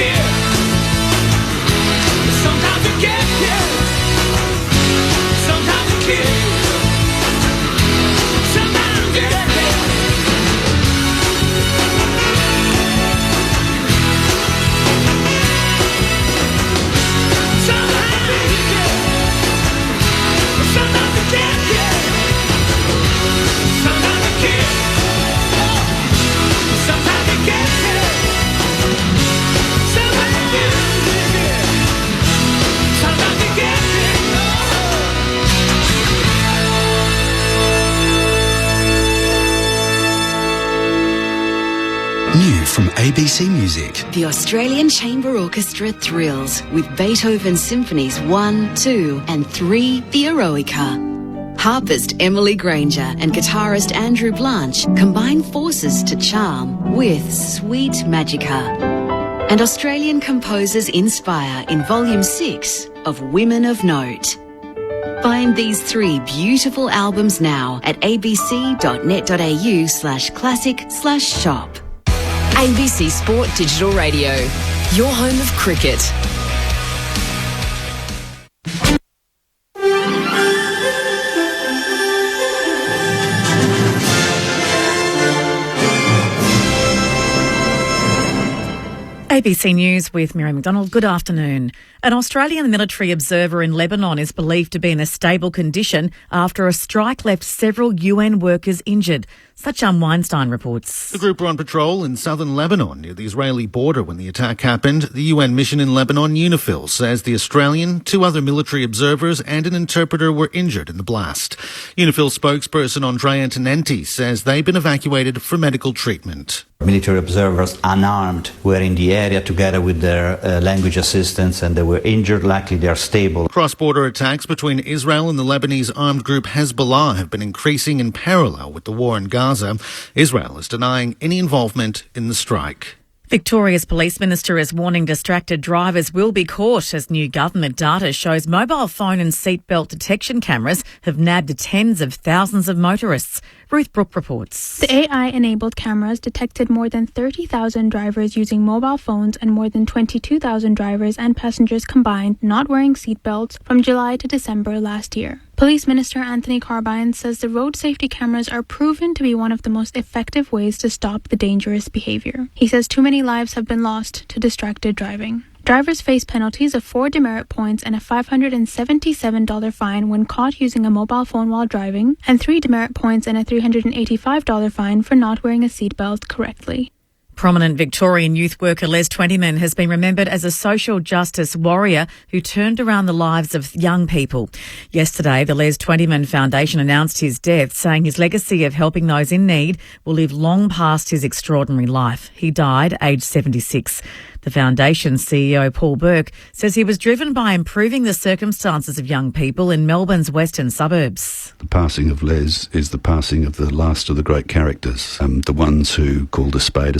kid. Sometimes you get kid. Sometimes you kid. Sometimes you get kid. New from ABC Music. The Australian Chamber Orchestra thrills with Beethoven's Symphonies 1, 2 and 3, the Eroica. Harpist Emily Granger and guitarist Andrew Blanche combine forces to charm with Sweet Magica. And Australian composers inspire in Volume 6 of Women of Note. Find these 3 beautiful albums now at abc.net.au/classic/shop. ABC Sport Digital Radio, your home of cricket. ABC News with Mary McDonald. Good afternoon. An Australian military observer in Lebanon is believed to be in a stable condition after a strike left several UN workers injured. Sachin Weinstein reports. The group were on patrol in southern Lebanon near the Israeli border when the attack happened. The UN mission in Lebanon, UNIFIL, says the Australian, 2 other military observers and an interpreter were injured in the blast. UNIFIL spokesperson Andrea Tenenti says they've been evacuated for medical treatment. Military observers unarmed were in the area together with their language assistants and they were injured. Luckily, they are stable. Cross-border attacks between Israel and the Lebanese armed group Hezbollah have been increasing in parallel with the war in Gaza. Israel is denying any involvement in the strike. Victoria's Police Minister is warning distracted drivers will be caught as new government data shows mobile phone and seatbelt detection cameras have nabbed tens of thousands of motorists. Ruth Brooke reports. The AI-enabled cameras detected more than 30,000 drivers using mobile phones and more than 22,000 drivers and passengers combined not wearing seatbelts from July to December last year. Police Minister Anthony Carbine says the road safety cameras are proven to be one of the most effective ways to stop the dangerous behaviour. He says too many lives have been lost to distracted driving. Drivers face penalties of 4 demerit points and a $577 fine when caught using a mobile phone while driving, and 3 demerit points and a $385 fine for not wearing a seatbelt correctly. Prominent Victorian youth worker Les Twentyman has been remembered as a social justice warrior who turned around the lives of young people. Yesterday, the Les Twentyman Foundation announced his death, saying his legacy of helping those in need will live long past his extraordinary life. He died aged 76. The Foundation's CEO, Paul Burke, says he was driven by improving the circumstances of young people in Melbourne's western suburbs. The passing of Les is the passing of the last of the great characters, the ones who called a spade,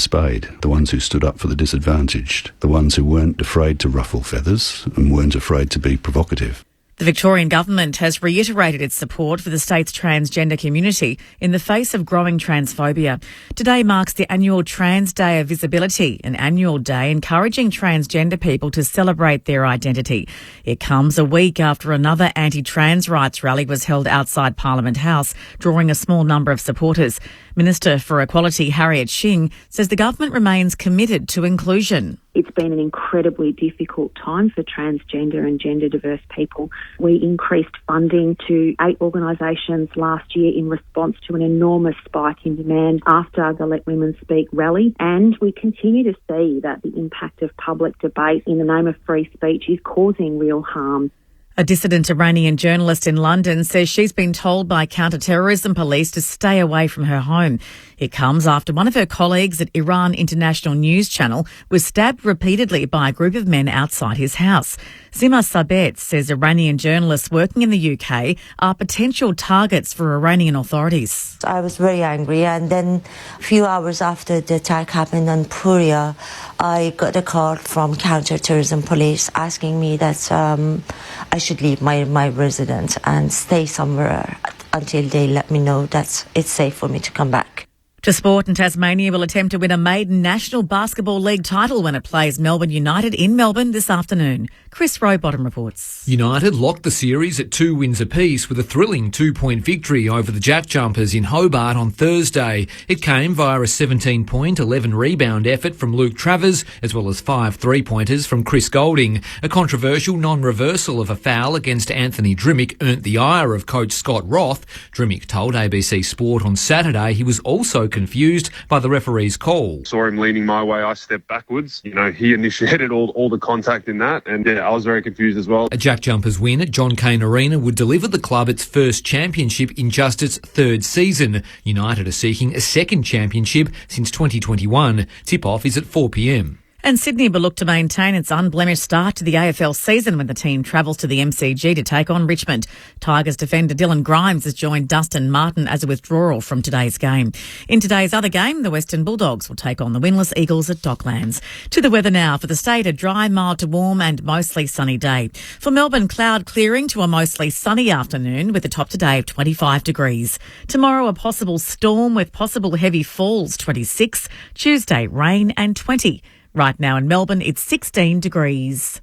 the ones who stood up for the disadvantaged, the ones who weren't afraid to ruffle feathers and weren't afraid to be provocative. The Victorian government has reiterated its support for the state's transgender community in the face of growing transphobia. Today marks the annual Trans Day of Visibility, an annual day encouraging transgender people to celebrate their identity. It comes a week after another anti-trans rights rally was held outside Parliament House, drawing a small number of supporters. Minister for Equality Harriet Shing says the government remains committed to inclusion. It's been an incredibly difficult time for transgender and gender diverse people. We increased funding to 8 organisations last year in response to an enormous spike in demand after the Let Women Speak rally, and we continue to see that the impact of public debate in the name of free speech is causing real harm. A dissident Iranian journalist in London says she's been told by counter-terrorism police to stay away from her home. It comes after one of her colleagues at Iran International News Channel was stabbed repeatedly by a group of men outside his house. Sima Sabet says Iranian journalists working in the UK are potential targets for Iranian authorities. I was very angry, and then a few hours after the attack happened on Puria, I got a call from counter-terrorism police asking me that I should leave my residence and stay somewhere until they let me know that it's safe for me to come back. To sport, and Tasmania will attempt to win a maiden National Basketball League title when it plays Melbourne United in Melbourne this afternoon. Chris Rowbottom reports. United locked the series at 2 wins apiece with a thrilling 2-point victory over the Jack Jumpers in Hobart on Thursday. It came via a 17-point, 11-rebound effort from Luke Travers, as well as 5 3-pointers from Chris Golding. A controversial non-reversal of a foul against Anthony Drimmick earned the ire of coach Scott Roth. Drimmick told ABC Sport on Saturday he was also confused by the referee's call. Saw him leaning my way, I stepped backwards. He initiated all the contact in that, and I was very confused as well. A Jack Jumpers win at John Cain Arena would deliver the club its first championship in just its third season. United are seeking a second championship since 2021. Tip-off is at 4 p.m. And Sydney will look to maintain its unblemished start to the AFL season when the team travels to the MCG to take on Richmond. Tigers defender Dylan Grimes has joined Dustin Martin as a withdrawal from today's game. In today's other game, the Western Bulldogs will take on the winless Eagles at Docklands. To the weather now. For the state, a dry, mild to warm and mostly sunny day. For Melbourne, cloud clearing to a mostly sunny afternoon with a top today of 25 degrees. Tomorrow, a possible storm with possible heavy falls, 26. Tuesday, rain and 20. Right now in Melbourne, it's 16 degrees.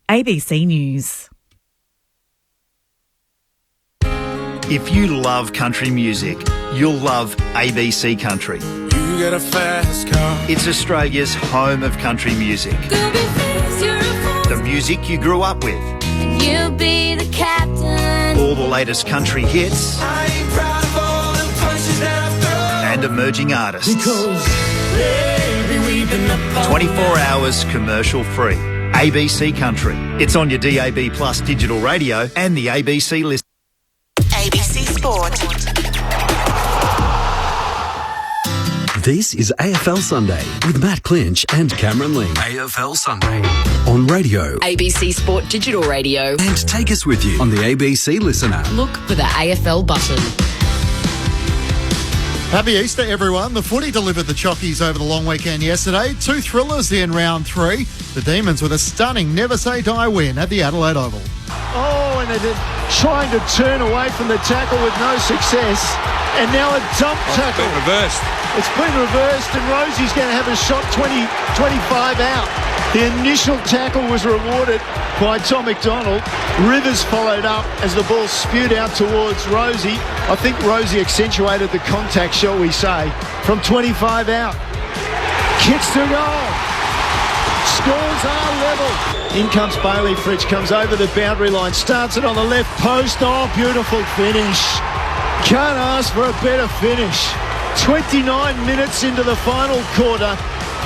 ABC News. If you love country music, you'll love ABC Country. You got a fast car. It's Australia's home of country music. The music you grew up with. And you'll be the captain. All the latest country hits. I ain't proud of all the punches that I've thrown. And emerging artists. Because baby, we've been apart. 24 hours commercial free. ABC Country. It's on your DAB Plus digital radio and the ABC list. ABC Sport. This is AFL Sunday with Matt Clinch and Cameron Ling. AFL Sunday on radio. ABC Sport Digital Radio. And take us with you on the ABC Listen app. Look for the AFL button. Happy Easter, everyone. The footy delivered the Chockies over the long weekend yesterday. 2 thrillers in round 3. The Demons with a stunning Never Say Die win at the Adelaide Oval. Oh, and they're trying to turn away from the tackle with no success. And now a dump tackle. It's been reversed. It's been reversed, and Rosie's going to have a shot 25 out. The initial tackle was rewarded by Tom McDonald. Rivers followed up as the ball spewed out towards Rosie. I think Rosie accentuated the contact, shall we say, from 25 out. Kicks to goal. Scores are level. In comes Bailey. Fritsch comes over the boundary line. Starts it on the left post. Oh, beautiful finish. Can't ask for a better finish. 29 minutes into the final quarter.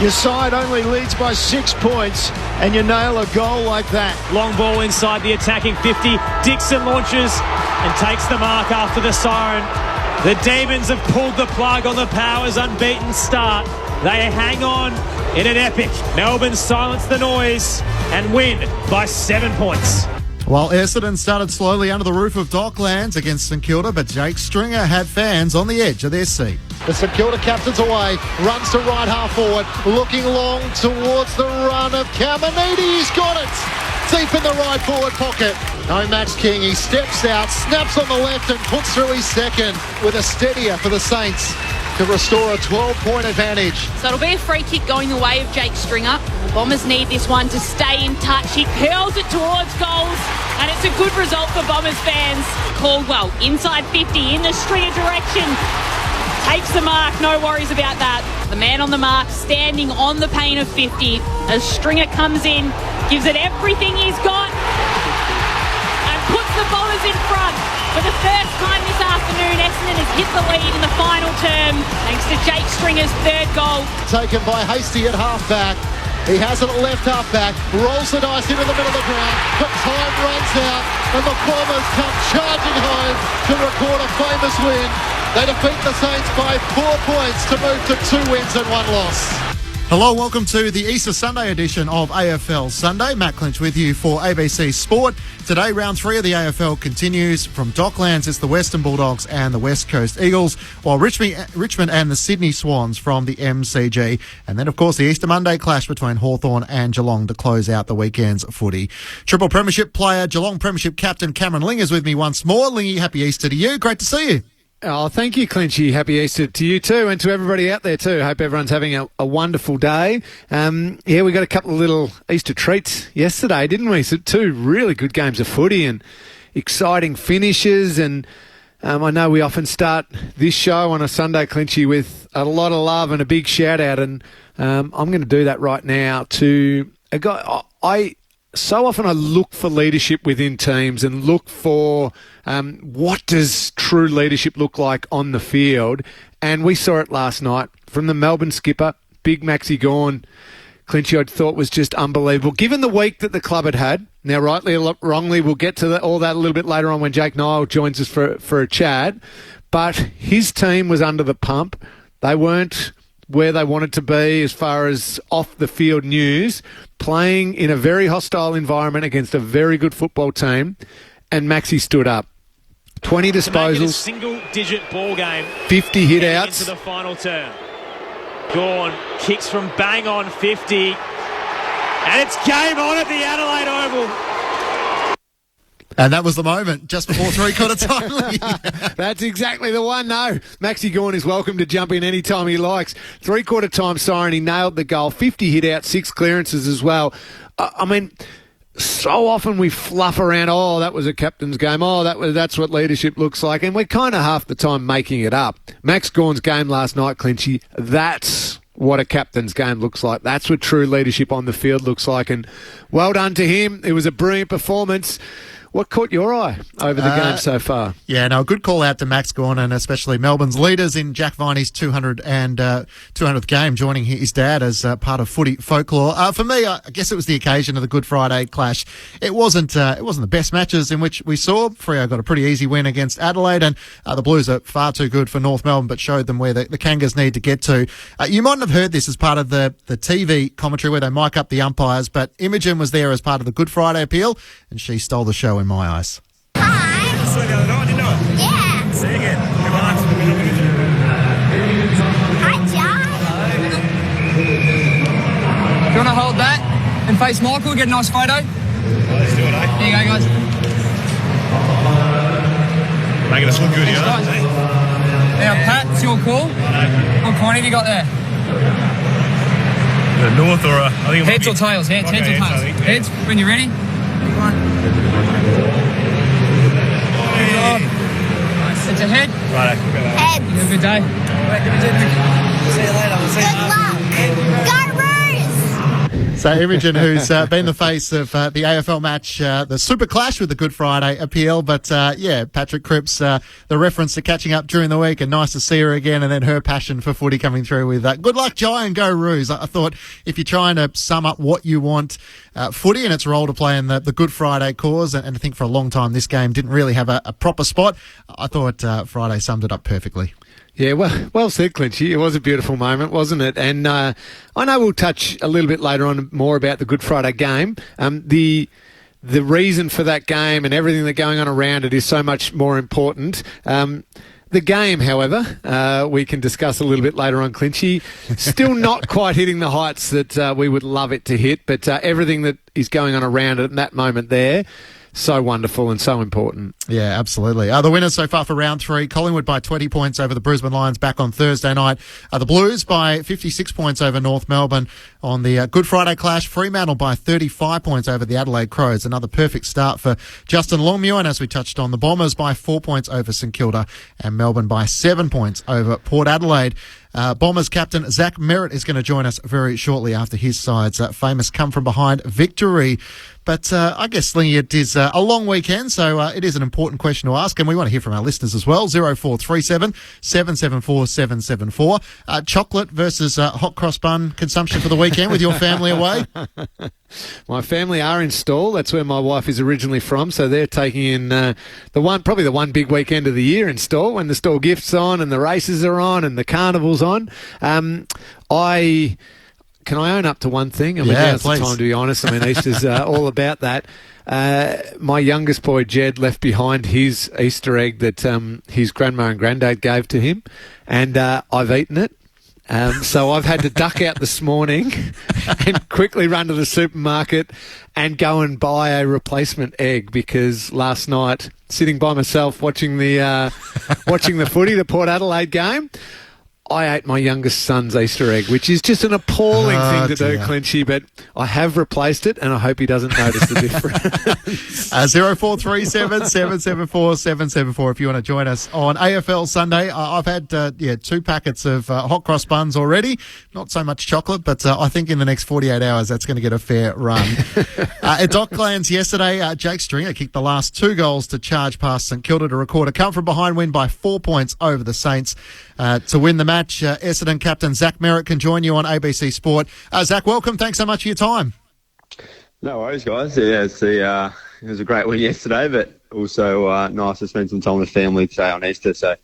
Your side only leads by 6 points, and you nail a goal like that. Long ball inside the attacking 50. Dixon launches and takes the mark after the siren. The Demons have pulled the plug on the Powers' unbeaten start. They hang on in an epic. Melbourne silence the noise and win by 7 points. While Essendon started slowly under the roof of Docklands against St Kilda, but Jake Stringer had fans on the edge of their seat. The St Kilda captain's away, runs to right half forward, looking long towards the run of Caminiti. He's got it! Deep in the right forward pocket. No Max King, he steps out, snaps on the left and puts through his second with a steadier for the Saints to restore a 12-point advantage. So it'll be a free kick going the way of Jake Stringer. The Bombers need this one to stay in touch. He curls it towards goals, and it's a good result for Bombers fans. Caldwell, inside 50, in the Stringer direction. Takes the mark, no worries about that. The man on the mark standing on the pain of 50. As Stringer comes in, gives it everything he's got, and puts the Bombers in front. For the first time this afternoon, Essendon has hit the lead in the final term thanks to Jake Stringer's third goal. Taken by Hasty at half-back. He has it at left half-back, rolls the dice into the middle of the ground, but time runs out, and the Bombers come charging home to record a famous win. They defeat the Saints by 4 points to move to 2 wins and 1 loss. Hello, welcome to the Easter Sunday edition of AFL Sunday. Matt Clinch with you for ABC Sport. Today, round 3 of the AFL continues. From Docklands, it's the Western Bulldogs and the West Coast Eagles, while Richmond and the Sydney Swans from the MCG. And then, of course, the Easter Monday clash between Hawthorn and Geelong to close out the weekend's footy. Triple Premiership player, Geelong Premiership captain Cameron Ling is with me once more. Lingy, happy Easter to you. Great to see you. Oh, thank you, Clinchy. Happy Easter to you too, and to everybody out there too. Hope everyone's having a wonderful day. We got a couple of little Easter treats yesterday, didn't we? So 2 really good games of footy and exciting finishes. And I know we often start this show on a Sunday, Clinchy, with a lot of love and a big shout out. And I'm going to do that right now to a guy. So often I look for leadership within teams and look for what does true leadership look like on the field. And we saw it last night from the Melbourne skipper, Big Maxi Gawn. Clinchy, I thought was just unbelievable. Given the week that the club had had, now rightly or wrongly, we'll get to all that a little bit later on when Jake Nile joins us for a chat. But his team was under the pump. They weren't where they wanted to be as far as off-the-field news, playing in a very hostile environment against a very good football team, and Maxi stood up. 20 disposals. Single-digit ball game. 50 hit-outs. Into the final term. Gawn kicks from bang on 50. And it's game on at the Adelaide Oval. And that was the moment, just before three-quarter time. That's exactly the one. No, Maxi Gawn is welcome to jump in anytime he likes. Three-quarter time siren, he nailed the goal. 50 hit-outs, 6 clearances as well. I mean, so often we fluff around, that was a captain's game. That's what leadership looks like. And we're kind of half the time making it up. Max Gawn's game last night, Clinchy, that's what a captain's game looks like. That's what true leadership on the field looks like. And well done to him. It was a brilliant performance. What caught your eye over the game so far? Yeah, no, a good call out to Max Gawn and especially Melbourne's leaders in Jack Viney's 200th game, joining his dad as part of footy folklore. For me, I guess it was the occasion of the Good Friday clash. It wasn't the best matches in which we saw. Freo got a pretty easy win against Adelaide, and the Blues are far too good for North Melbourne, but showed them where the Kangas need to get to. You mightn't have heard this as part of the TV commentary where they mic up the umpires, but Imogen was there as part of the Good Friday appeal, and she stole the show in my eyes. Yeah. Say it again. Come on. Hi, John. Do you want to hold that and face Michael, get a nice photo? Let's do it, eh? There you go, guys. Making us look good here, Nice. Now, Pat, it's your call. What coin have you got there? The north or I think Heads or tails? Heads, heads or tails? Heads, when you're ready. Nice. It's a head. Right, Head. You have a good day. See you later. Good luck. Go Roos! So Imogen, who's been the face of the AFL match, the Super Clash with the Good Friday appeal. But, Patrick Cripps, the reference to catching up during the week, and nice to see her again, and then her passion for footy coming through with good luck, Jai, and go Roos. I thought if you're trying to sum up what you want footy and its role to play in the Good Friday cause, and I think for a long time this game didn't really have a proper spot, I thought Friday summed it up perfectly. Yeah, well said, Clinchy. It was a beautiful moment, wasn't it? And I know we'll touch a little bit later on more about the Good Friday game. The reason for that game and everything that's going on around it is so much more important. The game, however, we can discuss a little bit later on, Clinchy. Still not quite hitting the heights that we would love it to hit, but everything that is going on around it in that moment there, so wonderful and so important. Yeah, absolutely. The winners so far for round 3, Collingwood by 20 points over the Brisbane Lions back on Thursday night. The Blues by 56 points over North Melbourne on the Good Friday clash. Fremantle by 35 points over the Adelaide Crows. Another perfect start for Justin Longmuir. And as we touched on, the Bombers by 4 points over St Kilda, and Melbourne by 7 points over Port Adelaide. Bombers captain Zach Merritt is going to join us very shortly after his side's famous come-from-behind victory. But I guess, Slingy, it is a long weekend, so it is an important question to ask, and we want to hear from our listeners as well. 0437 774 774. Chocolate versus hot cross bun consumption for the weekend with your family away? My family are in Stawell. That's where my wife is originally from, so they're taking in probably the one big weekend of the year in Stawell, when the Stawell Gift's on and the races are on and the carnival's on. Can I own up to one thing? I mean, now's the time to be honest. I mean, Easter's all about that. My youngest boy, Jed, left behind his Easter egg that his grandma and granddad gave to him, and I've eaten it. So I've had to duck out this morning and quickly run to the supermarket and go and buy a replacement egg, because last night, sitting by myself watching the footy, the Port Adelaide game, I ate my youngest son's Easter egg, which is just an appalling thing to do, Clinchy, but I have replaced it, and I hope he doesn't notice the difference. 0437 774 774 if you want to join us on AFL Sunday. I've had 2 packets of hot cross buns already. Not so much chocolate, but I think in the next 48 hours that's going to get a fair run. At Docklands yesterday, Jake Stringer kicked the last 2 goals to charge past St Kilda to record a come-from-behind win by 4 points over the Saints. To win the match, Essendon captain Zach Merritt can join you on ABC Sport. Zach, welcome. Thanks so much for your time. No worries, guys. Yeah, it was a great win yesterday, but also nice to spend some time with family today on Easter. So,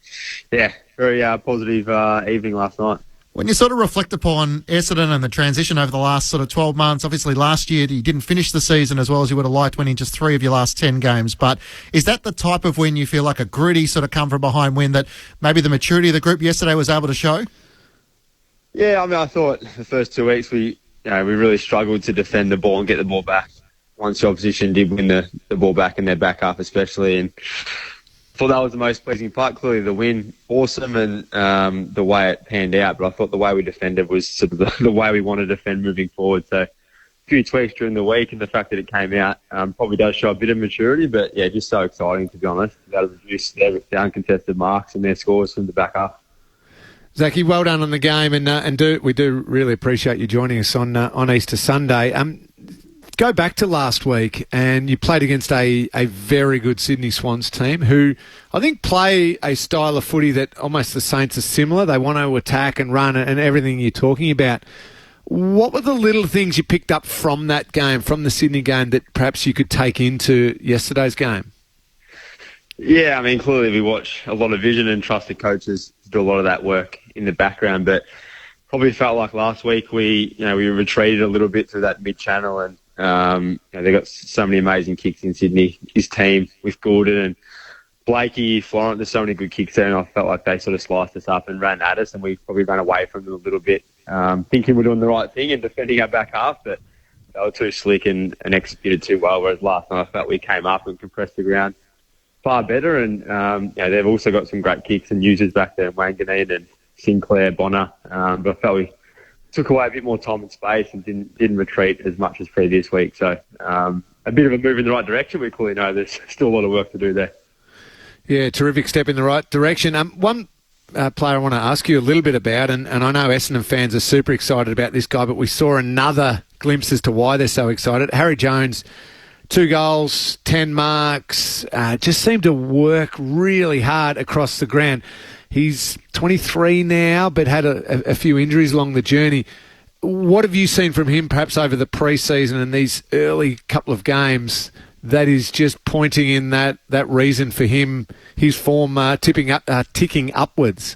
yeah, very positive evening last night. When you sort of reflect upon Essendon and the transition over the last sort of 12 months, obviously last year you didn't finish the season as well as you would have liked, winning just 3 of your last 10 games. But is that the type of win you feel like a gritty sort of come-from-behind win that maybe the maturity of the group yesterday was able to show? Yeah, I mean, I thought the first 2 weeks we really struggled to defend the ball and get the ball back. Once the opposition did win the ball back in their back half especially, and I thought that was the most pleasing part. Clearly the win, awesome, and the way it panned out, but I thought the way we defended was sort of the way we want to defend moving forward. So a few tweaks during the week, and the fact that it came out probably does show a bit of maturity, but yeah, just so exciting, to be honest, to be able to reduce their uncontested marks and their scores from the back half. Zachy, well done on the game, and we do really appreciate you joining us on Easter Sunday. Go back to last week, and you played against a very good Sydney Swans team who I think play a style of footy that almost the Saints are similar. They want to attack and run and everything you're talking about. What were the little things you picked up from that game, from the Sydney game, that perhaps you could take into yesterday's game? Yeah, I mean, clearly we watch a lot of vision and trust the coaches to do a lot of that work in the background, but probably felt like last week we retreated a little bit through that mid-channel, and they got so many amazing kicks in Sydney. His team with Gordon and Blakey, Florent, there's so many good kicks there, and I felt like they sort of sliced us up and ran at us, and we probably ran away from them a little bit, thinking we're doing the right thing and defending our back half, but they were too slick and executed too well, whereas last night I felt we came up and compressed the ground far better, and they've also got some great kicks and users back there, Wanganeen and Sinclair, Bonner, but I felt we took away a bit more time and space and didn't retreat as much as previous week. So a bit of a move in the right direction. We clearly know there's still a lot of work to do there. Yeah, terrific step in the right direction. One player I want to ask you a little bit about, and I know Essendon fans are super excited about this guy, but we saw another glimpse as to why they're so excited. Harry Jones, 2 goals, 10 marks, just seemed to work really hard across the ground. He's 23 now, but had a few injuries along the journey. What have you seen from him perhaps over the pre-season and these early couple of games that is just pointing in that reason for him, his form ticking upwards?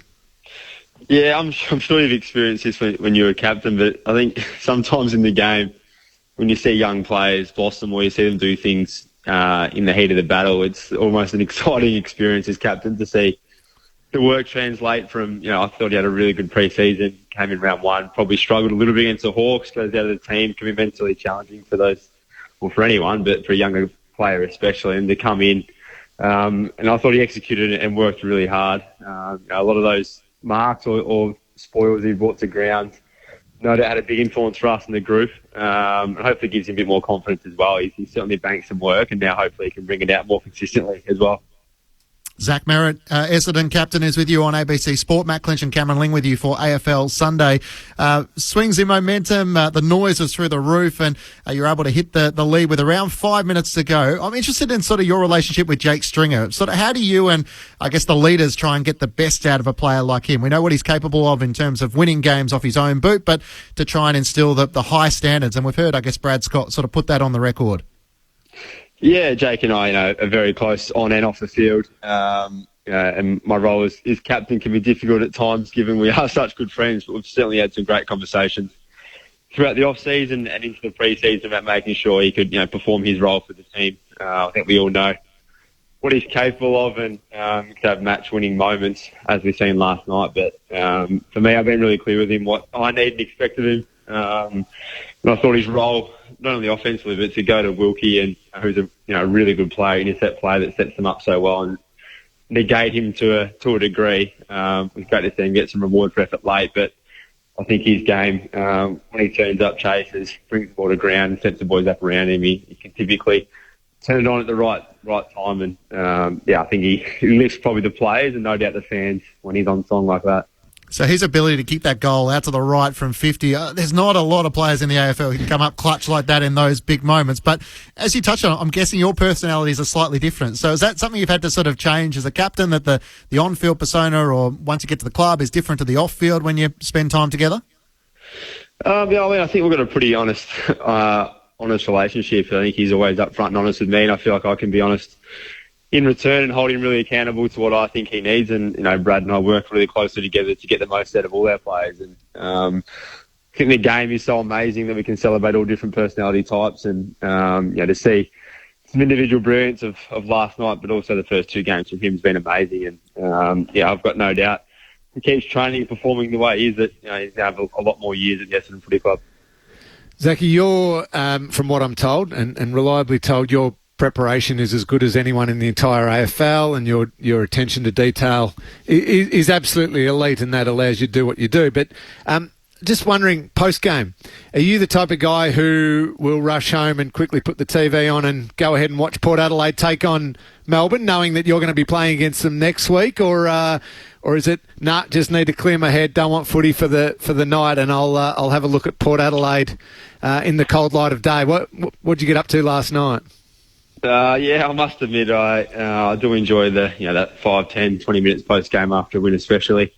Yeah, I'm sure you've experienced this when you were captain, but I think sometimes in the game, when you see young players blossom or you see them do things in the heat of the battle, it's almost an exciting experience as captain to see the work translate from, I thought he had a really good pre-season, came in round 1, probably struggled a little bit against the Hawks, goes out of the team, can be mentally challenging for those, well, for anyone, but for a younger player especially, and to come in. And I thought he executed it and worked really hard. A lot of those marks or spoils he brought to ground, no doubt had a big influence for us in the group. And hopefully gives him a bit more confidence as well. He's certainly banked some work, and now hopefully he can bring it out more consistently as well. Zach Merritt, Essendon captain, is with you on ABC Sport. Matt Clinch and Cameron Ling with you for AFL Sunday. Swings in momentum, the noise is through the roof, and you're able to hit the lead with around 5 minutes to go. I'm interested in sort of your relationship with Jake Stringer. Sort of how do you and I guess the leaders try and get the best out of a player like him? We know what he's capable of in terms of winning games off his own boot, but to try and instill the high standards. And we've heard, I guess, Brad Scott sort of put that on the record. Yeah, Jake and I, are very close on and off the field. And my role as captain can be difficult at times, given we are such good friends. But we've certainly had some great conversations throughout the off season and into the pre-season about making sure he could, perform his role for the team. I think we all know what he's capable of, and could have match-winning moments as we've seen last night. But for me, I've been really clear with him what I need and expect of him. And I thought his role, not only offensively, but to go to Wilkie, and who's a really good player, intercept player that sets them up so well, and negate him to a degree. It was great to see him get some reward for effort late, but I think his game, when he turns up, chases, brings the ball to ground, and sets the boys up around him, he can typically turn it on at the right time, and I think he lifts probably the players and no doubt the fans when he's on song like that. So his ability to keep that goal out to the right from 50, there's not a lot of players in the AFL who can come up clutch like that in those big moments. But as you touched on, I'm guessing your personalities are slightly different. So is that something you've had to sort of change as a captain, that the on-field persona, or once you get to the club, is different to the off-field when you spend time together? I think we've got a pretty honest relationship. I think he's always upfront and honest with me, and I feel like I can be honest in return and hold him really accountable to what I think he needs. And, Brad and I work really closely together to get the most out of all our players. And I think the game is so amazing that we can celebrate all different personality types, and, to see some individual brilliance of last night, but also the first two games from him has been amazing. And, I've got no doubt he keeps training and performing the way he is, that he's going to have a lot more years at the Essendon Footy Club. Zachy, you're, from what I'm told, and reliably told, your preparation is as good as anyone in the entire AFL, and your attention to detail is absolutely elite, and that allows you to do what you do. But just wondering, post-game, are you the type of guy who will rush home and quickly put the TV on and go ahead and watch Port Adelaide take on Melbourne, knowing that you're going to be playing against them next week, or is it, just need to clear my head, don't want footy for the night, and I'll have a look at Port Adelaide in the cold light of day? What did you get up to last night? I must admit I do enjoy that 5, 10, 20 minutes post-game after a win, especially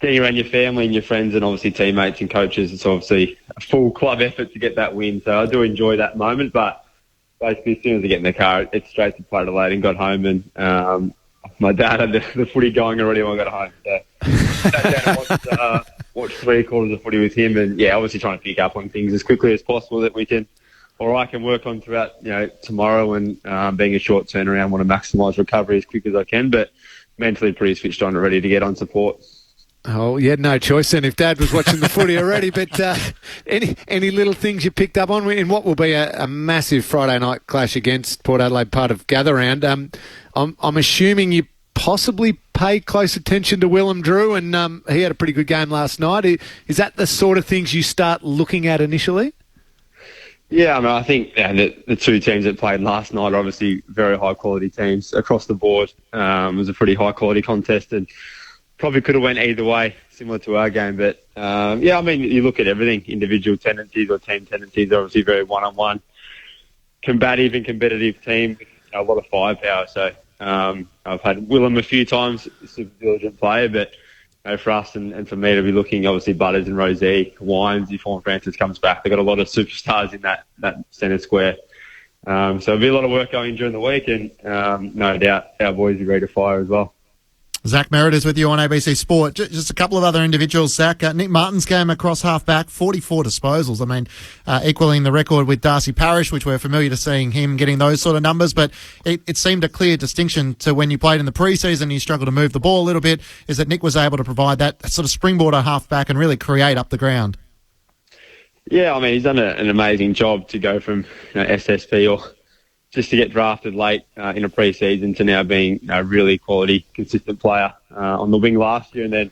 getting around your family and your friends and obviously teammates and coaches. It's obviously a full club effort to get that win, so I do enjoy that moment. But basically, as soon as I get in the car, it's straight to Port Adelaide, and got home, and my dad had the footy going already when I got home. So sat down and watched 3/4 of footy with him, and obviously trying to pick up on things as quickly as possible that we can, or I can work on throughout tomorrow, and being a short turnaround, want to maximise recovery as quick as I can, but mentally pretty switched on and ready to get on support. Oh, you had no choice then if Dad was watching the footy already. But any little things you picked up on in what will be a massive Friday night clash against Port Adelaide, part of Gather Round? I'm assuming you possibly pay close attention to Willem Drew, and he had a pretty good game last night. Is that the sort of things you start looking at initially? Yeah, I think the two teams that played last night are obviously very high-quality teams across the board. It was a pretty high-quality contest, and probably could have went either way, similar to our game. But, you look at everything. Individual tendencies or team tendencies are obviously very one-on-one, combative and competitive team with a lot of firepower. So I've had Willem a few times, a super diligent player, but for us and for me to be looking, obviously, Butters and Rosé, Wines, if Vaughan Francis comes back, they've got a lot of superstars in that centre square. So there'll be a lot of work going during the week, and no doubt our boys are ready to fire as well. Zach Merritt is with you on ABC Sport. Just a couple of other individuals, Zach. Nick Martin's game across half-back, 44 disposals. Equaling the record with Darcy Parish, which we're familiar to seeing him getting those sort of numbers. But it seemed a clear distinction to when you played in the pre-season, you struggled to move the ball a little bit, is that Nick was able to provide that sort of springboard half-back and really create up the ground. Yeah, he's done an amazing job to go from SSP or just to get drafted late in a pre-season to now being a really quality, consistent player on the wing last year, and then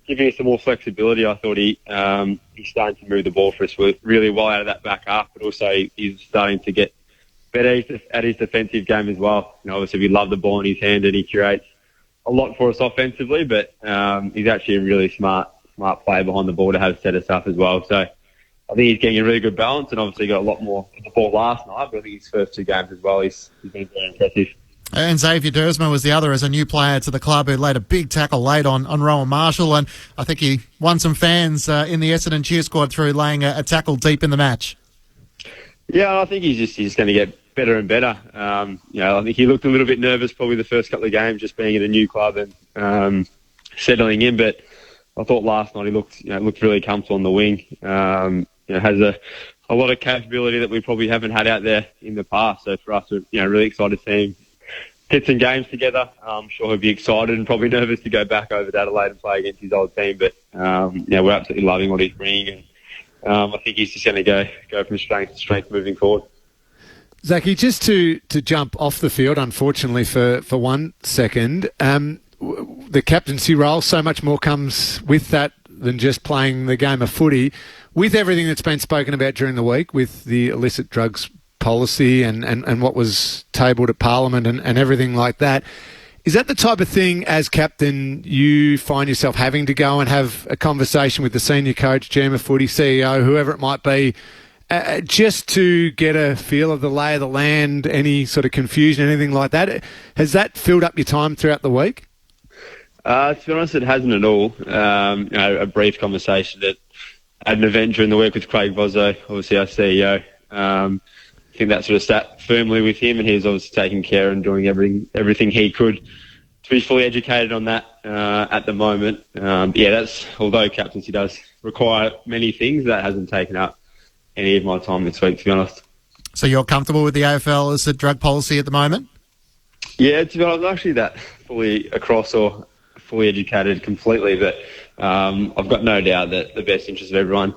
giving us some more flexibility. I thought he's starting to move the ball for us really well out of that back half, but also he's starting to get better at his defensive game as well. Obviously we love the ball in his hand, and he curates a lot for us offensively, but he's actually a really smart player behind the ball to have set us up as well. So I think he's getting a really good balance, and obviously got a lot more of the ball last night, but I think his first two games as well, he's been very impressive. And Xavier Dersma was the other as a new player to the club who laid a big tackle late on Rowan Marshall, and I think he won some fans in the Essendon cheer squad through laying a tackle deep in the match. Yeah, I think he's going to get better and better. I think he looked a little bit nervous probably the first couple of games just being at a new club and settling in, but I thought last night he looked really comfortable on the wing. Has a lot of capability that we probably haven't had out there in the past. So for us, we're really excited to see him get some games together. I'm sure he'll be excited and probably nervous to go back over to Adelaide and play against his old team. But we're absolutely loving what he's bringing, and I think he's just going to go from strength to strength moving forward. Zachy, just to jump off the field, unfortunately for 1 second, the captaincy role, so much more comes with that than just playing the game of footy. With everything that's been spoken about during the week, with the illicit drugs policy and what was tabled at Parliament and everything like that, is that the type of thing, as captain, you find yourself having to go and have a conversation with the senior coach, GM of footy, CEO, whoever it might be, just to get a feel of the lay of the land, any sort of confusion, anything like that? Has that filled up your time throughout the week? To be honest, it hasn't at all. A brief conversation at an event during the week with Craig Bozzo, obviously our CEO. I think that sort of sat firmly with him, and he's obviously taking care and doing everything he could to be fully educated on that at the moment. That's, although captaincy does require many things, that hasn't taken up any of my time this week, to be honest. So you're comfortable with the AFL as a drug policy at the moment? Yeah, to be honest, actually that fully across or fully educated completely, but I've got no doubt that the best interest of everyone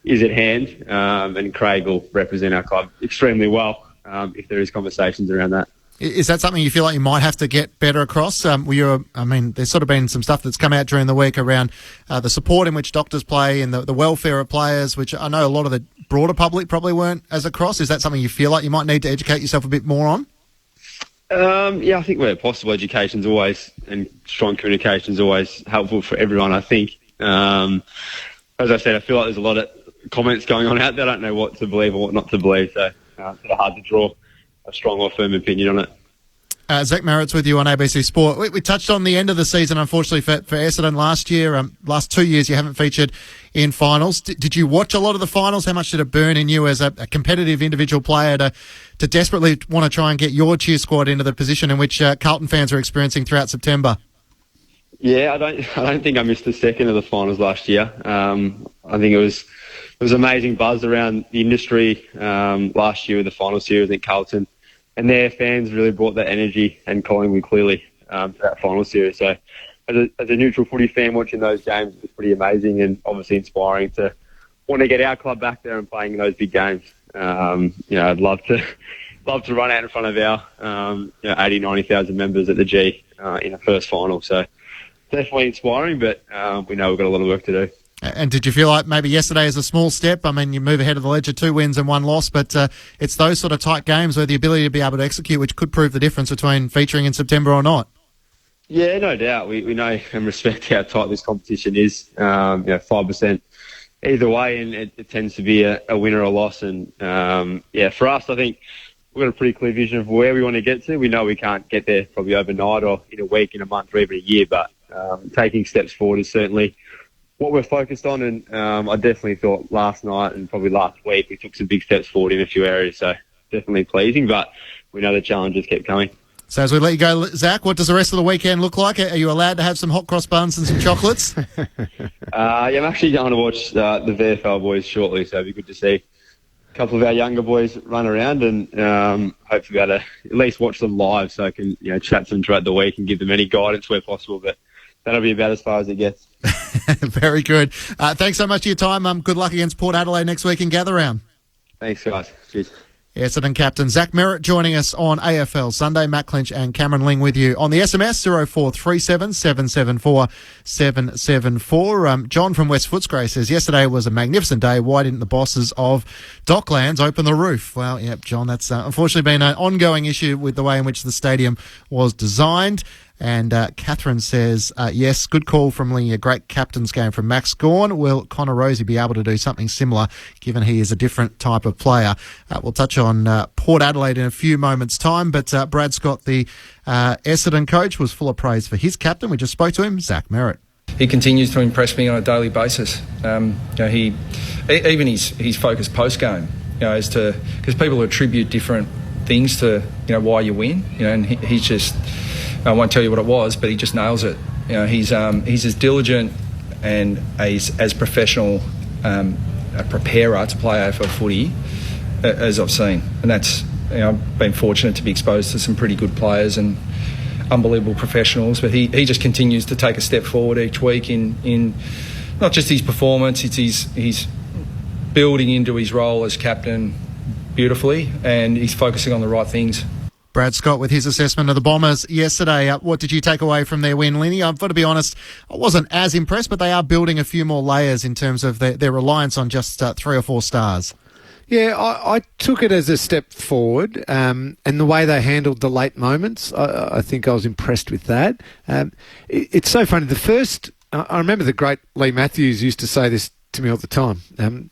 is at hand, and Craig will represent our club extremely well if there is conversations around that. Is that something you feel like you might have to get better across? There's sort of been some stuff that's come out during the week around the support in which doctors play and the welfare of players, which I know a lot of the broader public probably weren't as across. Is that something you feel like you might need to educate yourself a bit more on? I think where possible, education's always, and strong communication's always helpful for everyone, I think. As I said, I feel like there's a lot of comments going on out there. I don't know what to believe or what not to believe, so it's sort of hard to draw a strong or firm opinion on it. Zach Merritt's with you on ABC Sport. We touched on the end of the season, unfortunately, for Essendon last year. Last 2 years, you haven't featured in finals. Did you watch a lot of the finals? How much did it burn in you as a competitive individual player to desperately want to try and get your cheer squad into the position in which Carlton fans are experiencing throughout September? Yeah, I don't think I missed a second of the finals last year. I think it was amazing buzz around the industry last year with the final series at Carlton. And their fans really brought that energy and Collingwood clearly to that final series. So as a neutral footy fan watching those games, it was pretty amazing and obviously inspiring to want to get our club back there and playing in those big games. I'd love to run out in front of our 80, 90,000 members at the G in a first final. So definitely inspiring, but we know we've got a lot of work to do. And did you feel like maybe yesterday is a small step? I mean, you move ahead of the ledger, 2 wins and 1 loss, but it's those sort of tight games where the ability to be able to execute, which could prove the difference between featuring in September or not. Yeah, no doubt. We know and respect how tight this competition is. 5% either way, and it tends to be a win or a loss. And for us, I think we've got a pretty clear vision of where we want to get to. We know we can't get there probably overnight or in a week, in a month, or even a year, but taking steps forward is certainly what we're focused on, and I definitely thought last night and probably last week we took some big steps forward in a few areas, so definitely pleasing, but we know the challenges keep coming. So as we let you go, Zach, what does the rest of the weekend look like? Are you allowed to have some hot cross buns and some chocolates? I'm actually going to watch the VFL boys shortly, so it'd be good to see a couple of our younger boys run around and hopefully be able to at least watch them live so I can chat to them throughout the week and give them any guidance where possible, but that'll be about as far as it gets. Very good. Thanks so much for your time. Good luck against Port Adelaide next week in Gather Round. Thanks, guys. Cheers. Essendon captain Zach Merritt joining us on AFL Sunday. Matt Clinch and Cameron Ling with you on the SMS 0437 774 774. John from West Footscray says, yesterday was a magnificent day. Why didn't the bosses of Docklands open the roof? Well, yep, John, that's unfortunately been an ongoing issue with the way in which the stadium was designed. And Catherine says, yes, good call from Lee, a great captain's game from Max Gawn. Will Connor Rosie be able to do something similar, given he is a different type of player? We'll touch on Port Adelaide in a few moments' time, but Brad Scott, the Essendon coach, was full of praise for his captain. We just spoke to him, Zach Merritt. He continues to impress me on a daily basis. He even his focus post-game, as to, because people attribute different things to why you win, and he's just, I won't tell you what it was, but he just nails it. He's as diligent and as professional a preparer to play AFL footy as I've seen, and that's I've been fortunate to be exposed to some pretty good players and unbelievable professionals, but he just continues to take a step forward each week in not just his performance, it's he's building into his role as captain beautifully, and he's focusing on the right things. Brad Scott with his assessment of the Bombers yesterday. What did you take away from their win, Linny? I've got to be honest, I wasn't as impressed, but they are building a few more layers in terms of their reliance on just 3 or 4 stars. Yeah, I took it as a step forward, and the way they handled the late moments, I think I was impressed with that. It's so funny. I remember the great Lee Matthews used to say this to me all the time.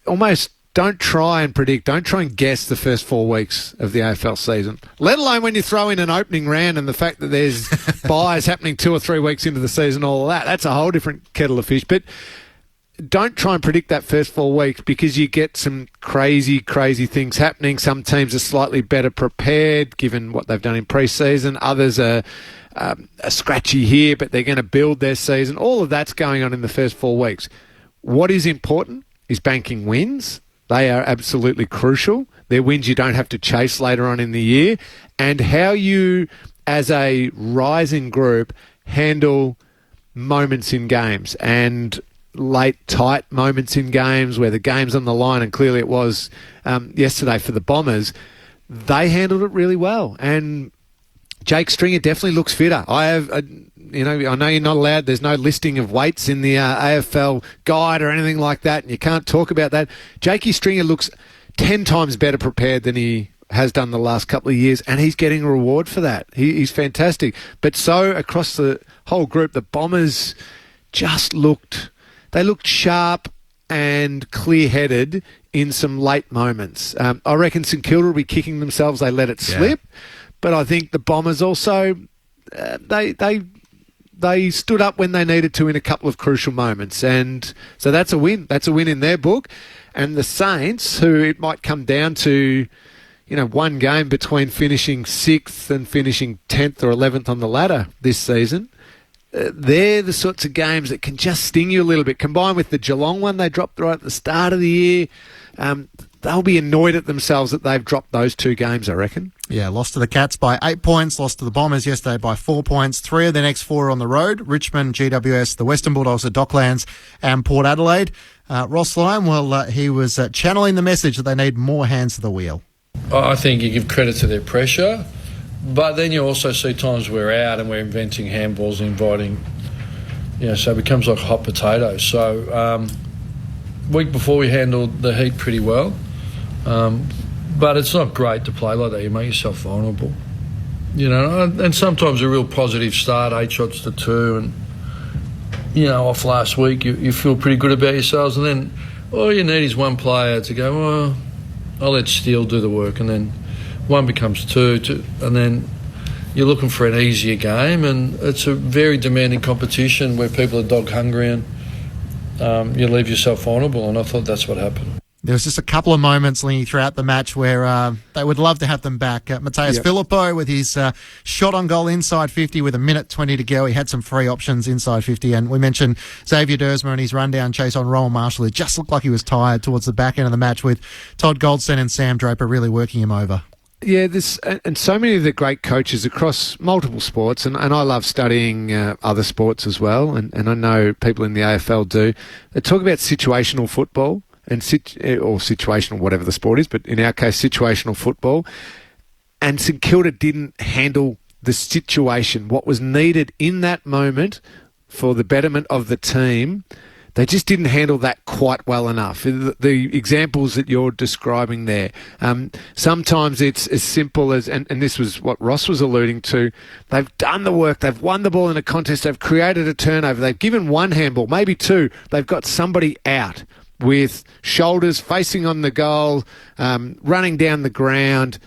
Almost don't try and predict, don't try and guess the first 4 weeks of the AFL season, let alone when you throw in an opening round and the fact that there's buys happening 2 or 3 weeks into the season, all of that. That's a whole different kettle of fish. But don't try and predict that first 4 weeks, because you get some crazy, crazy things happening. Some teams are slightly better prepared given what they've done in pre-season. Others are scratchy here, but they're going to build their season. All of that's going on in the first 4 weeks. What is important is banking wins. They are absolutely crucial. They're wins you don't have to chase later on in the year. And how you, as a rising group, handle moments in games and late, tight moments in games where the game's on the line, and clearly it was yesterday for the Bombers. They handled it really well. And Jake Stringer definitely looks fitter. I know you're not allowed, there's no listing of weights in the AFL guide or anything like that, and you can't talk about that. Jakey Stringer looks 10 times better prepared than he has done the last couple of years, and he's getting a reward for that. He's fantastic. But so across the whole group, the Bombers just looked sharp and clear-headed in some late moments. I reckon St Kilda will be kicking themselves. They let it slip. But I think the Bombers also, they stood up when they needed to in a couple of crucial moments. And so that's a win. That's a win in their book. And the Saints, who it might come down to, one game between finishing 6th and finishing 10th or 11th on the ladder this season, they're the sorts of games that can just sting you a little bit. Combined with the Geelong one they dropped right at the start of the year, they'll be annoyed at themselves that they've dropped those 2 games, I reckon. Yeah, lost to the Cats by 8 points, lost to the Bombers yesterday by 4 points. 3 of the next 4 are on the road: Richmond, GWS, the Western Bulldogs, the Docklands and Port Adelaide. Ross Lyon, he was channeling the message that they need more hands to the wheel. I think you give credit to their pressure, but then you also see times we're out and we're inventing handballs and inviting, so it becomes like hot potatoes. So week before we handled the heat pretty well. But it's not great to play like that. You make yourself vulnerable, and sometimes a real positive start, 8 shots to 2, and, off last week, you feel pretty good about yourselves, and then all you need is one player to go, well, I'll let Steele do the work, and then 1 becomes 2, and then you're looking for an easier game, and it's a very demanding competition where people are dog hungry, and you leave yourself vulnerable, and I thought that's what happened. There was just a couple of moments, Lingy, throughout the match where they would love to have them back. Mateus Filippo with his shot on goal inside 50 with 1:20 to go. He had some free options inside 50. And we mentioned Xavier Dersma and his rundown chase on Rowan Marshall. It just looked like he was tired towards the back end of the match, with Todd Goldstein and Sam Draper really working him over. Yeah, and so many of the great coaches across multiple sports, and I love studying other sports as well, and I know people in the AFL do. They talk about situational football. Or situational, whatever the sport is, but in our case, situational football. And St Kilda didn't handle the situation, what was needed in that moment for the betterment of the team. They just didn't handle that quite well enough. The examples that you're describing there, sometimes it's as simple as, and this was what Ross was alluding to, they've done the work, they've won the ball in a contest, they've created a turnover, they've given 1 handball, maybe 2, they've got somebody out with shoulders facing on the goal, running down the ground.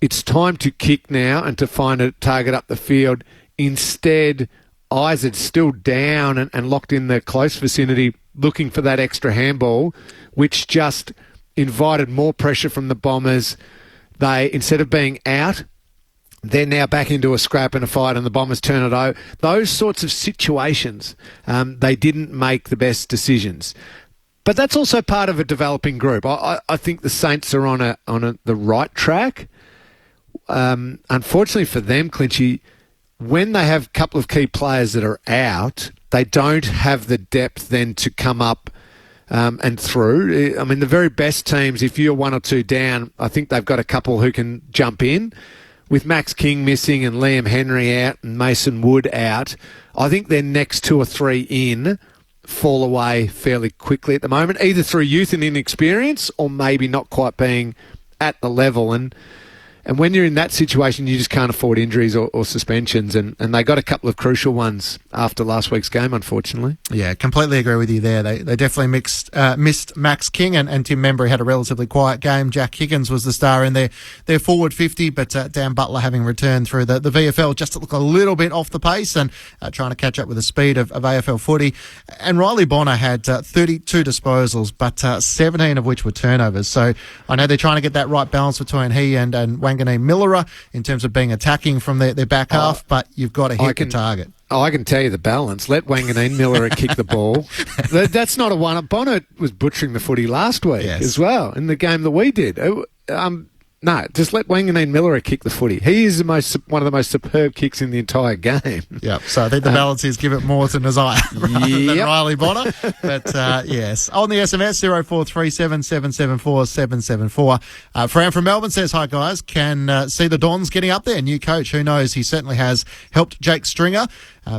It's time to kick now and to find a target up the field. Instead, eyes are still down and locked in the close vicinity, looking for that extra handball, which just invited more pressure from the Bombers. They, instead of being out, they're now back into a scrap and a fight, and the Bombers turn it over. Those sorts of situations, they didn't make the best decisions. But that's also part of a developing group. I think the Saints are on the right track. Unfortunately for them, Clinchy, when they have a couple of key players that are out, they don't have the depth then to come up and through. I mean, the very best teams, if you're one or two down, I think they've got a couple who can jump in. With Max King missing and Liam Henry out and Mason Wood out, I think their next two or three in fall away fairly quickly at the moment, either through youth and inexperience or maybe not quite being at the level. And when you're in that situation, you just can't afford injuries or suspensions. And they got a couple of crucial ones after last week's game, unfortunately. Yeah, completely agree with you there. They definitely missed Max King and Tim Membry had a relatively quiet game. Jack Higgins was the star in their forward 50, but Dan Butler having returned through the VFL just to look a little bit off the pace and trying to catch up with the speed of AFL footy. And Riley Bonner had 32 disposals, but 17 of which were turnovers. So I know they're trying to get that right balance between he and Wanganeen Millera in terms of being attacking from their back half, but you've got to hit the target. I can tell you the balance. Let Wanganeen Millera kick the ball. That's not a one. Bonner was butchering the footy last week as well in the game that we did. No, just let Wanganeen Millera kick the footy. He is one of the most superb kicks in the entire game. Yep. So I think the balance is give it more to Nazai rather than Riley Bonner. But yes, on the SMS 0437 774 774. Fran from Melbourne says, "Hi guys, can see the Dons getting up there. New coach, who knows? He certainly has helped Jake Stringer."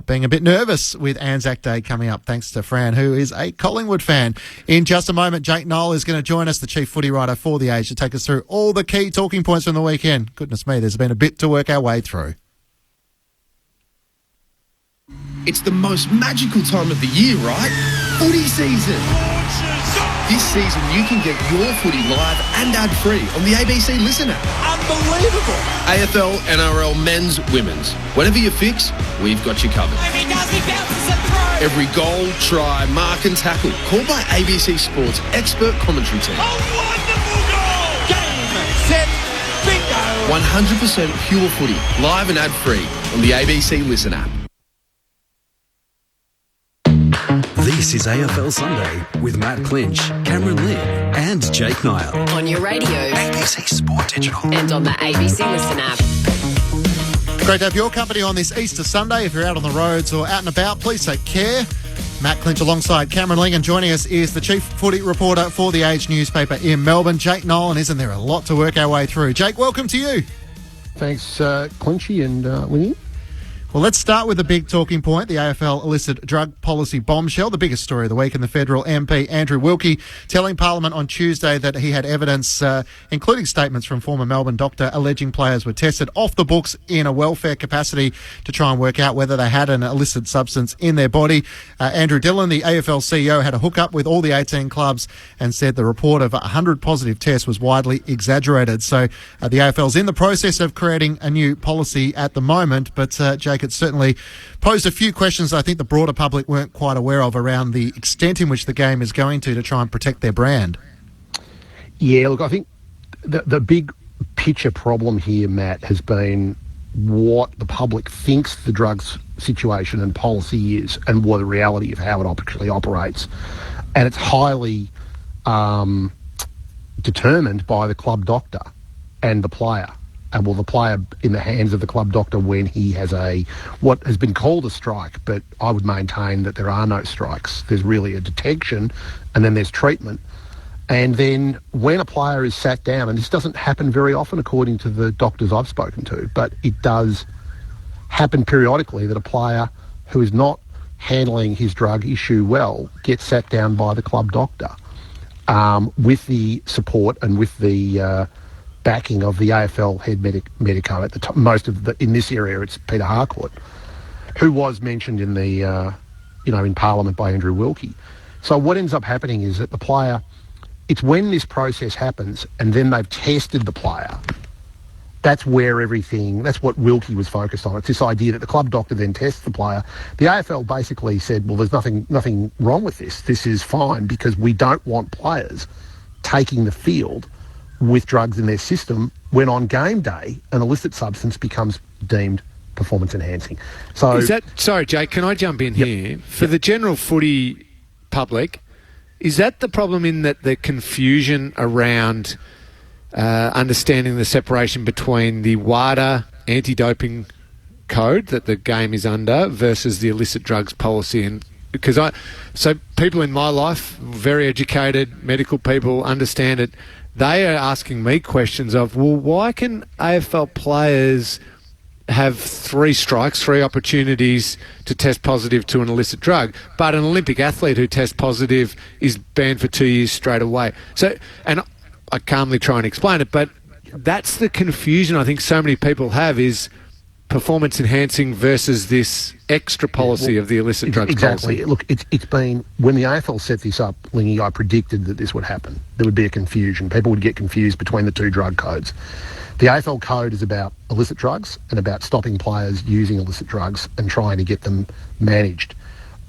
Being a bit nervous with Anzac Day coming up, thanks to Fran, who is a Collingwood fan. In just a moment, Jake Noel is going to join us, the chief footy writer for The Age, to take us through all the key talking points from the weekend. Goodness me, there's been a bit to work our way through. It's the most magical time of the year, right? Footy season. This season, you can get your footy live and ad-free on the ABC Listen app. Unbelievable! AFL, NRL, men's, women's. Whatever you fix, we've got you covered. Every goal, try, mark and tackle, called by ABC Sports' expert commentary team. A wonderful goal! Game, set, bingo! 100% pure footy, live and ad-free on the ABC Listen app. This is AFL Sunday with Matt Clinch, Cameron Lynn and Jake Niall. On your radio, ABC Sport Digital. and on the ABC Listen app. Great to have your company on this Easter Sunday. If you're out on the roads or out and about, please take care. Matt Clinch alongside Cameron Ling, and joining us is the chief footy reporter for The Age newspaper in Melbourne, Jake Nolan. Isn't there a lot to work our way through? Jake, welcome to you. Thanks, Clinchy and Lingy. Well, let's start with the big talking point, the AFL illicit drug policy bombshell, the biggest story of the week, and the federal MP, Andrew Wilkie, telling Parliament on Tuesday that he had evidence, including statements from former Melbourne doctor, alleging players were tested off the books in a welfare capacity to try and work out whether they had an illicit substance in their body. Andrew Dillon, the AFL CEO, had a hookup with all the 18 clubs and said the report of 100 positive tests was widely exaggerated. So the AFL's in the process of creating a new policy at the moment, but Jake, it certainly posed a few questions I think the broader public weren't quite aware of around the extent in which the game is going to try and protect their brand. Yeah, look, I think the big picture problem here, Matt, has been what the public thinks the drugs situation and policy is and what the reality of how it actually operates. And it's highly determined by the club doctor and the player. And the player in the hands of the club doctor when he has what has been called a strike, but I would maintain that there are no strikes. There's really a detection and then there's treatment. And then when a player is sat down, and this doesn't happen very often according to the doctors I've spoken to, but it does happen periodically that a player who is not handling his drug issue well gets sat down by the club doctor with the support and with the backing of the AFL head medico at the top. In this area, it's Peter Harcourt, who was mentioned in the in Parliament by Andrew Wilkie. So what ends up happening is that the player, it's when this process happens and then they've tested the player. That's what Wilkie was focused on. It's this idea that the club doctor then tests the player. The AFL basically said, well, there's nothing wrong with this. This is fine because we don't want players taking the field with drugs in their system when on game day an illicit substance becomes deemed performance enhancing. So, sorry, Jake, can I jump in here? For the general footy public, Is that the problem in that the confusion around understanding the separation between the WADA anti-doping code that the game is under versus the illicit drugs policy? And so people in my life, very educated medical people, understand it. They are asking me questions of, well, why can AFL players have 3 strikes, 3 opportunities to test positive to an illicit drug, but an Olympic athlete who tests positive is banned for 2 years straight away? So, and I calmly try and explain it, but that's the confusion I think so many people have, is performance enhancing versus this extra policy of the illicit drugs exactly. policy. Look, it's been, when the AFL set this up, Lingy, I predicted that this would happen. There would be a confusion. People would get confused between the 2 drug codes. The AFL code is about illicit drugs and about stopping players using illicit drugs and trying to get them managed.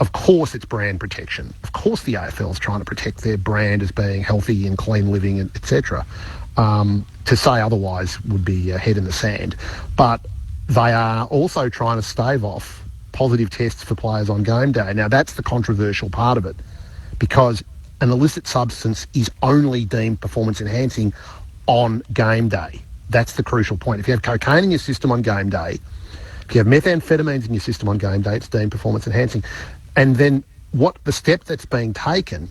Of course it's brand protection. Of course the AFL is trying to protect their brand as being healthy and clean living, etc. To say otherwise would be a head in the sand. But they are also trying to stave off positive tests for players on game day. Now that's the controversial part of it, because an illicit substance is only deemed performance enhancing on game day. That's the crucial point. If you have cocaine in your system on game day, if you have methamphetamines in your system on game day, it's deemed performance enhancing. And then what the step that's being taken,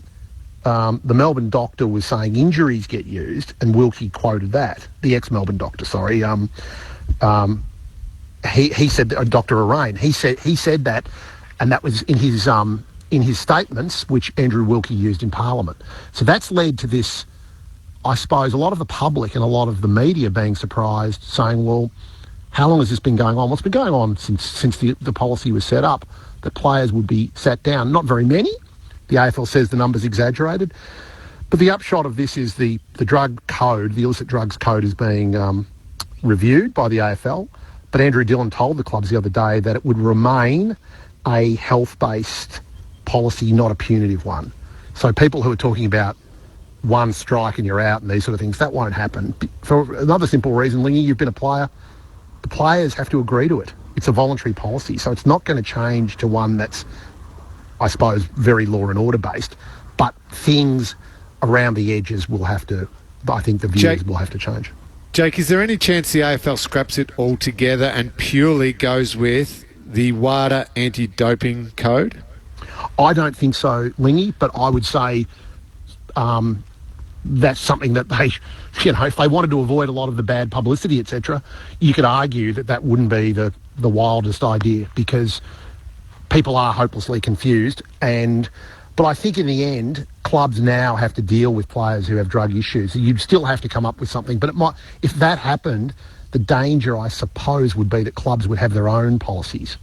the Melbourne doctor was saying injuries get used, and Wilkie quoted that, the ex-Melbourne doctor, sorry. He said, Dr. Arain, he said that, and that was in his statements, which Andrew Wilkie used in Parliament. So that's led to this, I suppose, a lot of the public and a lot of the media being surprised, saying, well, how long has this been going on? Well, it's been going on since the policy was set up, that players would be sat down. Not very many. The AFL says the number's exaggerated. But the upshot of this is the drug code, the illicit drugs code, is being reviewed by the AFL. But Andrew Dillon told the clubs the other day that it would remain a health-based policy, not a punitive one. So people who are talking about 1 strike and you're out and these sort of things, that won't happen. For another simple reason, Lingy, you've been a player. The players have to agree to it. It's a voluntary policy, so it's not going to change to one that's, I suppose, very law and order based. But things around the edges will have to, I think the views will have to change. Jake, is there any chance the AFL scraps it altogether and purely goes with the WADA anti-doping code? I don't think so, Lingy, but I would say that's something that they, if they wanted to avoid a lot of the bad publicity, etc., you could argue that wouldn't be the wildest idea, because people are hopelessly confused. But I think in the end, clubs now have to deal with players who have drug issues. You'd still have to come up with something. But if that happened, the danger, I suppose, would be that clubs would have their own policies.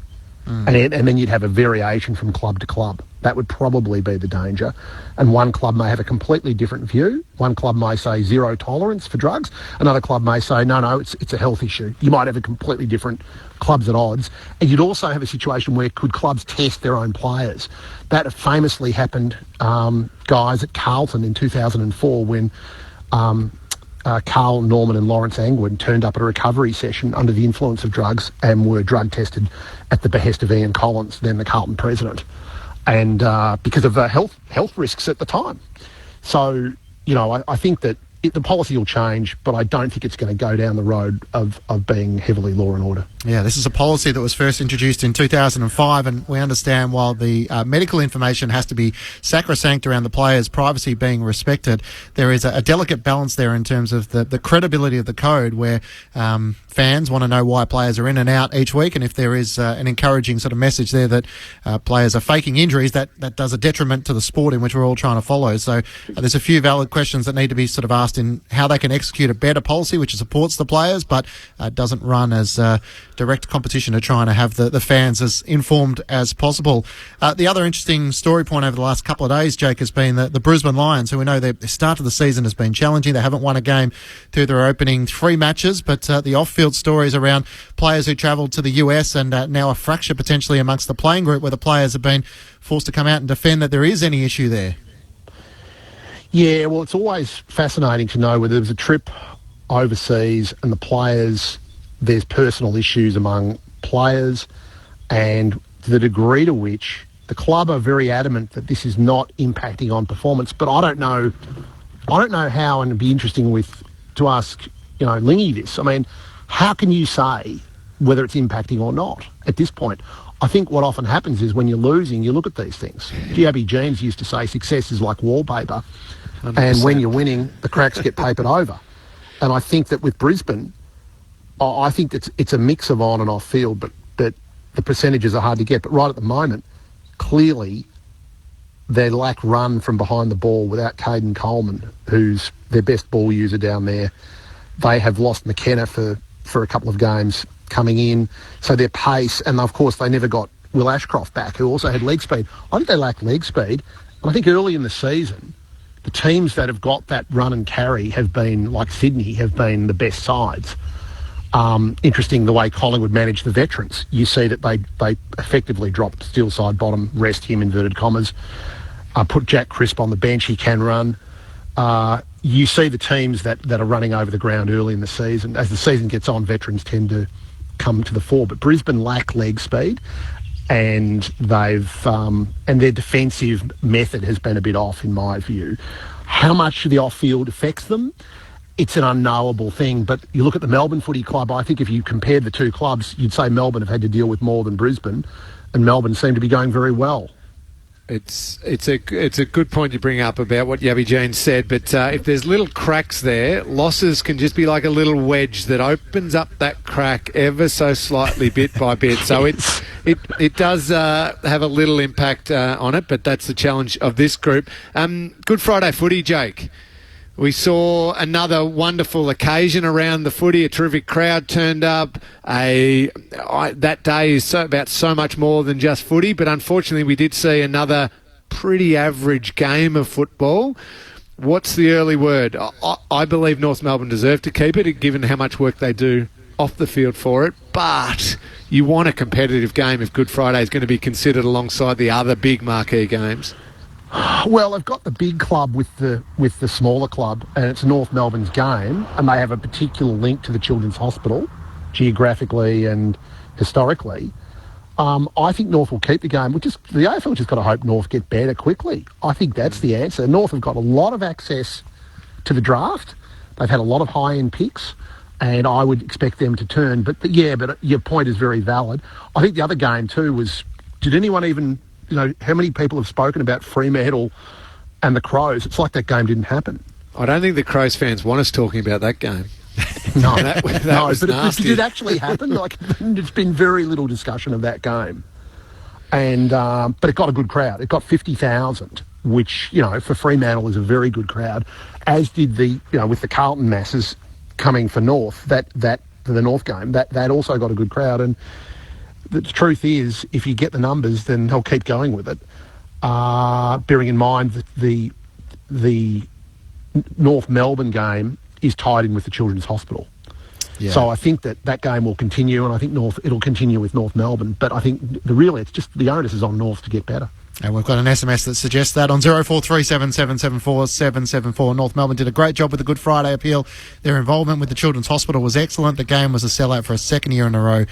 And then you'd have a variation from club to club. That would probably be the danger. And one club may have a completely different view. One club may say 0 tolerance for drugs. Another club may say, no, it's a health issue. You might have a completely different clubs at odds. And you'd also have a situation where could clubs test their own players? That famously happened, guys, at Carlton in 2004 when Carl Norman and Lawrence Angwin turned up at a recovery session under the influence of drugs and were drug tested at the behest of Ian Collins, then the Carlton president, and because of health risks at the time. So, I think that the policy will change, but I don't think it's going to go down the road of being heavily law and order. Yeah, this is a policy that was first introduced in 2005, and we understand while the medical information has to be sacrosanct around the players' privacy being respected, there is a delicate balance there in terms of the credibility of the code, where fans want to know why players are in and out each week, and if there is an encouraging sort of message there that players are faking injuries, that does a detriment to the sport in which we're all trying to follow. So there's a few valid questions that need to be sort of asked in how they can execute a better policy which supports the players but doesn't run as direct competition to trying to have the fans as informed as possible. The other interesting story point over the last couple of days, Jake, has been the Brisbane Lions, who we know their start of the season has been challenging. They haven't won a game through their opening 3 matches, but the off-field stories around players who travelled to the US and now a fracture potentially amongst the playing group where the players have been forced to come out and defend that there is any issue there. Yeah, well, it's always fascinating to know whether there's a trip overseas and the players, there's personal issues among players, and the degree to which The club are very adamant that this is not impacting on performance, but I don't know how, and it'd be interesting to ask, Lingy this. I mean, how can you say whether it's impacting or not at this point? I think what often happens is when you're losing, you look at these things. Gabby Jeans used to say success is like wallpaper, 100%. And when you're winning, the cracks get papered over. And I think that with Brisbane, I think it's a mix of on and off field, but the percentages are hard to get. But right at the moment, clearly, they lack run from behind the ball without Caden Coleman, who's their best ball user down there. They have lost McKenna for a couple of games coming in, so their pace, and of course they never got Will Ashcroft back, who also had leg speed. I think they lack leg speed, and I think early in the season, the teams that have got that run and carry have been, like Sydney, have been the best sides. Interesting the way Collingwood managed the veterans. You see that they effectively dropped Steel side bottom, rest him, inverted commas, put Jack Crisp on the bench, he can run. You see the teams that are running over the ground early in the season. As the season gets on, veterans tend to come to the fore. But Brisbane lack leg speed, and and their defensive method has been a bit off, in my view. How much the off-field affects them, it's an unknowable thing. But you look at the Melbourne Footy Club, I think if you compared the two clubs, you'd say Melbourne have had to deal with more than Brisbane, and Melbourne seem to be going very well. It's a good point you bring up about what Yabby Jean said, but if there's little cracks there, losses can just be like a little wedge that opens up that crack ever so slightly, bit by bit. So it does have a little impact on it, but that's the challenge of this group. Good Friday footy, Jake. We saw another wonderful occasion around the footy. A terrific crowd turned up. That day is about so much more than just footy, but unfortunately we did see another pretty average game of football. What's the early word? I believe North Melbourne deserve to keep it, given how much work they do off the field for it, but you want a competitive game if Good Friday is going to be considered alongside the other big marquee games. Well, they've got the big club with the smaller club, and it's North Melbourne's game, and they have a particular link to the Children's Hospital, geographically and historically. I think North will keep the game. The AFL just got to hope North get better quickly. I think that's the answer. North have got a lot of access to the draft. They've had a lot of high-end picks, and I would expect them to turn. But your point is very valid. I think the other game too was, did anyone even... how many people have spoken about Fremantle and the Crows? It's like that game didn't happen. I don't think the Crows fans want us talking about that game. No, that was nasty. It did actually happen. There's been very little discussion of that game, and but it got a good crowd. It got 50,000, which for Fremantle is a very good crowd. As did with the Carlton masses coming for North, that for the North game, that also got a good crowd. And the truth is, if you get the numbers, then they'll keep going with it. Bearing in mind that the North Melbourne game is tied in with the Children's Hospital. Yeah. So I think that game will continue, and I think it'll continue with North Melbourne. But I think it's just the onus is on North to get better. And we've got an SMS that suggests that on 0437774774. North Melbourne did a great job with the Good Friday appeal. Their involvement with the Children's Hospital was excellent. The game was a sellout for a second year in a row.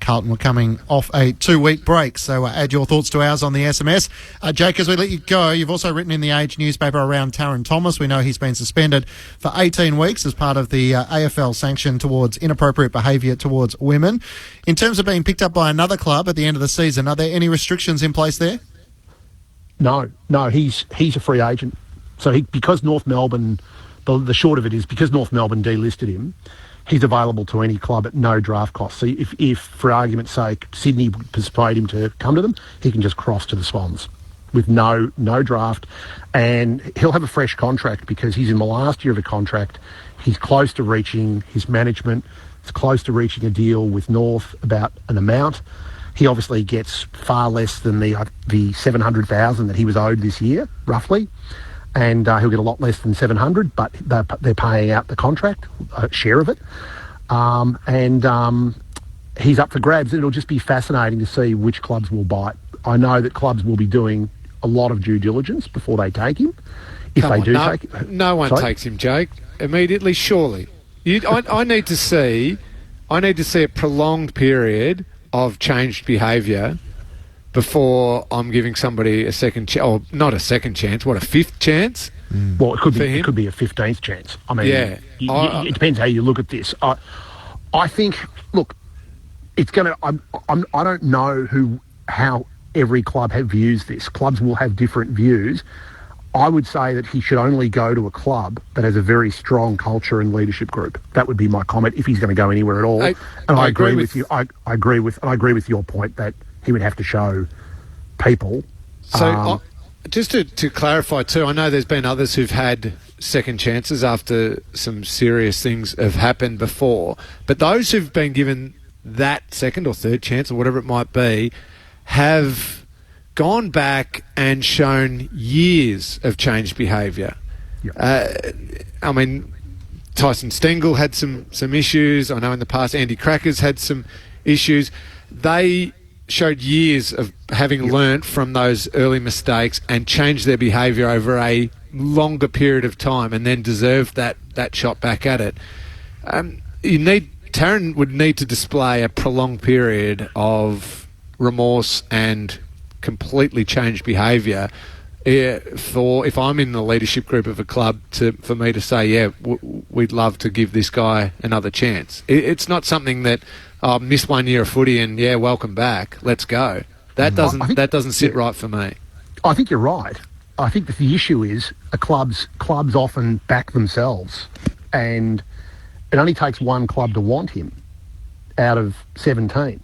Carlton were coming off a 2-week break. So add your thoughts to ours on the SMS. Jake, as we let you go, you've also written in the Age newspaper around Taron Thomas. We know he's been suspended for 18 weeks as part of the AFL sanction towards inappropriate behaviour towards women. In terms of being picked up by another club at the end of the season, are there any restrictions in place there? No, he's a free agent. So because North Melbourne, the short of it is, because North Melbourne delisted him, he's available to any club at no draft cost. So if for argument's sake, Sydney persuade him to come to them, he can just cross to the Swans with no draft. And he'll have a fresh contract because he's in the last year of a contract. He's close to reaching his management. He's close to reaching a deal with North about an amount. He obviously gets far less than the $700,000 that he was owed this year, roughly, and he'll get a lot less than $700,000. But they're paying out the contract share of it, and he's up for grabs. It'll just be fascinating to see which clubs will bite. I know that clubs will be doing a lot of due diligence before they take him. No one takes him, Jake, immediately. Surely, I need to see a prolonged period of changed behaviour before I'm giving somebody a second chance, or not a second chance, a fifth chance? Well, it could be a 15th chance. I mean, it depends how you look at this. I think, look, it's going to. I don't know how every club views this. Clubs will have different views. I would say that he should only go to a club that has a very strong culture and leadership group. That would be my comment if he's going to go anywhere at all. I agree with you. I agree with your point that he would have to show people. So, just to clarify too, I know there's been others who've had second chances after some serious things have happened before, but those who've been given that second or third chance or whatever it might be have gone back and shown years of changed behaviour. I mean, Tyson Stengel had some issues. I know in the past Andy Cracker's had some issues. They showed years of having learnt from those early mistakes and changed their behaviour over a longer period of time and then deserved that shot back at it. Taryn would need to display a prolonged period of remorse and completely changed behaviour for if I'm in the leadership group of a club for me to say, we'd love to give this guy another chance. It's not something that missed 1 year of footy and welcome back, let's go. That doesn't sit right for me. I think you're right. I think that the issue is clubs often back themselves, and it only takes one club to want him out of 17.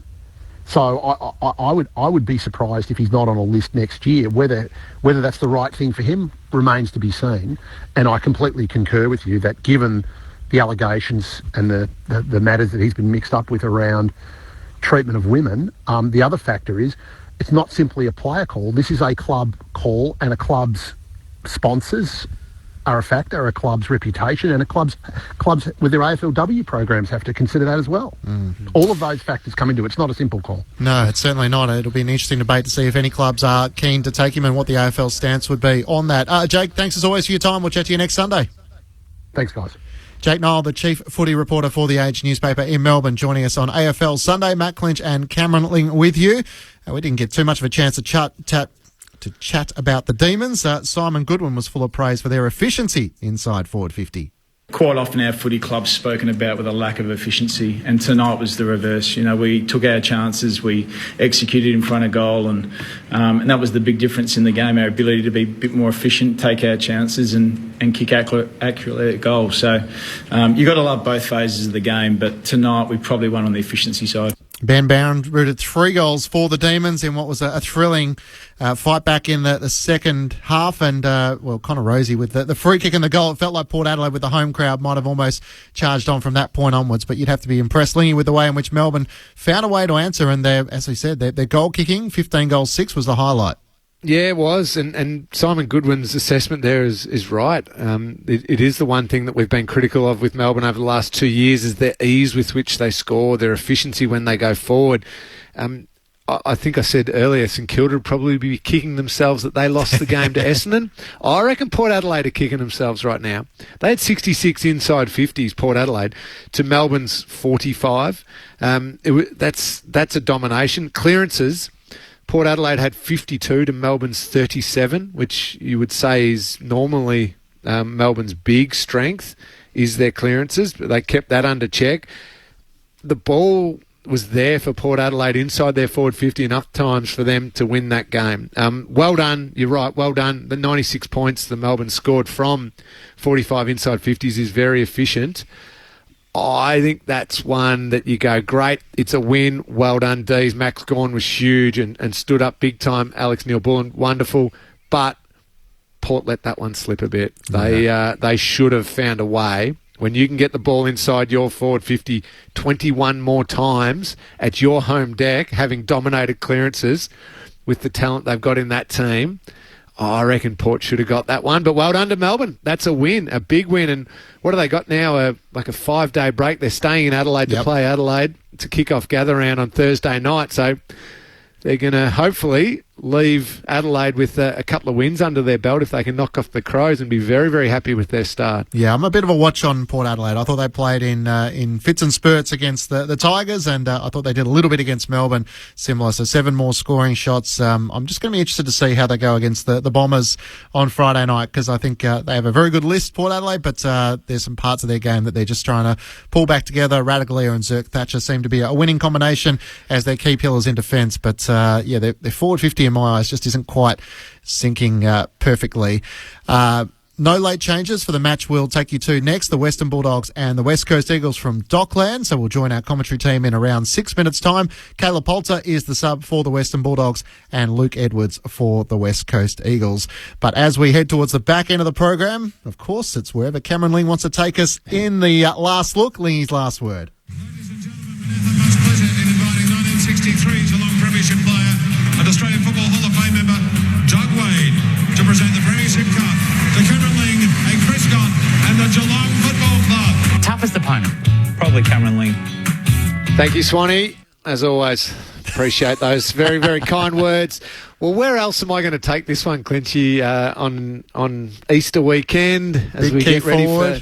So I would be surprised if he's not on a list next year. Whether that's the right thing for him remains to be seen. And I completely concur with you that given the allegations and the matters that he's been mixed up with around treatment of women, the other factor is it's not simply a player call. This is a club call, and a club's sponsors are a factor, a club's reputation, and clubs with their AFLW programs have to consider that as well. Mm-hmm. All of those factors come into it. It's not a simple call. No, it's certainly not. It'll be an interesting debate to see if any clubs are keen to take him and what the AFL stance would be on that. Jake, thanks as always for your time. We'll chat to you next Sunday. Thanks, guys. Jake Niall, the chief footy reporter for The Age newspaper in Melbourne, joining us on AFL Sunday. Matt Clinch and Cameron Ling with you. We didn't get too much of a chance to chat about the Demons. Simon Goodwin was full of praise for their efficiency inside forward 50. Quite often our footy club's spoken about with a lack of efficiency, and tonight was the reverse. We took our chances, we executed in front of goal, and that was the big difference in the game, our ability to be a bit more efficient, take our chances and kick accurately at goal. So you've got to love both phases of the game, but tonight we probably won on the efficiency side. Ben Barron rooted 3 goals for the Demons in what was a thrilling fight back in the second half, and Connor Rosie with the free kick and the goal. It felt like Port Adelaide with the home crowd might have almost charged on from that point onwards, but you'd have to be impressed, Lingy, with the way in which Melbourne found a way to answer, and as we said, their goal kicking, 15 goals 6 was the highlight. Yeah, it was, and Simon Goodwin's assessment there is right. It is the one thing that we've been critical of with Melbourne over the last 2 years is their ease with which they score, their efficiency when they go forward. I think I said earlier, St Kilda would probably be kicking themselves that they lost the game to Essendon. I reckon Port Adelaide are kicking themselves right now. They had 66 inside 50s, Port Adelaide, to Melbourne's 45. That's a domination. Clearances, Port Adelaide had 52 to Melbourne's 37, which you would say is normally Melbourne's big strength, is their clearances, but they kept that under check. The ball was there for Port Adelaide inside their forward 50 enough times for them to win that game. Well done, you're right, well done. The 96 points that Melbourne scored from 45 inside 50s is very efficient. I think that's one that you go, great, it's a win, well done, D's. Max Gawn was huge and stood up big time. Alex Neil-Bullen, wonderful. But Port let that one slip a bit. They should have found a way. When you can get the ball inside your forward 50 21 more times at your home deck, having dominated clearances with the talent they've got in that team, I reckon Port should have got that one, but well done to Melbourne. That's a win, a big win. And what do they got now? Like a 5-day break. They're staying in Adelaide to play Adelaide to kick off gather round on Thursday night. So they're going to hopefully leave Adelaide with a couple of wins under their belt if they can knock off the Crows and be very, very happy with their start. Yeah, I'm a bit of a watch on Port Adelaide. I thought they played in fits and spurts against the Tigers, and I thought they did a little bit against Melbourne, similar. So 7 more scoring shots. I'm just going to be interested to see how they go against the Bombers on Friday night, because I think they have a very good list, Port Adelaide, but there's some parts of their game that they're just trying to pull back together. Radaglia and Zirk Thatcher seem to be a winning combination as their key pillars in defence, but their forward 50 in my eyes just isn't quite sinking perfectly. No late changes for the match we'll take you to next, the Western Bulldogs and the West Coast Eagles from Dockland. So we'll join our commentary team in around 6 minutes' time. Caleb Poulter is the sub for the Western Bulldogs and Luke Edwards for the West Coast Eagles. But as we head towards the back end of the program, of course, it's wherever Cameron Ling wants to take us in the last look. Lingy's last word. Much pleasure in inviting 1963 Geelong Premiership player and Australian Football Hall of Fame member Doug Wade to present the Premiership Cup to Cameron Ling and Chris Scott and the Geelong Football Club. Toughest opponent? Probably Cameron Ling. Thank you, Swanee. As always, appreciate those very, very kind words. Well, where else am I going to take this one, Clinchy, on Easter weekend as we get ready for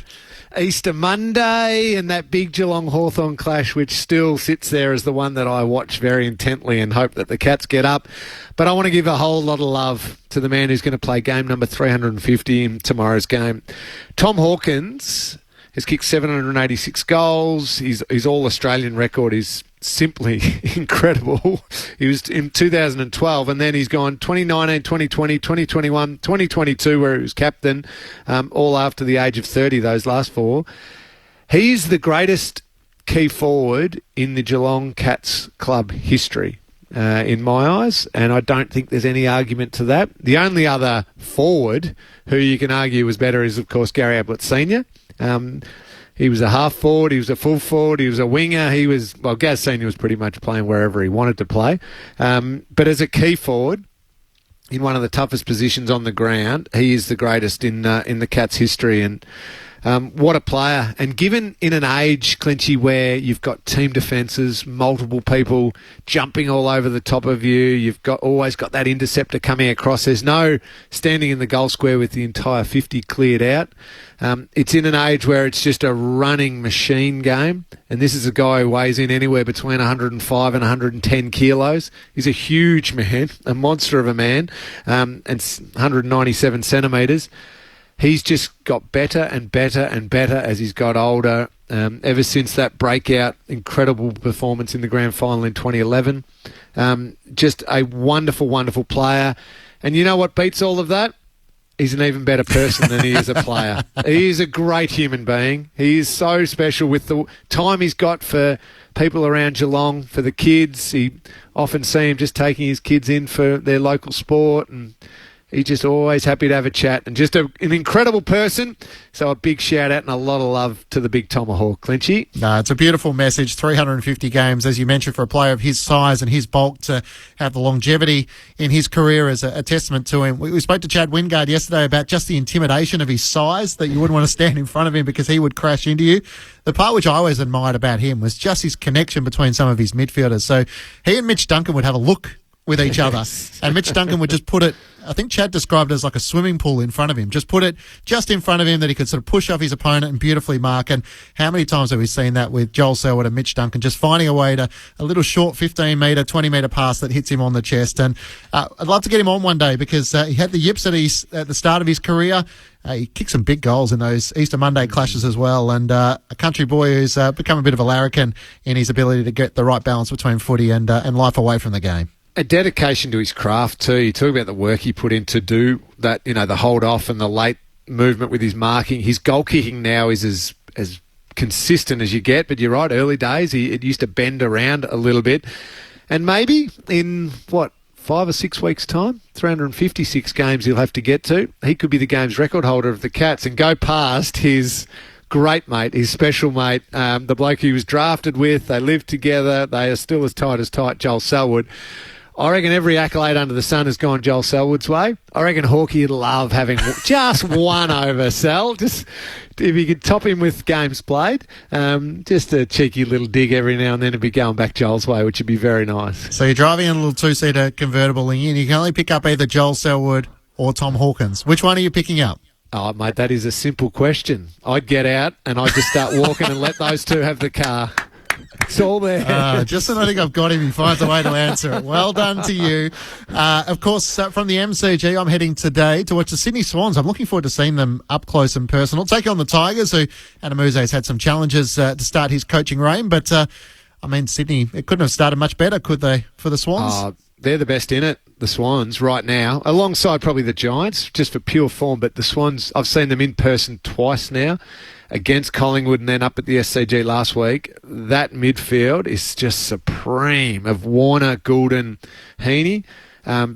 Easter Monday and that big Geelong-Hawthorn clash, which still sits there as the one that I watch very intently and hope that the Cats get up. But I want to give a whole lot of love to the man who's going to play game number 350 in tomorrow's game. Tom Hawkins has kicked 786 goals. His all-Australian record is simply incredible. He was in 2012, and then he's gone 2019, 2020, 2021, 2022, where he was captain, all after the age of 30, those last 4. He's the greatest key forward in the Geelong Cats club history, in my eyes, and I don't think there's any argument to that. The only other forward who you can argue was better is, of course, Gary Ablett Sr., he was a half forward, he was a full forward, he was a winger, Gaz Senior was pretty much playing wherever he wanted to play. But as a key forward, in one of the toughest positions on the ground, he is the greatest in the Cats' history. And what a player. And given in an age, Clinchy, where you've got team defences, multiple people jumping all over the top of you, you've always got that interceptor coming across. There's no standing in the goal square with the entire 50 cleared out. It's in an age where it's just a running machine game. And this is a guy who weighs in anywhere between 105 and 110 kilos. He's a huge man, a monster of a man, and 197 centimetres. He's just got better and better and better as he's got older, ever since that breakout, incredible performance in the grand final in 2011. Just a wonderful, wonderful player. And you know what beats all of that? He's an even better person than he is a player. He is a great human being. He is so special with the time he's got for people around Geelong, for the kids. You often see him just taking his kids in for their local sport, and he's just always happy to have a chat, and just an incredible person. So a big shout out and a lot of love to the big Tomahawk, Clinchy. No, it's a beautiful message. 350 games, as you mentioned, for a player of his size and his bulk to have the longevity in his career is a testament to him. We spoke to Chad Wingard yesterday about just the intimidation of his size, that you wouldn't want to stand in front of him because he would crash into you. The part which I always admired about him was just his connection between some of his midfielders. So he and Mitch Duncan would have a look with each other. And Mitch Duncan would just put it, I think Chad described it as like a swimming pool in front of him. Just put it just in front of him that he could sort of push off his opponent and beautifully mark. And how many times have we seen that with Joel Selwood and Mitch Duncan just finding a way to a little short 15-metre, 20-metre pass that hits him on the chest. And I'd love to get him on one day because he had the yips at the start of his career. He kicked some big goals in those Easter Monday clashes as well. And a country boy who's become a bit of a larrikin in his ability to get the right balance between footy and life away from the game. A dedication to his craft too. You talk about the work he put in to do that, the hold off and the late movement with his marking. His goal kicking now is as consistent as you get, but you're right, early days, it used to bend around a little bit. And maybe in, 5 or 6 weeks' time, 356 games he'll have to get to, he could be the game's record holder of the Cats and go past his great mate, his special mate, the bloke he was drafted with. They lived together. They are still as tight, Joel Selwood. I reckon every accolade under the sun has gone Joel Selwood's way. I reckon Hawkeye would love having just one over Sel. Just if you could top him with games played, just a cheeky little dig every now and then to be going back Joel's way, which would be very nice. So you're driving in a little two-seater convertible and you can only pick up either Joel Selwood or Tom Hawkins. Which one are you picking up? Oh, mate, that is a simple question. I'd get out and I'd just start walking and let those two have the car. It's all there. Just when I think I've got him, he finds a way to answer it. Well done to you. Of course, from the MCG, I'm heading today to watch the Sydney Swans. I'm looking forward to seeing them up close and personal. Take on the Tigers, who Anamuse's had some challenges to start his coaching reign. But, Sydney, it couldn't have started much better, could they, for the Swans? They're the best in it, the Swans, right now, alongside probably the Giants, just for pure form. But the Swans, I've seen them in person twice now, against Collingwood and then up at the SCG last week. That midfield is just supreme of Warner, Goulden, Heaney.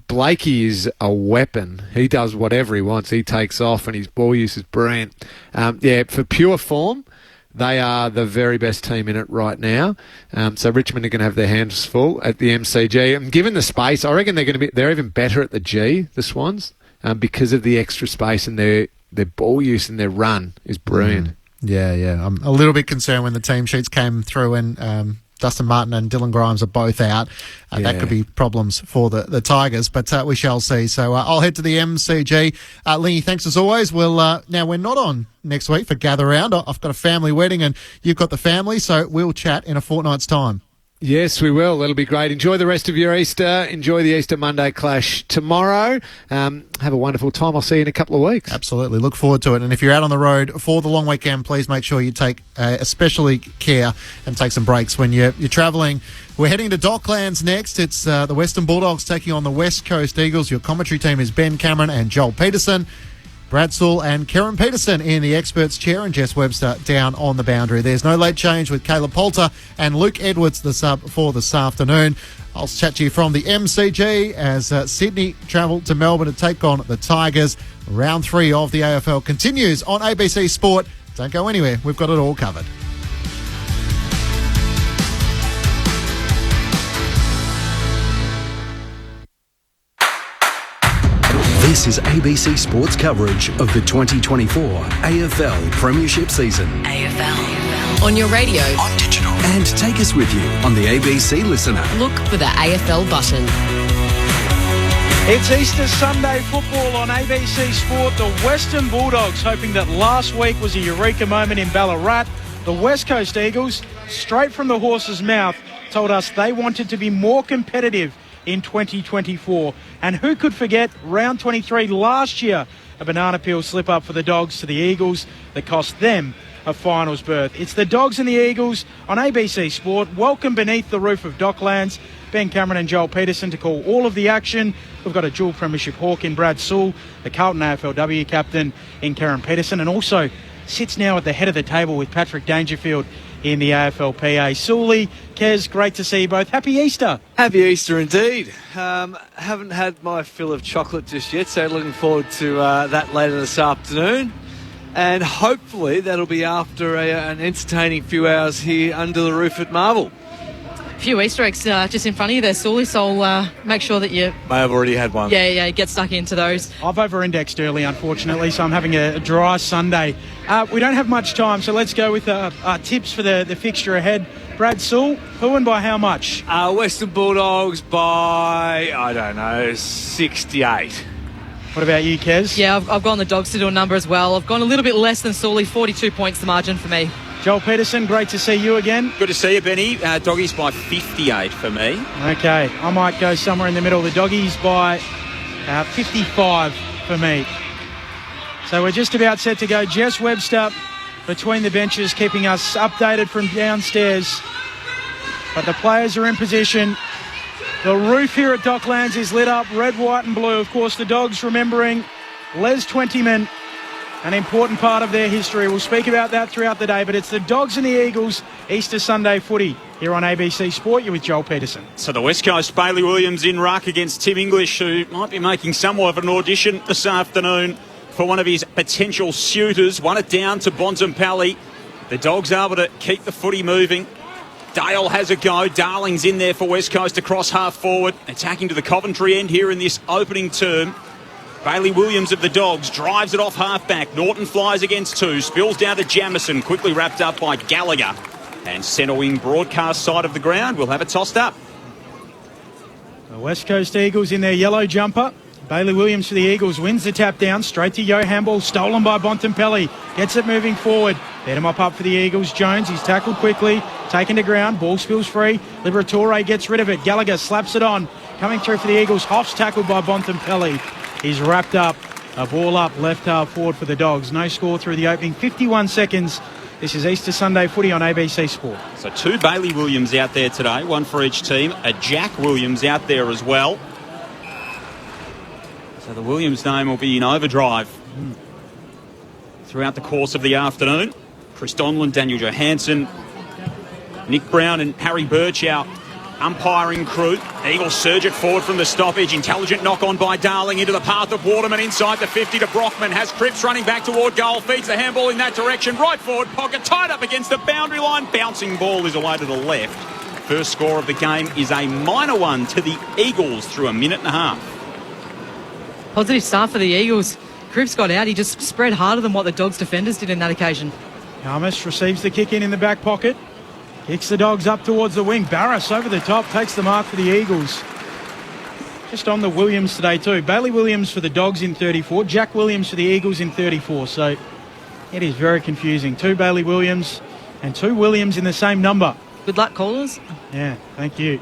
Blakey is a weapon. He does whatever he wants. He takes off and his ball use is brilliant. For pure form, they are the very best team in it right now. So Richmond are going to have their hands full at the MCG. And given the space, I reckon they're even better at the G, the Swans, because of the extra space and their ball use and their run is brilliant. Yeah. I'm a little bit concerned when the team sheets came through and Dustin Martin and Dylan Grimes are both out. That could be problems for the Tigers, but we shall see. So I'll head to the MCG. Lingy, thanks as always. Now we're not on next week for Gather Round. I've got a family wedding and you've got the family, so we'll chat in a fortnight's time. Yes, we will. That'll be great. Enjoy the rest of your Easter. Enjoy the Easter Monday clash tomorrow. Have a wonderful time. I'll see you in a couple of weeks. Absolutely. Look forward to it. And if you're out on the road for the long weekend, please make sure you take especially care and take some breaks when you're travelling. We're heading to Docklands next. It's the Western Bulldogs taking on the West Coast Eagles. Your commentary team is Ben Cameron and Joel Peterson. Brad Sewell and Karen Peterson in the experts chair and Jess Webster down on the boundary. There's no late change with Caleb Poulter and Luke Edwards, the sub for this afternoon. I'll chat to you from the MCG as Sydney travel to Melbourne to take on the Tigers. Round 3 of the AFL continues on ABC Sport. Don't go anywhere. We've got it all covered. This is ABC Sports coverage of the 2024 AFL Premiership season. AFL. On your radio. On digital. And take us with you on the ABC Listener. Look for the AFL button. It's Easter Sunday football on ABC Sport. The Western Bulldogs, hoping that last week was a eureka moment in Ballarat. The West Coast Eagles, straight from the horse's mouth, told us they wanted to be more competitive in 2024. And who could forget round 23 last year, a banana peel slip-up for the Dogs to the Eagles that cost them a finals berth. It's the Dogs and the Eagles on ABC Sport. Welcome beneath the roof of Docklands. Ben Cameron and Joel Peterson to call all of the action. We've got a dual premiership hawk in Brad Sewell, the Carlton AFLW captain in Karen Peterson, and also sits now at the head of the table with Patrick Dangerfield in the AFLPA. Sully, Kez, great to see you both. Happy Easter. Happy Easter indeed. Haven't had my fill of chocolate just yet, so looking forward to that later this afternoon. And hopefully that'll be after an entertaining few hours here under the roof at Marvel. A few Easter eggs just in front of you there, Sully, so I'll make sure that you... May have already had one. Yeah, get stuck into those. I've over-indexed early, unfortunately, so I'm having a dry Sunday. We don't have much time, so let's go with our tips for the fixture ahead. Brad Sewell, who and by how much? Western Bulldogs by, 68. What about you, Kez? Yeah, I've gone the Dogs to do a number as well. I've gone a little bit less than Sully, 42 points the margin for me. Joel Peterson, great to see you again. Good to see you, Benny. Doggies by 58 for me. Okay, I might go somewhere in the middle. The Doggies by 55 for me. So we're just about set to go. Jess Webster between the benches, keeping us updated from downstairs. But the players are in position. The roof here at Docklands is lit up, red, white and blue. Of course, the Dogs remembering Les Twentyman, an important part of their history. We'll speak about that throughout the day, but it's the Dogs and the Eagles Easter Sunday footy here on ABC Sport. You're with Joel Peterson. So the West Coast, Bailey Williams in ruck against Tim English, who might be making somewhat of an audition this afternoon for one of his potential suitors. Won it down to Bonzempelli. The Dogs able to keep the footy moving. Dale has a go. Darling's in there for West Coast across half forward. Attacking to the Coventry end here in this opening term. Bailey Williams of the Dogs drives it off half-back. Norton flies against two. Spills down to Jamison. Quickly wrapped up by Gallagher. And centre wing broadcast side of the ground. We'll have it tossed up. The West Coast Eagles in their yellow jumper. Bailey Williams for the Eagles wins the tap down. Straight to Johan ball. Stolen by Bontempelli. Gets it moving forward. Let him up for the Eagles. Jones, he's tackled quickly. Taken to ground. Ball spills free. Liberatore gets rid of it. Gallagher slaps it on. Coming through for the Eagles. Hoff's tackled by Bontempelli. He's wrapped up. A ball up left half forward for the Dogs. No score through the opening 51 seconds. This is Easter Sunday footy on ABC Sport. So 2 Bailey Williams out there today, 1 for each team. A Jack Williams out there as well. So the Williams name will be in overdrive throughout the course of the afternoon. Chris Donlan, Daniel Johansson, Nick Brown and Harry Birchow umpiring crew. Eagles surge it forward from the stoppage. Intelligent knock on by Darling into the path of Waterman inside the 50 to Brockman. Has Cripps running back toward goal. Feeds the handball in that direction. Right forward pocket. Tied up against the boundary line. Bouncing ball is away to the left. First score of the game is a minor one to the Eagles through a minute and a half. Positive start for the Eagles. Cripps got out. He just spread harder than what the Dogs defenders did in that occasion. Yarmus receives the kick in the back pocket. Kicks the Dogs up towards the wing. Barras over the top takes the mark for the Eagles. Just on the Williams today too. Bailey Williams for the Dogs in 34. Jack Williams for the Eagles in 34. So it is very confusing. 2 Bailey Williams and 2 Williams in the same number. Good luck, callers. Yeah, thank you.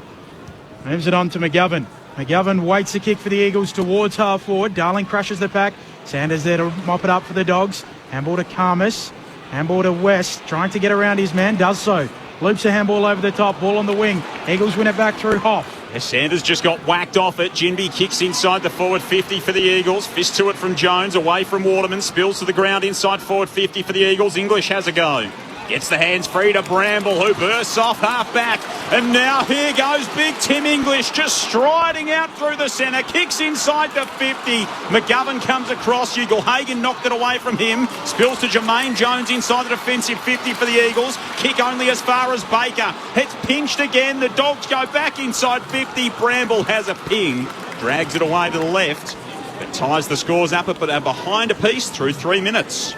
Moves it on to McGovern. McGovern waits the kick for the Eagles towards half forward. Darling crushes the pack. Sanders there to mop it up for the Dogs. Handball to Karmas. Handball to West. Trying to get around his man. Does so. Loops a handball over the top. Ball on the wing. Eagles win it back through Hoff. Yeah, Sanders just got whacked off it. Jinby kicks inside the forward 50 for the Eagles. Fist to it from Jones. Away from Waterman. Spills to the ground inside forward 50 for the Eagles. English has a go. Gets the hands free to Bramble, who bursts off half-back. And now here goes big Tim English, just striding out through the centre. Kicks inside the 50. McGovern comes across. Ugle-Hagan knocked it away from him. Spills to Jermaine Jones inside the defensive 50 for the Eagles. Kick only as far as Baker. It's pinched again. The Dogs go back inside 50. Bramble has a ping. Drags it away to the left. But ties the scores up but behind a piece through 3 minutes.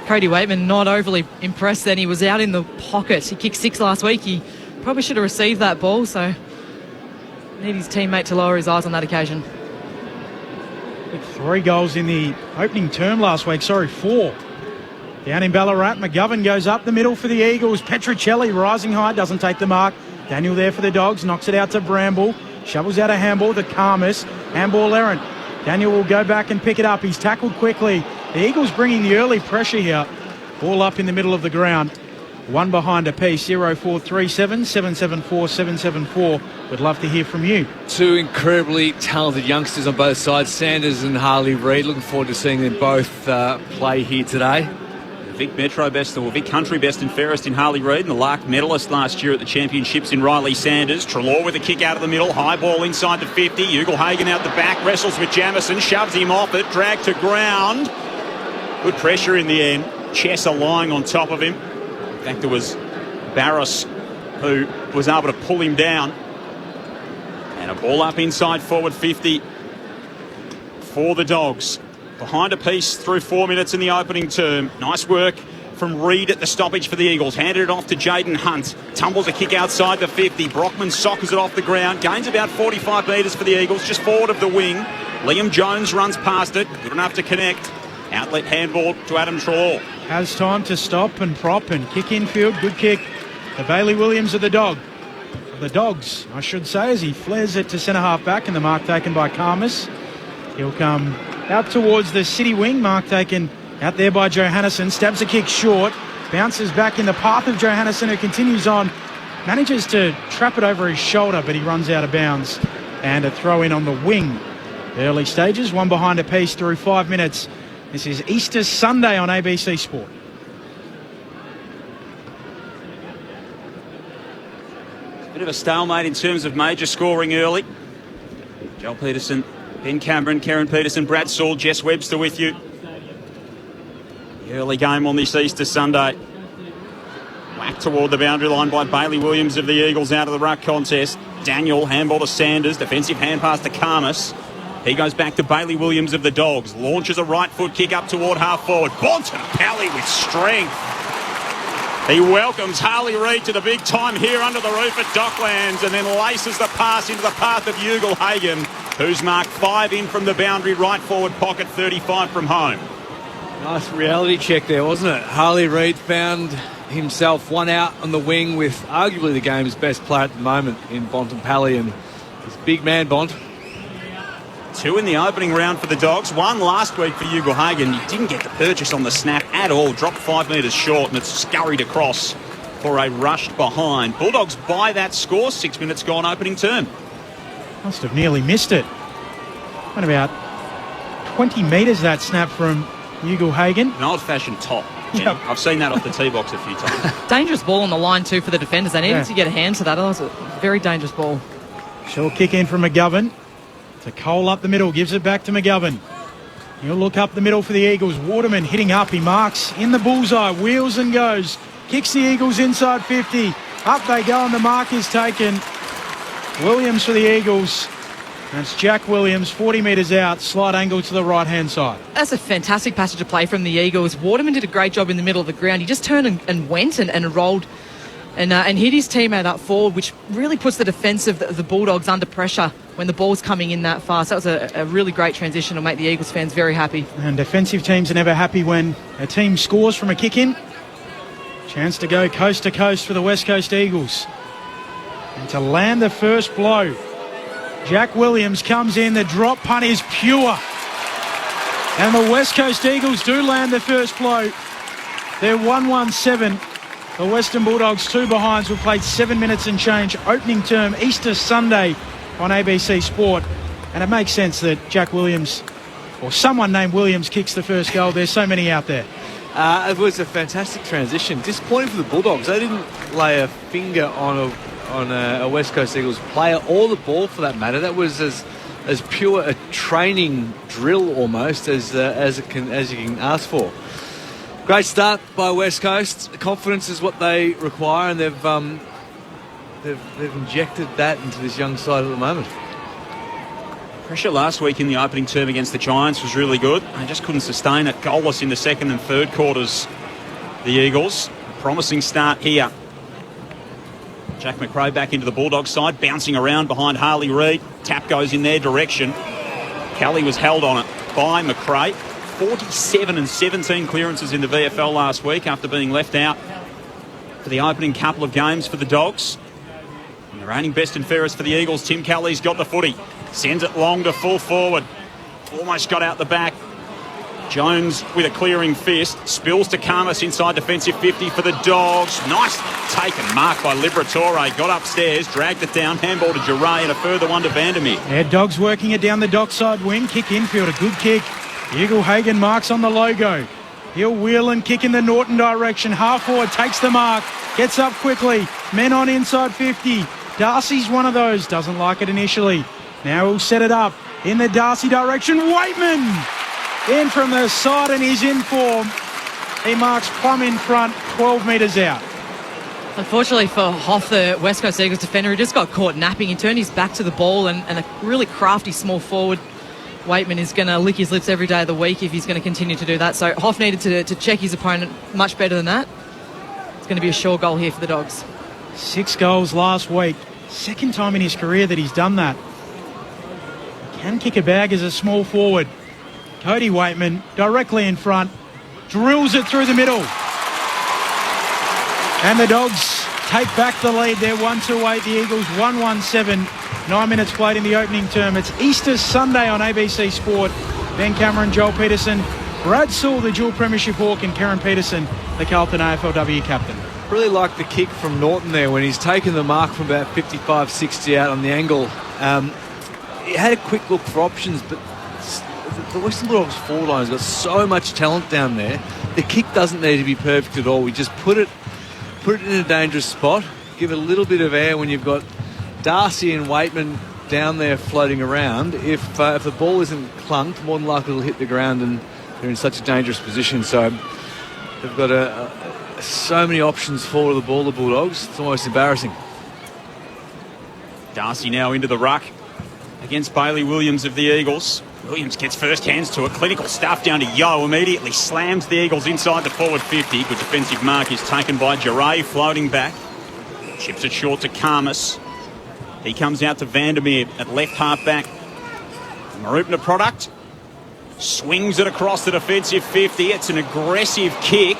Cody Waitman not overly impressed then. He was out in the pocket. He kicked 6 last week. He probably should have received that ball, so need his teammate to lower his eyes on that occasion. 3 goals in the opening term last week. 4. Down in Ballarat, McGovern goes up the middle for the Eagles. Petruccelli rising high, doesn't take the mark. Daniel there for the Dogs, knocks it out to Bramble. Shovels out a handball to Karmas. Handball errant. Daniel will go back and pick it up. He's tackled quickly. The Eagles bringing the early pressure here. Ball up in the middle of the ground. 1 behind a piece. 0437 774 774. We'd love to hear from you. 2 incredibly talented youngsters on both sides, Sanders and Harley Reid. Looking forward to seeing them both play here today. Vic Metro best, or Vic Country best and fairest in Harley Reid, and the Lark medalist last year at the championships in Riley Sanders. Trelaw with a kick out of the middle, high ball inside the 50. Ugle-Hagan out the back, wrestles with Jamison, shoves him off it, dragged to ground. Good pressure in the end. Chesser lying on top of him. In fact, there was Barras who was able to pull him down. And a ball up inside forward 50 for the Dogs. Behind a piece through 4 minutes in the opening term. Nice work from Reid at the stoppage for the Eagles. Handed it off to Jaden Hunt. Tumbles a kick outside the 50. Brockman soccers it off the ground. Gains about 45 metres for the Eagles, just forward of the wing. Liam Jones runs past it. Good enough to connect. Outlet handball to Adam Trelaw. Has time to stop and prop and kick infield. Good kick. The Bailey Williams of the Dogs, I should say, as he flares it to centre half back, and the mark taken by Karmas. He'll come out towards the city wing. Mark taken out there by Johannesson. Stabs a kick short. Bounces back in the path of Johannesson, who continues on. Manages to trap it over his shoulder, but he runs out of bounds. And a throw in on the wing. Early stages, 1 behind a piece through 5 minutes. This is Easter Sunday on ABC Sport. Bit of a stalemate in terms of major scoring early. Joel Peterson, Ben Cameron, Karen Peterson, Brad Saul, Jess Webster with you. The early game on this Easter Sunday. Whack back toward the boundary line by Bailey Williams of the Eagles out of the ruck contest. Daniel, handball to Sanders, defensive hand pass to Karmas. He goes back to Bailey Williams of the Dogs, launches a right foot kick up toward half forward. Bontempelli with strength. He welcomes Harley Reid to the big time here under the roof at Docklands and then laces the pass into the path of Ugle-Hagan, who's marked 5 in from the boundary, right forward pocket, 35 from home. Nice reality check there, wasn't it? Harley Reid found himself one out on the wing with arguably the game's best player at the moment in Bontempelli, and his big man Bont. 2 in the opening round for the Dogs. 1 last week for Ugle-Hagan. He didn't get the purchase on the snap at all. Dropped 5 metres short and it's scurried across for a rushed behind. Bulldogs by that score. 6 minutes gone opening term. Must have nearly missed it. Went about 20 metres that snap from Ugle-Hagan. An old-fashioned top. Yep. I've seen that off the tee box a few times. Dangerous ball on the line too for the defenders. They needed to get a hand to that. That was a very dangerous ball. Short kick in from McGovern. To Cole up the middle, gives it back to McGovern. He'll look up the middle for the Eagles. Waterman hitting up, he marks in the bullseye, wheels and goes. Kicks the Eagles inside 50. Up they go and the mark is taken. Williams for the Eagles. That's Jack Williams, 40 metres out, slight angle to the right-hand side. That's a fantastic passage of play from the Eagles. Waterman did a great job in the middle of the ground. He just turned and went and rolled and hit his teammate up forward, which really puts the defence of the Bulldogs under pressure when the ball's coming in that fast. That was a really great transition to make the Eagles fans very happy. And defensive teams are never happy when a team scores from a kick-in. Chance to go coast to coast for the West Coast Eagles. And to land the first blow, Jack Williams comes in. The drop punt is pure. And the West Coast Eagles do land the first blow. They're 1-1-7. The Western Bulldogs 2 behinds were played 7 minutes and change. Opening term, Easter Sunday on ABC Sport. And it makes sense that Jack Williams, or someone named Williams, kicks the first goal. There's so many out there. It was a fantastic transition. Disappointing for the Bulldogs. They didn't lay a finger on a West Coast Eagles player or the ball for that matter. That was as pure a training drill almost as you can ask for. Great start by West Coast. Confidence is what they require, and they've injected that into this young side at the moment. Pressure last week in the opening term against the Giants was really good. They just couldn't sustain it. Goalless in the second and third quarters, the Eagles. Promising start here. Jack McRae back into the Bulldogs side, bouncing around behind Harley Reid. Tap goes in their direction. Kelly was held on it by McRae. 47 and 17 clearances in the VFL last week after being left out for the opening couple of games for the Dogs. And the reigning best and fairest for the Eagles, Tim Kelly's got the footy. Sends it long to full forward. Almost got out the back. Jones with a clearing fist. Spills to Karmas inside defensive 50 for the Dogs. Nice take and mark by Liberatore. Got upstairs, dragged it down. Handball to Giray and a further one to Vandermeer. Yeah, Dogs working it down the dockside wing. Kick infield, a good kick. Ugle-Hagan marks on the logo. He'll wheel and kick in the Norton direction. Half forward, takes the mark. Gets up quickly. Men on inside 50. Darcy's one of those. Doesn't like it initially. Now he'll set it up in the Darcy direction. Waitman in from the side and he's in form. He marks plumb in front, 12 metres out. Unfortunately for Hoff, the West Coast Eagles defender, he just got caught napping. He turned his back to the ball and a really crafty small forward, Waitman, is going to lick his lips every day of the week if he's going to continue to do that. So Hoff needed to check his opponent much better than that. It's going to be a sure goal here for the Dogs. 6 goals last week. Second time in his career that he's done that. He can kick a bag as a small forward. Cody Waitman directly in front. Drills it through the middle. And the Dogs take back the lead. They're 1-2-8. The Eagles 1-1-7. 9 minutes played in the opening term. It's Easter Sunday on ABC Sport. Ben Cameron, Joel Peterson, Brad Sewell, the dual premiership hawk, and Karen Peterson, the Carlton AFLW captain. Really like the kick from Norton there when he's taken the mark from about 55-60 out on the angle. He had a quick look for options, but the Western Bulldogs forward line has got so much talent down there. The kick doesn't need to be perfect at all. We just put it in a dangerous spot, give it a little bit of air when you've got Darcy and Waitman down there floating around. If the ball isn't clunked, more than likely it'll hit the ground, and they're in such a dangerous position. So they've got So many options for the ball, the Bulldogs. It's almost embarrassing. Darcy now into the ruck against Bailey Williams of the Eagles. Williams gets first hands to it. Clinical stuff down to Yo. Immediately slams the Eagles inside the forward 50. Good defensive mark is taken by Giray, floating back. Chips it short to Karmas. He comes out to Vandermeer at left half back. Marupna product. Swings it across the defensive 50. It's an aggressive kick.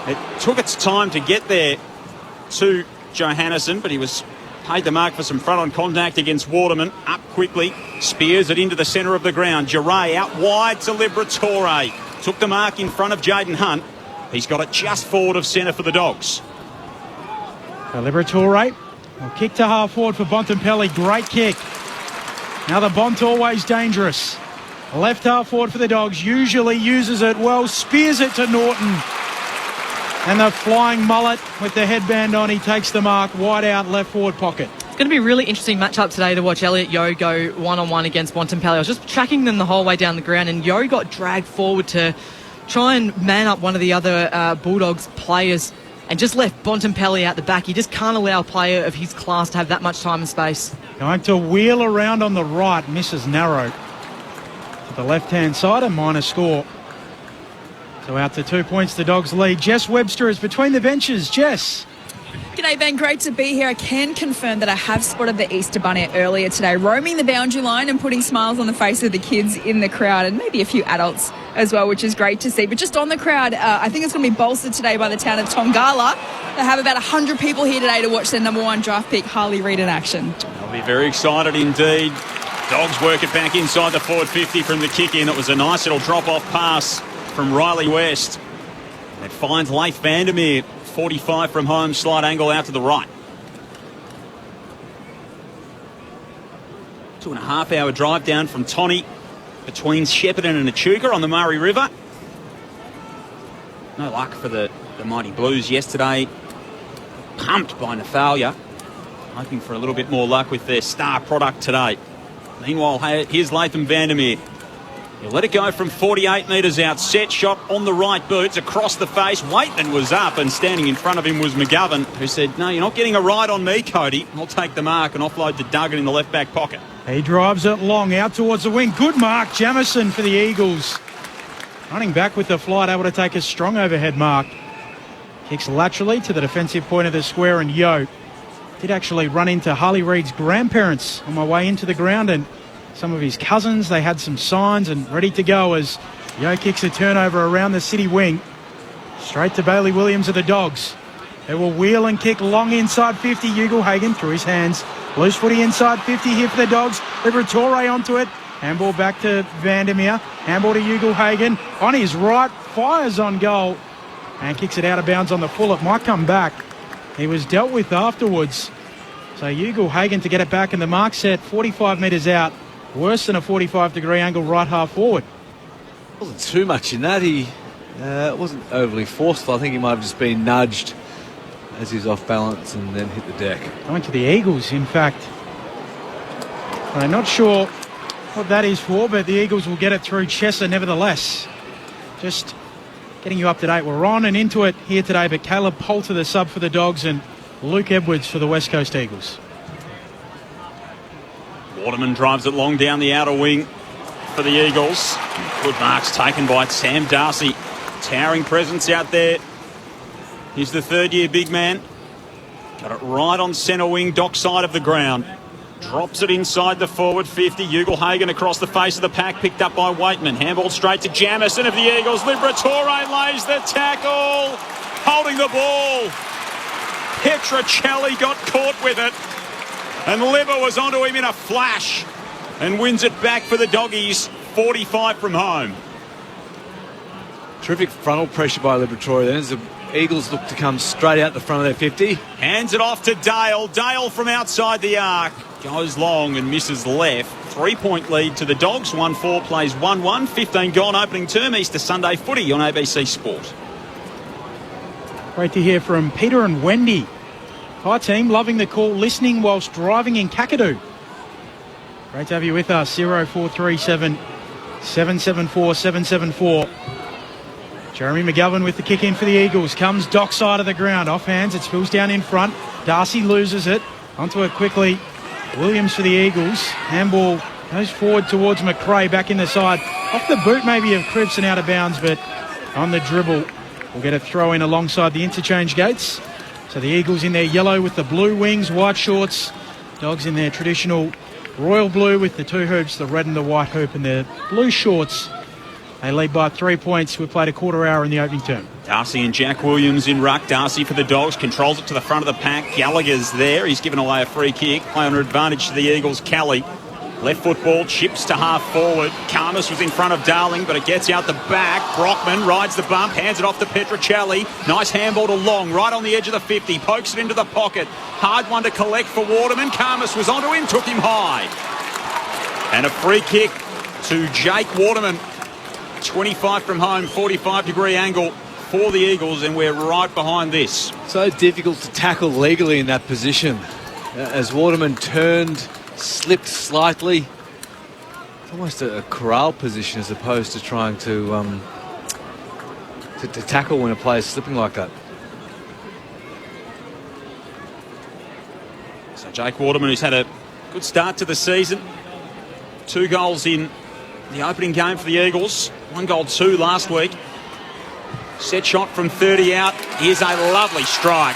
It took its time to get there to Johannesson, but he was paid the mark for some front-on contact against Waterman. Up quickly, spears it into the centre of the ground. Giray out wide to Liberatore. Took the mark in front of Jaden Hunt. He's got it just forward of centre for the Dogs. Liberatore will kick to half forward for Bontempelli. Great kick. Now the Bont always dangerous. Left half forward for the Dogs. Usually uses it well. Spears it to Norton. And the flying mullet with the headband on. He takes the mark. Wide out left forward pocket. It's going to be a really interesting matchup today to watch Elliot Yeo go one-on-one against Bontempelli. I was just tracking them the whole way down the ground, and Yeo got dragged forward to try and man up one of the other Bulldogs players and just left Bontempelli out the back. He just can't allow a player of his class to have that much time and space. Going to wheel around on the right. Misses narrow. To the left-hand side, a minor score. So out to 2 points, the Dogs lead. Jess Webster is between the benches. Jess. G'day, Ben. Great to be here. I can confirm that I have spotted the Easter Bunny earlier today, roaming the boundary line and putting smiles on the face of the kids in the crowd, and maybe a few adults as well, which is great to see. But just on the crowd, I think it's going to be bolstered today by the town of Tongala. They have about 100 people here today to watch their number one draft pick, Harley Reid, in action. They'll be very excited indeed. Dogs work it back inside the forward 50 from the kick-in. It was a nice little drop-off pass from Riley West. It finds Leif Vandermeer, 45 from home, slight angle out to the right. 2.5 hour drive down from Tawny between Shepparton and Echuca on the Murray River. No luck for the Mighty Blues yesterday. Pumped by Nathalia. Hoping for a little bit more luck with their star product today. Meanwhile, here's Latham Vandermeer. He'll let it go from 48 metres out. Set shot on the right boots, across the face. Waitman was up, and standing in front of him was McGovern, who said, "No, you're not getting a ride on me, Cody. I'll take the mark," and offload to Duggan in the left back pocket. He drives it long out towards the wing. Good mark, Jamison for the Eagles. Running back with the flight, able to take a strong overhead mark. Kicks laterally to the defensive point of the square, and Yo did actually run into Harley Reid's grandparents on my way into the ground, and some of his cousins. They had some signs and ready to go as Yo kicks a turnover around the city wing. Straight to Bailey Williams of the Dogs. They will wheel and kick long inside 50. Ugle-Hagan through his hands. Loose footy inside 50 here for the Dogs. Liberatore onto it. Handball back to Vandermeer. Handball to Ugle-Hagan. On his right, fires on goal and kicks it out of bounds on the full. It might come back. He was dealt with afterwards. So Ugle-Hagan to get it back in the mark set, 45 metres out. Worse than a 45-degree angle right half forward. Wasn't too much in that. He wasn't overly forceful. I think he might have just been nudged as he's off balance and then hit the deck. Going to the Eagles, in fact. I'm not sure what that is for, but the Eagles will get it through Chesser nevertheless. Just getting you up to date. We're on and into it here today, but Caleb Poulter, the sub for the Dogs, and Luke Edwards for the West Coast Eagles. Waterman drives it long down the outer wing for the Eagles. Good marks taken by Sam Darcy. Towering presence out there. He's the third-year big man. Got it right on centre wing, dock side of the ground. Drops it inside the forward 50. Ugle-Hagan across the face of the pack, picked up by Waitman. Handball straight to Jamison of the Eagles. Liberatore lays the tackle. Holding the ball. Petrocelli got caught with it. And Libba was onto him in a flash and wins it back for the Doggies, 45 from home. Terrific frontal pressure by Liberatore then as the Eagles look to come straight out the front of their 50. Hands it off to Dale. Dale from outside the arc goes long and misses left. 3-point lead to the Dogs. 1-4 plays 1-1. 15 gone opening term. Easter Sunday footy on ABC Sport. Great to hear from Peter and Wendy. Hi team, loving the call, listening whilst driving in Kakadu. Great to have you with us. 0437 774 774. Jeremy McGovern with the kick in for the Eagles. Comes dock side of the ground. Off hands. It spills down in front. Darcy loses it. Onto it quickly. Williams for the Eagles. Handball goes forward towards McRae. Back in the side. Off the boot maybe of Cripps and out of bounds, but on the dribble. We'll get a throw in alongside the interchange gates. So the Eagles in their yellow with the blue wings, white shorts. Dogs in their traditional royal blue with the two hoops, the red and the white hoop, and their blue shorts. They lead by 3 points. We've played a quarter hour in the opening term. Darcy and Jack Williams in ruck. Darcy for the Dogs, controls it to the front of the pack. Gallagher's there. He's given away a free kick. Play on advantage to the Eagles. Kelly. Left foot ball, chips to half forward. Karmas was in front of Darling, but it gets out the back. Brockman rides the bump, hands it off to Petruccelli. Nice handball to Long, right on the edge of the 50. Pokes it into the pocket. Hard one to collect for Waterman. Karmas was onto him, took him high. And a free kick to Jake Waterman. 25 from home, 45-degree angle for the Eagles, and we're right behind this. So difficult to tackle legally in that position. As Waterman turned, slipped slightly. It's almost a corral position as opposed to trying to tackle when a player's slipping like that. So Jake Waterman, who's had a good start to the season. 2 goals in the opening game for the Eagles. 1 goal, 2 last week. Set shot from 30 out. Here's a lovely strike.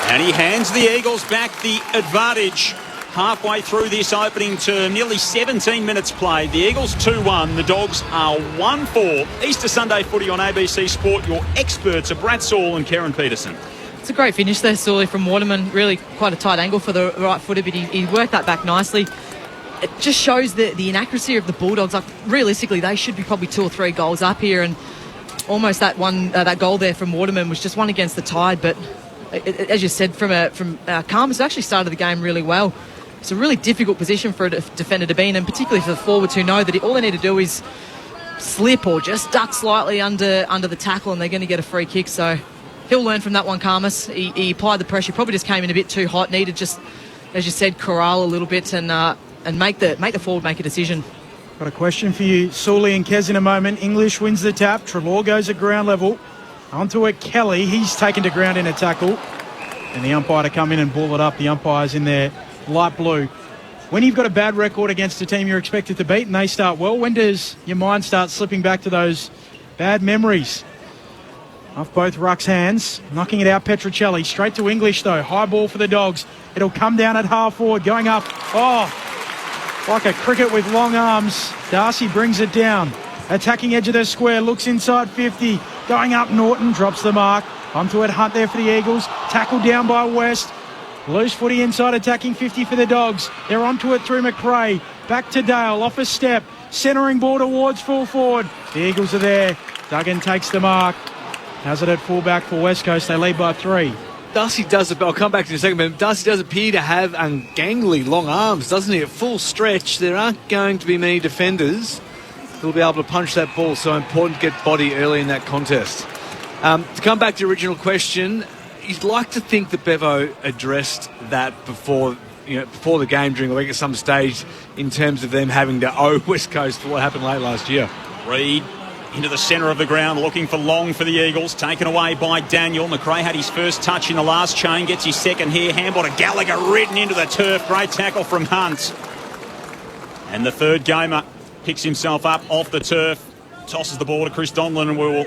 And he hands the Eagles back the advantage halfway through this opening term. Nearly 17 minutes played. The Eagles 2-1. The Dogs are 1-4. Easter Sunday footy on ABC Sport. Your experts are Brad Saul and Karen Peterson. It's a great finish there, Sully, from Waterman. Really quite a tight angle for the right footer, but he worked that back nicely. It just shows the inaccuracy of the Bulldogs. Like, realistically, they should be probably 2 or 3 goals up here, and almost that goal there from Waterman was just one against the tide. But as you said, from Karmas actually started the game really well. It's a really difficult position for a defender to be in, and particularly for the forwards who know that all they need to do is slip or just duck slightly under the tackle, and they're going to get a free kick. So he'll learn from that one, Karmas. He applied the pressure, probably just came in a bit too hot. Needed just, as you said, corral a little bit and make the forward make a decision. Got a question for you, Sully and Kez, in a moment. English wins the tap. Treloar goes at ground level. Onto it, Kelly. He's taken to ground in a tackle. And the umpire to come in and ball it up. The umpire's in there, light blue. When you've got a bad record against a team you're expected to beat and they start well, when does your mind start slipping back to those bad memories? Off both rucks' hands. Knocking it out, Petruccelli. Straight to English, though. High ball for the Dogs. It'll come down at half forward. Going up. Oh, like a cricket with long arms. Darcy brings it down. Attacking edge of the square. Looks inside 50. Going up, Norton drops the mark. Onto it, Hunt there for the Eagles. Tackled down by West. Loose footy inside, attacking 50 for the Dogs. They're onto it through McRae. Back to Dale, off a step. Centering ball towards full forward. The Eagles are there. Duggan takes the mark. Has it at fullback for West Coast. They lead by 3. Darcy does, I'll come back to you in a second, but Darcy does appear to have gangly long arms, doesn't he? At full stretch, there aren't going to be many defenders who'll be able to punch that ball. So important to get body early in that contest. To come back to the original question, you'd like to think that Bevo addressed that before the game during the week at some stage in terms of them having to owe West Coast for what happened late last year. Reid into the centre of the ground, looking for Long for the Eagles. Taken away by Daniel. McRae had his first touch in the last chain. Gets his second here. Handball to Gallagher, ridden into the turf. Great tackle from Hunt. And the third gamer picks himself up off the turf. Tosses the ball to Chris Donlan, and we will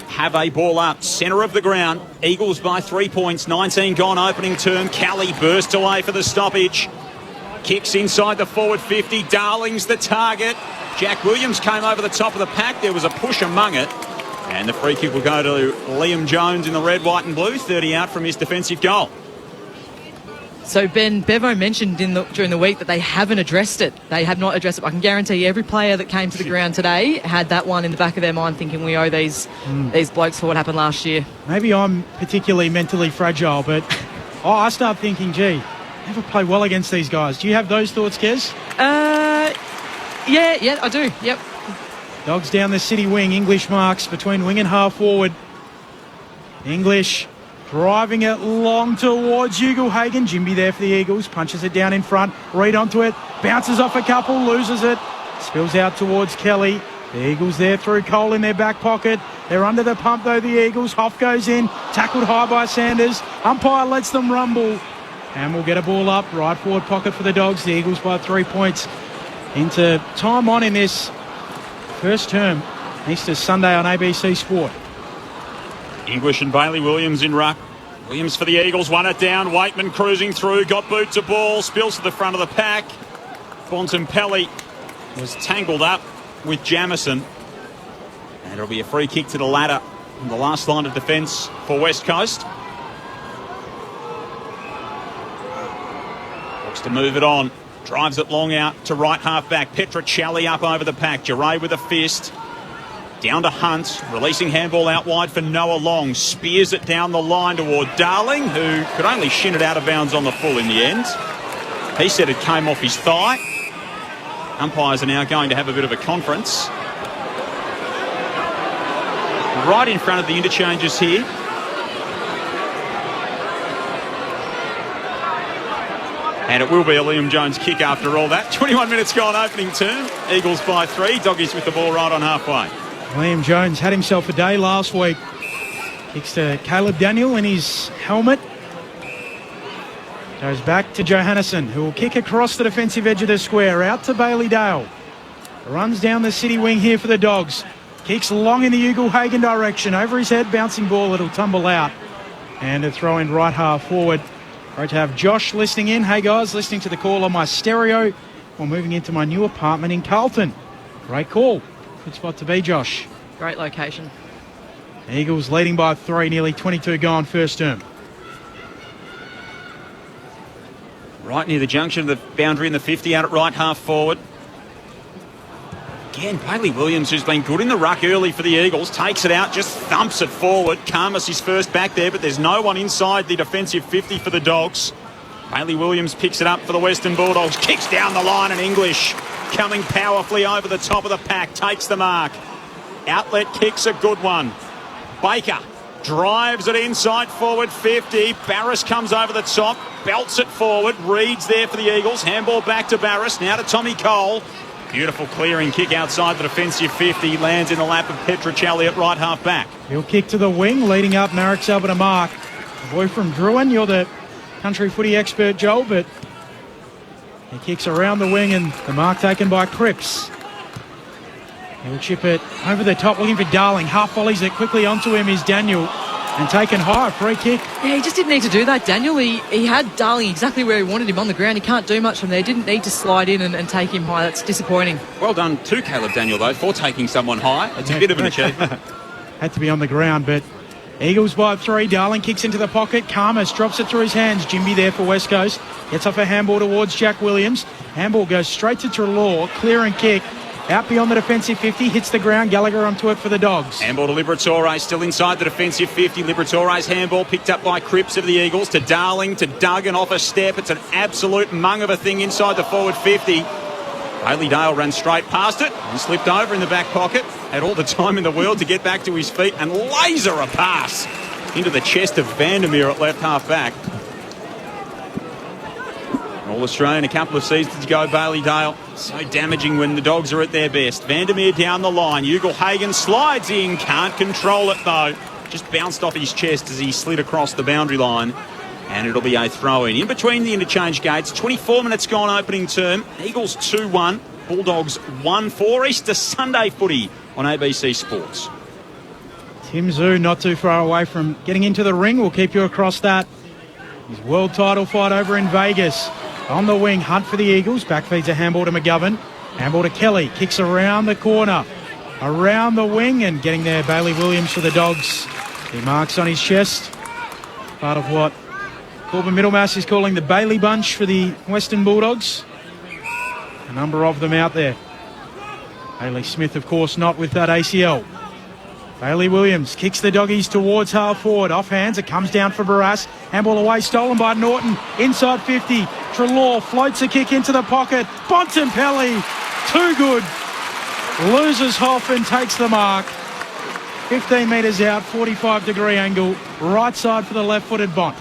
have a ball up. Centre of the ground. Eagles by 3 points. 19 gone opening term. Kelly bursts away for the stoppage. Kicks inside the forward 50. Darling's the target. Jack Williams came over the top of the pack. There was a push among it. And the free kick will go to Liam Jones in the red, white and blue. 30 out from his defensive goal. So, Ben, Bevo mentioned during the week that they haven't addressed it. They have not addressed it. I can guarantee you every player that came to the ground today had that one in the back of their mind, thinking we owe these blokes for what happened last year. Maybe I'm particularly mentally fragile, but I start thinking, gee, never play well against these guys. Do you have those thoughts, Kez? Yeah, I do. Yep. Dogs down the city wing. English marks between wing and half forward. English driving it long towards Ugle-Hagan. Jimby there for the Eagles. Punches it down in front. Reid onto it. Bounces off a couple. Loses it. Spills out towards Kelly. The Eagles there through Cole in their back pocket. They're under the pump though, the Eagles. Hoff goes in, tackled high by Sanders. Umpire lets them rumble. And we'll get a ball up, right forward pocket for the Dogs. The Eagles by 3 points into time on in this first term. Easter Sunday on ABC Sport. English and Bailey Williams in ruck. Williams for the Eagles, won it down. Waitman cruising through, got boot to ball, spills to the front of the pack. Bontempelli was tangled up with Jamison. And it'll be a free kick to the ladder in the last line of defence for West Coast. Looks to move it on. Drives it long out to right half back. Petrocelli up over the pack. Geray with a fist. Down to Hunt. Releasing handball out wide for Noah Long. Spears it down the line toward Darling, who could only shin it out of bounds on the full in the end. He said it came off his thigh. Umpires are now going to have a bit of a conference. Right in front of the interchanges here. And it will be a Liam Jones kick after all that. 21 minutes gone opening term. Eagles by 3. Doggies with the ball right on halfway. Liam Jones had himself a day last week. Kicks to Caleb Daniel in his helmet. Goes back to Johannesson, who will kick across the defensive edge of the square. Out to Bailey Dale. Runs down the city wing here for the Dogs. Kicks long in the Ugle-Hagen direction. Over his head, bouncing ball. It'll tumble out. And a throw in right half forward. Great to have Josh listening in. Hey guys, listening to the call on my stereo while moving into my new apartment in Carlton. Great call. Good spot to be, Josh. Great location. Eagles leading by 3, nearly 22 gone first term. Right near the junction of the boundary in the 50, out at right half forward. Again, Bailey Williams, who's been good in the ruck early for the Eagles, takes it out, just thumps it forward. Karmas is first back there, but there's no one inside the defensive 50 for the Dogs. Bailey Williams picks it up for the Western Bulldogs, kicks down the line, and English coming powerfully over the top of the pack, takes the mark. Outlet kick's a good one. Baker drives it inside forward 50. Barris comes over the top, belts it forward. Reed's there for the Eagles. Handball back to Barris, now to Tommy Cole. Beautiful clearing kick outside the defensive 50. Lands in the lap of Petrocelli at right half back. He'll kick to the wing, leading up Marek Selby to mark. The boy from Druin, you're the country footy expert, Joel, but he kicks around the wing and the mark taken by Cripps. He'll chip it over the top, looking for Darling. Half volleys it quickly onto him is Daniel. And taken high, free kick. Yeah, he just didn't need to do that, Daniel. He had Darling exactly where he wanted him on the ground. He can't do much from there. Didn't need to slide in and take him high. That's disappointing. Well done to Caleb Daniel, though, for taking someone high. It's a bit of an achievement. Had to be on the ground, but Eagles by 3. Darling kicks into the pocket. Karmas drops it through his hands. Jimby there for West Coast. Gets off a handball towards Jack Williams. Handball goes straight to Treloar. Clear and kick. Out beyond the defensive 50, hits the ground. Gallagher onto it for the Dogs. Handball to Liberatore, still inside the defensive 50. Liberatore's handball picked up by Cripps of the Eagles to Darling, to Duggan off a step. It's an absolute mung of a thing inside the forward 50. Bailey Dale ran straight past it and slipped over in the back pocket. Had all the time in the world to get back to his feet and laser a pass into the chest of Vandermeer at left half back. All-Australian a couple of seasons ago, Bailey Dale. So damaging when the Dogs are at their best. Vandermeer down the line. Ugle-Hagen slides in. Can't control it, though. Just bounced off his chest as he slid across the boundary line. And it'll be a throw-in. In between the interchange gates, 24 minutes gone opening term. Eagles 2-1. Bulldogs 1-4. Easter Sunday footy on ABC Sports. Tim Zhu not too far away from getting into the ring. We'll keep you across that. His world title fight over in Vegas. On the wing, Hunt for the Eagles. Back feeds a handball to McGovern. Handball to Kelly. Kicks around the corner. Around the wing and getting there, Bailey Williams for the Dogs. He marks on his chest. Part of what Corbin Middlemass is calling the Bailey Bunch for the Western Bulldogs. A number of them out there. Bailey Smith, of course, not with that ACL. Bailey Williams kicks the Doggies towards half forward. Off hands, it comes down for Barras. Handball away, stolen by Norton. Inside 50. Treloar floats a kick into the pocket. Bontempelli, too good. Loses Hoff and takes the mark. 15 metres out, 45-degree angle. Right side for the left-footed Bont.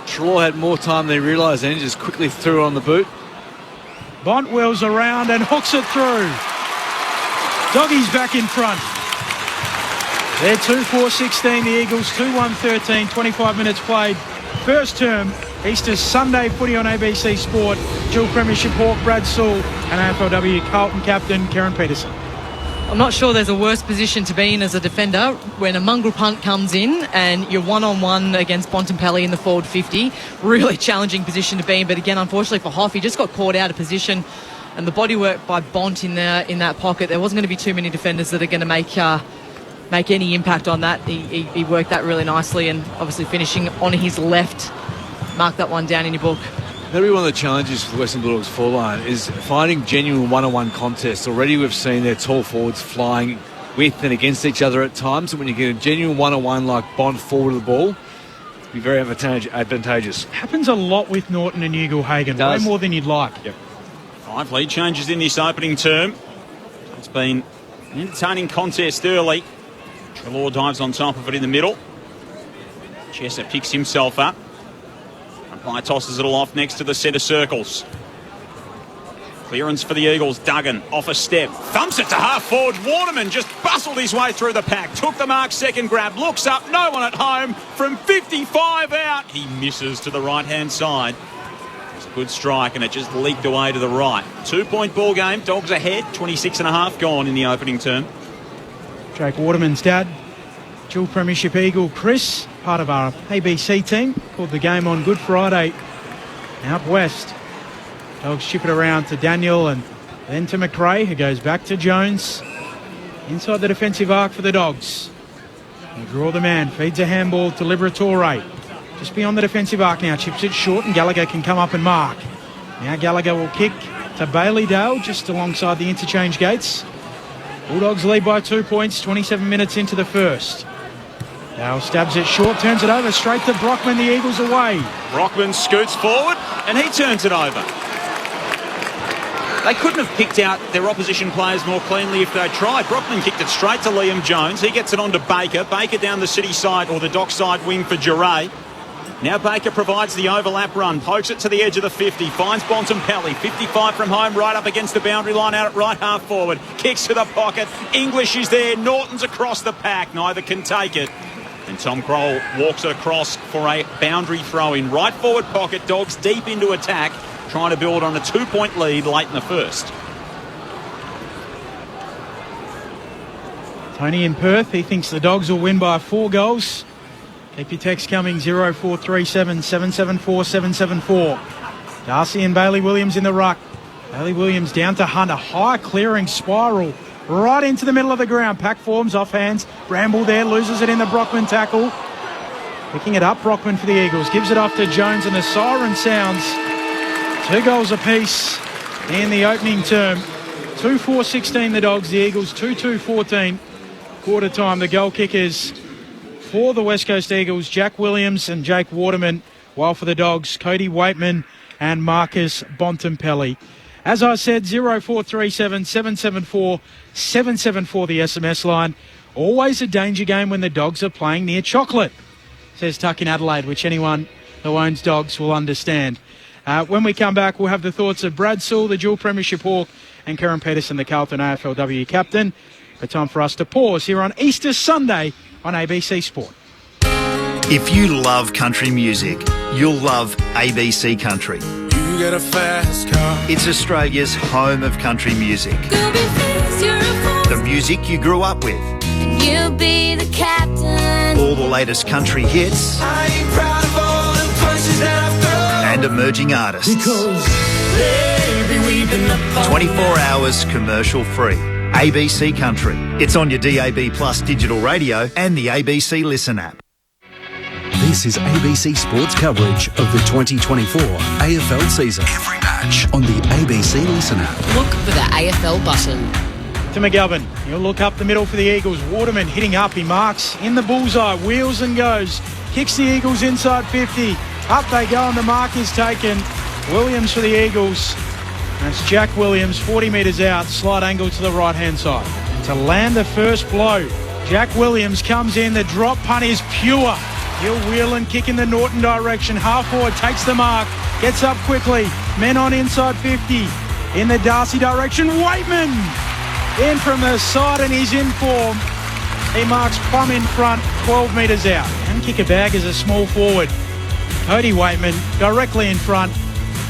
Treloar had more time than he realised and he just quickly threw on the boot. Bont wheels around and hooks it through. Doggies back in front. They're 2-4-16, the Eagles 2-1-13, 25 minutes played. First term, Easter Sunday footy on ABC Sport. Dual Premiership Hawk Brad Sewell and AFLW Carlton captain Karen Peterson. I'm not sure there's a worse position to be in as a defender when a mongrel punt comes in and you're one-on-one against Bontempelli in the forward 50. Really challenging position to be in, but again, unfortunately for Hoff, he just got caught out of position, and the bodywork by Bont in that pocket, there wasn't going to be too many defenders that are going to make any impact on that. He worked that really nicely, and obviously finishing on his left. Mark that one down in your book. That'll be one of the challenges for the Western Bulldogs forward line, is finding genuine one-on-one contests. Already we've seen their tall forwards flying with and against each other at times, and when you get a genuine one-on-one like Bond forward of the ball, it'll be very advantageous. Happens a lot with Norton and Ugle-Hagan, way more than you'd like. Yep. 5 lead changes in this opening term. It's been an entertaining contest early. Treloar dives on top of it in the middle. Chesser picks himself up. Umpire tosses it all off next to the centre circles. Clearance for the Eagles. Duggan off a step. Thumps it to half forward. Waterman just bustled his way through the pack. Took the mark, second grab. Looks up. No one at home. From 55 out. He misses to the right-hand side. It's a good strike, and it just leaked away to the right. 2-point ball game. Dogs ahead. 26.5 gone in the opening term. Jake Waterman's dad, dual Premiership Eagle Chris, part of our ABC team, called the game on Good Friday out west. Dogs chip it around to Daniel and then to McRae, who goes back to Jones. Inside the defensive arc for the Dogs. They draw the man, feeds a handball to Liberatore. Just beyond the defensive arc now, chips it short, and Gallagher can come up and mark. Now Gallagher will kick to Bailey Dale, just alongside the interchange gates. Bulldogs lead by 2 points, 27 minutes into the first. Dale stabs it short, turns it over straight to Brockman, the Eagles away. Brockman scoots forward and he turns it over. They couldn't have picked out their opposition players more cleanly if they tried. Brockman kicked it straight to Liam Jones. He gets it on to Baker. Baker down the city side or the dockside wing for Giray. Now Baker provides the overlap run, pokes it to the edge of the 50, finds Bontempelli, 55 from home, right up against the boundary line out at right half forward, kicks to the pocket, English is there, Norton's across the pack, neither can take it. And Tom Kroll walks it across for a boundary throw in right forward pocket, Dogs deep into attack, trying to build on a 2-point lead late in the first. Tony in Perth, he thinks the Dogs will win by 4 goals. Keep your text coming, 0437 774 774. Darcy and Bailey Williams in the ruck. Bailey Williams down to Hunter. High clearing spiral right into the middle of the ground. Pack forms off hands. Bramble there, loses it in the Brockman tackle. Picking it up, Brockman for the Eagles. Gives it off to Jones, and the siren sounds. 2 goals apiece in the opening term. 2-4-16 the Dogs. The Eagles 2-2-14. Quarter time, the goal kickers for the West Coast Eagles, Jack Williams and Jake Waterman, while for the Dogs, Cody Waitman and Marcus Bontempelli. As I said, 0437 774 774 the SMS line. Always a danger game when the Dogs are playing near chocolate, says Tuck in Adelaide, which anyone who owns dogs will understand. When we come back, we'll have the thoughts of Brad Sewell, the dual Premiership Hawk, and Karen Peterson, the Carlton AFLW captain. But time for us to pause here on Easter Sunday on ABC Sport. If you love country music, you'll love ABC Country. You get a fast car. It's Australia's home of country music. The music you grew up with. And you'll be the captain. All the latest country hits. I ain't proud of all the punches that I've thrown. And emerging artists. Because baby, we've been up 24 hours commercial free. ABC Country. It's on your DAB Plus digital radio and the ABC Listen app. This is ABC Sports coverage of the 2024 AFL season. Every match on the ABC Listen app. Look for the AFL button. To McGovern. He'll look up the middle for the Eagles. Waterman hitting up. He marks in the bullseye. Wheels and goes. Kicks the Eagles inside 50. Up they go and the mark is taken. Williams for the Eagles. That's Jack Williams, 40 metres out, slight angle to the right-hand side. To land the first blow, Jack Williams comes in, the drop punt is pure. He'll wheel and kick in the Norton direction, half forward, takes the mark, gets up quickly, men on inside 50. In the Darcy direction, Waitman in from the side and he's in form. He marks plumb in front, 12 metres out. And kick a bag as a small forward. Cody Waitman directly in front,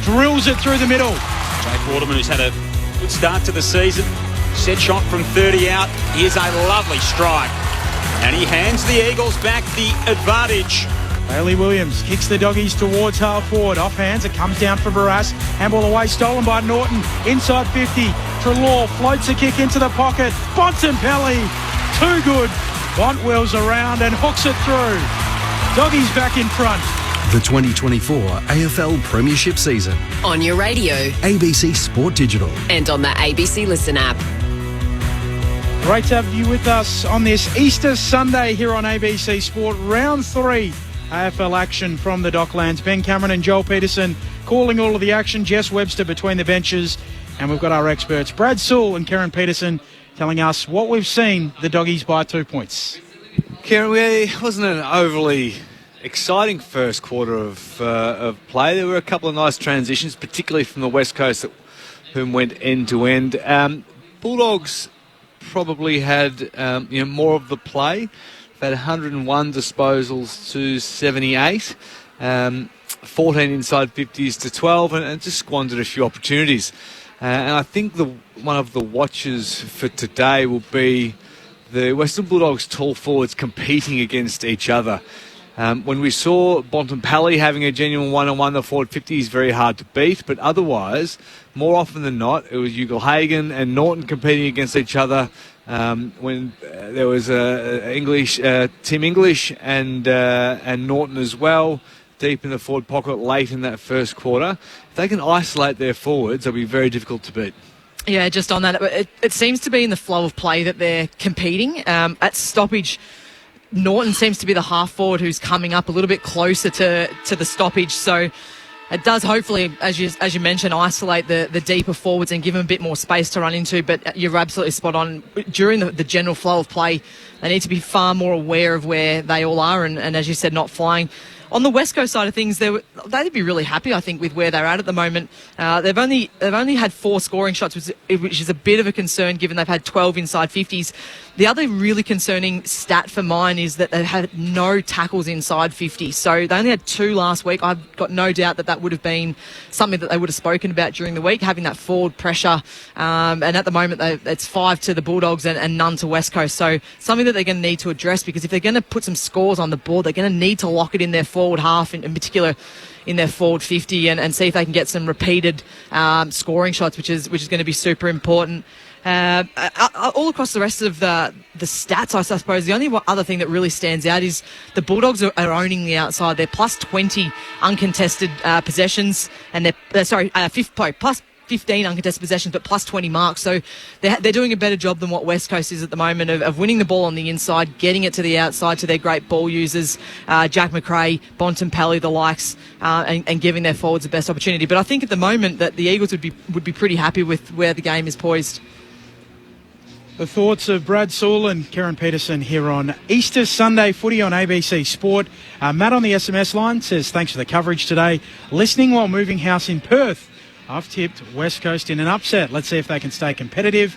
drills it through the middle. Jake Waterman, who's had a good start to the season. Set shot from 30 out. Here's a lovely strike. And he hands the Eagles back the advantage. Bailey Williams kicks the doggies towards half forward. Off hands, it comes down for Barras. Handball away, stolen by Norton. Inside 50. Treloar floats a kick into the pocket. Bontempelli, too good. Bont wheels around and hooks it through. Doggies back in front. The 2024 AFL Premiership season. On your radio. ABC Sport Digital. And on the ABC Listen app. Great to have you with us on this Easter Sunday here on ABC Sport. Round 3 AFL action from the Docklands. Ben Cameron and Joel Peterson calling all of the action. Jess Webster between the benches. And we've got our experts, Brad Sewell and Karen Peterson, telling us what we've seen the doggies by 2 points. Karen, it wasn't an overly exciting first quarter of play. There were a couple of nice transitions, particularly from the West Coast, whom went end to end. Bulldogs probably had more of the play. They had 101 disposals to 78, 14 inside 50s to 12, and just squandered a few opportunities. And I think one of the watches for today will be the Western Bulldogs tall forwards competing against each other. When we saw Bontempelli having a genuine one-on-one, the forward 50 is very hard to beat, but otherwise, more often than not, it was Ugle-Hagan and Norton competing against each other. When there was Tim English and Norton as well, deep in the forward pocket late in that first quarter. If they can isolate their forwards, they'll be very difficult to beat. Yeah, just on that, it seems to be in the flow of play that they're competing. At stoppage, Norton seems to be the half forward who's coming up a little bit closer to the stoppage. So it does hopefully, as you mentioned, isolate the deeper forwards and give them a bit more space to run into. But you're absolutely spot on. During the general flow of play, they need to be far more aware of where they all are and as you said, not flying. On the West Coast side of things, they'd be really happy, I think, with where they're at the moment. They've only had 4 scoring shots, which is a bit of a concern given they've had 12 inside 50s. The other really concerning stat for mine is that they've had no tackles inside 50. So they only had 2 last week. I've got no doubt that would have been something that they would have spoken about during the week, having that forward pressure. And at the moment, it's 5 to the Bulldogs and none to West Coast. So something that they're going to need to address, because if they're going to put some scores on the board, they're going to need to lock it in their forward half, in particular in their forward 50, and see if they can get some repeated scoring shots, which is going to be super important. All across the rest of the stats, I suppose, the only other thing that really stands out is the Bulldogs are owning the outside. They're plus 20 uncontested possessions, and they're plus 15 uncontested possessions, but plus 20 marks. So they're doing a better job than what West Coast is at the moment of winning the ball on the inside, getting it to the outside to their great ball users, Jack McRae, Bontempelli, the likes, and giving their forwards the best opportunity. But I think at the moment that the Eagles would be pretty happy with where the game is poised. The thoughts of Brad Sewell and Karen Peterson here on Easter Sunday footy on ABC Sport. Matt on the SMS line says, thanks for the coverage today. Listening while moving house in Perth. I've tipped West Coast in an upset. Let's see if they can stay competitive.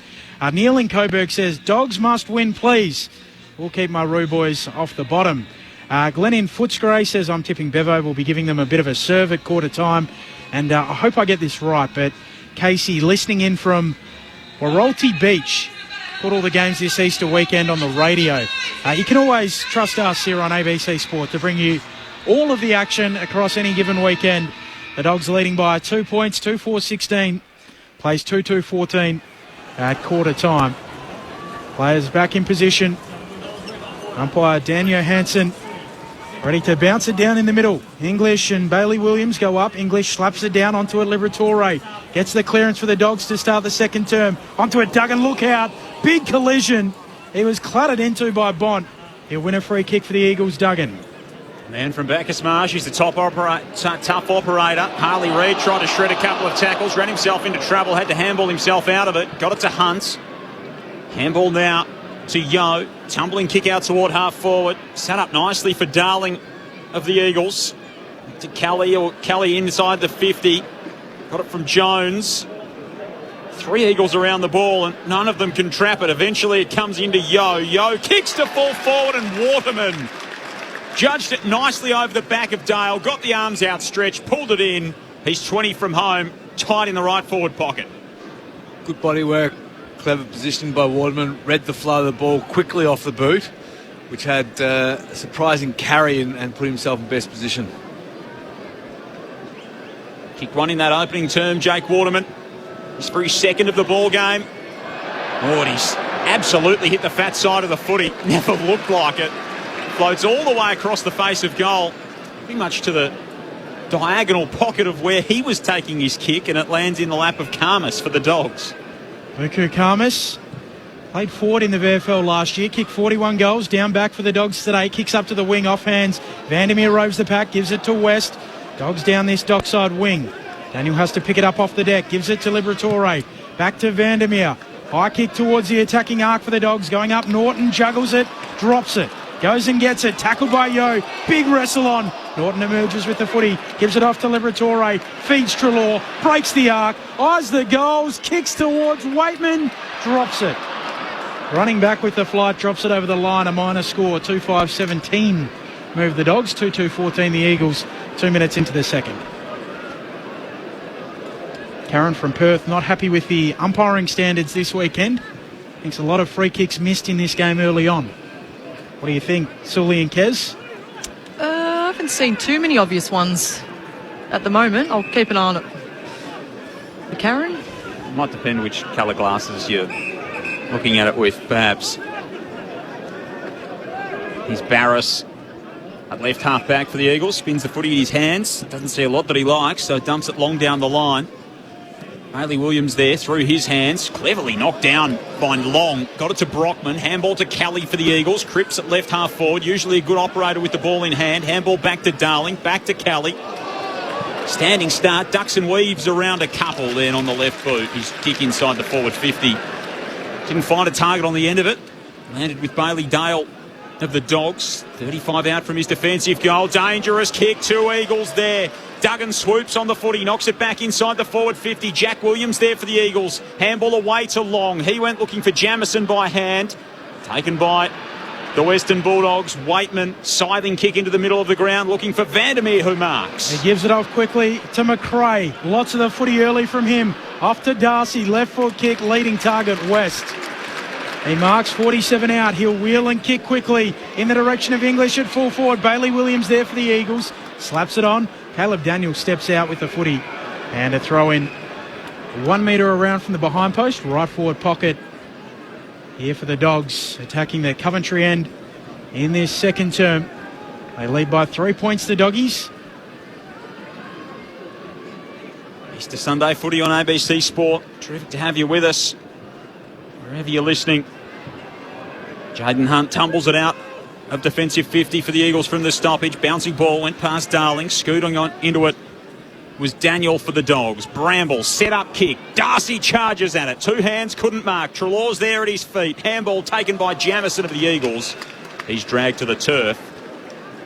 Neil in Coburg says, Dogs must win, please. We'll keep my Roo boys off the bottom. Glenn in Footscray says, I'm tipping Bevo. We'll be giving them a bit of a serve at quarter time. And I hope I get this right, but Casey listening in from Warolti Beach. Put all the games this Easter weekend on the radio. You can always trust us here on ABC Sport to bring you all of the action across any given weekend. The Dogs leading by 2 points, 2-4-16. Plays 2-2-14 at quarter time. Players back in position. Umpire Dan Johansson ready to bounce it down in the middle. English and Bailey Williams go up. English slaps it down onto a Liberatore. Gets the clearance for the Dogs to start the second term. Onto it, Duggan. Look out. Big collision. He was clattered into by Bont. He'll win a free kick for the Eagles, Duggan. Man from Bacchus Marsh, he's the tough operator. Harley Reid tried to shred a couple of tackles, ran himself into trouble, had to handball himself out of it. Got it to Hunt. Handball now to Yo. Tumbling kick out toward half forward. Set up nicely for Darling of the Eagles. To Kelly inside the 50. Got it from Jones. 3 Eagles around the ball and none of them can trap it. Eventually it comes into Yo. Yo kicks to full forward and Waterman judged it nicely over the back of Dale, got the arms outstretched, pulled it in. He's 20 from home, tight in the right forward pocket. Good body work, clever positioning by Waterman, read the flow of the ball quickly off the boot, which had a surprising carry and put himself in best position. Kick one in that opening term, Jake Waterman. He's for his second of the ball game. Oh, and he's absolutely hit the fat side of the footy. Never looked like it. Floats all the way across the face of goal, pretty much to the diagonal pocket of where he was taking his kick, and it lands in the lap of Karmas for the Dogs. Buku Karmas played forward in the VFL last year, kicked 41 goals, down back for the Dogs today, kicks up to the wing, off hands. Vandermeer roves the pack, gives it to West. Dogs down this dockside wing. Daniel has to pick it up off the deck, gives it to Liberatore. Back to Vandermeer. High kick towards the attacking arc for the Dogs, going up. Norton juggles it, drops it. Goes and gets it, tackled by Yo, big wrestle on. Norton emerges with the footy, gives it off to Liberatore, feeds Treloar, breaks the arc, eyes the goals, kicks towards Waitman, drops it. Running back with the flight, drops it over the line, a minor score, 2-5-17. Move the Dogs, 2-2-14 the Eagles, 2 minutes into the second. Karen from Perth not happy with the umpiring standards this weekend. Thinks a lot of free kicks missed in this game early on. What do you think, Sully and Kez? I haven't seen too many obvious ones at the moment. I'll keep an eye on it. Karen? It might depend which colour glasses you're looking at it with, perhaps. Here's Barris at left half back for the Eagles. Spins the footy in his hands. Doesn't see a lot that he likes, so dumps it long down the line. Bailey Williams there through his hands. Cleverly knocked down by Long. Got it to Brockman. Handball to Kelly for the Eagles. Cripps at left half forward. Usually a good operator with the ball in hand. Handball back to Darling. Back to Kelly. Standing start. Ducks and weaves around a couple then on the left boot. His kick inside the forward 50. Didn't find a target on the end of it. Landed with Bailey Dale of the Dogs. 35 out from his defensive goal. Dangerous kick. 2 Eagles there. Duggan swoops on the footy, knocks it back inside the forward 50. Jack Williams there for the Eagles. Handball away to Long. He went looking for Jamison by hand. Taken by the Western Bulldogs. Waitman, scything kick into the middle of the ground, looking for Vandermeer, who marks. He gives it off quickly to McRae. Lots of the footy early from him. Off to Darcy, left foot kick, leading target West. He marks 47 out. He'll wheel and kick quickly in the direction of English at full forward. Bailey Williams there for the Eagles. Slaps it on. Caleb Daniel steps out with the footy. And a throw in 1 metre around from the behind post. Right forward pocket here for the Dogs. Attacking the Coventry end in this second term. They lead by 3 points, the Doggies. Easter Sunday footy on ABC Sport. Terrific to have you with us, wherever you're listening. Jaden Hunt tumbles it out of defensive 50 for the Eagles from the stoppage. Bouncing ball went past Darling. Scooting on into it was Daniel for the Dogs. Bramble, set up kick. Darcy charges at it. 2 hands, couldn't mark. Treloar's there at his feet. Handball taken by Jamison of the Eagles. He's dragged to the turf.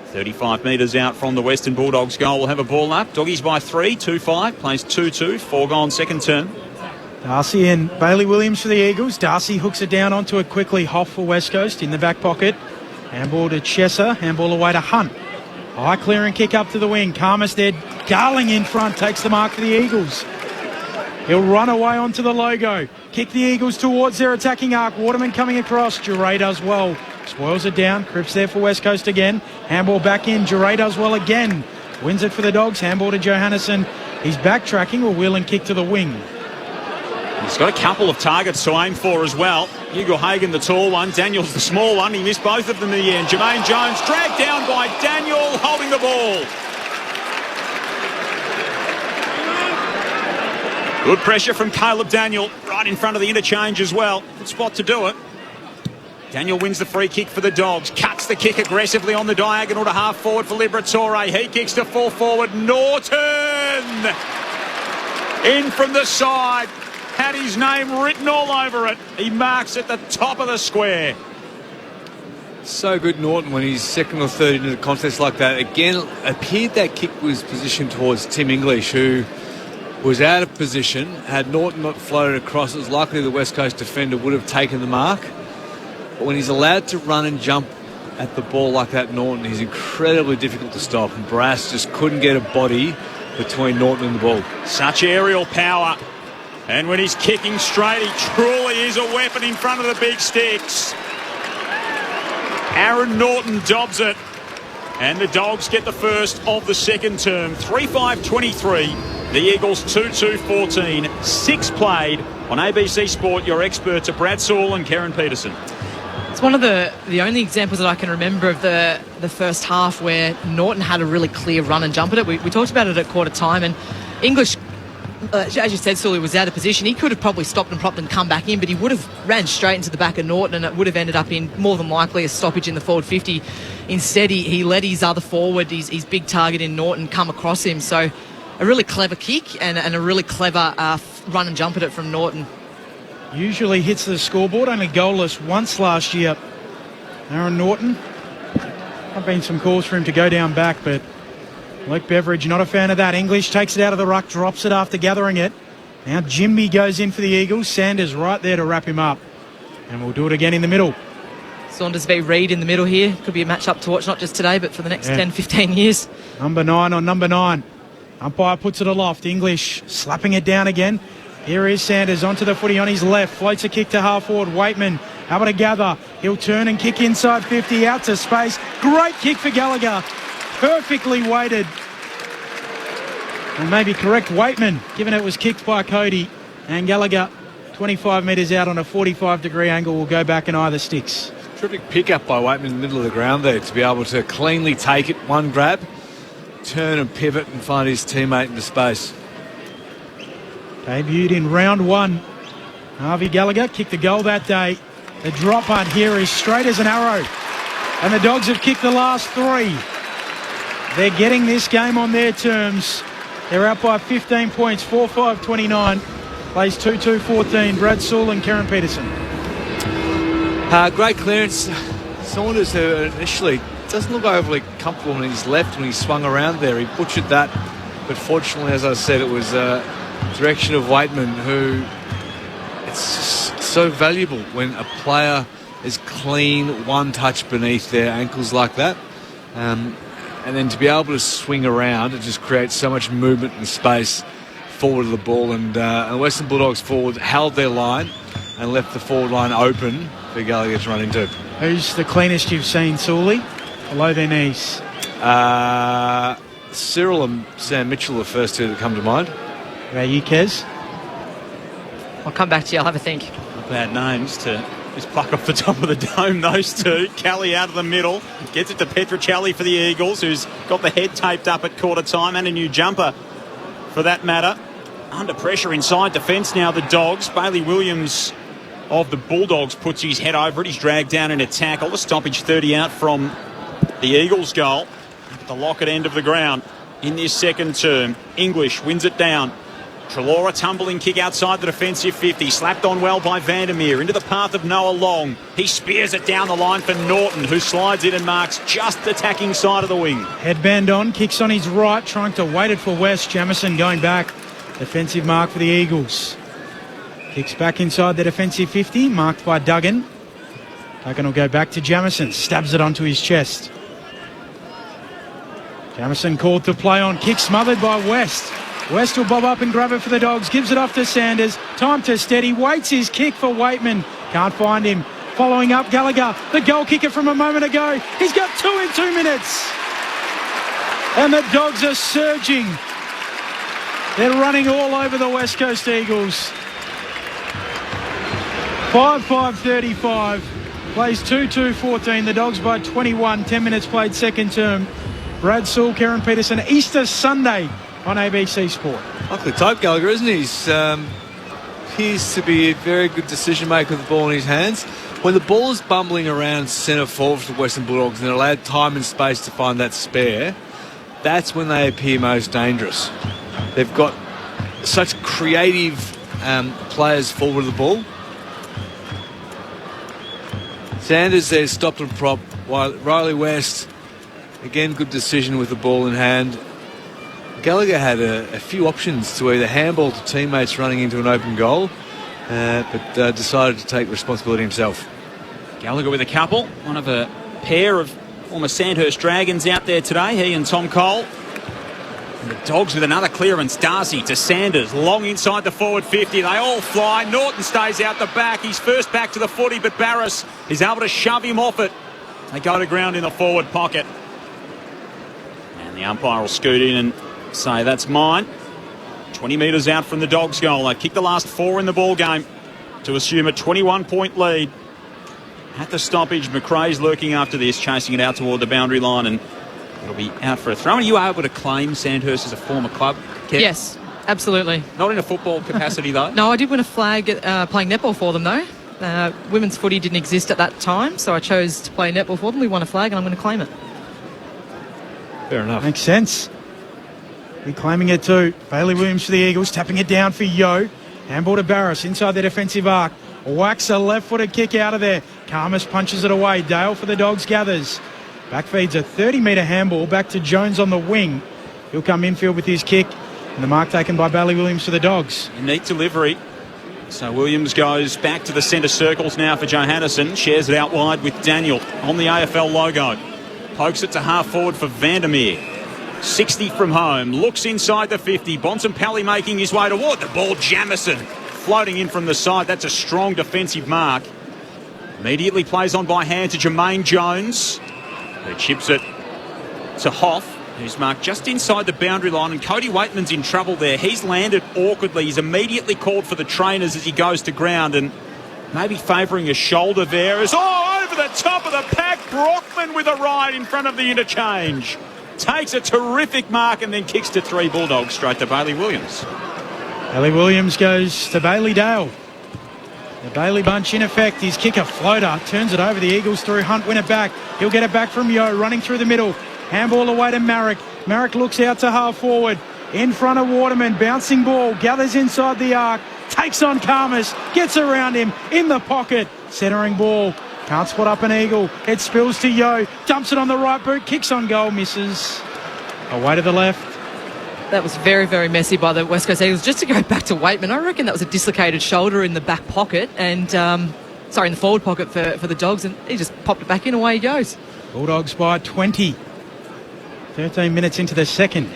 35 metres out from the Western Bulldogs goal. Will have a ball up. Doggies by 3, 2-5. Plays 2-2. 4 gone second term. Darcy and Bailey Williams for the Eagles. Darcy hooks it down onto it quickly. Hoff for West Coast in the back pocket. Handball to Chesser. Handball away to Hunt. High clearing kick up to the wing. Karmas dead. Darling in front takes the mark for the Eagles. He'll run away onto the logo. Kick the Eagles towards their attacking arc. Waterman coming across. Duray does well. Spoils it down. Cripps there for West Coast again. Handball back in. Duray does well again. Wins it for the Dogs. Handball to Johannesson. He's backtracking. Will wheel and kick to the wing. He's got a couple of targets to aim for as well. Hugo Hagan, the tall one. Daniel's the small one. He missed both of them in the end. Jermaine Jones dragged down by Daniel, holding the ball. Good pressure from Caleb Daniel, right in front of the interchange as well. Good spot to do it. Daniel wins the free kick for the Dogs. Cuts the kick aggressively on the diagonal to half forward for Liberatore. He kicks to full forward. Norton! In from the side. Had his name written all over it. He marks at the top of the square. So good, Norton, when he's second or third into the contest like that. Again, appeared that kick was positioned towards Tim English, who was out of position. Had Norton not floated across, it was likely the West Coast defender would have taken the mark. But when he's allowed to run and jump at the ball like that, Norton, he's incredibly difficult to stop. And Brass just couldn't get a body between Norton and the ball. Such aerial power. And when he's kicking straight, he truly is a weapon in front of the big sticks. Aaron Norton dobs it. And the Dogs get the first of the second term. 3-5-23. The Eagles 2-2-14. 6 played on ABC Sport. Your experts are Brad Sewell and Karen Peterson. It's one of the only examples that I can remember of the first half where Norton had a really clear run and jump at it. We talked about it at quarter time, and English, as you said, Sully was out of position. He could have probably stopped and propped and come back in, but he would have ran straight into the back of Norton, and it would have ended up in more than likely a stoppage in the forward 50. Instead, he let his other forward, his big target in Norton, come across him. So a really clever kick and a really clever run and jump at it from Norton. Usually hits the scoreboard, only goalless once last year. Aaron Norton. I've been some calls for him to go down back, but Luke Beveridge, not a fan of that. English takes it out of the ruck, drops it after gathering it. Now Jimmy goes in for the Eagles. Sanders right there to wrap him up. And we'll do it again in the middle. Saunders v Reid in the middle here. Could be a match-up to watch, not just today, but for the next 10, 15 years. Number 9 on number 9. Umpire puts it aloft. English slapping it down again. Here is Sanders onto the footy on his left. Floats a kick to half forward. Waitman able to gather. He'll turn and kick inside 50 out to space. Great kick for Gallagher. Perfectly weighted. And maybe correct Waitman, given it was kicked by Cody. And Gallagher, 25 metres out on a 45-degree angle, will go back in either sticks. Terrific pick-up by Waitman in the middle of the ground there to be able to cleanly take it, one grab, turn and pivot and find his teammate into space. Debuted in round 1. Harvey Gallagher kicked the goal that day. The drop punt here is straight as an arrow. And the Dogs have kicked the last 3. They're getting this game on their terms. They're out by 15 points, 4-5-29. Plays 2-2-14. Brad Sewell and Karen Peterson. Great clearance. Saunders, who initially doesn't look overly comfortable on his left when he swung around there. He butchered that. But fortunately, as I said, it was direction of Waitman, who it's just so valuable when a player is clean, one touch beneath their ankles like that. And then to be able to swing around, it just creates so much movement and space forward of the ball. And the Western Bulldogs forward held their line and left the forward line open for Gallagher to run into. Who's the cleanest you've seen, Sully? Below their knees. Cyril and Sam Mitchell are the first two that come to mind. About you, Kez? I'll come back to you. I'll have a think. Bad names to just pluck off the top of the dome, those two. Kelly out of the middle. Gets it to Petruccelli for the Eagles, who's got the head taped up at quarter time and a new jumper for that matter. Under pressure inside defence now, the Dogs. Bailey Williams of the Bulldogs puts his head over it. He's dragged down in a tackle. The stoppage 30 out from the Eagles' goal. At the Lockett end of the ground in this second term. English wins it down. Trelaw, a tumbling kick outside the defensive 50. Slapped on well by Vandermeer. Into the path of Noah Long. He spears it down the line for Norton, who slides in and marks just the attacking side of the wing. Headband on, kicks on his right, trying to wait it for West. Jamison going back. Defensive mark for the Eagles. Kicks back inside the defensive 50, marked by Duggan. Duggan will go back to Jamison. Stabs it onto his chest. Jamison called to play on. Kick smothered by West. West will bob up and grab it for the Dogs. Gives it off to Sanders. Time to steady. Waits his kick for Waitman. Can't find him. Following up Gallagher. The goal kicker from a moment ago. He's got 2 in 2 minutes. And the Dogs are surging. They're running all over the West Coast Eagles. 5-5-35. Plays 2-2-14. The Dogs by 21. 10 minutes played second term. Brad Sewell, Karen Peterson. Easter Sunday on ABC Sport. Luckily type Gallagher, isn't he? He's appears to be a very good decision maker with the ball in his hands. When the ball is bumbling around centre forward for the Western Bulldogs and they're allowed time and space to find that spare, that's when they appear most dangerous. They've got such creative players forward of the ball. Sanders there stopped and prop, while Riley West, again, good decision with the ball in hand. Gallagher had a few options to either handball to teammates running into an open goal, but decided to take responsibility himself. Gallagher with a couple, one of a pair of former Sandhurst Dragons out there today, he and Tom Cole. And the Dogs with another clearance. Darcy to Sanders, long inside the forward 50. They all fly. Norton stays out the back. He's first back to the footy, but Barris is able to shove him off it. They go to ground in the forward pocket. And the umpire will scoot in and say, that's mine. 20 metres out from the Dogs' goal. They kicked the last 4 in the ball game to assume a 21-point lead. At the stoppage, McRae's lurking after this, chasing it out toward the boundary line, and it'll be out for a throw. Are you able to claim Sandhurst as a former club, Kev? Yes, absolutely. Not in a football capacity, though? No, I did win a flag playing netball for them, though. Women's footy didn't exist at that time, so I chose to play netball for them. We won a flag, and I'm going to claim it. Fair enough. Makes sense. Be claiming it too. Bailey Williams for the Eagles, tapping it down for Yo. Handball to Barris inside the defensive arc. Whacks a left-footed kick out of there. Karmas punches it away. Dale for the Dogs gathers. Back feeds a 30-metre handball back to Jones on the wing. He'll come infield with his kick. And the mark taken by Bailey Williams for the Dogs. Neat delivery. So Williams goes back to the centre circles now for Johannesson. Shares it out wide with Daniel on the AFL logo. Pokes it to half forward for Vandermeer. 60 from home. Looks inside the 50. Bontempelli making his way toward the ball. Jamison floating in from the side. That's a strong defensive mark. Immediately plays on by hand to Jermaine Jones, who chips it to Hoff, who's marked just inside the boundary line, and Cody Waitman's in trouble there. He's landed awkwardly. He's immediately called for the trainers as he goes to ground, and maybe favouring a shoulder there as, over the top of the pack, Brockman with a ride in front of the interchange. Takes a terrific mark and then kicks to 3 Bulldogs straight to Bailey Williams. Bailey Williams goes to Bailey Dale. The Bailey bunch in effect. His kicker floater turns it over. The Eagles through Hunt, win it back. He'll get it back from Yo, running through the middle. Handball away to Marek. Marek looks out to half forward. In front of Waterman. Bouncing ball. Gathers inside the arc. Takes on Karmas. Gets around him. In the pocket. Centering ball. Can't spot up an Eagle. It spills to Yo. Dumps it on the right boot. Kicks on goal. Misses. Away to the left. That was very, very messy by the West Coast Eagles. Just to go back to Waitman, I reckon that was a dislocated shoulder in the back pocket and, in the forward pocket for the Dogs, and he just popped it back in, away he goes. Bulldogs by 20. 13 minutes into the second.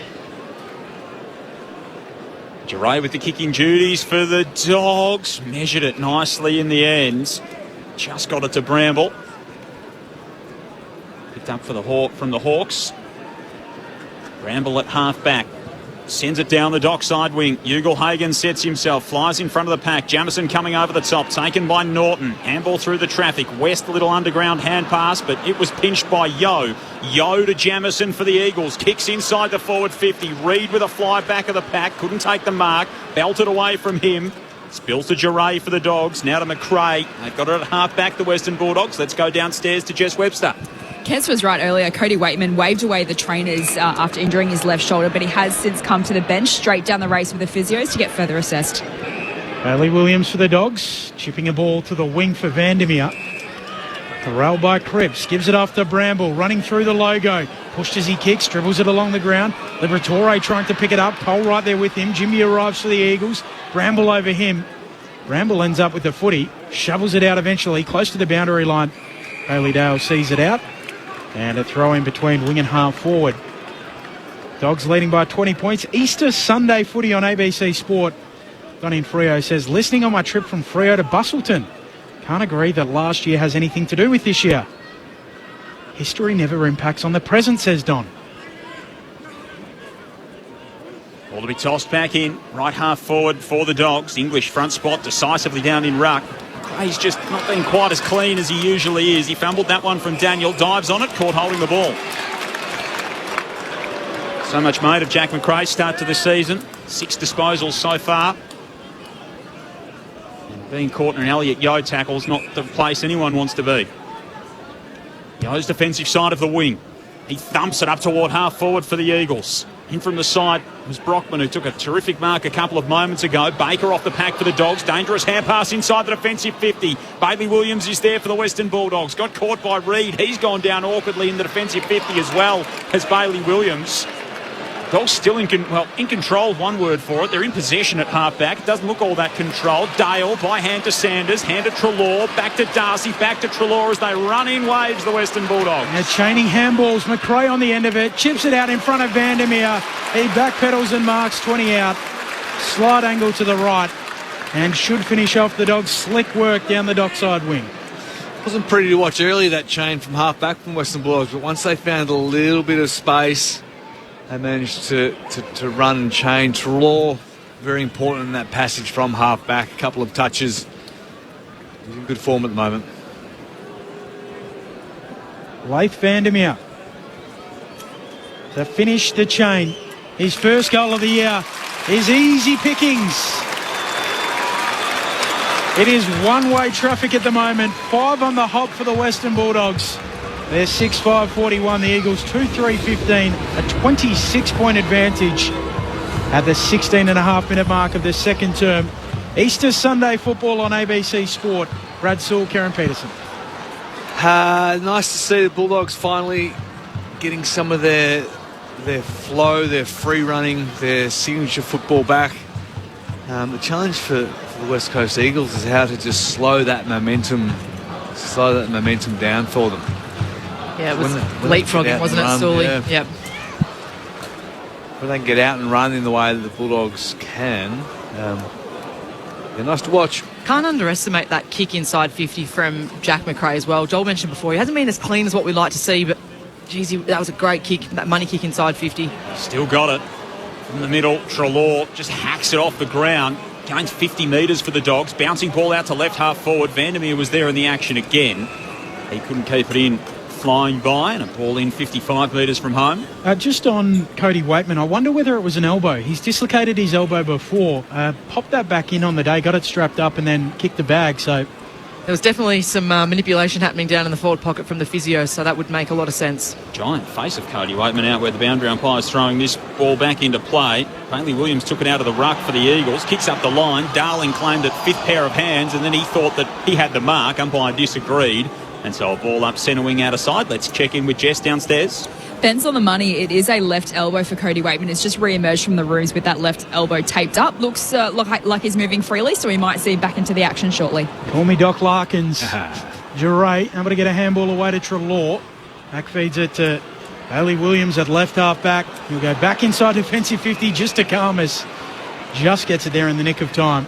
Giray with the kicking duties for the Dogs. Measured it nicely in the end. Just got it to Bramble. Picked up for from the Hawks. Bramble at half back. Sends it down the dockside wing. Ugle-Hagan sets himself, flies in front of the pack. Jamison coming over the top, taken by Norton. Handball through the traffic. West, a little underground hand pass, but it was pinched by Yo. Yo to Jamison for the Eagles. Kicks inside the forward 50. Reed with a fly back of the pack. Couldn't take the mark. Belted away from him. Spills to Giray for the Dogs. Now to McRae. They've got it at half back, the Western Bulldogs. Let's go downstairs to Jess Webster. Kez was right earlier. Cody Waitman waved away the trainers after injuring his left shoulder, but he has since come to the bench straight down the race with the physios to get further assessed. Bailey Williams for the Dogs, chipping a ball to the wing for Vandermeer. Corralled by Cripps, gives it off to Bramble, running through the logo. Pushed as he kicks, dribbles it along the ground. Liberatore trying to pick it up. Cole right there with him. Jimmy arrives for the Eagles. Bramble over him. Bramble ends up with the footy, shovels it out eventually, close to the boundary line. Bailey Dale sees it out. And a throw in between wing and half forward. Dogs leading by 20 points. Easter Sunday footy on ABC Sport. Don in Freo says, listening on my trip from Freo to Bustleton. Can't agree that last year has anything to do with this year. History never impacts on the present, says Don. Ball to be tossed back in. Right half forward for the Dogs. English front spot decisively down in ruck. He's just not been quite as clean as he usually is. He fumbled that one from Daniel. Dives on it. Caught holding the ball. So much made of Jack McRae's start to the season. 6 disposals so far. And being caught in an Elliot Yo tackle is not the place anyone wants to be. Yo's defensive side of the wing. He thumps it up toward half forward for the Eagles. In from the side was Brockman, who took a terrific mark a couple of moments ago. Baker off the pack for the Dogs. Dangerous hand pass inside the defensive 50. Bailey Williams is there for the Western Bulldogs. Got caught by Reed. He's gone down awkwardly in the defensive 50 as well as Bailey Williams. Dogs still in control, one word for it. They're in possession at half-back. It doesn't look all that controlled. Dale by hand to Sanders, hand to Treloar, back to Darcy, back to Treloar as they run in waves, the Western Bulldogs. Now chaining handballs, McRae on the end of it, chips it out in front of Vandermeer. He backpedals and marks 20 out. Slight angle to the right and should finish off the Dogs' slick work down the dockside wing. Wasn't pretty to watch earlier, that chain from half-back from Western Bulldogs, but once they found a little bit of space, they managed to run and chain. Treloar, very important in that passage from half-back. A couple of touches. He's in good form at the moment. Leif Vandermeer to finish the chain. His first goal of the year is easy pickings. It is one-way traffic at the moment. 5 on the hop for the Western Bulldogs. They're 6-5-41, the Eagles 2-3-15, a 26-point advantage at the 16.5-minute mark of the second term. Easter Sunday football on ABC Sport. Brad Sewell, Karen Peterson. Nice to see the Bulldogs finally getting some of their flow, their free running, their signature football back. The challenge for the West Coast Eagles is how to just slow that momentum down for them. Yeah, it was leapfrogging, wasn't it, Sully? Yeah. Yep. When they can get out and run in the way that the Bulldogs can, they're nice to watch. Can't underestimate that kick inside 50 from Jack McRae as well. Joel mentioned before, he hasn't been as clean as what we'd like to see, but geez, that was a great kick, that money kick inside 50. Still got it. From the middle, Treloar just hacks it off the ground. Gains 50 metres for the Dogs. Bouncing ball out to left half forward. Vandermeer was there in the action again. He couldn't keep it in. Flying by and a ball in 55 metres from home. Just on Cody Waitman, I wonder whether it was an elbow. He's dislocated his elbow before. Popped that back in on the day, got it strapped up and then kicked the bag. So there was definitely some manipulation happening down in the forward pocket from the physio, so that would make a lot of sense. Giant face of Cody Waitman out where the boundary umpire is throwing this ball back into play. Bailey Williams took it out of the ruck for the Eagles, kicks up the line. Darling claimed it fifth pair of hands and then he thought that he had the mark. Umpire disagreed. And so a ball up centre wing out of side. Let's check in with Jess downstairs. Ben's on the money. It is a left elbow for Cody Waitman. It's just re-emerged from the rooms with that left elbow taped up. Looks like he's moving freely, so we might see him back into the action shortly. Call me Doc Larkins. Duray able to get a handball away to Treloar. Back feeds it to Bailey Williams at left half back. He'll go back inside defensive 50 just to Karmas. Just gets it there in the nick of time.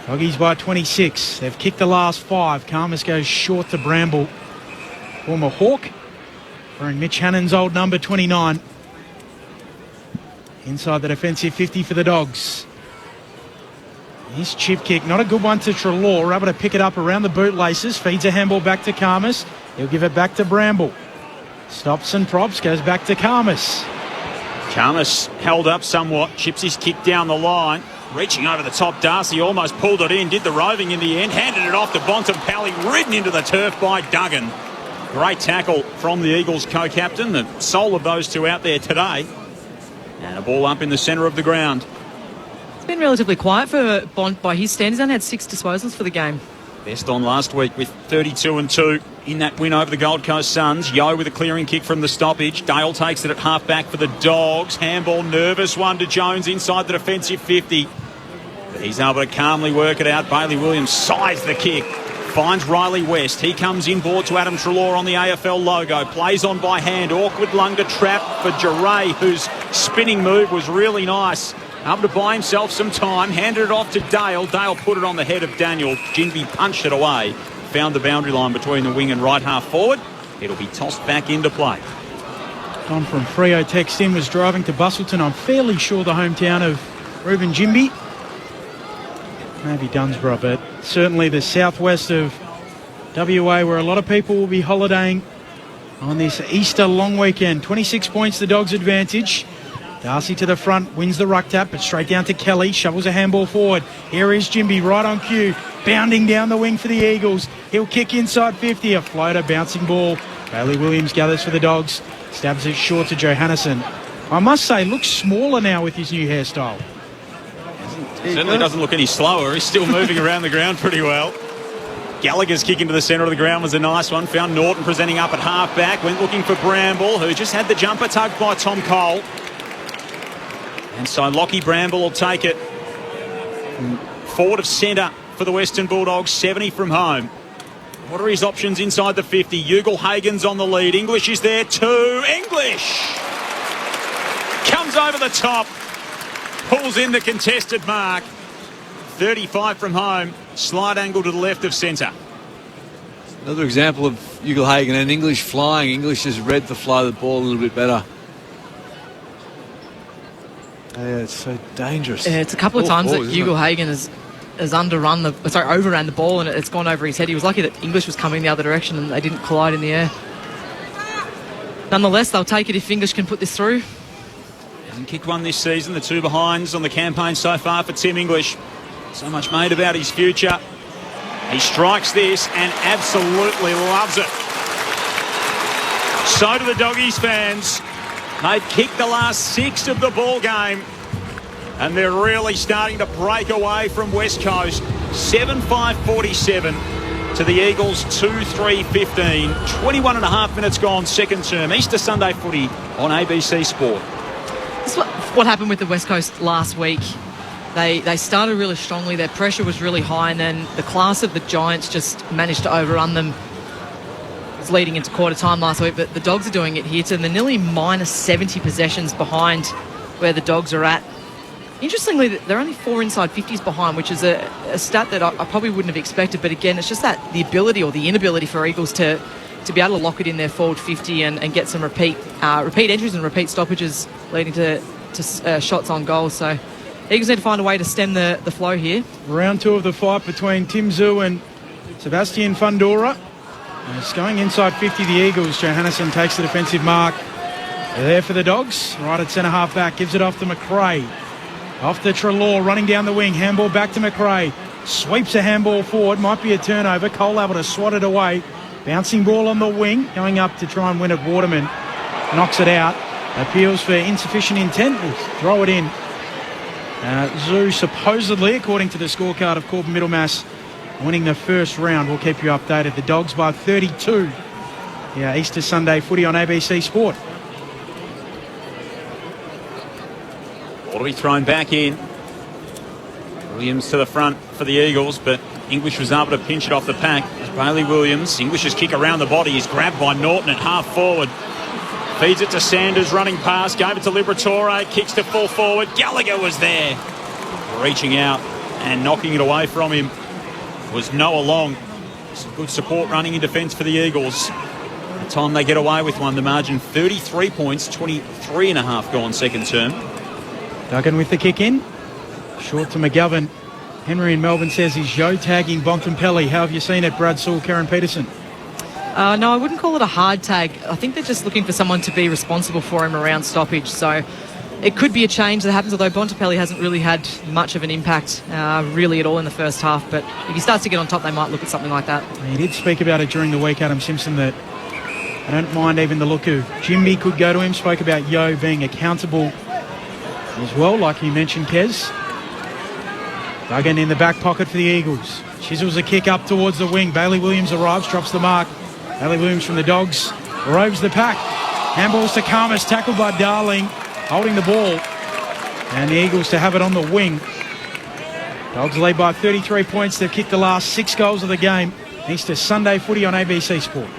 Doggies by 26. They've kicked the last 5. Karmas goes short to Bramble. Former Hawk. Wearing Mitch Hannon's old number 29. Inside the defensive 50 for the Dogs. His chip kick, not a good one to Treloar. Able to pick it up around the bootlaces. Feeds a handball back to Karmas. He'll give it back to Bramble. Stops and props, goes back to Karmas. Karmas held up somewhat. Chips his kick down the line. Reaching over the top, Darcy almost pulled it in, did the roving in the end, handed it off to Bontempelli, ridden into the turf by Duggan. Great tackle from the Eagles co-captain, the sole of those two out there today. And a ball up in the centre of the ground. It's been relatively quiet for Bont by his standards. He's only had 6 disposals for the game. Best on last week with 32-2 in that win over the Gold Coast Suns. Yo with a clearing kick from the stoppage. Dale takes it at half-back for the Dogs. Handball, nervous one to Jones inside the defensive 50. But he's able to calmly work it out. Bailey Williams sized the kick. Finds Riley West. He comes inboard to Adam Treloar on the AFL logo. Plays on by hand. Awkward lung to trap for Duray, whose spinning move was really nice. Able to buy himself some time. Handed it off to Dale. Dale put it on the head of Daniel. Ginby punched it away. Found the boundary line between the wing and right half forward. It'll be tossed back into play. Don from Freo text in, was driving to Bustleton. I'm fairly sure the hometown of Reuben Ginby. Maybe Dunsborough, but certainly the southwest of WA, where a lot of people will be holidaying on this Easter long weekend. 26 points, the Dogs' advantage. Darcy to the front, wins the ruck tap, but straight down to Kelly, shovels a handball forward. Here is Ginby, right on cue, bounding down the wing for the Eagles. He'll kick inside 50, a floater, bouncing ball. Bailey Williams gathers for the Dogs, stabs it short to Johannesson. I must say, looks smaller now with his new hairstyle. Certainly doesn't look any slower. He's still moving around the ground pretty well. Gallagher's kick into the centre of the ground was a nice one. Found Norton presenting up at half-back. Went looking for Bramble, who just had the jumper tugged by Tom Cole. And so Lockie Bramble will take it from forward of centre for the Western Bulldogs, 70 from home. What are his options inside the 50? Ugle-Hagen's on the lead. English is there too. English comes over the top, pulls in the contested mark. 35 from home, slide angle to the left of centre. Another example of Ugle-Hagen and English flying. English has read the fly of the ball a little bit better. Yeah, it's so dangerous. Yeah, it's a couple of times that Ugle-Hagen has overrun the ball, and it's gone over his head. He was lucky that English was coming the other direction and they didn't collide in the air. Nonetheless, they'll take it if English can put this through. Hasn't kicked one this season. The 2 behinds on the campaign so far for Tim English. So much made about his future. He strikes this and absolutely loves it. So do the Doggies fans. They've kicked the last 6 of the ball game, and they're really starting to break away from West Coast. 7-5-47 to the Eagles, 2-3-15. 21 and a half minutes gone, second term. Easter Sunday footy on ABC Sport. This is what happened with the West Coast last week. They started really strongly. Their pressure was really high, and then the class of the Giants just managed to overrun them. It was leading into quarter time last week, but the Dogs are doing it here too. And they're nearly minus 70 possessions behind where the Dogs are at. Interestingly, they're only 4 inside 50s behind, which is a stat that I probably wouldn't have expected. But again, it's just that the ability or the inability for Eagles to be able to lock it in their forward 50 and get some repeat entries and repeat stoppages leading to shots on goal. So Eagles need to find a way to stem the flow here. Round 2 of the fight between Tim Zhu and Sebastian Fundora. And it's going inside 50, the Eagles. Johannesson takes the defensive mark. They're there for the Dogs. Right at centre half back. Gives it off to McRae. Off to Treloar, running down the wing. Handball back to McRae. Sweeps a handball forward. Might be a turnover. Cole able to swat it away. Bouncing ball on the wing. Going up to try and win it. Waterman knocks it out. Appeals for insufficient intent. Throw it in. Zhu supposedly, according to the scorecard of Corbin Middlemass, winning the first round. We'll keep you updated. The Dogs by 32. Yeah, Easter Sunday footy on ABC Sport. Ball to be thrown back in. Williams to the front for the Eagles, but English was able to pinch it off the pack. It's Bailey Williams. English's kick around the body is grabbed by Norton at half forward. Feeds it to Sanders, running past, gave it to Liberatore, kicks to full forward. Gallagher was there. Reaching out and knocking it away from him was Noah Long. Some good support running in defence for the Eagles. The time they get away with one, the margin 33 points, 23 and a half gone second term. Duggan with the kick in. Short to McGovern. Henry in Melbourne says he's yo-tagging Bontempelli. How have you seen it, Brad Sewell, Karen Peterson? No, I wouldn't call it a hard tag. I think they're just looking for someone to be responsible for him around stoppage. So it could be a change that happens, although Bontempelli hasn't really had much of an impact really at all in the first half. But if he starts to get on top, they might look at something like that. He did speak about it during the week, Adam Simpson, that I don't mind even the look of Jimby could go to him. Spoke about Yo being accountable as well, like you mentioned, Kez. Duggan in the back pocket for the Eagles. Chisels a kick up towards the wing. Bailey Williams arrives, drops the mark. Bailey Williams from the Dogs robes the pack. Handballs to Karmas, tackled by Darling, holding the ball. And the Eagles to have it on the wing. Dogs lead by 33 points. They've kicked the last 6 goals of the game. Easter Sunday footy on ABC Sport.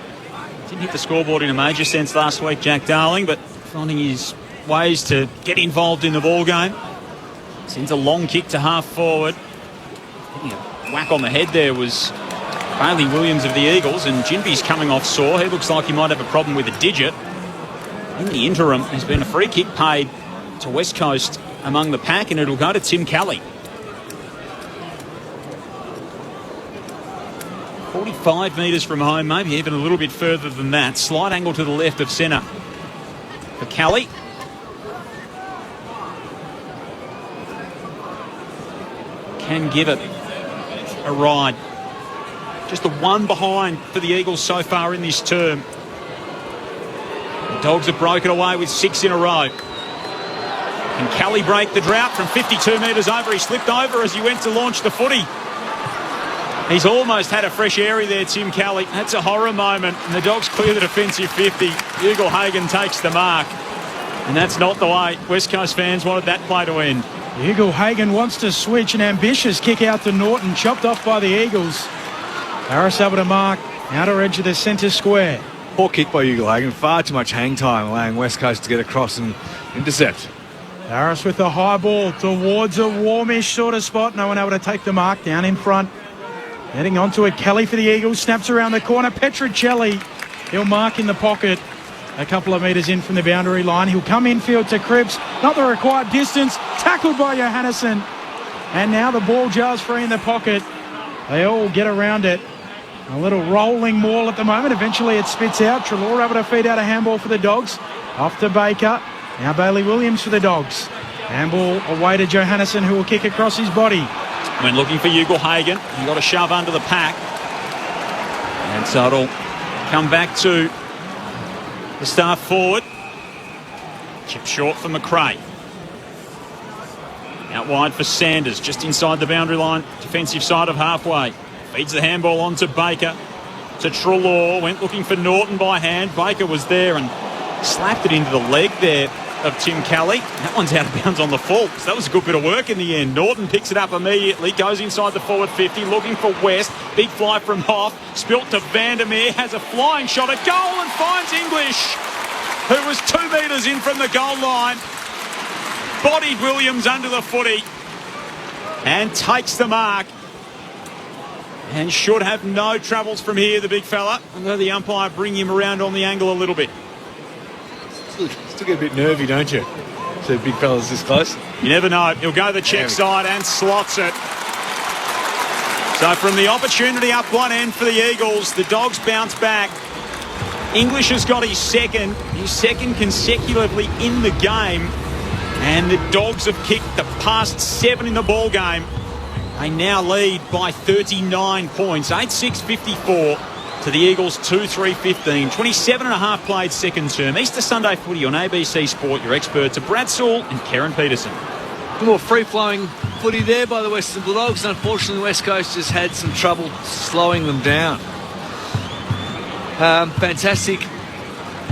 Didn't hit the scoreboard in a major sense last week, Jack Darling, but finding his ways to get involved in the ball game. Sends a long kick to half forward. Getting a whack on the head there was Bailey Williams of the Eagles, and Jinby's coming off sore. He looks like he might have a problem with a digit. In the interim, there's been a free kick paid to West Coast among the pack, and it'll go to Tim Kelly. 45 metres from home, maybe even a little bit further than that. Slight angle to the left of centre for Kelly. Can give it a ride. Just the one behind for the Eagles so far in this term. The Dogs have broken away with 6 in a row. Can Kelly break the drought from 52 metres over? He slipped over as he went to launch the footy. He's almost had a fresh airy there, Tim Kelly. That's a horror moment. And the Dogs clear the defensive 50. Ugle-Hagen takes the mark. And that's not the way West Coast fans wanted that play to end. Eagle Hagan wants to switch. An ambitious kick out to Norton, chopped off by the Eagles. Harris able to mark, outer edge of the centre square. Poor kick by Eagle Hagan. Far too much hang time, allowing West Coast to get across and intercept. Harris with the high ball towards a warmish sort of spot. No one able to take the mark. Down in front. Heading onto it. Kelly for the Eagles. Snaps around the corner. Petricelli. He'll mark in the pocket. A couple of metres in from the boundary line. He'll come infield to Cripps. Not the required distance. Tackled by Johannesson. And now the ball jars free in the pocket. They all get around it. A little rolling maul at the moment. Eventually it spits out. Treloar able to feed out a handball for the Dogs. Off to Baker. Now Bailey Williams for the Dogs. Handball away to Johannesson, who will kick across his body. When looking for Ugle Hagan, he got a shove under the pack. And so it'll come back to the star forward. Chip short for McRae. Out wide for Sanders, just inside the boundary line, defensive side of halfway. Feeds the handball on to Baker. To Treloar, went looking for Norton by hand. Baker was there and slapped it into the leg there of Tim Kelly. That one's out of bounds on the full. So that was a good bit of work in the end. Norton picks it up immediately, goes inside the forward 50, looking for West. Big fly from Hoff, spilt to Vandermeer, has a flying shot at goal and finds English, who was 2 metres in from the goal line. Bodied Williams under the footy and takes the mark. And should have no troubles from here, the big fella. Although the umpire bring him around on the angle a little bit. Still get a bit nervy, don't you? So big fella's this close. You never know. He'll go the check side and slots it. So from the opportunity up one end for the Eagles, the Dogs bounce back. English has got his second consecutively in the game. And the Dogs have kicked the past 7 in the ball game. They now lead by 39 points, 8-6-54 to the Eagles 2-3-15. 27 and a half played second term. Easter Sunday footy on ABC Sport. Your experts are Brad Sewell and Karen Peterson. More free-flowing footy there by the Western Bulldogs. Unfortunately, West Coast has had some trouble slowing them down. Fantastic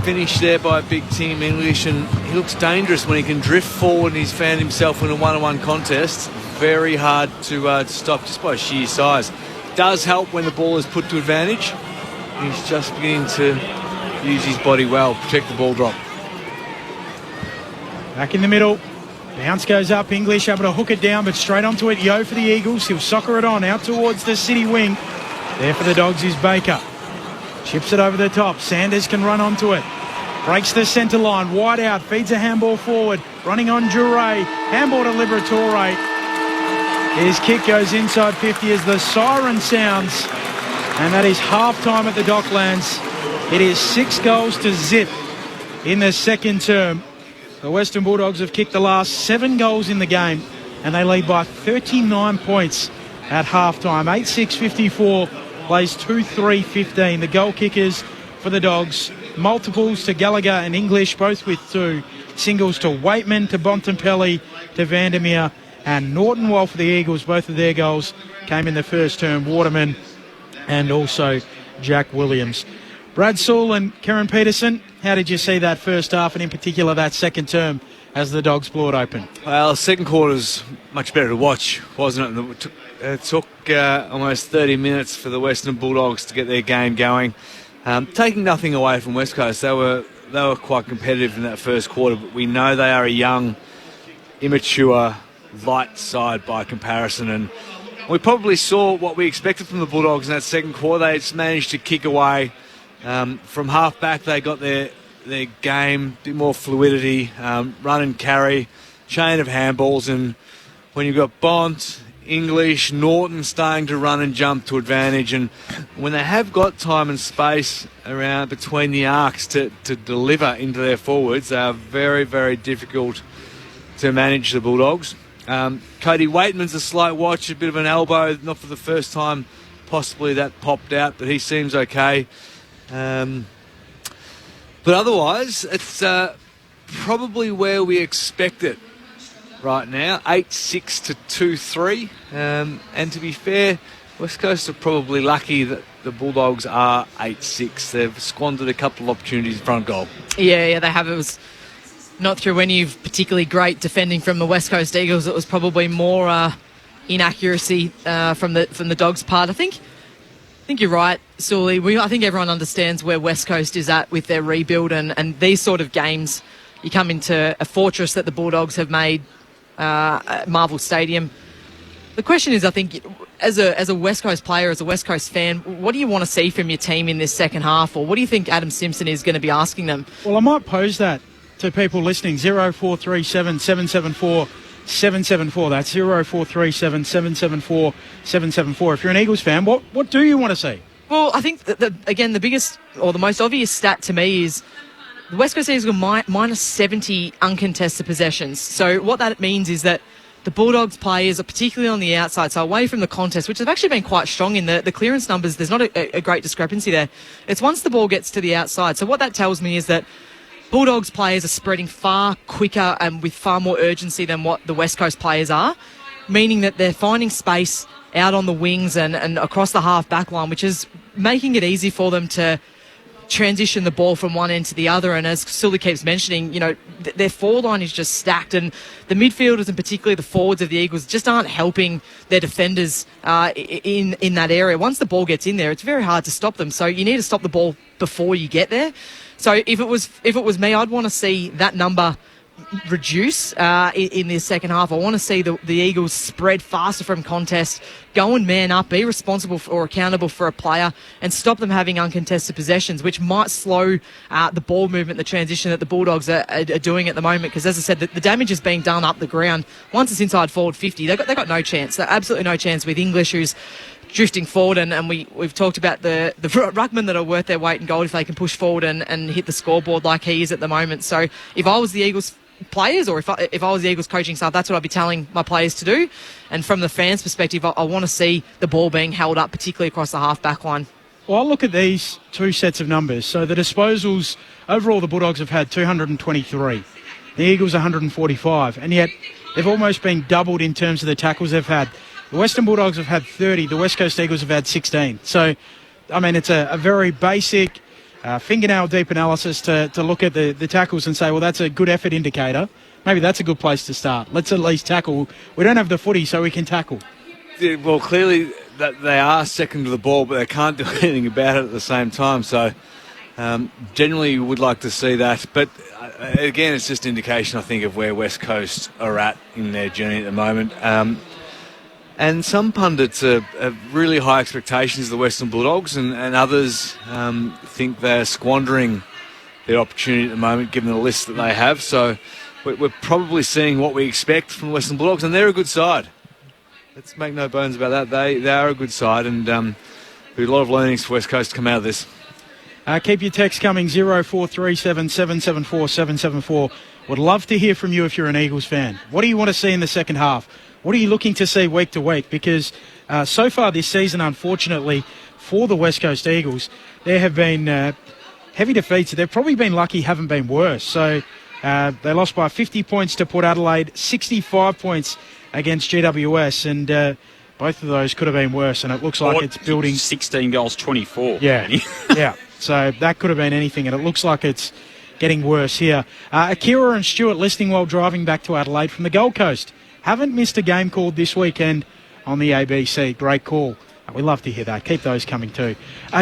finish there by big Tim English, and he looks dangerous when he can drift forward, and he's found himself in a one-on-one contest. Very hard to stop just by sheer size. Does help when the ball is put to advantage. He's just beginning to use his body well, protect the ball drop. Back in the middle. Bounce goes up. English able to hook it down, but straight onto it. Yo for the Eagles. He'll soccer it on out towards the city wing. There for the Dogs is Baker. Chips it over the top. Sanders can run onto it. Breaks the centre line. Wide out. Feeds a handball forward. Running on Jure. Handball to Liberatore. His kick goes inside 50 as the siren sounds. And that is half-time at the Docklands. It is 6-0 in the second term. The Western Bulldogs have kicked the last 7 goals in the game, and they lead by 39 points at half-time. 8-6-54 plays 2-3-15. The goal kickers for the Dogs, multiples to Gallagher and English, both with 2. Singles to Waitman, to Bontempelli, to Vandermeer, and Norton. While for the Eagles, both of their goals came in the first term. Waterman and also Jack Williams. Brad Sewell and Karen Peterson, how did you see that first half, and in particular that second term as the Dogs blew it open? Well, the second quarter's much better to watch, wasn't it? It took almost 30 minutes for the Western Bulldogs to get their game going. Taking nothing away from West Coast, they were quite competitive in that first quarter, but we know they are a young, immature, light side by comparison, and we probably saw what we expected from the Bulldogs in that second quarter. They just managed to kick away. From half back, they got their game, a bit more fluidity, run and carry, chain of handballs, and when you've got Bont, English, Norton starting to run and jump to advantage, and when they have got time and space around between the arcs to deliver into their forwards, they are very, very difficult to manage, the Bulldogs. Cody Waitman's a slight watch, a bit of an elbow, not for the first time, possibly that popped out, but he seems okay. But otherwise, it's probably where we expect it right now, 8-6 to 2-3. And to be fair, West Coast are probably lucky that the Bulldogs are 8-6. They've squandered a couple of opportunities in front of goal. Yeah, they have. It was not through any of particularly great defending from the West Coast Eagles. It was probably more inaccuracy from the Dogs' part. I think you're right, Sully. I think everyone understands where West Coast is at with their rebuild, and these sort of games, you come into a fortress that the Bulldogs have made at Marvel Stadium. The question is, I think, as a West Coast player, as a West Coast fan, what do you want to see from your team in this second half, or what do you think Adam Simpson is going to be asking them? Well, I might pose that to people listening. 0437 774 774. That's 0437 774 774. If you're an Eagles fan, what do you want to see? Well, I think again the biggest or the most obvious stat to me is the West Coast Eagles are minus 70 uncontested possessions. So what that means is that the Bulldogs players are particularly on the outside, so away from the contest, which have actually been quite strong in the clearance numbers. There's not a great discrepancy there. It's once the ball gets to the outside. So what that tells me is that Bulldogs players are spreading far quicker and with far more urgency than what the West Coast players are, meaning that they're finding space out on the wings and across the half-back line, which is making it easy for them to transition the ball from one end to the other. And as Sully keeps mentioning, their forward line is just stacked, and the midfielders and particularly the forwards of the Eagles just aren't helping their defenders in that area. Once the ball gets in there, it's very hard to stop them. So you need to stop the ball before you get there. So if it was me, I'd want to see that number reduce in this second half. I want to see the Eagles spread faster from contest, go and man up, be responsible or accountable for a player, and stop them having uncontested possessions, which might slow the ball movement, the transition that the Bulldogs are doing at the moment. Because as I said, the damage is being done up the ground. Once it's inside forward 50, they've got no chance. They're absolutely no chance with English, who's drifting forward, and we've talked about the ruckmen that are worth their weight in gold if they can push forward and hit the scoreboard like he is at the moment. So if I was the Eagles players, or if I was the Eagles coaching staff, that's what I'd be telling my players to do. And from the fans' perspective, I want to see the ball being held up, particularly across the half-back line. Well, I'll look at these two sets of numbers. So the disposals, overall the Bulldogs have had 223. The Eagles 145. And yet they've almost been doubled in terms of the tackles they've had. The Western Bulldogs have had 30. The West Coast Eagles have had 16. So, I mean, it's a very basic fingernail-deep analysis to look at the tackles and say, well, that's a good effort indicator. Maybe that's a good place to start. Let's at least tackle. We don't have the footy, so we can tackle. Yeah, well, clearly that they are second to the ball, but they can't do anything about it at the same time. So, generally, you would like to see that. But, again, it's just indication, I think, of where West Coast are at in their journey at the moment. And some pundits have really high expectations of the Western Bulldogs, and others think they're squandering their opportunity at the moment, given the list that they have. So we're probably seeing what we expect from the Western Bulldogs, and they're a good side. Let's make no bones about that. They are a good side, and there'll be a lot of learnings for West Coast to come out of this. Keep your text coming, 0437 774 774. Would love to hear from you if you're an Eagles fan. What do you want to see in the second half? What are you looking to see week to week? Because so far this season, unfortunately, for the West Coast Eagles, there have been heavy defeats. They've probably been lucky, haven't been worse. So they lost by 50 points to Port Adelaide, 65 points against GWS, and both of those could have been worse, and it looks like it's building. 16 goals, 24. Yeah, yeah. So that could have been anything, and it looks like it's getting worse here. Akira and Stuart listening while driving back to Adelaide from the Gold Coast. Haven't missed a game called this weekend on the ABC. Great call. We love to hear that. Keep those coming too.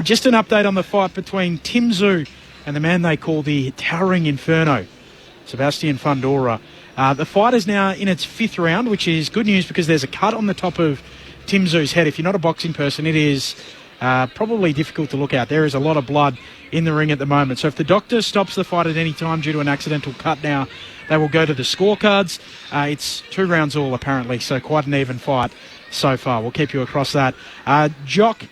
Just an update on the fight between Tim Zhu and the man they call the Towering Inferno, Sebastian Fundora. The fight is now in its fifth round, which is good news because there's a cut on the top of Tim Zhu's head. If you're not a boxing person, it is probably difficult to look at. There is a lot of blood in the ring at the moment. So if the doctor stops the fight at any time due to an accidental cut now, they will go to the scorecards. It's 2 rounds all, apparently, so quite an even fight so far. We'll keep you across that. Jock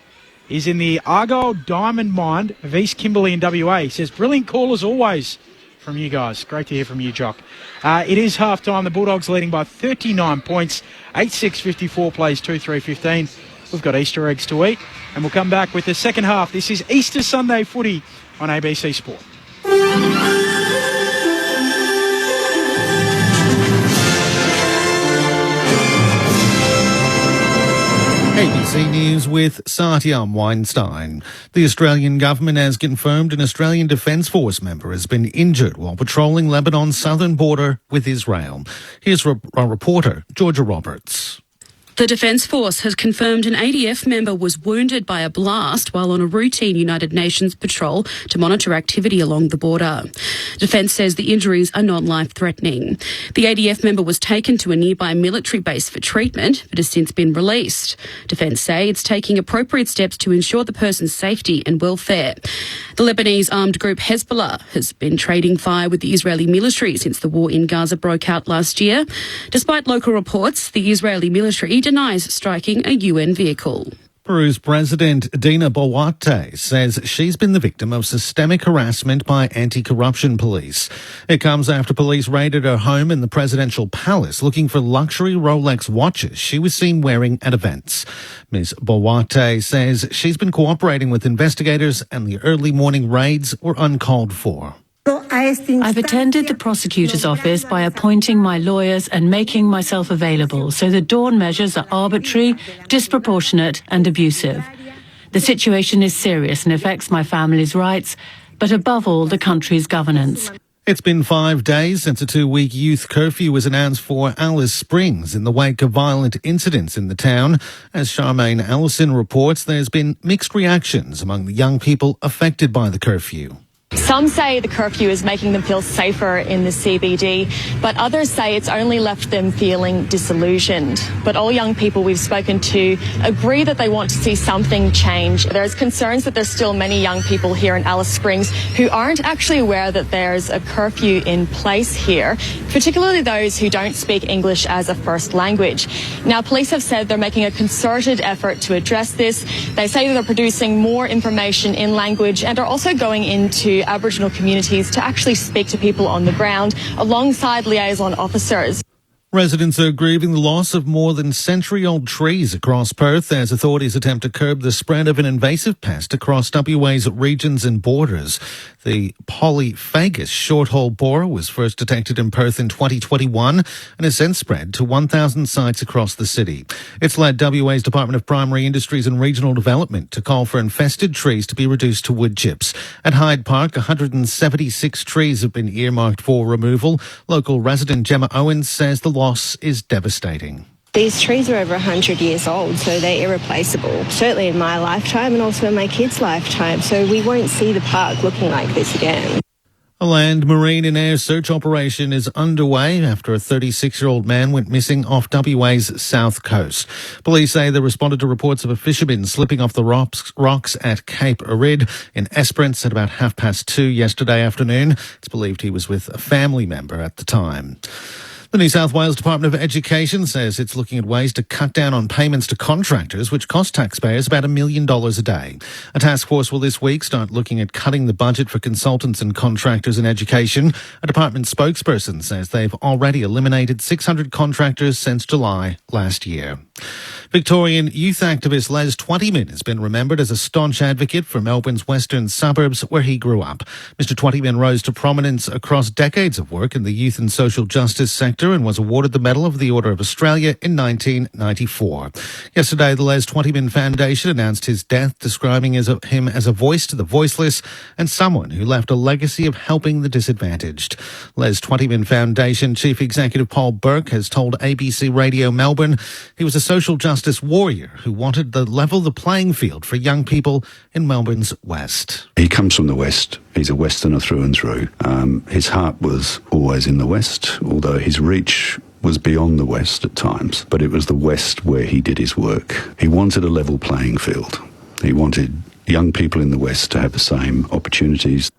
is in the Argyle Diamond Mine of East Kimberley in WA. He says, brilliant call as always from you guys. Great to hear from you, Jock. It is half-time. The Bulldogs leading by 39 points. 8-6-54 plays 2-3-15. We've got Easter eggs to eat, and we'll come back with the second half. This is Easter Sunday footy on ABC Sport. ABC News with Satyam Weinstein. The Australian government has confirmed an Australian Defence Force member has been injured while patrolling Lebanon's southern border with Israel. Here's our reporter, Georgia Roberts. The Defence Force has confirmed an ADF member was wounded by a blast while on a routine United Nations patrol to monitor activity along the border. Defence says the injuries are not life-threatening. The ADF member was taken to a nearby military base for treatment, but has since been released. Defence say it's taking appropriate steps to ensure the person's safety and welfare. The Lebanese armed group Hezbollah has been trading fire with the Israeli military since the war in Gaza broke out last year. Despite local reports, the Israeli military denies striking a UN vehicle. Peru's President Dina Boluarte says she's been the victim of systemic harassment by anti-corruption police. It comes after police raided her home in the presidential palace looking for luxury Rolex watches she was seen wearing at events. Ms. Boluarte says she's been cooperating with investigators and the early morning raids were uncalled for. I've attended the prosecutor's office by appointing my lawyers and making myself available, so the dawn measures are arbitrary, disproportionate and abusive. The situation is serious and affects my family's rights, but above all, the country's governance. It's been 5 days since a 2-week youth curfew was announced for Alice Springs in the wake of violent incidents in the town. As Charmaine Allison reports, there's been mixed reactions among the young people affected by the curfew. Some say the curfew is making them feel safer in the CBD, but others say it's only left them feeling disillusioned. But all young people we've spoken to agree that they want to see something change. There's concerns that there's still many young people here in Alice Springs who aren't actually aware that there's a curfew in place here, particularly those who don't speak English as a first language. Now, police have said they're making a concerted effort to address this. They say that they're producing more information in language and are also going into Aboriginal communities to actually speak to people on the ground alongside liaison officers. Residents are grieving the loss of more than century-old trees across Perth as authorities attempt to curb the spread of an invasive pest across WA's regions and borders. The polyphagous short-haul borer was first detected in Perth in 2021 and has since spread to 1,000 sites across the city. It's led WA's Department of Primary Industries and Regional Development to call for infested trees to be reduced to wood chips. At Hyde Park, 176 trees have been earmarked for removal. Local resident Gemma Owens says the loss is devastating. These trees are over 100 years old, so they're irreplaceable, certainly in my lifetime and also in my kids' lifetime, so we won't see the park looking like this again. A land, marine and air search operation is underway after a 36-year-old man went missing off WA's south coast. Police say they responded to reports of a fisherman slipping off the rocks at Cape Arid in Esperance at about 2:30 yesterday afternoon. It's believed he was with a family member at the time. The New South Wales Department of Education says it's looking at ways to cut down on payments to contractors, which cost taxpayers about $1 million a day. A task force will this week start looking at cutting the budget for consultants and contractors in education. A department spokesperson says they've already eliminated 600 contractors since July last year. Victorian youth activist Les Twentyman has been remembered as a staunch advocate for Melbourne's western suburbs where he grew up. Mr. Twentyman rose to prominence across decades of work in the youth and social justice sector and was awarded the Medal of the Order of Australia in 1994. Yesterday, the Les Twentyman Foundation announced his death, describing him as a voice to the voiceless and someone who left a legacy of helping the disadvantaged. Les Twentyman Foundation Chief Executive Paul Burke has told ABC Radio Melbourne he was a social justice warrior who wanted to level the playing field for young people in Melbourne's West. He comes from the West. He's a Westerner through and through. His heart was always in the West, although his reach was beyond the West at times. But it was the West where he did his work. He wanted a level playing field. He wanted young people in the West to have the same opportunities.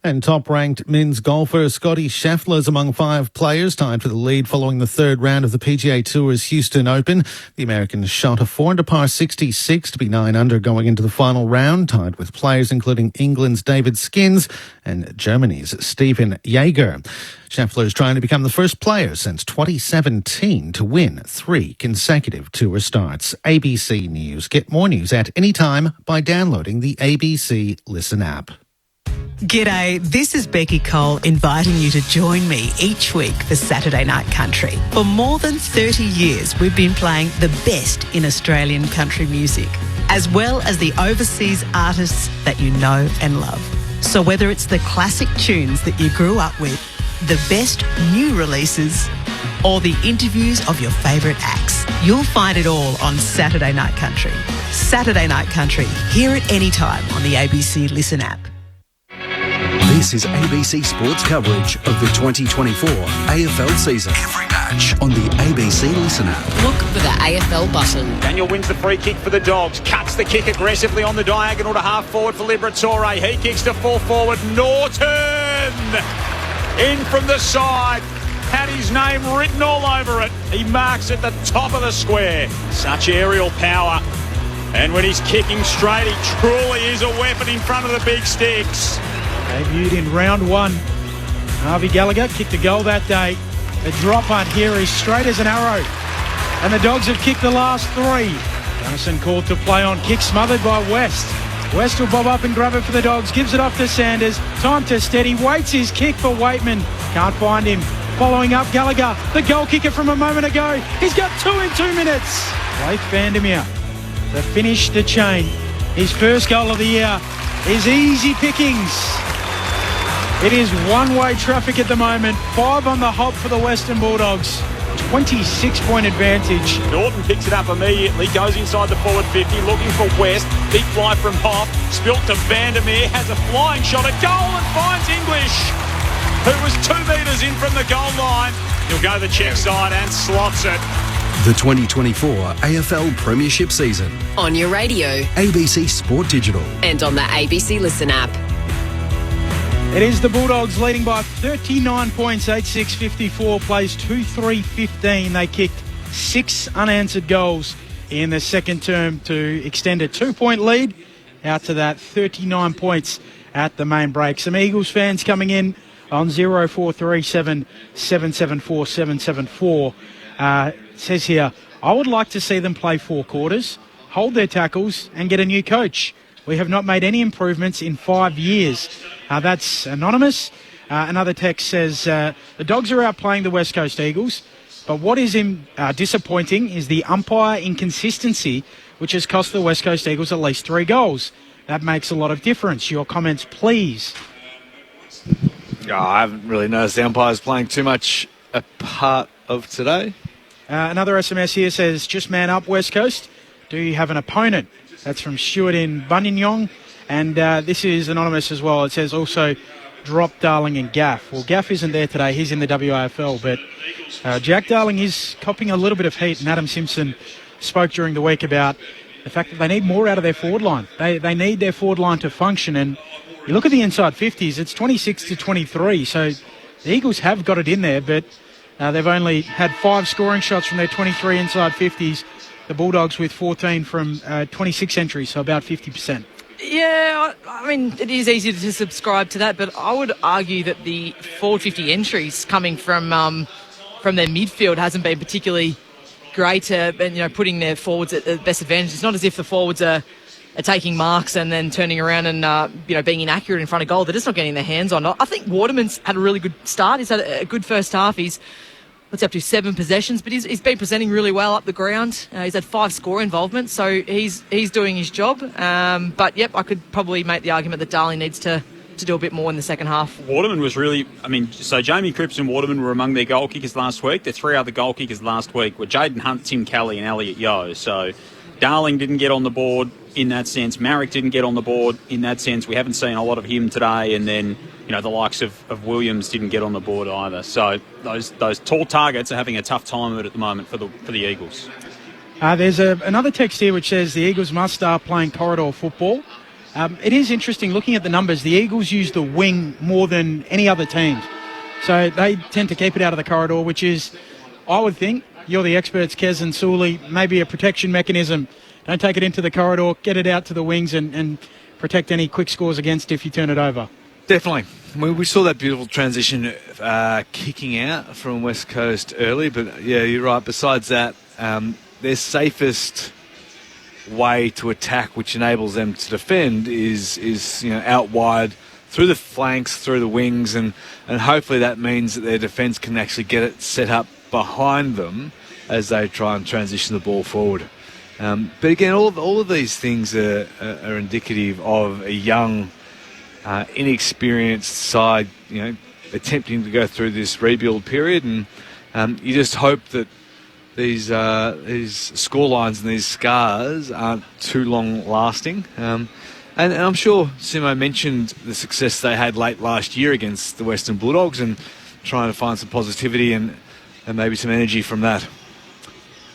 And top-ranked men's golfer Scotty Scheffler is among 5 players tied for the lead following the third round of the PGA Tour's Houston Open. The American shot a 4-under par 66 to be 9 under going into the final round, tied with players including England's David Skins and Germany's Stephen Jaeger. Scheffler is trying to become the first player since 2017 to win 3 consecutive tour starts. ABC News. Get more news at any time by downloading the ABC Listen app. G'day, this is Becky Cole inviting you to join me each week for Saturday Night Country. For more than 30 years, we've been playing the best in Australian country music, as well as the overseas artists that you know and love. So whether it's the classic tunes that you grew up with, the best new releases, or the interviews of your favourite acts, you'll find it all on Saturday Night Country. Saturday Night Country, hear it anytime on the ABC Listen app. This is ABC Sports coverage of the 2024 AFL season. Every match on the ABC Listen app. Look for the AFL button. Daniel wins the free kick for the Dogs. Cuts the kick aggressively on the diagonal to half forward for Liberatore. He kicks to full forward. Norton in from the side. Had his name written all over it. He marks at the top of the square. Such aerial power. And when he's kicking straight, he truly is a weapon in front of the big sticks. Debuted in round one. Harvey Gallagher kicked a goal that day. The drop punt here is straight as an arrow. And the Dogs have kicked the last three. Gunnison called to play on. Kick smothered by West. West will bob up and grab it for the Dogs. Gives it off to Sanders. Time to steady. Waits his kick for Waitman. Can't find him. Following up Gallagher. The goal kicker from a moment ago. He's got 2 in 2 minutes. Blake Vandermeer to finish the chain. His first goal of the year is easy pickings. It is one-way traffic at the moment. 5 on the hop for the Western Bulldogs. 26-point advantage. Norton picks it up immediately, goes inside the forward 50, looking for West. Deep fly from Hoff, spilt to Vandermeer, has a flying shot at goal and finds English, who was 2 metres in from the goal line. He'll go the check side and slots it. The 2024 AFL Premiership season. On your radio. ABC Sport Digital. And on the ABC Listen app. It is the Bulldogs leading by 39 points, 8-6-54, plays 2-3-15. They kicked 6 unanswered goals in the second term to extend a 2-point lead out to that 39 points at the main break. Some Eagles fans coming in on 0437 774 774. Says here, I would like to see them play 4 quarters, hold their tackles and get a new coach. We have not made any improvements in 5 years. That's anonymous. Another text says, the Dogs are outplaying the West Coast Eagles, but what is disappointing is the umpire inconsistency, which has cost the West Coast Eagles at least 3 goals. That makes a lot of difference. Your comments, please. I haven't really noticed the umpires playing too much a part of today. Another SMS here says, just man up, West Coast. Do you have an opponent? That's from Stuart in Buninyong. And this is anonymous as well. It says also drop Darling and Gaff. Well, Gaff isn't there today. He's in the WAFL. But Jack Darling is copping a little bit of heat. And Adam Simpson spoke during the week about the fact that they need more out of their forward line. They need their forward line to function. And you look at the inside 50s, it's 26-23. So the Eagles have got it in there, but they've only had 5 scoring shots from their 23 inside 50s. The Bulldogs with 14 from 26 entries, so about 50%. Yeah, I mean, it is easy to subscribe to that, but I would argue that the forward 50 entries coming from their midfield hasn't been particularly great, putting their forwards at the best advantage. It's not as if the forwards are taking marks and then turning around and being inaccurate in front of goal. They're just not getting their hands on it. I think Waterman's had a really good start. He's had a good first half. He's up to 7 possessions, but he's been presenting really well up the ground. He's had 5 score involvements, so he's doing his job. But, yep, I could probably make the argument that Darling needs to do a bit more in the second half. Waterman was really, so Jamie Cripps and Waterman were among their goal kickers last week. The 3 other goal kickers last week were Jaden Hunt, Tim Kelly and Elliot Yeo. So Darling didn't get on the board in that sense. Marek didn't get on the board in that sense. We haven't seen a lot of him today, and then the likes of Williams didn't get on the board either. So those tall targets are having a tough time of it at the moment for the Eagles. There's another text here which says the Eagles must start playing corridor football. It is interesting looking at the numbers. The Eagles use the wing more than any other team. So they tend to keep it out of the corridor, which is, I would think, you're the experts, Kez and Sully, maybe a protection mechanism. Don't take it into the corridor, get it out to the wings and protect any quick scores against if you turn it over. Definitely. We saw that beautiful transition kicking out from West Coast early, but yeah, you're right. Besides that, their safest way to attack, which enables them to defend, is out wide through the flanks, through the wings, and hopefully that means that their defence can actually get it set up behind them as they try and transition the ball forward. But again, all of these things are indicative of a young, inexperienced side, attempting to go through this rebuild period, and you just hope that these score lines and these scars aren't too long lasting. And I'm sure Simo mentioned the success they had late last year against the Western Bulldogs, and trying to find some positivity and maybe some energy from that.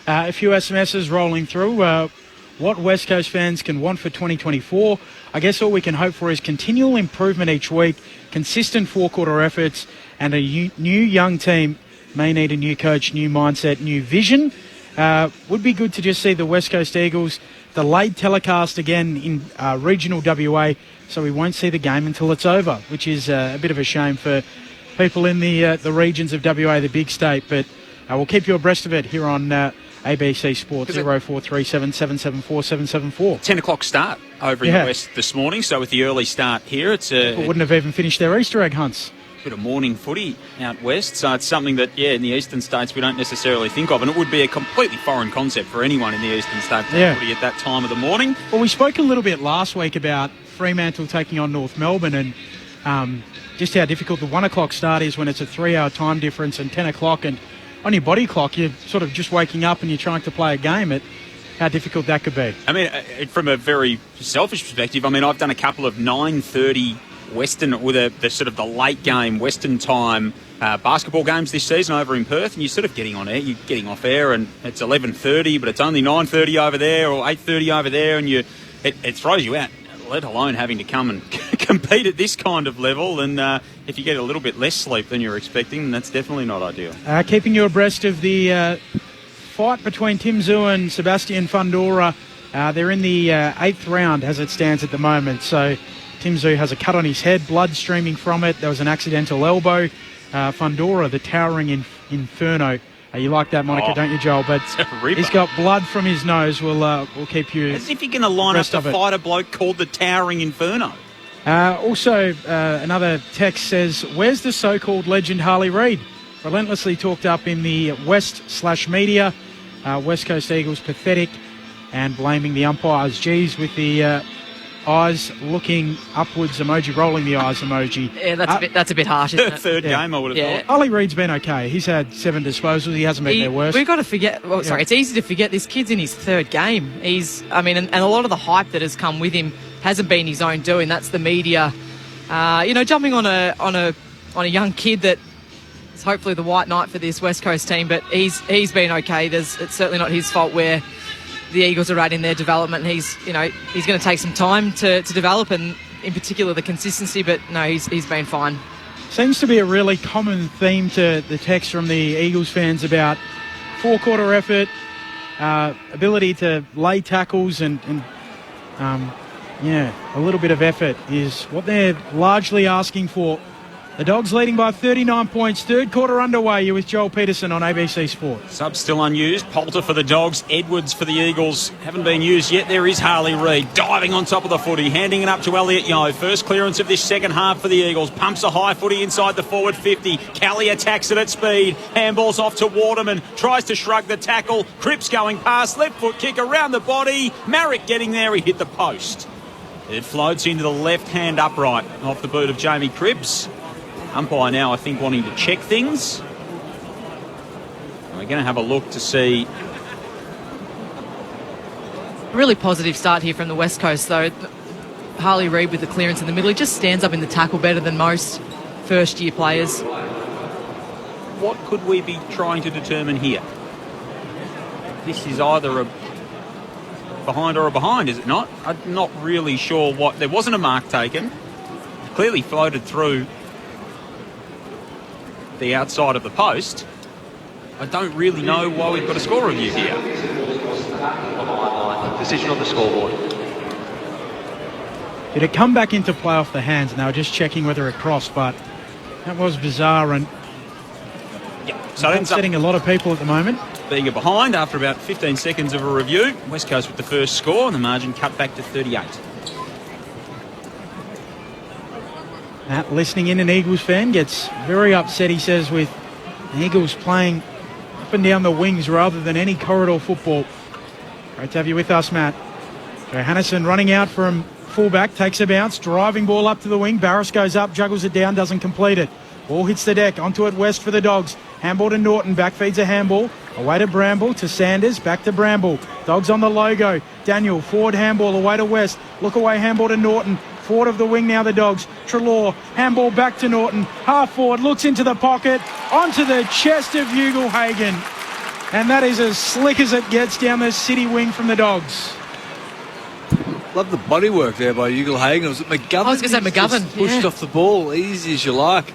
A few SMSs rolling through. What West Coast fans can want for 2024? I guess all we can hope for is continual improvement each week, consistent four-quarter efforts, and a new young team. May need a new coach, new mindset, new vision. Would be good to just see the West Coast Eagles delayed telecast again in regional WA, so we won't see the game until it's over, which is a bit of a shame for people in the regions of WA, the big state. But we'll keep you abreast of it here on ABC Sports. 0437 774 774. 10 o'clock start over in the west this morning, so with the early start here, it's people wouldn't have even finished their Easter egg hunts. Bit of morning footy out west, so it's something that, in the eastern states we don't necessarily think of, and it would be a completely foreign concept for anyone in the eastern states to have footy at that time of the morning. Well, we spoke a little bit last week about Fremantle taking on North Melbourne, and just how difficult the 1 o'clock start is when it's a 3-hour time difference, and 10 o'clock, and on your body clock you're sort of just waking up and you're trying to play a game. How difficult that could be. I mean, from a very selfish perspective, I've done a couple of 9:30 Western, with the sort of the late game Western time basketball games this season over in Perth, and you're sort of getting on air, you're getting off air, and it's 11:30, but it's only 9:30 over there or 8:30 over there, and it throws you out, let alone having to come and compete at this kind of level. And if you get a little bit less sleep than you're expecting, then that's definitely not ideal. Keeping you abreast of the fight between Tim Zhu and Sebastian Fundora. They're in the 8th round as it stands at the moment, so Tim Zhu has a cut on his head, blood streaming from it. There was an accidental elbow. Fundora, the towering inferno. You like that moniker, don't you, Joel? But he's got blood from his nose. We'll keep you. As if you're going to line up to fight a bloke called the Towering Inferno. Also, another text says, "Where's the so-called legend Harley Reid? Relentlessly talked up in the West/media. West Coast Eagles pathetic, and blaming the umpires. Geez, with the eyes looking upwards emoji, rolling the eyes emoji." Yeah, that's a bit harsh, isn't it? Third game, I would have thought. Harley Reid's been okay. He's had 7 disposals. He hasn't been their worst. We've got to forget. Well, sorry, it's easy to forget this kid's in his 3rd game. And a lot of the hype that has come with him hasn't been his own doing. That's the media, jumping on a young kid that is hopefully the white knight for this West Coast team. But he's been okay. It's certainly not his fault where the Eagles are at in their development. He's going to take some time to develop, and in particular the consistency. But no, he's been fine. Seems to be a really common theme to the text from the Eagles fans about four-quarter effort, ability to lay tackles, and a little bit of effort is what they're largely asking for. The Dogs leading by 39 points. 3rd quarter underway. You're with Joel Peterson on ABC Sport. Sub still unused. Poulter for the Dogs. Edwards for the Eagles. Haven't been used yet. There is Harley Reid diving on top of the footy, handing it up to Elliot Yeo. First clearance of this second half for the Eagles. Pumps a high footy inside the forward 50. Kelly attacks it at speed. Handballs off to Waterman. Tries to shrug the tackle. Cripps going past. Left foot kick around the body. Marrick getting there. He hit the post. It floats into the left-hand upright off the boot of Jamie Cripps. Umpire now, I think, wanting to check things. And we're going to have a look to see. Really positive start here from the West Coast, though. Harley Reid with the clearance in the middle. He just stands up in the tackle better than most first-year players. What could we be trying to determine here? This is either a behind or a behind, is it not? I'm not really sure what. There wasn't a mark taken. Clearly floated through the outside of the post. I don't really know why we've got a score review here. Decision on the scoreboard. Did it come back into play off the hands? And they were just checking whether it crossed, but that was bizarre, and so it ends upsetting a lot of people at the moment. Being a behind after about 15 seconds of a review. West Coast with the first score, and the margin cut back to 38. Matt, listening in, an Eagles fan, gets very upset, he says, with the Eagles playing up and down the wings rather than any corridor football. Great to have you with us, Matt. Johannesson running out from fullback, takes a bounce, driving ball up to the wing. Barris goes up, juggles it down, doesn't complete it. Ball hits the deck, onto it West for the Dogs. Handball to Norton, back feeds a handball. Away to Bramble, to Sanders, back to Bramble. Dogs on the logo. Daniel, forward handball, away to West. Look away, handball to Norton. Forward of the wing now, the Dogs. Trelaw, handball back to Norton. Half forward, looks into the pocket, onto the chest of Ugle-Hagan. And that is as slick as it gets down the city wing from the Dogs. Love the body work there by Ugle-Hagan. It was McGovern. I was going to say McGovern. Just pushed off the ball, easy as you like.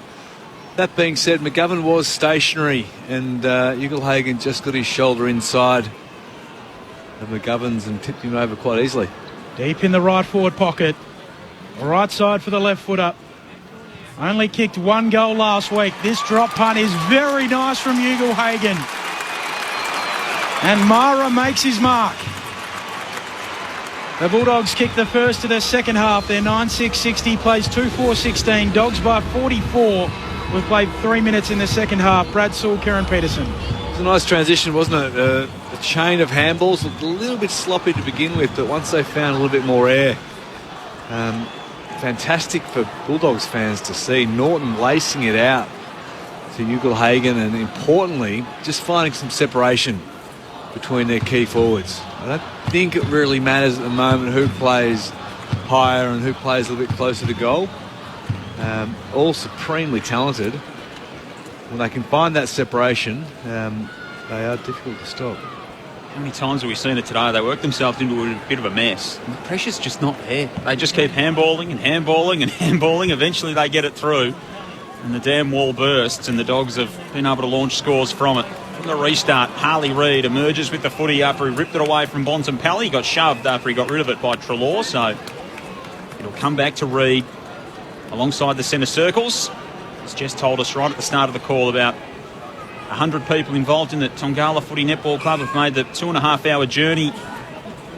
That being said, McGovern was stationary, and Ugle-Hagan just got his shoulder inside of McGovern's and tipped him over quite easily. Deep in the right forward pocket. Right side for the left footer. Only kicked one goal last week. This drop punt is very nice from Ugle-Hagan. And Mara makes his mark. The Bulldogs kick the first of the second half. They're 9-6-60, plays 2-4-16. Dogs by 44. We've played 3 minutes in the second half. Brad Sewell, Kieran Peterson. It was a nice transition, wasn't it? A chain of handballs, looked a little bit sloppy to begin with, but once they found a little bit more air, fantastic for Bulldogs fans to see. Norton lacing it out to Ugle-Hagan, and importantly, just finding some separation between their key forwards. I don't think it really matters at the moment who plays higher and who plays a little bit closer to goal. All supremely talented. When they can find that separation, they are difficult to stop. How many times have we seen it today? They work themselves into a bit of a mess. And the pressure's just not there. They just keep handballing and handballing and handballing. Eventually they get it through, and the damn wall bursts, and the Dogs have been able to launch scores from it. From the restart, Harley Reid emerges with the footy after he ripped it away from Bontempelli. He got shoved after he got rid of it by Trelaw, so it'll come back to Reid alongside the centre circles. As Jess told us right at the start of the call, about 100 people involved in the Tongala Footy Netball Club have made the 2.5-hour journey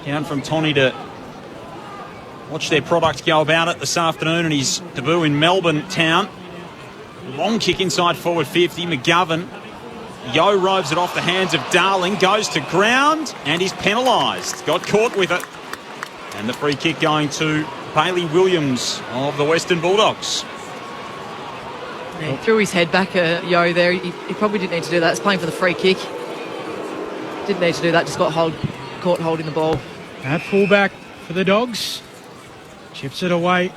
down from Tony to watch their product go about it this afternoon in his debut in Melbourne town. Long kick inside forward 50. McGovern. Yo roves it off the hands of Darling, goes to ground and is penalised. Got caught with it. And the free kick going to Bailey Williams of the Western Bulldogs. Yeah, he threw his head back, Yo, there. He probably didn't need to do that. It's playing for the free kick. Didn't need to do that, just got caught holding the ball. At fullback for the Dogs. Chips it away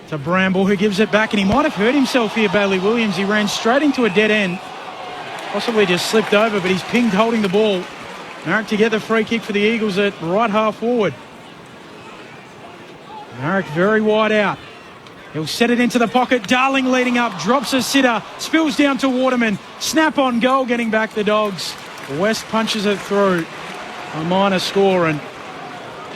to Bramble, who gives it back, and he might have hurt himself here, Bailey Williams. He ran straight into a dead end. Possibly just slipped over, but he's pinged holding the ball. Marek to get the free kick for the Eagles at right half forward. Marek very wide out. He'll set it into the pocket. Darling leading up, drops a sitter, spills down to Waterman. Snap on goal, getting back the Dogs. West punches it through. A minor score, and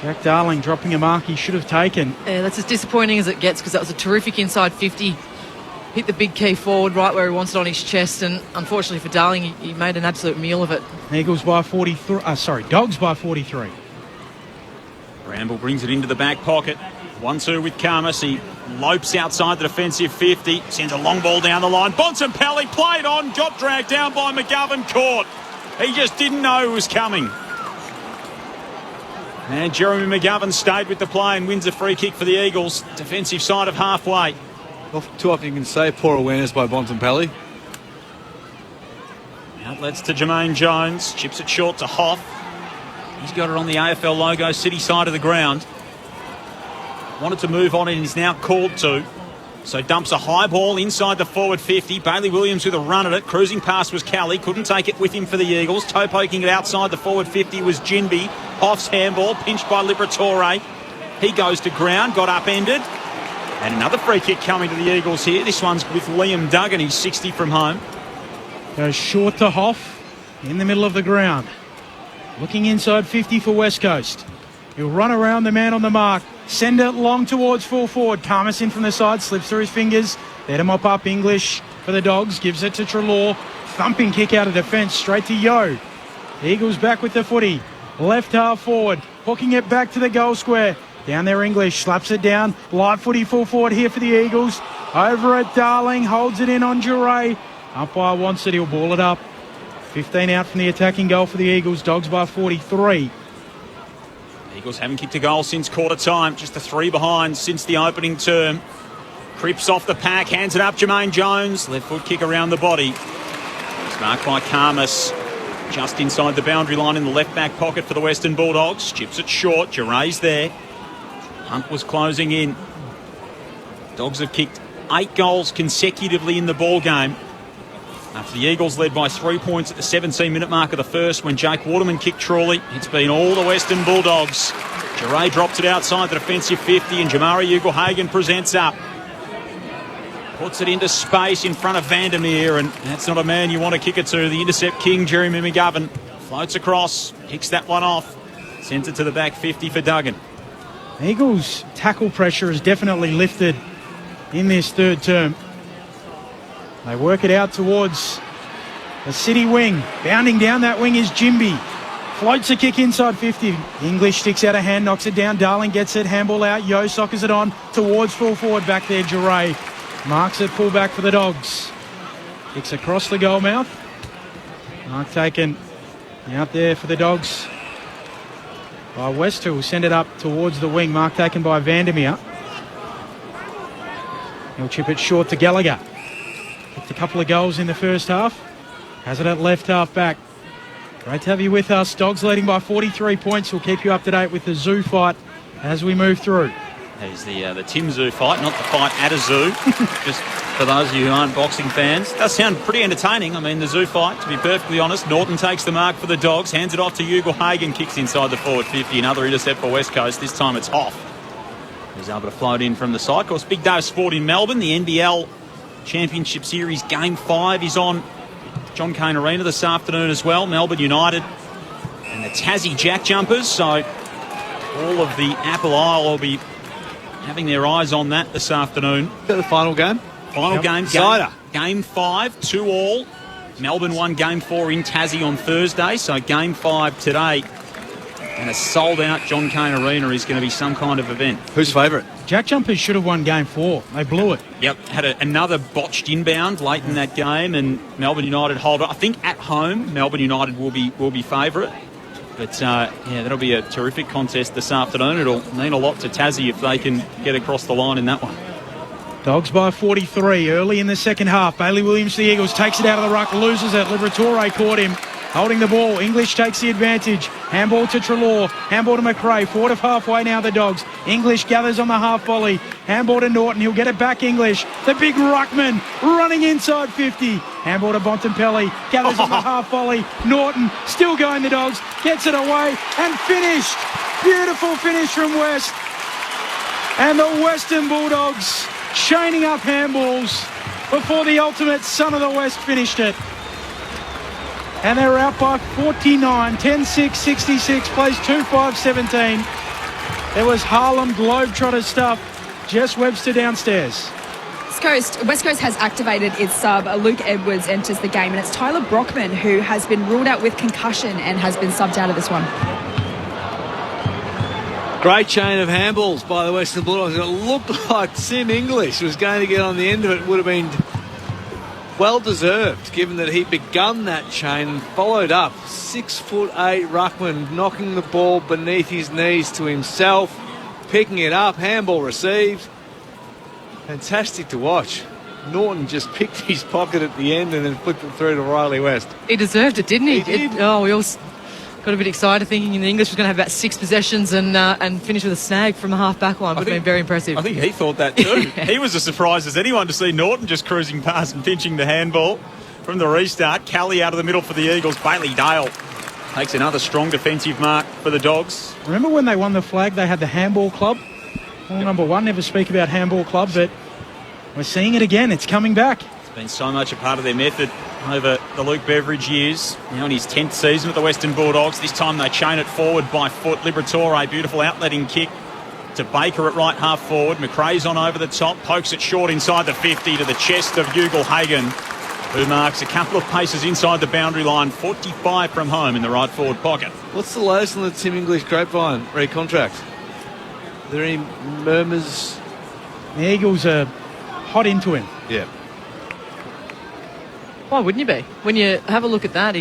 Jack Darling dropping a mark he should have taken. Yeah, that's as disappointing as it gets, because that was a terrific inside 50. Hit the big key forward right where he wants it on his chest, and unfortunately for Darling, he made an absolute meal of it. Eagles by 43. Dogs by 43. Bramble brings it into the back pocket. 1-2 with Karmas. He lopes outside the defensive 50. Sends a long ball down the line. Bontempelli played on. Got dragged down by McGovern. Caught. He just didn't know it was coming. And Jeremy McGovern stayed with the play and wins a free kick for the Eagles. Defensive side of halfway. Too often you can say poor awareness by Bontempelli. Outlets to Jermaine Jones. Chips it short to Hoff. He's got it on the AFL logo, city side of the ground. Wanted to move on and is now called to. So dumps a high ball inside the forward 50. Bailey Williams with a run at it. Cruising past was Kelly. Couldn't take it with him for the Eagles. Toe poking it outside the forward 50 was Ginby. Hoff's handball, pinched by Liberatore. He goes to ground, got upended. And another free kick coming to the Eagles here. This one's with Liam Duggan. He's 60 from home. Goes short to Hoff in the middle of the ground. Looking inside 50 for West Coast. He'll run around the man on the mark. Send it long towards full forward. Karmas in from the side. Slips through his fingers. Let him up English for the Dogs. Gives it to Trelaw. Thumping kick out of defence. Straight to Yo. The Eagles back with the footy. Left half forward. Hooking it back to the goal square. Down there, English slaps it down. Light footy full forward here for the Eagles. Over at Darling, holds it in on Duray. Umpire wants it, he'll ball it up. 15 out from the attacking goal for the Eagles. Dogs by 43. Eagles haven't kicked a goal since quarter time. Just the 3 behind since the opening term. Cripps off the pack, hands it up, Jermaine Jones. Left foot kick around the body. It's marked by Karmas. Just inside the boundary line in the left back pocket for the Western Bulldogs. Chips it short, Duray's there. Hunt was closing in. Dogs have kicked 8 goals consecutively in the ball game. After the Eagles led by 3 points at the 17-minute mark of the first when Jake Waterman kicked Trawley, it's been all the Western Bulldogs. Duray drops it outside the defensive 50 and Jamari Ugle-Hagan presents up. Puts it into space in front of Vandermeer, and that's not a man you want to kick it to. The intercept king, Jeremy McGovern, floats across, picks that one off, sends it to the back 50 for Duggan. Eagles' tackle pressure has definitely lifted in this third term. They work it out towards the City wing. Bounding down that wing is Jimby. Floats a kick inside 50. English sticks out a hand, knocks it down. Darling gets it, handball out. Yo soccers it on towards full forward back there, Duray. Marks it, pull back for the Dogs. Kicks across the goal mouth. Mark taken out there for the Dogs by West, who will send it up towards the wing. Mark taken by Vandermeer. He'll chip it short to Gallagher. Kicked a couple of goals in the first half. Has it at left half back. Great to have you with us. Dogs leading by 43 points. We'll keep you up to date with the zoo fight as we move through. There's the Tim Zoo fight, not the fight at a zoo. Just for those of you who aren't boxing fans. Does sound pretty entertaining. I mean, the zoo fight, to be perfectly honest. Norton takes the mark for the Dogs, hands it off to Ugle-Hagan, kicks inside the forward 50. Another intercept for West Coast. This time it's off. He's able to float in from the side. Of course, big day of sport in Melbourne. The NBL Championship Series Game 5 is on John Cain Arena this afternoon as well. Melbourne United and the Tassie Jack Jumpers. So all of the Apple Isle will be having their eyes on that this afternoon. Is that the final game? Final game. Game 5, 2-2. Melbourne won Game 4 in Tassie on Thursday, so Game 5 today. And a sold-out John Cain Arena is going to be some kind of event. Who's favourite? Jack Jumpers should have won Game 4. They blew it. Yep, had another botched inbound late in that game, and Melbourne United hold it. I think at home, Melbourne United will be favourite. But, yeah, that'll be a terrific contest this afternoon. It'll mean a lot to Tassie if they can get across the line in that one. Dogs by 43 early in the second half. Bailey Williams, the Eagles, takes it out of the ruck, loses it. Liberatore caught him. Holding the ball, English takes the advantage. Handball to Treloar, handball to McRae, forward of halfway now the Dogs. English gathers on the half volley. Handball to Norton, he'll get it back English. The big ruckman running inside 50. Handball to Bontempelli, gathers on the half volley. Norton still going the Dogs, gets it away and finished. Beautiful finish from West. And the Western Bulldogs chaining up handballs before the ultimate son of the West finished it. And they're out by 49, 10-6, 66, plays 2-5-17. There was Harlem Globetrotter stuff. Jess Webster downstairs. West Coast has activated its sub. Luke Edwards enters the game, and it's Tyler Brockman who has been ruled out with concussion and has been subbed out of this one. Great chain of handballs by the Western Bulldogs. It looked like Sim English was going to get on the end of it. Would have been well deserved, given that he begun that chain and followed up. 6'8" ruckman knocking the ball beneath his knees to himself, picking it up, handball received. Fantastic to watch. Norton just picked his pocket at the end and then flipped it through to Riley West. He deserved it, didn't he? He did. We all got a bit excited thinking the English was going to have about 6 possessions and finish with a snag from the half-back line. Would have been very impressive. I think he thought that too. He was as surprised as anyone to see Norton just cruising past and pinching the handball from the restart. Kelly out of the middle for the Eagles. Bailey Dale takes another strong defensive mark for the Dogs. Remember when they won the flag, they had the handball club? Well, number one, never speak about handball club, but we're seeing it again. It's coming back. It's been so much a part of their method over the Luke Beveridge years. Now in his 10th season with the Western Bulldogs. This time they chain it forward by foot. Liberatore, beautiful outletting kick to Baker at right half forward. McRae's on over the top, pokes it short inside the 50 to the chest of Ugle-Hagan, who marks a couple of paces inside the boundary line, 45 from home in the right forward pocket. What's the latest on the Tim English grapevine recontract? Are there any murmurs? The Eagles are hot into him. Yeah. Why wouldn't you be? When you have a look at that,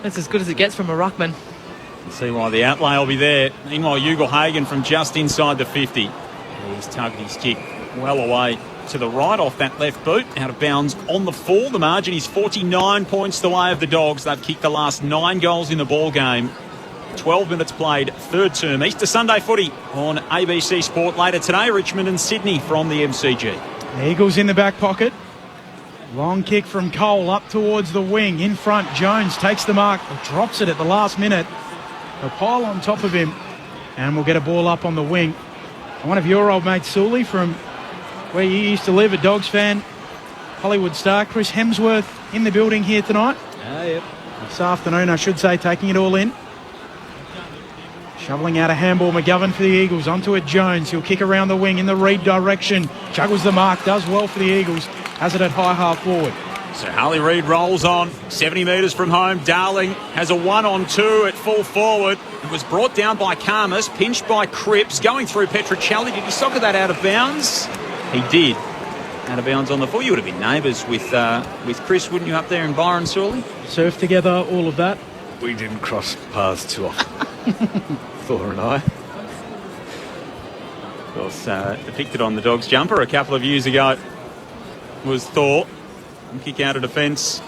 that's as good as it gets from a ruckman. See why the outlay will be there. Meanwhile, Ugle-Hagan from just inside the 50. He's tugged his kick well away to the right off that left boot, out of bounds on the 4. The margin is 49 points the way of the Dogs. They've kicked the last 9 goals in the ball game. 12 minutes played, third term. Easter Sunday footy on ABC Sport later today. Richmond and Sydney from the MCG. The Eagles in the back pocket. Long kick from Cole up towards the wing. In front, Jones takes the mark, drops it at the last minute. They'll pile on top of him, and we'll get a ball up on the wing. One of your old mates, Sully, from where you used to live, a Dogs fan, Hollywood star, Chris Hemsworth, in the building here tonight. Yep. This afternoon, I should say, taking it all in. Shoveling out a handball, McGovern for the Eagles. Onto it, Jones. He'll kick around the wing in the Reed direction. Juggles the mark, does well for the Eagles. Has it at high half forward. So Harley Reid rolls on, 70 metres from home. Darling has a 1-on-2 at full forward. It was brought down by Karmas, pinched by Cripps, going through Petruccelli. Did he soccer that out of bounds? He did. Out of bounds on the full. You would have been neighbours with Chris, wouldn't you, up there in Byron, surely? Surf together, all of that. We didn't cross paths too often. Thor and I. Of course, depicted on the Dogs jumper a couple of years ago was Thor. And kick out of defence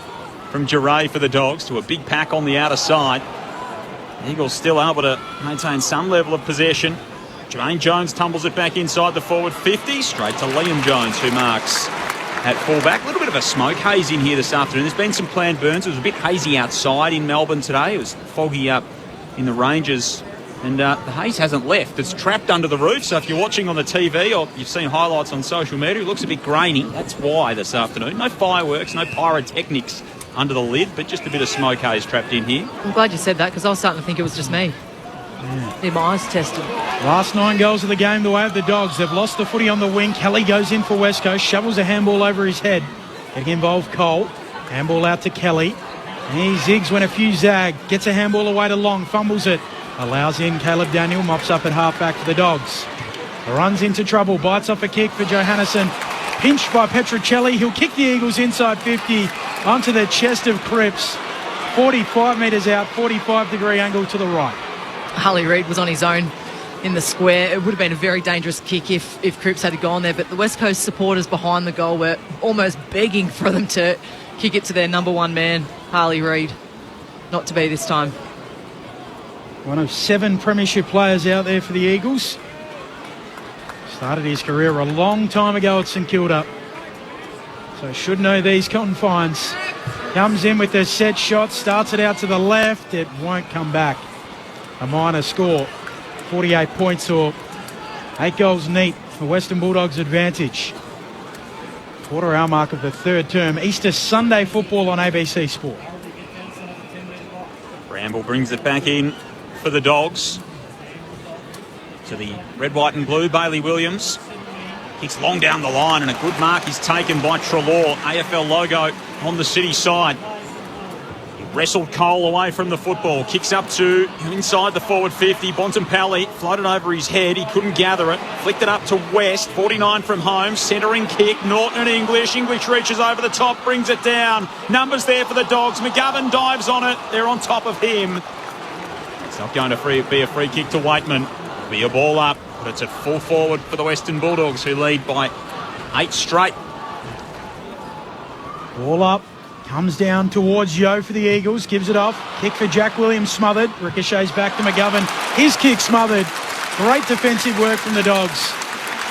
from Giray for the Dogs to a big pack on the outer side. The Eagles still able to maintain some level of possession. Jermaine Jones tumbles it back inside the forward 50, straight to Liam Jones, who marks at fullback. A little bit of a smoke haze in here this afternoon. There's been some planned burns. It was a bit hazy outside in Melbourne today. It was foggy up in the ranges, and the haze hasn't left. It's trapped under the roof, so if you're watching on the TV or you've seen highlights on social media, it looks a bit grainy. That's why this afternoon. No fireworks, no pyrotechnics under the lid, but just a bit of smoke haze trapped in here. I'm glad you said that, because I was starting to think it was just me. Yeah, my eyes tested. Last 9 goals of the game the way of the Dogs. They've lost the footy on the wing. Kelly goes in for West Coast, shovels a handball over his head. Getting involved, Cole. Handball out to Kelly. And he zigs when a few zag. Gets a handball away to Long, fumbles it. Allows in Caleb Daniel, mops up at half-back for the Dogs. Runs into trouble, bites off a kick for Johannesson. Pinched by Petruccelli. He'll kick the Eagles inside 50 onto the chest of Cripps. 45 metres out, 45-degree angle to the right. Harley Reid was on his own in the square. It would have been a very dangerous kick if Cripps had gone there, but the West Coast supporters behind the goal were almost begging for them to kick it to their number one man, Harley Reid. Not to be this time. One of 7 premiership players out there for the Eagles. Started his career a long time ago at St Kilda, so should know these confines. Comes in with a set shot, starts it out to the left. It won't come back. A minor score, 48 points or 8 goals neat for Western Bulldogs' advantage. Quarter hour mark of the third term. Easter Sunday football on ABC Sport. Bramble brings it back in for the Dogs. To the red, white and blue, Bailey Williams. Kicks long down the line, and a good mark is taken by Treloar. AFL logo on the City side. Wrestled Cole away from the football. Kicks up to inside the forward 50. Bontempelli floated over his head. He couldn't gather it. Flicked it up to West. 49 from home. Centering kick. Norton and English. English reaches over the top. Brings it down. Numbers there for the Dogs. McGovern dives on it. They're on top of him. It's not going to be a free kick to Waitman. It'll be a ball up. But it's at full forward for the Western Bulldogs, who lead by 8 straight. Ball up. Comes down towards Yo for the Eagles. Gives it off. Kick for Jack Williams, smothered. Ricochets back to McGovern. His kick smothered. Great defensive work from the Dogs.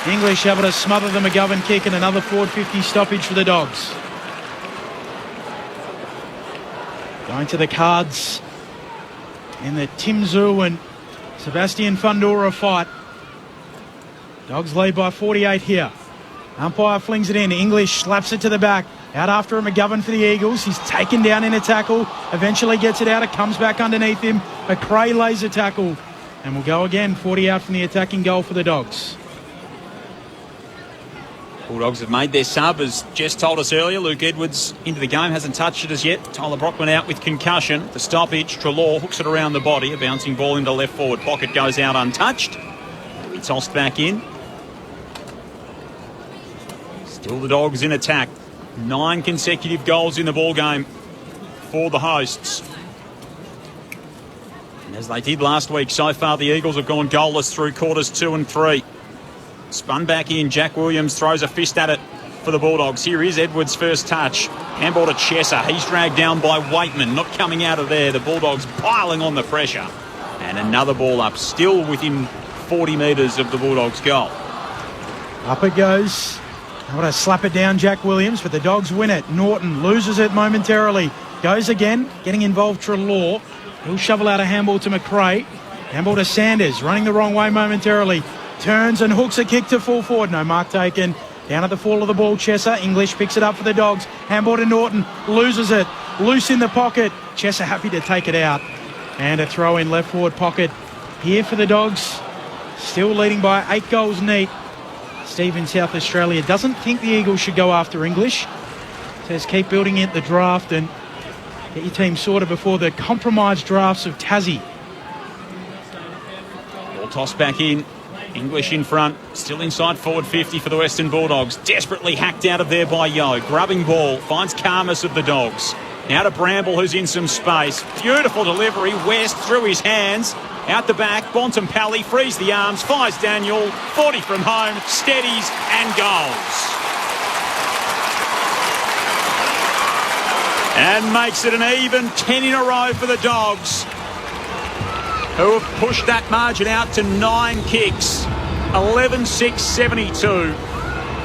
English able to smother the McGovern kick, and another forward 50 stoppage for the Dogs. Going to the cards in the Tim Zhu and Sebastian Fundora fight. Dogs lead by 48 here. Umpire flings it in. English slaps it to the back. Out after a McGovern for the Eagles. He's taken down in a tackle. Eventually gets it out. It comes back underneath him. McRae lays a tackle. And we'll go again. 40 out from the attacking goal for the Dogs. Bulldogs have made their sub, as Jess told us earlier. Luke Edwards into the game, hasn't touched it as yet. Tyler Brockman out with concussion. The stoppage, Treloar hooks it around the body. A bouncing ball into left forward pocket goes out untouched. be tossed back in. Still the Dogs in attack. 9 consecutive goals in the ball game for the hosts. And as they did last week, so far the Eagles have gone goalless through quarters 2 and 3. Spun back in. Jack Williams throws a fist at it for the Bulldogs. Here is Edwards' first touch. Handball to Chesser. He's dragged down by Waitman. Not coming out of there. The Bulldogs piling on the pressure. And another ball up. Still within 40 metres of the Bulldogs' goal. Up it goes. I want to slap it down, Jack Williams, but the Dogs win it. Norton loses it momentarily. Goes again. Getting involved, Treloar. He'll shovel out a handball to McRae. Handball to Sanders. Running the wrong way momentarily. Turns and hooks a kick to full forward. No mark taken. Down at the fall of the ball, Chesser. English picks it up for the Dogs. Handball to Norton. Loses it. Loose in the pocket. Chesser happy to take it out. And a throw in left forward pocket here for the Dogs. Still leading by 8 goals neat. Steve in South Australia doesn't think the Eagles should go after English. Says keep building it the draft and get your team sorted before the compromised drafts of Tassie. Ball tossed back in. English in front, still inside forward 50 for the Western Bulldogs. Desperately hacked out of there by Yo. Grubbing ball, finds Karmas of the Dogs. Now to Bramble, who's in some space. Beautiful delivery. West through his hands. Out the back, Bontempelli frees the arms, fires Daniel. 40 from home, steadies and goals. And makes it an even 10 in a row for the Dogs, who have pushed that margin out to 9 kicks. 11-6-72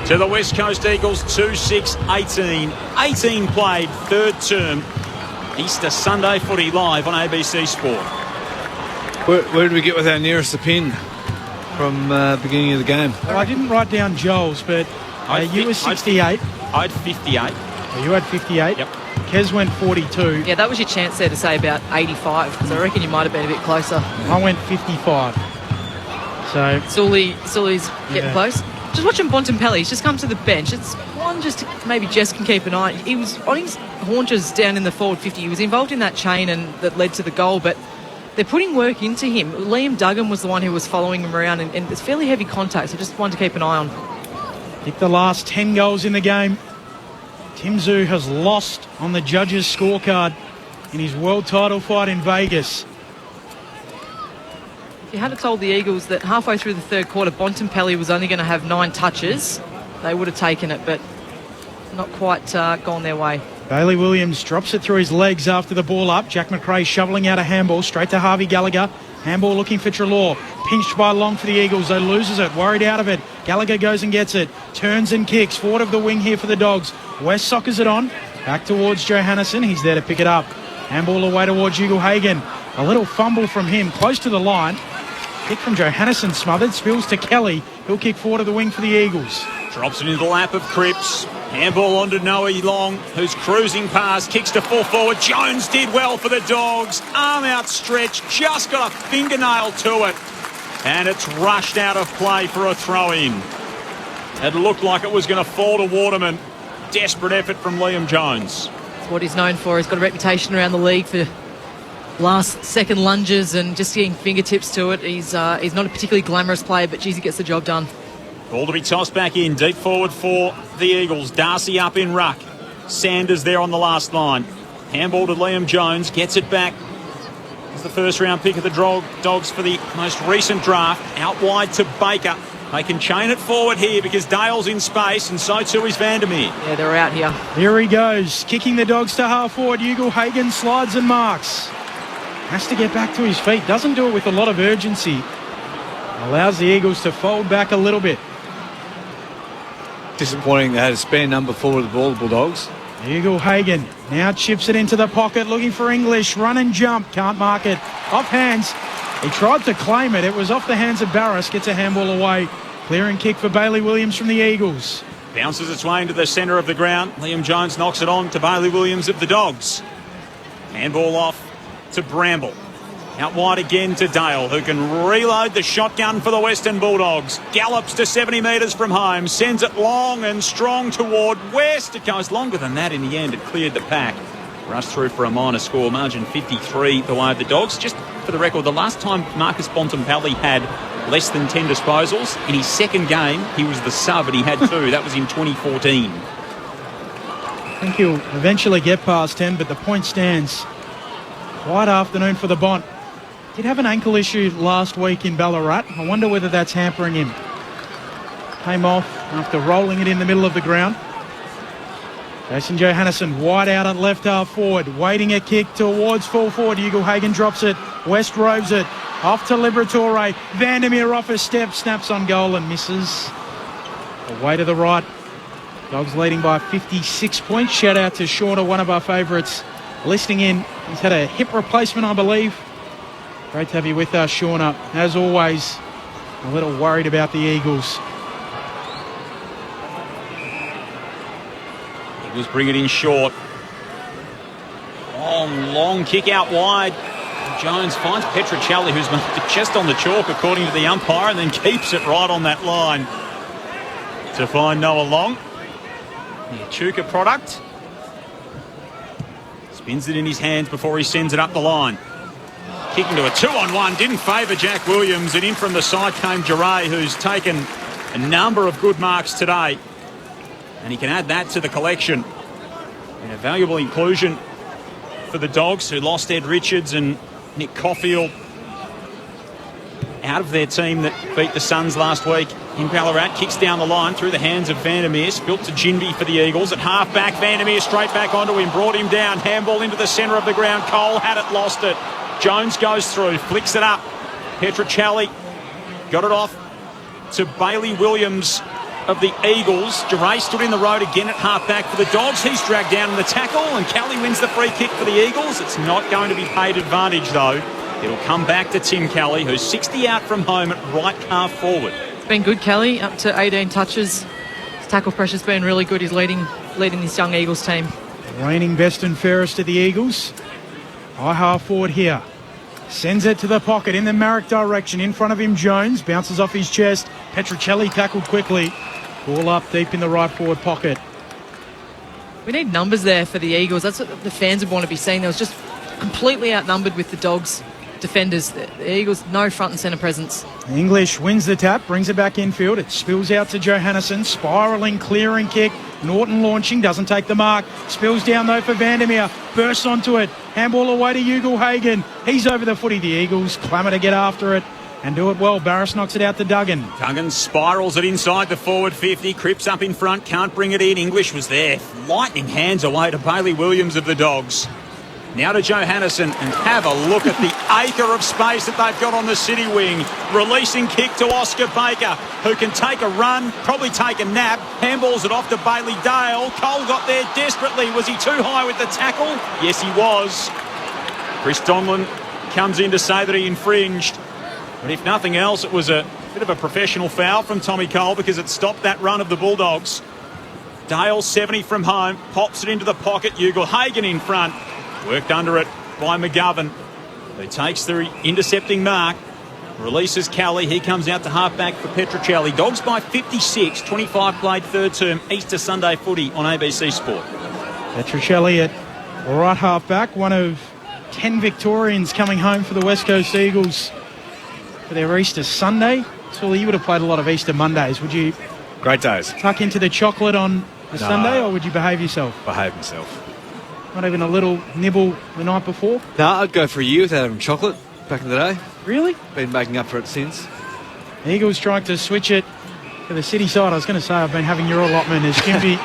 to the West Coast Eagles, 2-6-18. 18 played, third term. Easter Sunday footy live on ABC Sport. Where did we get with our nearest the pin from beginning of the game? Well, I didn't write down Joel's, but you were 68. I had 58. Oh, you had 58? Yep. Kez went 42. Yeah, that was your chance there to say about 85, because I reckon you might have been a bit closer. I went 55. So Sully's getting close. Just watching Bontempelli, he's just come to the bench. It's one just to, maybe Jess can keep an eye. He was on his haunches down in the forward 50. He was involved in that chain and that led to the goal, but they're putting work into him. Liam Duggan was the one who was following him around, and it's fairly heavy contact, so just one to keep an eye on. Pick the last 10 goals in the game. Tim Zoo has lost on the judges' scorecard in his world title fight in Vegas. If you had told the Eagles that halfway through the third quarter Bontempelli was only going to have 9 touches, they would have taken it, but not quite gone their way. Bailey Williams drops it through his legs after the ball up. Jack McRae shoveling out a handball straight to Harvey Gallagher. Handball looking for Treloar. Pinched by Long for the Eagles, though loses it. Worried out of it. Gallagher goes and gets it. Turns and kicks. Forward of the wing here for the Dogs. West soccers it on. Back towards Johannisen. He's there to pick it up. Handball away towards Hugo Hagen. A little fumble from him. Close to the line. Kick from Johannisen smothered. Spills to Kelly. He'll kick forward of the wing for the Eagles. Drops it into the lap of Cripps. Handball on to Noe Long, who's cruising past, kicks to full forward. Jones did well for the Dogs. Arm outstretched, just got a fingernail to it. And it's rushed out of play for a throw-in. It looked like it was going to fall to Waterman. Desperate effort from Liam Jones. That's what he's known for. He's got a reputation around the league for last-second lunges and just getting fingertips to it. He's not a particularly glamorous player, but geez, he gets the job done. Ball to be tossed back in, deep forward for the Eagles. Darcy up in ruck. Sanders there on the last line. Handball to Liam Jones, gets it back. It's the first round pick of the Dogs for the most recent draft. Out wide to Baker. They can chain it forward here because Dale's in space and so too is Vandermeer. Yeah, they're out here. Here he goes, kicking the Dogs to half forward. Hugo Hagen slides and marks. Has to get back to his feet. Doesn't do it with a lot of urgency. Allows the Eagles to fold back a little bit. Disappointing they had a spare number forward of the ball, the Bulldogs. Hugo Hagen now chips it into the pocket, looking for English. Run and jump, can't mark it. Off hands. He tried to claim it. It was off the hands of Barras. Gets a handball away. Clearing kick for Bailey Williams from the Eagles. Bounces its way into the centre of the ground. Liam Jones knocks it on to Bailey Williams of the Dogs. Handball off to Bramble. Out wide again to Dale, who can reload the shotgun for the Western Bulldogs. Gallops to 70 metres from home. Sends it long and strong toward West. It goes longer than that in the end. It cleared the pack. Rushed through for a minor score. Margin 53 the way of the Dogs. Just for the record, the last time Marcus Bontempelli had less than 10 disposals. In his second game, he was the sub and he had 2. That was in 2014. I think he'll eventually get past 10, but the point stands. Quiet afternoon for the Bont. Did have an ankle issue last week in Ballarat. I wonder whether that's hampering him. Came off after rolling it in the middle of the ground. Jason Johannesson wide out at left half forward, waiting a kick towards full forward. Ugle-Hagan drops it. West roves it. Off to Liberatore. Vandermeer off a step, snaps on goal and misses. Away to the right. Dogs leading by 56 points. Shout out to Shorter, one of our favourites, listening in. He's had a hip replacement, I believe. Great to have you with us, Shauna. As always, a little worried about the Eagles. Eagles bring it in short. Long kick out wide. Jones finds Petruccelli, who's just on the chalk according to the umpire, and then keeps it right on that line to find Noah Long. The Echuca product. Spins it in his hands before he sends it up the line. Kicking to a 2-on-1. Didn't favour Jack Williams. And in from the side came Jarray, who's taken a number of good marks today. And he can add that to the collection. And a valuable inclusion for the Dogs, who lost Ed Richards and Nick Caulfield out of their team that beat the Suns last week in Ballarat. Kicks down the line through the hands of Vandermeer. Spilt to Ginby for the Eagles. At half-back, Vandermeer straight back onto him. Brought him down. Handball into the centre of the ground. Cole had it, lost it. Jones goes through, flicks it up. Petruccelli got it off to Bailey Williams of the Eagles. Jarray stood in the road again at half-back for the Dogs. He's dragged down in the tackle, and Kelly wins the free kick for the Eagles. It's not going to be paid advantage, though. It'll come back to Tim Kelly, who's 60 out from home at right half forward. It's been good, Kelly, up to 18 touches. His tackle pressure's been really good. He's leading this young Eagles team. Reigning best and fairest of the Eagles. High half forward here. Sends it to the pocket in the Marrick direction. In front of him, Jones. Bounces off his chest. Petruccelli tackled quickly. Ball up deep in the right forward pocket. We need numbers there for the Eagles. That's what the fans would want to be seeing. They was just completely outnumbered with the Dogs defenders. The Eagles, no front and centre presence. English wins the tap, brings it back infield. It spills out to Johannesson. Spiralling, clearing kick. Norton launching, doesn't take the mark. Spills down though for Vandermeer. Bursts onto it. Handball away to Ugle-Hagan. He's over the footy. The Eagles clamour to get after it and do it well. Barris knocks it out to Duggan. Duggan spirals it inside the forward 50. Cripps up in front, can't bring it in. English was there. Lightning hands away to Bailey Williams of the Dogs. Now to Johannesson, and have a look at the acre of space that they've got on the city wing. Releasing kick to Oscar Baker, who can take a run, probably take a nap. Handballs it off to Bailey Dale. Cole got there desperately. Was he too high with the tackle? Yes, he was. Chris Donlan comes in to say that he infringed. But if nothing else, it was a bit of a professional foul from Tommy Cole, because it stopped that run of the Bulldogs. Dale, 70 from home, pops it into the pocket. Ugle-Hagan in front. Worked under it by McGovern, who takes the intercepting mark. Releases Kelly. He comes out to half-back for Petruccelli. Dogs by 56. 25 played third term. Easter Sunday footy on ABC Sport. Petruccelli at right half-back. One of 10 Victorians coming home for the West Coast Eagles for their Easter Sunday. Sully, you would have played a lot of Easter Mondays. Would you Great days. tuck into the chocolate on a Sunday, or would you behave yourself? Behave myself. Not even a little nibble the night before? No, I'd go for a year without having chocolate back in the day. Really? Been making up for it since. Eagles trying to switch it to the city side. I was going to say I've been having your allotment as Kimpy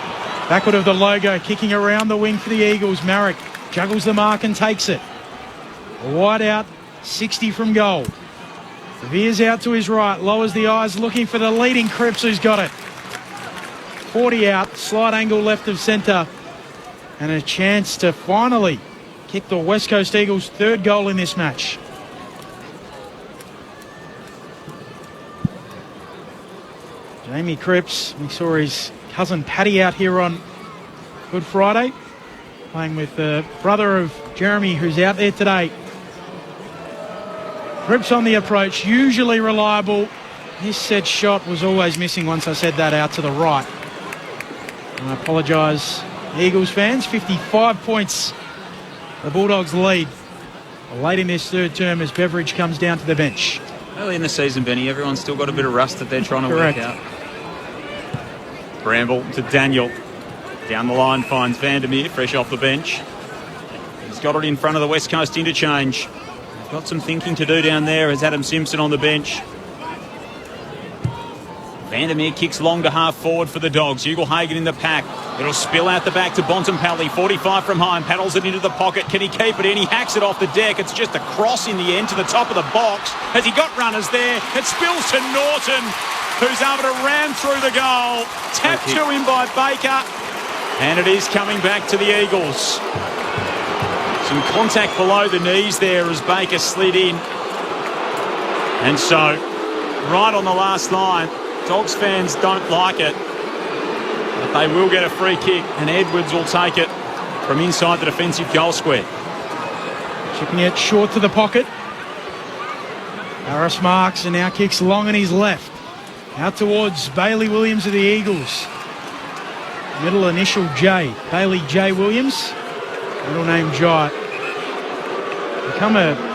backward of the logo, kicking around the wing for the Eagles. Marrick juggles the mark and takes it. Wide out, 60 from goal. Veers out to his right, lowers the eyes, looking for the leading Cripps, who's got it. 40 out, slight angle left of centre. And a chance to finally kick the West Coast Eagles' third goal in this match. Jamie Cripps, we saw his cousin Paddy out here on Good Friday, playing with the brother of Jeremy, who's out there today. Cripps on the approach, usually reliable. His set shot was always missing once I said that, out to the right. And I apologise, Eagles fans. 55 points the Bulldogs lead late in this third term as Beveridge comes down to the bench. Early in the season, Benny, everyone's still got a bit of rust that they're trying to Correct. work out. Bramble to Daniel. Down the line finds Vandermeer, fresh off the bench. He's got it in front of the West Coast interchange. Got some thinking to do down there as Adam Simpson on the bench. Vandermeer kicks long to half forward for the Dogs. Ugle-Hagan in the pack. It'll spill out the back to Bontempelli. 45 from home. Paddles it into the pocket. Can he keep it in? He hacks it off the deck. It's just a cross in the end to the top of the box. Has he got runners there? It spills to Norton, who's able to ram through the goal. Tapped to him by Baker. And it is coming back to the Eagles. Some contact below the knees there as Baker slid in. And so, right on the last line, Dogs fans don't like it, but they will get a free kick, and Edwards will take it from inside the defensive goal square. Chipping it short to the pocket. Harris marks and now kicks long on his left. Out towards Bailey Williams of the Eagles. Middle initial J. Bailey J. Williams. Middle name Jai. Become a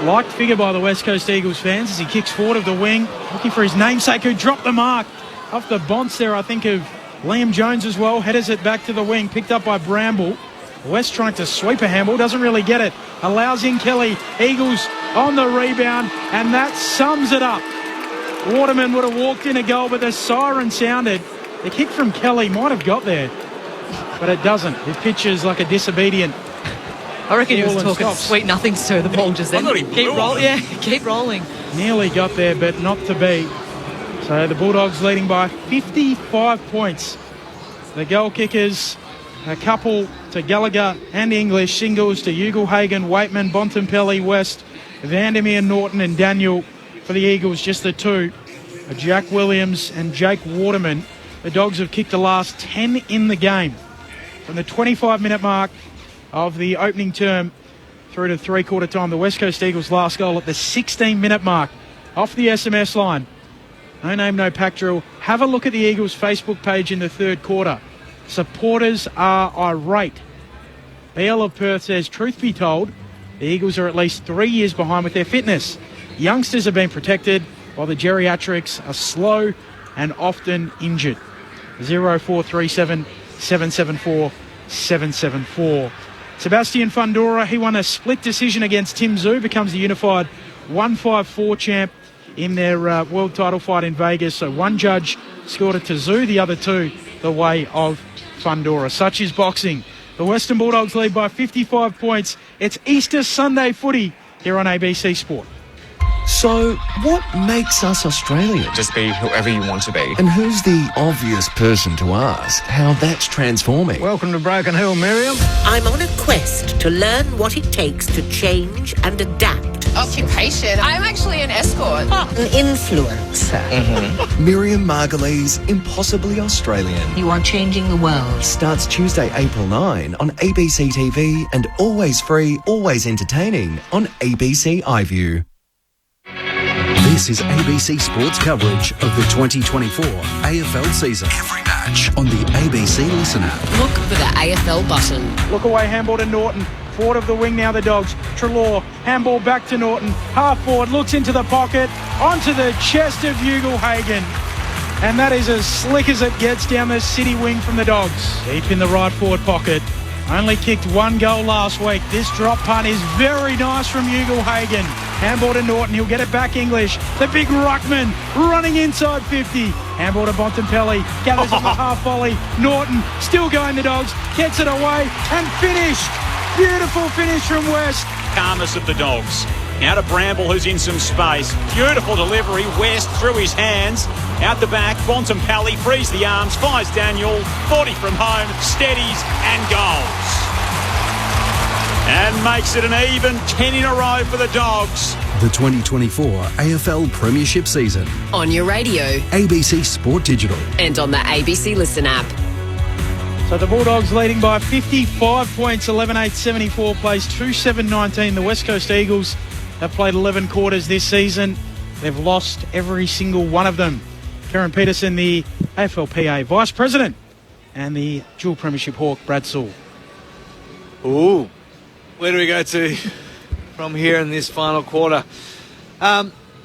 liked figure by the West Coast Eagles fans as he kicks forward of the wing, looking for his namesake who dropped the mark off the bonce there, I think, of Liam Jones as well. Headers it back to the wing, picked up by Bramble. West trying to sweep a handball, doesn't really get it. Allows in Kelly. Eagles on the rebound, and that sums it up. Waterman would have walked in a goal, but the siren sounded. The kick from Kelly might have got there, but it doesn't. It pitches like a disobedient. I reckon he was talking sweet nothings to the ball just then. Keep rolling. Yeah, keep rolling. Nearly got there, but not to be. So the Bulldogs leading by 55 points. The goal kickers, a couple to Gallagher and English, singles to Ugle-Hagan, Waitman, Bontempelli, West, Vandermeer, Norton and Daniel. For the Eagles, just the two, Jack Williams and Jake Waterman. The Dogs have kicked the last 10 in the game. From the 25-minute mark of the opening term through to three-quarter time, the West Coast Eagles' last goal at the 16-minute mark off the SMS line. No name, no pack drill. Have a look at the Eagles' Facebook page in the third quarter. Supporters are irate. BL of Perth says, truth be told, the Eagles are at least 3 years behind with their fitness. Youngsters have been protected while the geriatrics are slow and often injured. 0437 774 774. Sebastian Fundora, he won a split decision against Tim Zhu, becomes the unified 154 champ in their world title fight in Vegas. So one judge scored it to Zhu, the other two the way of Fundora. Such is boxing. The Western Bulldogs lead by 55 points. It's Easter Sunday footy here on ABC Sport. So, what makes us Australian? Just be whoever you want to be. And who's the obvious person to ask how that's transforming? Welcome to Broken Hill, Miriam. I'm on a quest to learn what it takes to change and adapt. Occupation. I'm actually an escort. An influencer. Miriam Margolyes, Impossibly Australian. You are changing the world. Starts Tuesday, April 9 on ABC TV and always free, always entertaining on ABC iView. This is ABC Sports coverage of the 2024 AFL season. Every match on the ABC Listen app. Look for the AFL button. Look away, handball to Norton. Forward of the wing now, the Dogs. Trelaw, handball back to Norton. Half forward, looks into the pocket, onto the chest of Ugle-Hagan. And that is as slick as it gets down the city wing from the Dogs. Deep in the right forward pocket. Only kicked one goal last week. This drop punt is very nice from Ugle-Hagan. Handball to Norton. He'll get it back English. The big ruckman running inside 50. Handball to Bontempelli. Gathers on the half volley. Norton still going the Dogs. Gets it away and finished. Beautiful finish from West. Calmness of the Dogs. Now to Bramble, who's in some space. Beautiful delivery. West through his hands. Out the back, Bontempelli frees the arms, fires Daniel. 40 from home, steadies and goals. And makes it an even 10 in a row for the Dogs. The 2024 AFL Premiership season. On your radio. ABC Sport Digital. And on the ABC Listen app. So the Bulldogs leading by 55 points, 11-8-74, plays 2-7-19. The West Coast Eagles have played 11 quarters this season. They've lost every single one of them. Karen Peterson, the AFLPA Vice President, and the dual Premiership Hawk, Brad Sewell. Ooh, where do we go to from here in this final quarter?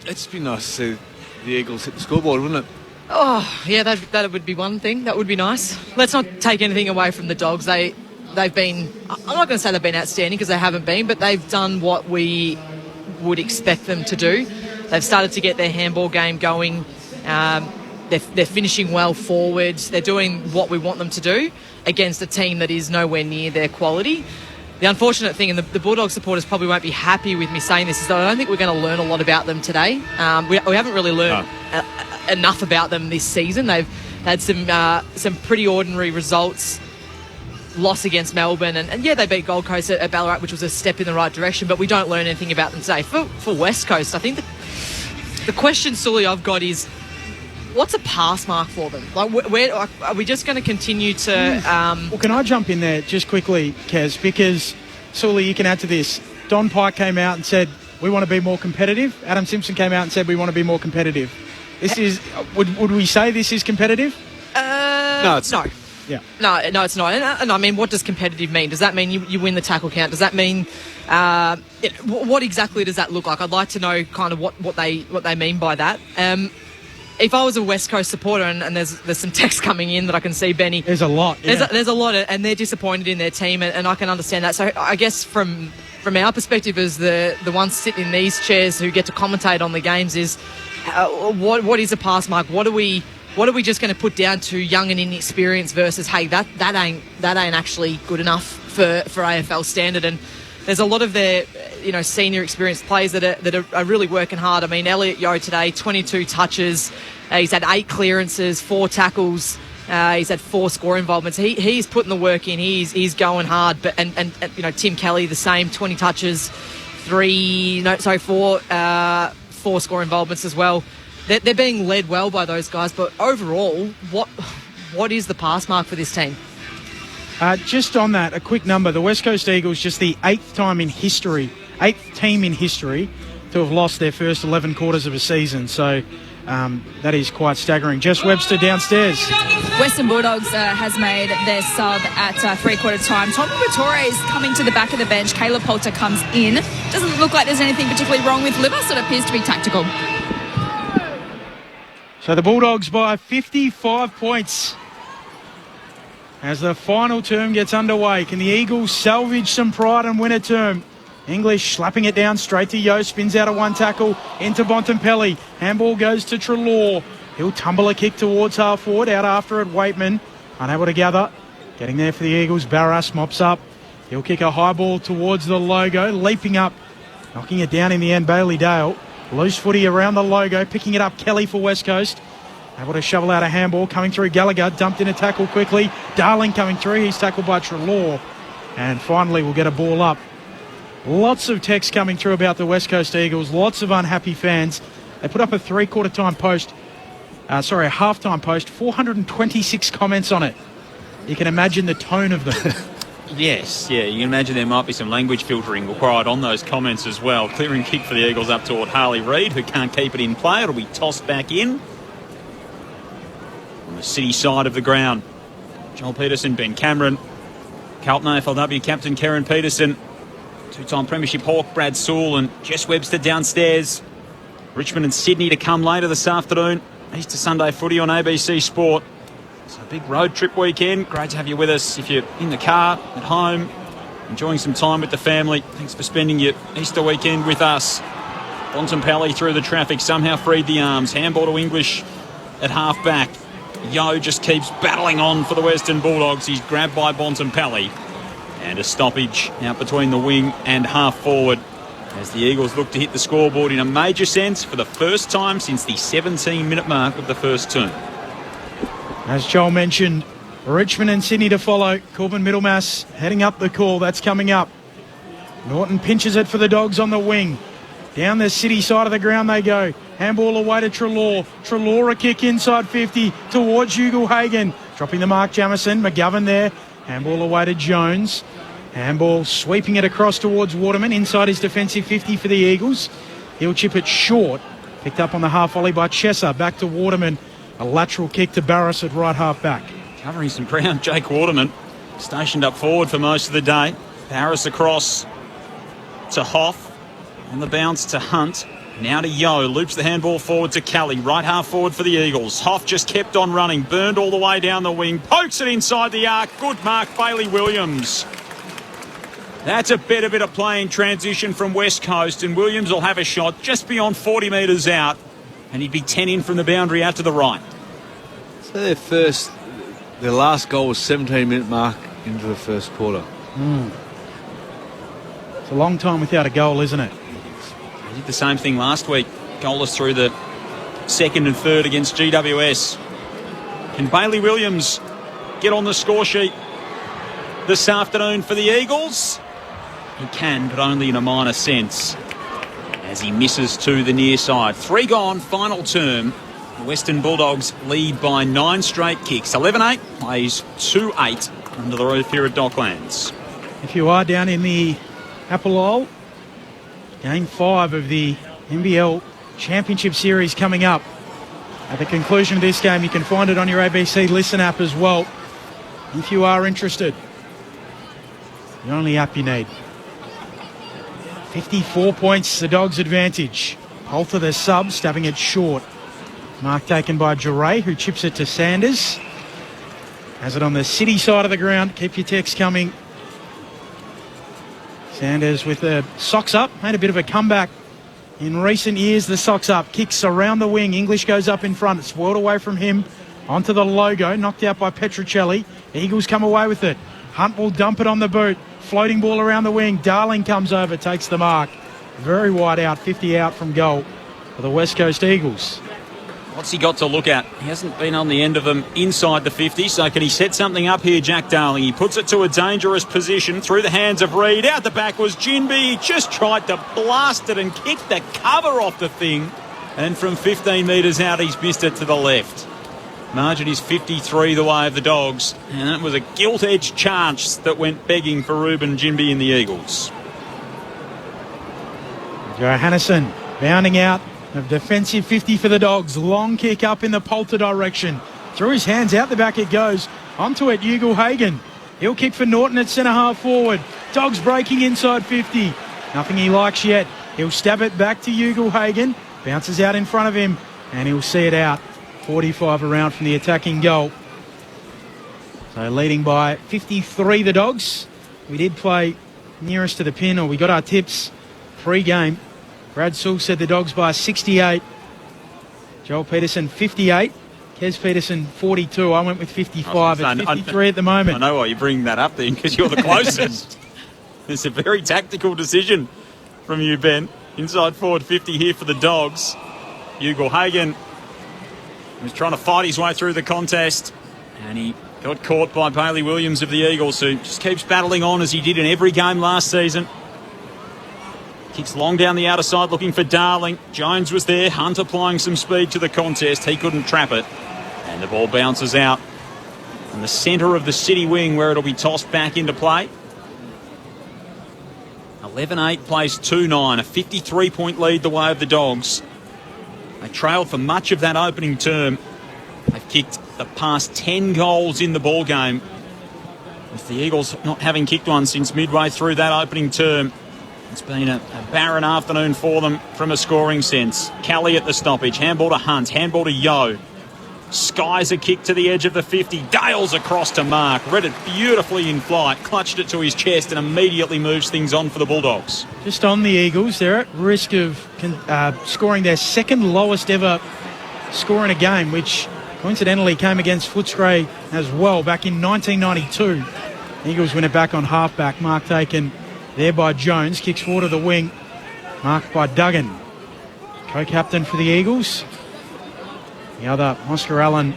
It's been nice to see the Eagles hit the scoreboard, wouldn't it? Oh, yeah, that would be one thing. That would be nice. Let's not take anything away from the Dogs. They've been, I'm not going to say they've been outstanding because they haven't been, but they've done what we would expect them to do. They've started to get their handball game going. They're finishing well forwards. They're doing what we want them to do against a team that is nowhere near their quality. The unfortunate thing, and the Bulldog supporters probably won't be happy with me saying this, is that I don't think we're going to learn a lot about them today. We haven't really learned enough about them this season. They've had some pretty ordinary results. Loss against Melbourne, and yeah, they beat Gold Coast at Ballarat, which was a step in the right direction, but we don't learn anything about them today. For West Coast, I think the question, Sully, I've got is, what's a pass mark for them? Where are we just going to continue to... Well, can I jump in there just quickly, Kez? Because, Sully, you can add to this. Don Pike came out and said, we want to be more competitive. Adam Simpson came out and said, we want to be more competitive. This is... Would we say this is competitive? No, it's not. Yeah. No, it's not. And I mean, what does competitive mean? Does that mean you win the tackle count? Does that mean what exactly does that look like? I'd like to know kind of what they mean by that. If I was a West Coast supporter, and there's some text coming in that I can see, Benny. There's a lot. Yeah. There's a lot, and they're disappointed in their team, and I can understand that. So I guess from our perspective as the ones sitting in these chairs who get to commentate on the games is what is a pass mark? What are we just going to put down to young and inexperienced versus, hey, that ain't actually good enough for AFL standard? And there's a lot of their senior experienced players that are really working hard. I mean, Elliot Yeo today, 22 touches, he's had 8 clearances, 4 tackles, he's had 4 score involvements. He's putting the work in. He's going hard. But and Tim Kelly the same, 20 touches, 4 score involvements as well. They're being led well by those guys, but overall, what is the pass mark for this team? Just on that, a quick number. The West Coast Eagles, just the 8th team in history to have lost their first 11 quarters of a season. So that is quite staggering. Jess Webster downstairs. Western Bulldogs has made their sub at three-quarter time. Tommy Vitore is coming to the back of the bench. Caleb Poulter comes in. Doesn't look like there's anything particularly wrong with liver, so it appears to be tactical. So the Bulldogs by 55 points as the final term gets underway. Can the Eagles salvage some pride and win a term? English slapping it down straight to Yeo, spins out of one tackle into Bontempelli. Handball goes to Treloar. He'll tumble a kick towards half forward, out after it Waitman. Unable to gather. Getting there for the Eagles, Barras mops up. He'll kick a high ball towards the logo, leaping up, knocking it down in the end, Bailey Dale. Loose footy around the logo, picking it up Kelly for West Coast. Able to shovel out a handball, coming through Gallagher, dumped in a tackle quickly. Darling coming through, he's tackled by Treloar. And finally we'll get a ball up. Lots of text coming through about the West Coast Eagles, lots of unhappy fans. They put up a half-time post, 426 comments on it. You can imagine the tone of them. Yes, yeah, you can imagine there might be some language filtering required on those comments as well. Clearing kick for the Eagles up toward Harley Reid, who can't keep it in play. It'll be tossed back in on the city side of the ground. Joel Peterson, Ben Cameron, Carlton AFLW captain Karen Peterson, two-time Premiership Hawk Brad Sewell, and Jess Webster downstairs. Richmond and Sydney to come later this afternoon. Easter Sunday footy on ABC Sport. So a big road trip weekend. Great to have you with us. If you're in the car, at home, enjoying some time with the family, thanks for spending your Easter weekend with us. Bontempelli through the traffic, somehow freed the arms. Handball to English at half-back. Yeo just keeps battling on for the Western Bulldogs. He's grabbed by Bontempelli. And a stoppage out between the wing and half-forward as the Eagles look to hit the scoreboard in a major sense for the first time since the 17-minute mark of the first term. As Joel mentioned, Richmond and Sydney to follow. Corbin Middlemass heading up the call. That's coming up. Norton pinches it for the Dogs on the wing. Down the city side of the ground they go. Handball away to Treloar. Treloar a kick inside 50 towards Ugle-Hagan. Dropping the mark, Jamison. McGovern there. Handball away to Jones. Handball sweeping it across towards Waterman. Inside his defensive 50 for the Eagles. He'll chip it short. Picked up on the half volley by Chesser. Back to Waterman. A lateral kick to Barras at right half back. Covering some ground, Jake Waterman stationed up forward for most of the day. Barras across to Hoff. On the bounce to Hunt. Now to Yo, loops the handball forward to Kelly, right half forward for the Eagles. Hoff just kept on running, burned all the way down the wing, pokes it inside the arc. Good mark, Bailey Williams. That's a better bit of play in transition from West Coast, and Williams will have a shot just beyond 40 metres out, and he'd be 10 in from the boundary out to the right. So their last goal was 17-minute mark into the first quarter. It's a long time without a goal, isn't it? They did the same thing last week. Goalless through the second and third against GWS. Can Bailey Williams get on the score sheet this afternoon for the Eagles? He can, but only in a minor sense, as he misses to the near side. 3 gone, final term. The Western Bulldogs lead by 9 straight kicks. 11-8 plays 2-8 under the roof here at Docklands. If you are down in the Apple Game 5 of the NBL Championship Series coming up. At the conclusion of this game, you can find it on your ABC Listen app as well, if you are interested. The only app you need. 54 points, the Dogs' advantage. Alter the sub, stabbing it short. Mark taken by Duray, who chips it to Sanders. Has it on the City side of the ground. Keep your texts coming. Sanders with the socks up, made a bit of a comeback in recent years. The socks up, kicks around the wing. English goes up in front. It's whirled away from him onto the logo, knocked out by Petruccelli. Eagles come away with it. Hunt will dump it on the boot. Floating ball around the wing. Darling comes over, takes the mark. Very wide out, 50 out from goal for the West Coast Eagles. What's he got to look at? He hasn't been on the end of them inside the 50, so can he set something up here, Jack Darling? He puts it to a dangerous position through the hands of Reid. Out the back was Jinby. He just tried to blast it and kick the cover off the thing. And from 15 metres out, he's missed it to the left. Margin is 53 the way of the Dogs, and that was a gilt-edged chance that went begging for Ruben Jinby and the Eagles. Johannesen bounding out of defensive 50 for the Dogs. Long kick up in the Poulter direction. Through his hands, out the back it goes. Onto it, Ugle Hagen. He'll kick for Norton at centre half forward. Dogs breaking inside 50. Nothing he likes yet. He'll stab it back to Ugle Hagen. Bounces out in front of him, and he'll see it out. 45 around from the attacking goal. So leading by 53 the Dogs. We did play nearest to the pin, or we got our tips pre-game. Brad Sewell said the Dogs by 68. Joel Peterson 58. Kes Peterson 42. I went with 55. It's 53 at the moment. I know why you bring that up then, because you're the closest. It's a very tactical decision from you, Ben. Inside forward 50 here for the Dogs. Ugle Hagen was trying to fight his way through the contest, and he got caught by Bailey Williams of the Eagles, who just keeps battling on as he did in every game last season. Kicks long down the outer side looking for Darling. Jones was there. Hunt applying some speed to the contest. He couldn't trap it. And the ball bounces out in the centre of the City wing, where it'll be tossed back into play. 11-8 plays 2-9. A 53-point lead the way of the Dogs. They trailed for much of that opening term. They've kicked the past 10 goals in the ball game, with the Eagles not having kicked one since midway through that opening term. It's been a barren afternoon for them from a scoring sense. Kelly at the stoppage. Handball to Hunt. Handball to Yo. Skies a kick to the edge of the 50. Dales across to Mark. Read it beautifully in flight. Clutched it to his chest and immediately moves things on for the Bulldogs. Just on the Eagles, they're at risk of scoring their second lowest ever score in a game, which coincidentally came against Footscray as well back in 1992. Eagles win it back on halfback. Mark taken there by Jones. Kicks forward to the wing. Marked by Duggan. Co-captain for the Eagles. The other, Oscar Allen,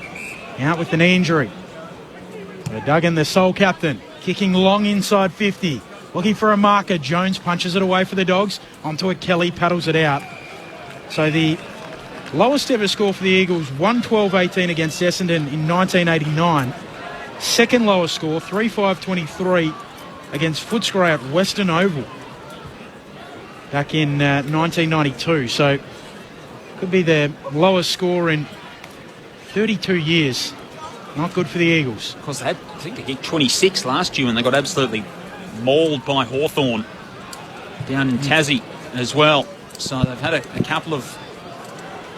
out with a knee injury. So Duggan, the sole captain, kicking long inside 50. Looking for a marker. Jones punches it away for the Dogs. Onto it, Kelly paddles it out. So the lowest ever score for the Eagles, 112-18 against Essendon in 1989. Second lowest score, 3-5-23 against Footscray at Western Oval back in 1992. So could be their lowest score in 32 years. Not good for the Eagles. Of course, I think they kicked 26 last year when they got absolutely mauled by Hawthorn down in Tassie as well. So they've had a couple of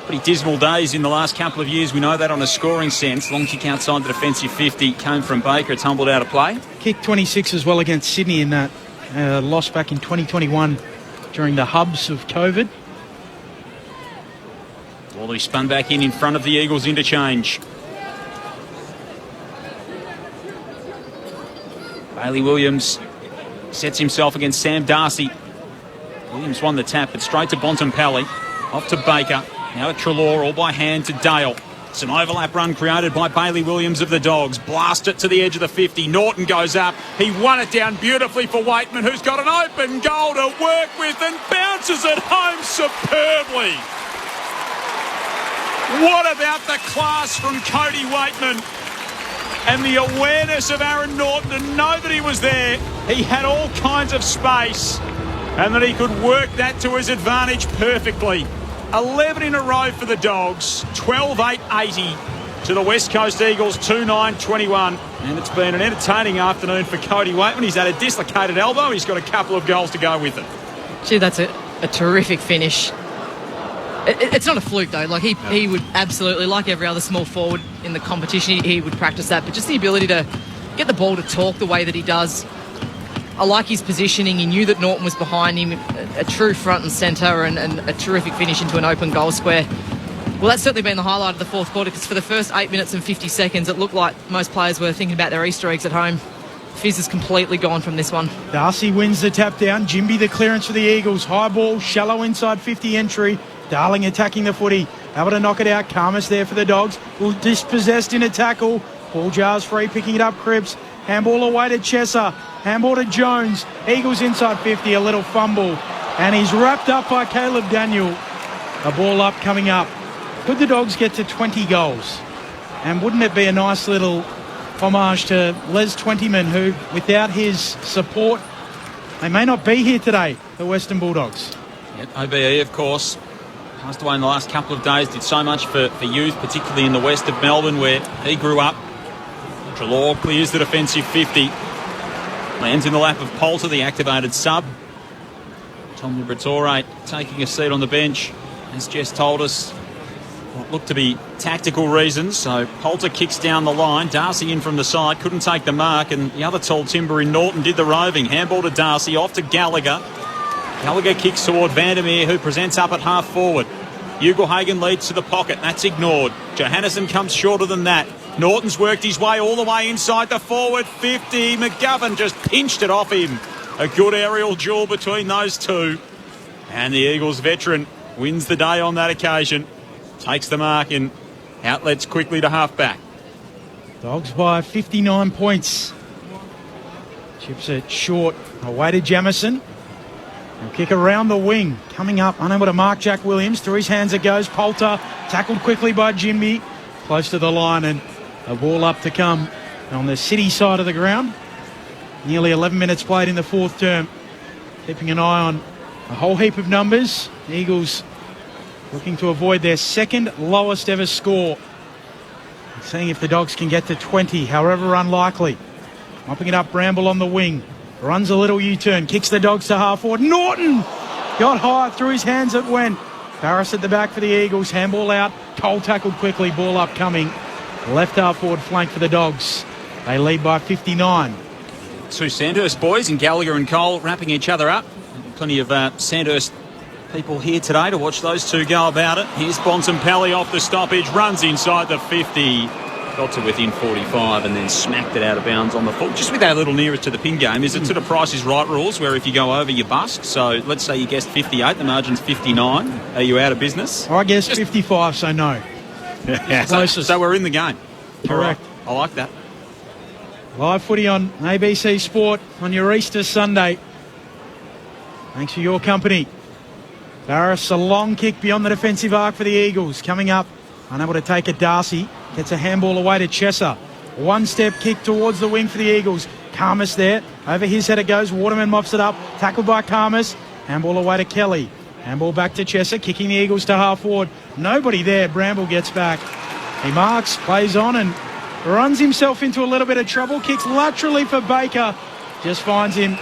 pretty dismal days in the last couple of years. We know that on a scoring sense. Long kick outside the defensive 50 came from Baker. It's humbled out of play. Kick 26 as well against Sydney in that loss back in 2021 during the hubs of COVID. Wally spun back in front of the Eagles interchange. Bailey Williams sets himself against Sam Darcy. Williams won the tap, but straight to Bontempelli. Off to Baker. Now to Treloar, all by hand to Dale. It's an overlap run created by Bailey Williams of the Dogs. Blast it to the edge of the 50. Norton goes up. He won it down beautifully for Waitman, who's got an open goal to work with and bounces it home superbly. What about the class from Cody Waitman and the awareness of Aaron Norton to know that he was there. He had all kinds of space and that he could work that to his advantage perfectly. 11 in a row for the Dogs, 12-8-80 to the West Coast Eagles, 2-9-21. And it's been an entertaining afternoon for Cody Waitman. He's had a dislocated elbow. He's got a couple of goals to go with it. Gee, that's a terrific finish. It's not a fluke, though. Like, he would absolutely, like every other small forward in the competition, he would practice that. But just the ability to get the ball to talk the way that he does. I like his positioning. He knew that Norton was behind him, a true front and centre, and a terrific finish into an open goal square. Well, that's certainly been the highlight of the fourth quarter, because for the first 8 minutes and 50 seconds, it looked like most players were thinking about their Easter eggs at home. Fizz is completely gone from this one. Darcy wins the tap down. Jimby the clearance for the Eagles. High ball, shallow inside 50 entry. Darling attacking the footy. Able to knock it out. Karmas there for the Dogs. Dispossessed in a tackle. Ball jars free, picking it up Cripps. Handball away to Chesser. Handball to Jones. Eagles inside 50, a little fumble. And he's wrapped up by Caleb Daniel. A ball up coming up. Could the Dogs get to 20 goals? And wouldn't it be a nice little homage to Les Twentyman, who, without his support, they may not be here today, the Western Bulldogs. Yep, OBE, of course, passed away in the last couple of days, did so much for youth, particularly in the west of Melbourne, where he grew up. Treloar clears the defensive 50. Lands in the lap of Poulter, the activated sub. Tom Liberatore taking a seat on the bench, as Jess told us. What looked to be tactical reasons. So Poulter kicks down the line. Darcy in from the side, couldn't take the mark, and the other tall timber in Norton did the roving. Handball to Darcy, off to Gallagher. Gallagher kicks toward Vandermeer, who presents up at half forward. Ugelhagen leads to the pocket. That's ignored. Johannesson comes shorter than that. Norton's worked his way all the way inside the forward 50. McGovern just pinched it off him. A good aerial duel between those two. And the Eagles veteran wins the day on that occasion. Takes the mark and outlets quickly to half-back. Dogs by 59 points. Chips it short. Away to Jamison. He'll kick around the wing. Coming up, unable to mark Jack Williams. Through his hands it goes. Poulter tackled quickly by Jimby. Close to the line, and a ball up to come on the City side of the ground. Nearly 11 minutes played in the fourth term. Keeping an eye on a whole heap of numbers. The Eagles looking to avoid their second lowest ever score. Seeing if the Dogs can get to 20, however unlikely. Mopping it up, Bramble on the wing. Runs a little U-turn, kicks the Dogs to half forward. Norton got high, through his hands it went. Barris at the back for the Eagles. Handball out. Cole tackled quickly. Ball upcoming. Left half forward flank for the Dogs. They lead by 59. Two Sandhurst boys in Gallagher and Cole wrapping each other up. Plenty of Sandhurst people here today to watch those two go about it. Here's Bontempelli off the stoppage. Runs inside the 50. Got to within 45 and then smacked it out of bounds on the foot. Just with our little nearest to the pin game, is it sort of Price is Right rules where if you go over you bust? So let's say you guessed 58, the margin's 59. Are you out of business? I guess 55, so no. Yeah, so we're in the game. Correct. Right. I like that. Live footy on ABC Sport on your Easter Sunday. Thanks for your company. Barris, a long kick beyond the defensive arc for the Eagles. Coming up, unable to take it, Darcy. Gets a handball away to Chesser. One step kick towards the wing for the Eagles. Karmas there. Over his head it goes. Waterman mops it up. Tackled by Karmas. Handball away to Kelly. Handball back to Chesser. Kicking the Eagles to half forward. Nobody there. Bramble gets back. He marks, plays on and runs himself into a little bit of trouble. Kicks laterally for Baker. Just finds him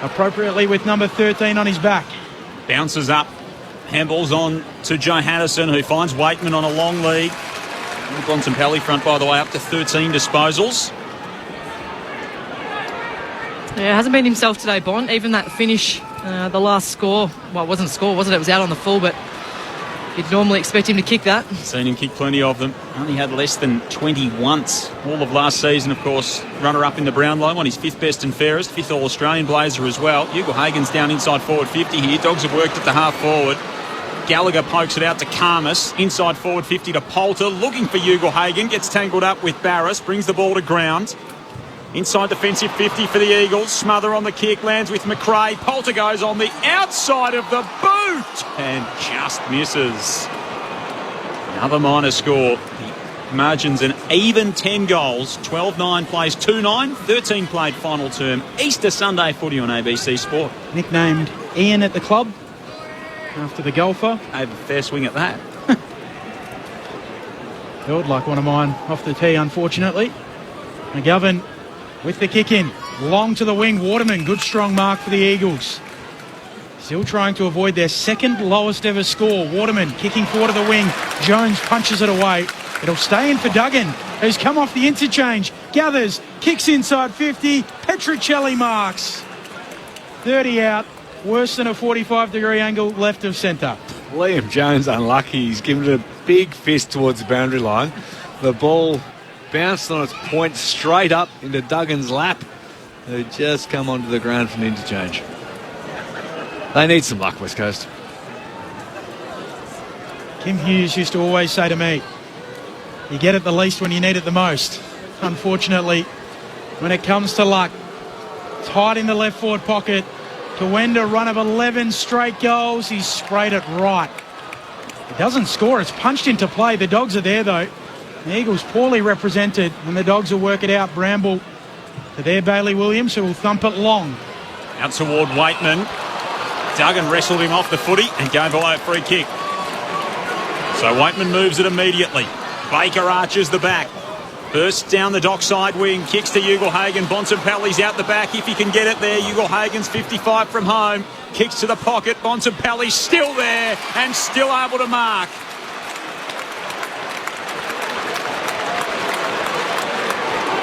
appropriately with number 13 on his back. Bounces up Handball's on to Johannesson, who finds Waitman on a long lead. Bontempelli front, by the way, up to 13 disposals. Yeah, hasn't been himself today, Bont. Even that finish, the last score, well, it wasn't a score, was it? It was out on the full, but you'd normally expect him to kick that. Seen him kick plenty of them. Only had less than 20 once. All of last season, of course, runner-up in the Brownlow on his 5th best and fairest, 5th All-Australian blazer as well. Hugo Hagen's down inside forward 50 here. Dogs have worked at the half forward. Gallagher pokes it out to Karmas. Inside forward 50 to Poulter. Looking for Hugo Hagen. Gets tangled up with Barris. Brings the ball to ground. Inside defensive 50 for the Eagles. Smother on the kick. Lands with McRae. Poulter goes on the outside of the boot. And just misses. Another minor score. The margin's an even 10 goals. 12-9 plays 2-9. 13 played final term. Easter Sunday footy on ABC Sport. Nicknamed Ian at the club after the golfer. Have a fair swing at that. Felt like one of mine off the tee, unfortunately. McGovern with the kick in. Long to the wing. Waterman, good strong mark for the Eagles. Still trying to avoid their second lowest ever score. Waterman kicking forward to the wing. Jones punches it away. It'll stay in for Duggan, who's come off the interchange. Gathers, kicks inside 50. Petricelli marks. 30 out. Worse than a 45-degree angle left of centre. Liam Jones unlucky. He's given it a big fist towards the boundary line. The ball bounced on its point straight up into Duggan's lap, who just come onto the ground from the interchange. They need some luck, West Coast. Kim Hughes used to always say to me, you get it the least when you need it the most. Unfortunately, when it comes to luck, tight in the left forward pocket, Kawenda, run of 11 straight goals. He's sprayed it right. He doesn't score. It's punched into play. The Dogs are there, though. The Eagles poorly represented, and the Dogs will work it out. Bramble to there, Bailey Williams, who will thump it long. Out toward Waitman. Duggan wrestled him off the footy and gave away a free kick. So Waitman moves it immediately. Baker arches the back. Bursts down the dockside wing, kicks to Ugle-Hagan. Bontempelli's out the back if he can get it there. Ugle-Hagan's 55 from home. Kicks to the pocket. Bontempelli's still there and still able to mark.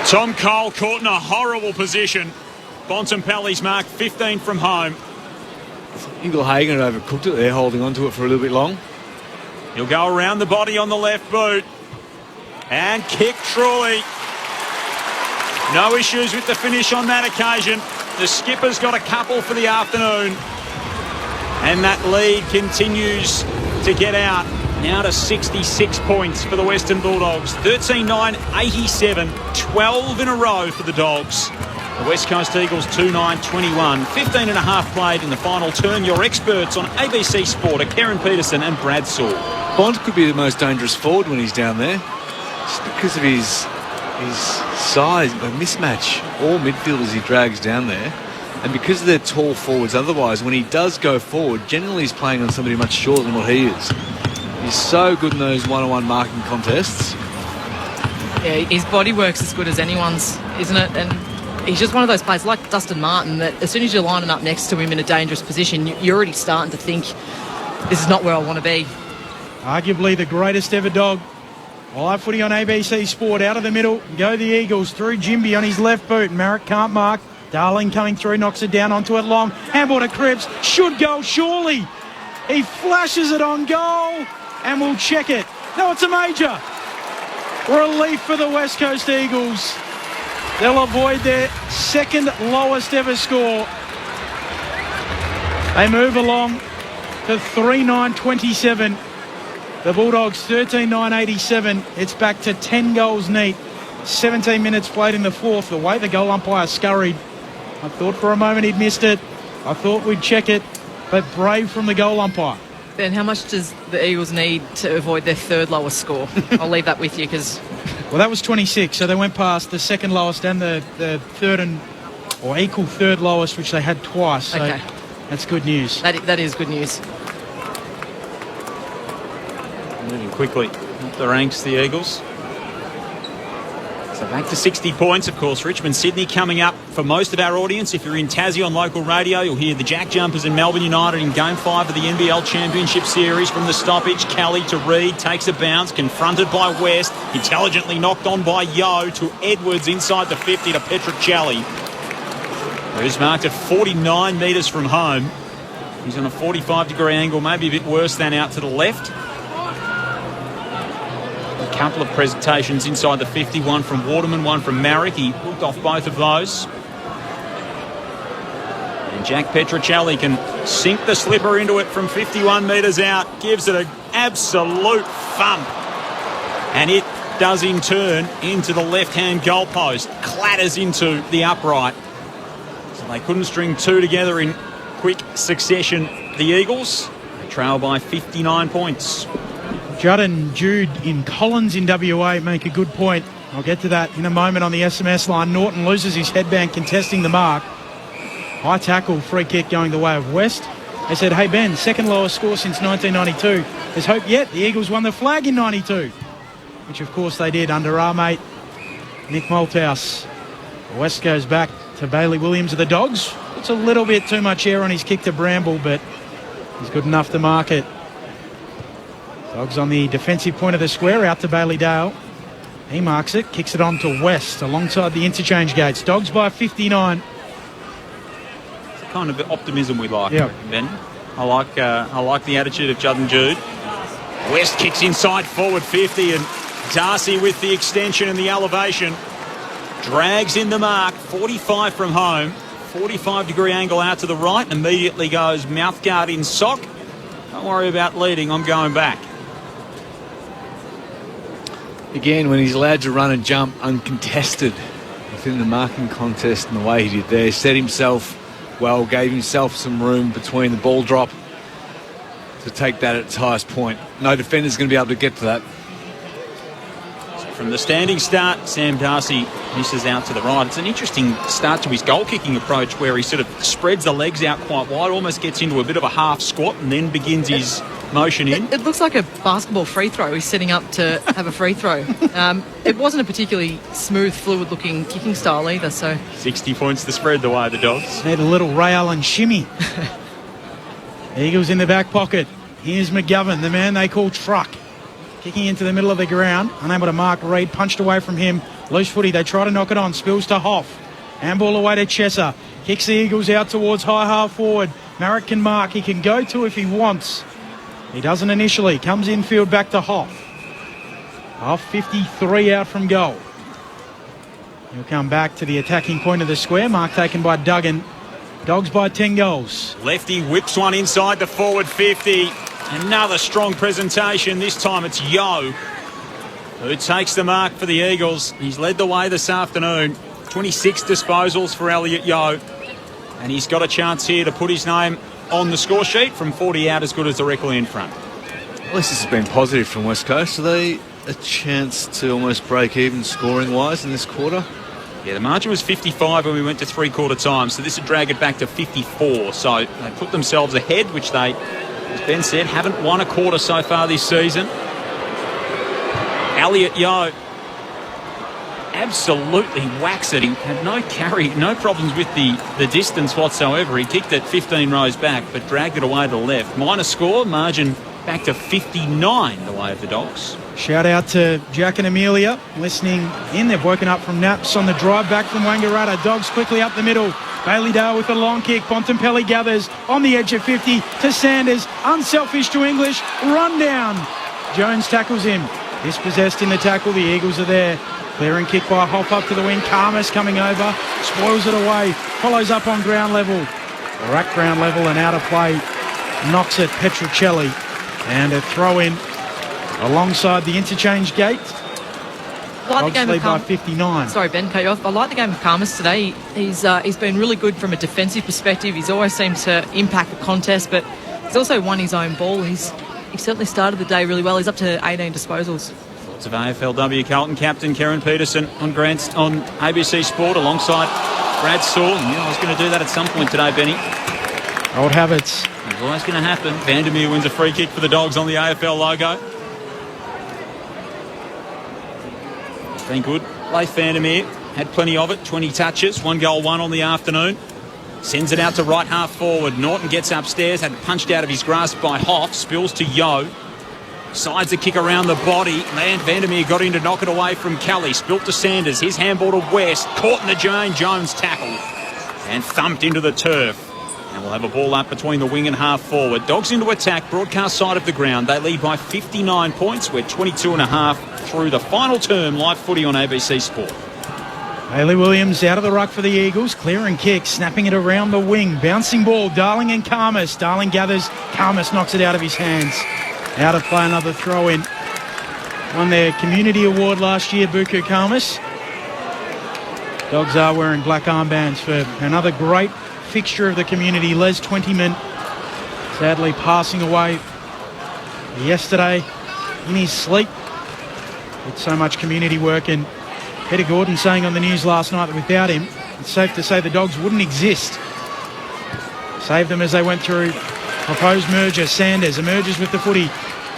Tom Cole caught in a horrible position. Bontempelli's marked 15 from home. Ugle-Hagan had overcooked it there, holding on to it for a little bit long. He'll go around the body on the left boot. And kick truly. No issues with the finish on that occasion. The skipper's got a couple for the afternoon. And that lead continues to get out. Now to 66 points for the Western Bulldogs. 13-9, 87. 12 in a row for the Dogs. The West Coast Eagles 2-9-21. 15 and a half played in the final turn. Your experts on ABC Sport are Karen Peterson and Brad Saul. Bond could be the most dangerous forward when he's down there. Just because of his size, a mismatch, all midfielders he drags down there, and because of their tall forwards. Otherwise, when he does go forward, generally he's playing on somebody much shorter than what he is. He's so good in those one-on-one marking contests. Yeah, his body work's as good as anyone's, isn't it? And he's just one of those players like Dustin Martin that as soon as you're lining up next to him in a dangerous position, you're already starting to think, this is not where I want to be. Arguably the greatest ever dog. Live footy on ABC Sport. Out of the middle, go the Eagles through Jimby on his left boot. Merrick can't mark. Darling coming through, knocks it down onto it long. Handball to Cripps. Should go, surely. He flashes it on goal and will check it. No, it's a major. Relief for the West Coast Eagles. They'll avoid their second lowest ever score. They move along to 3-9-27. The Bulldogs 13-9-87. It's back to 10 goals neat. 17 minutes played in the fourth. The way the goal umpire scurried, I thought for a moment he'd missed it. I thought we'd check it, but brave from the goal umpire. Ben, how much does the Eagles need to avoid their third lowest score? I'll leave that with you because... Well, that was 26, so they went past the second lowest and the third or equal third lowest, which they had twice. So okay. That's good news. That is good news. Moving quickly up the ranks, the Eagles. So back to 60 points, of course. Richmond, Sydney coming up for most of our audience. If you're in Tassie on local radio, you'll hear the Jack Jumpers and Melbourne United in Game 5 of the NBL Championship Series. From the stoppage, Kelly to Reid, takes a bounce, confronted by West, intelligently knocked on by Yo to Edwards inside the 50 to Petruccelli, who's marked at 49 metres from home. He's on a 45-degree angle, maybe a bit worse than out to the left. A couple of presentations inside the 50, one from Waterman, one from Marek. He hooked off both of those. And Jack Petruccelli can sink the slipper into it from 51 metres out, gives it an absolute thump. And it does in turn into the left-hand goalpost, clatters into the upright. So they couldn't string two together in quick succession, the Eagles. They trail by 59 points. Judd and Jude in Collins in WA make a good point. I'll get to that in a moment on the SMS line. Norton loses his headband contesting the mark. High tackle, free kick going the way of West. They said, hey Ben, second lowest score since 1992. There's hope yet. The Eagles won the flag in 92. Which of course they did under our mate Nick Malthouse. West goes back to Bailey Williams of the Dogs. It's a little bit too much air on his kick to Bramble, but he's good enough to mark it. Dogs on the defensive point of the square, out to Bailey Dale. He marks it, kicks it on to West alongside the interchange gates. Dogs by 59. It's the kind of optimism we like, yep. Ben. I like the attitude of Judd and Jude. West kicks inside forward 50, and Darcy with the extension and the elevation drags in the mark. 45 from home, 45-degree angle out to the right, and immediately goes mouthguard in sock. Don't worry about leading, I'm going back. Again, when he's allowed to run and jump uncontested within the marking contest and the way he did there, set himself well, gave himself some room between the ball drop to take that at its highest point. No defender's going to be able to get to that. From the standing start, Sam Darcy misses out to the right. It's an interesting start to his goal-kicking approach where he sort of spreads the legs out quite wide, almost gets into a bit of a half squat and then begins his motion in. It looks like a basketball free throw. He's setting up to have a free throw. It wasn't a particularly smooth, fluid-looking kicking style either. So 60 points to spread the way of the Dogs. Need a little Ray Allen shimmy. Eagles in the back pocket. Here's McGovern, the man they call Truck. Kicking into the middle of the ground, unable to mark Reid, punched away from him. Loose footy, they try to knock it on, spills to Hoff. Handball away to Chesser. Kicks the Eagles out towards high half forward. Marek can mark, he can go to if he wants. He doesn't initially, comes infield back to Hoff. Hoff 53 out from goal. He'll come back to the attacking point of the square, mark taken by Duggan. Dogs by 10 goals. Lefty whips one inside the forward 50. Another strong presentation. This time it's Yo who takes the mark for the Eagles. He's led the way this afternoon. 26 disposals for Elliot Yo. And he's got a chance here to put his name on the score sheet from 40 out, as good as directly in front. At least this has been positive from West Coast. Are they a chance to almost break even scoring-wise in this quarter? Yeah, the margin was 55 when we went to three-quarter time, so this would drag it back to 54. So they put themselves ahead, which they, as Ben said, haven't won a quarter so far this season. Elliot Yo absolutely whacks it. He had no carry, no problems with the distance whatsoever. He kicked it 15 rows back, but dragged it away to the left. Minor score, margin back to 59 the way of the Dogs. Shout out to Jack and Amelia listening in. They've woken up from naps on the drive back from Wangaratta. Dogs quickly up the middle. Bailey Dale with a long kick. Bontempelli gathers on the edge of 50 to Sanders. Unselfish to English. Run down. Jones tackles him. Dispossessed in the tackle. The Eagles are there. Clearing kick by Hoff up to the wing. Karmas coming over. Spoils it away. Follows up on ground level. Or at ground level and out of play. Knocks it Petruccelli. And a throw in alongside the interchange gate. I like the game by 59. Sorry, Ben, cut you off. I like the game of Karmas today. He's been really good from a defensive perspective. He's always seemed to impact the contest, but he's also won his own ball. He certainly started the day really well. He's up to 18 disposals. Thoughts of AFLW Carlton captain Karen Peterson on ABC Sport alongside Brad Saul. Yeah, I was going to do that at some point today, Benny. Old habits. It's always going to happen. Vandermeer wins a free kick for the Dogs on the AFL logo. It's been good Leif Vandermeer had plenty of it, 20 touches, 1 goal, 1 on the afternoon. Sends it out to right half forward. Norton gets upstairs, had it punched out of his grasp by Hoff, spills to Yo. Sides a kick around the body. Vandermeer got in to knock it away from Kelly. Spilt to Sanders. His handball to West. Caught in the Jane Jones tackle. And thumped into the turf. And we'll have a ball up between the wing and half forward. Dogs into attack. Broadcast side of the ground. They lead by 59 points. We're 22.5 through the final term. Live footy on ABC Sport. Hayley Williams out of the ruck for the Eagles. Clearing kick. Snapping it around the wing. Bouncing ball. Darling and Karmas. Darling gathers. Karmas knocks it out of his hands. Out of play, another throw in. Won their community award last year, Buku Karmas. Dogs are wearing black armbands for another great fixture of the community. Les Twentyman sadly passing away yesterday in his sleep with so much community work. And Peter Gordon saying on the news last night that without him, it's safe to say the Dogs wouldn't exist. Saved them as they went through proposed merger. Sanders emerges with the footy.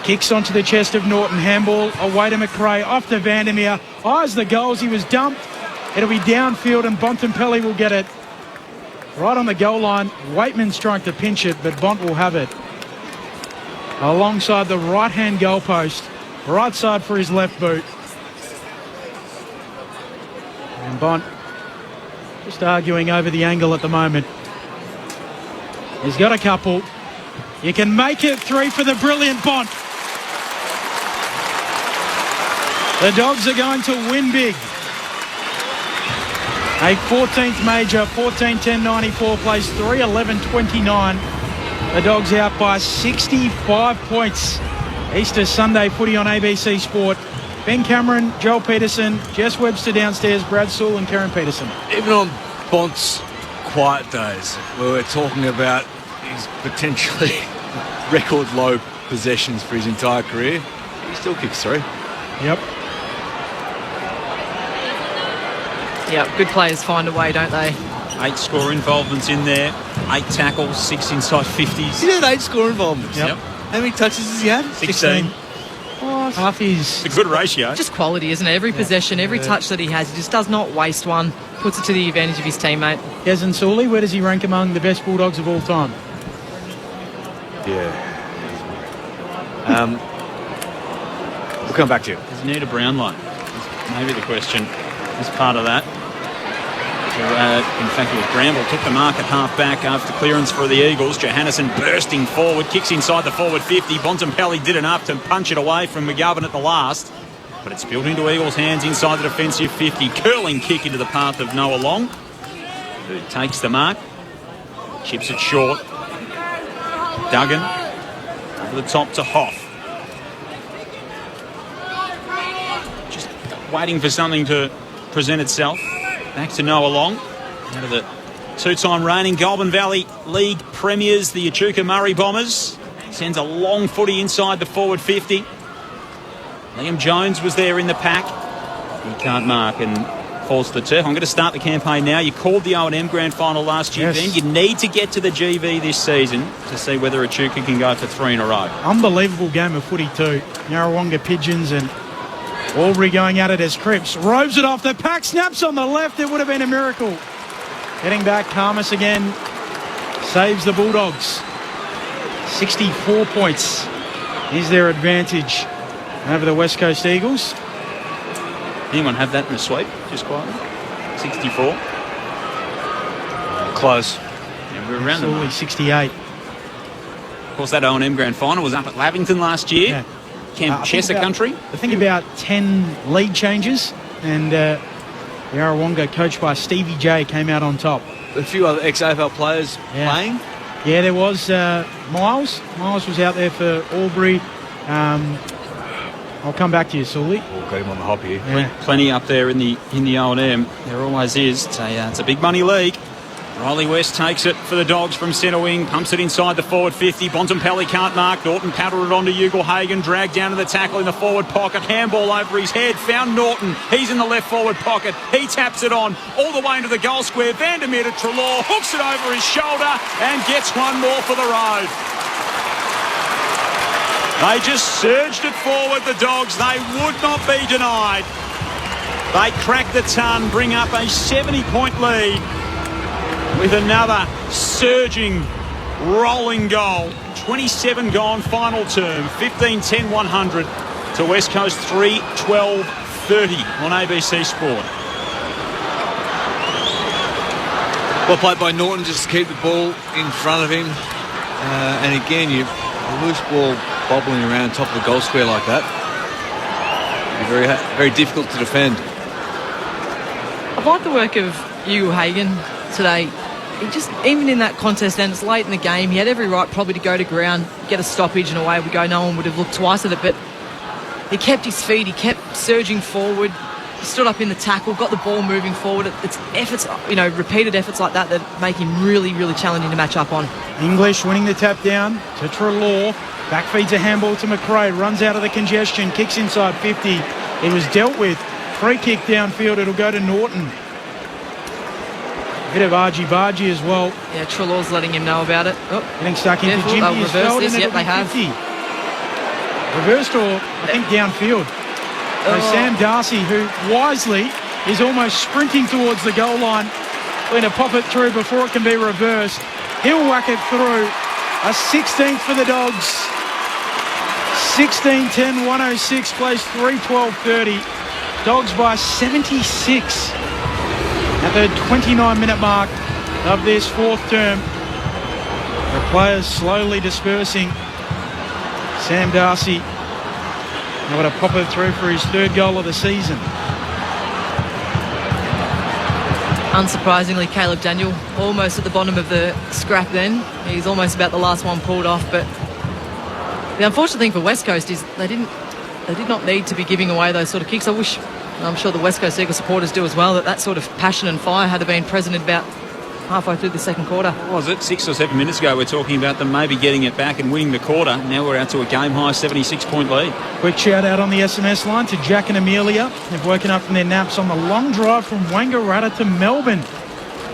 Kicks onto the chest of Norton. Handball away to McRae. Off to Vandermeer. Eyes the goals. He was dumped. It'll be downfield and Bontempelli will get it. Right on the goal line. Waitman's trying to pinch it, but Bont will have it. Alongside the right-hand goalpost. Right side for his left boot. And Bont just arguing over the angle at the moment. He's got a couple. You can make it 3 for the brilliant Bont. The Dogs are going to win big. A 14th major, 14-10-94, plays 3-11-29. The Dogs out by 65 points. Easter Sunday footy on ABC Sport. Ben Cameron, Joel Peterson, Jess Webster downstairs, Brad Sewell and Karen Peterson. Even on Bont's quiet days, where we're talking about his potentially record low possessions for his entire career, he still kicks 3. Yep. Yeah, good players find a way, don't they? 8 score involvements in there. 8 tackles, 6 inside 50s. He had 8 score involvements. Yep. How many touches has he had? 16. Half his... It's a good ratio. Just quality, isn't it? Every possession, every touch that he has, he just does not waste one. Puts it to the advantage of his teammate. Yazan Suli, where does he rank among the best Bulldogs of all time? Yeah. We'll come back to you. Does he need a brown line? Maybe the question is part of that. In fact, it was Bramble took the mark at half-back after clearance for the Eagles. Johannesson bursting forward, kicks inside the forward 50. Bontempelli did enough to punch it away from McGovern at the last. But it's spilled into Eagles' hands inside the defensive 50. Curling kick into the path of Noah Long, who takes the mark. Chips it short. Duggan over the top to Hoff. Just waiting for something to present itself. Back to Noah Long. Out of the 2-time reigning Goulburn Valley League premiers, the Echuca Murray Bombers. Sends a long footy inside the forward 50. Liam Jones was there in the pack. He can't mark and falls to the turf. I'm going to start the campaign now. You called the O&M Grand Final last year, Ben. You need to get to the GV this season to see whether Echuca can go for 3 in a row. Unbelievable game of footy too. Yarrawonga Pigeons and Albury going at it as Cripps robes it off the pack, snaps on the left. It would have been a miracle. Getting back, Karmas again saves the Bulldogs. 64 points is their advantage over the West Coast Eagles. Anyone have that in a sweep, just quietly? 64. Close. Yeah, we're around only 68. Of course, that O&M Grand Final was up at Lavington last year. Yeah. Camp Chester Country. I think about 10 lead changes, and Yarrawonga, coached by Stevie J, came out on top. A few other ex-AFL players playing. Yeah, there was Miles. Miles was out there for Albury. I'll come back to you, Sully. We'll got him on the hop here. Yeah. Plenty up there in the O&M. There always is. It's a big money league. Riley West takes it for the Dogs from centre wing, pumps it inside the forward 50. Bontempelli can't mark. Norton paddled it onto Ugle-Hagan, dragged down to the tackle in the forward pocket. Handball over his head, found Norton. He's in the left forward pocket. He taps it on all the way into the goal square. Vandermeer to Treloar, hooks it over his shoulder and gets one more for the road. They just surged it forward, the Dogs. They would not be denied. They crack the ton, bring up a 70-point lead with another surging, rolling goal. 27 gone, final term. 15-10-100 to West Coast 3-12-30 on ABC Sport. Well played by Norton just to keep the ball in front of him. And again, a loose ball bobbling around top of the goal square like that. Very, very difficult to defend. I've liked the work of Hugo Hagen today. He just, even in that contest, and it's late in the game, he had every right probably to go to ground, get a stoppage, and away we go. No one would have looked twice at it, but he kept his feet, he kept surging forward, he stood up in the tackle, got the ball moving forward. It's efforts, repeated efforts like that that make him really, really challenging to match up on. English winning the tap down to Treloar. Back feeds a handball to McRae, runs out of the congestion, kicks inside 50. It was dealt with. Free kick downfield, it'll go to Norton. Bit of argy-bargy as well. Yeah, Treloar's letting him know about it. Oh, getting stuck into Jimmy. They'll reverse this. Yep, they have. 50. Reversed or, I think, downfield. So Sam Darcy, who wisely is almost sprinting towards the goal line, going to pop it through before it can be reversed. He'll whack it through. A 16th for the Dogs. 16-10-106, plays 3-12-30. Dogs by 76 at the 29-minute mark of this fourth term. The players slowly dispersing. Sam Darcy able to pop it through for his third goal of the season. Unsurprisingly, Caleb Daniel almost at the bottom of the scrap then. He's almost about the last one pulled off, but the unfortunate thing for West Coast is they did not need to be giving away those sort of kicks. I wish, I'm sure the West Coast Eagles supporters do as well, that sort of passion and fire had been present in about halfway through the second quarter. What was it? 6 or 7 minutes ago, we're talking about them maybe getting it back and winning the quarter. Now we're out to a game-high 76-point lead. Quick shout-out on the SMS line to Jack and Amelia. They've woken up from their naps on the long drive from Wangaratta to Melbourne.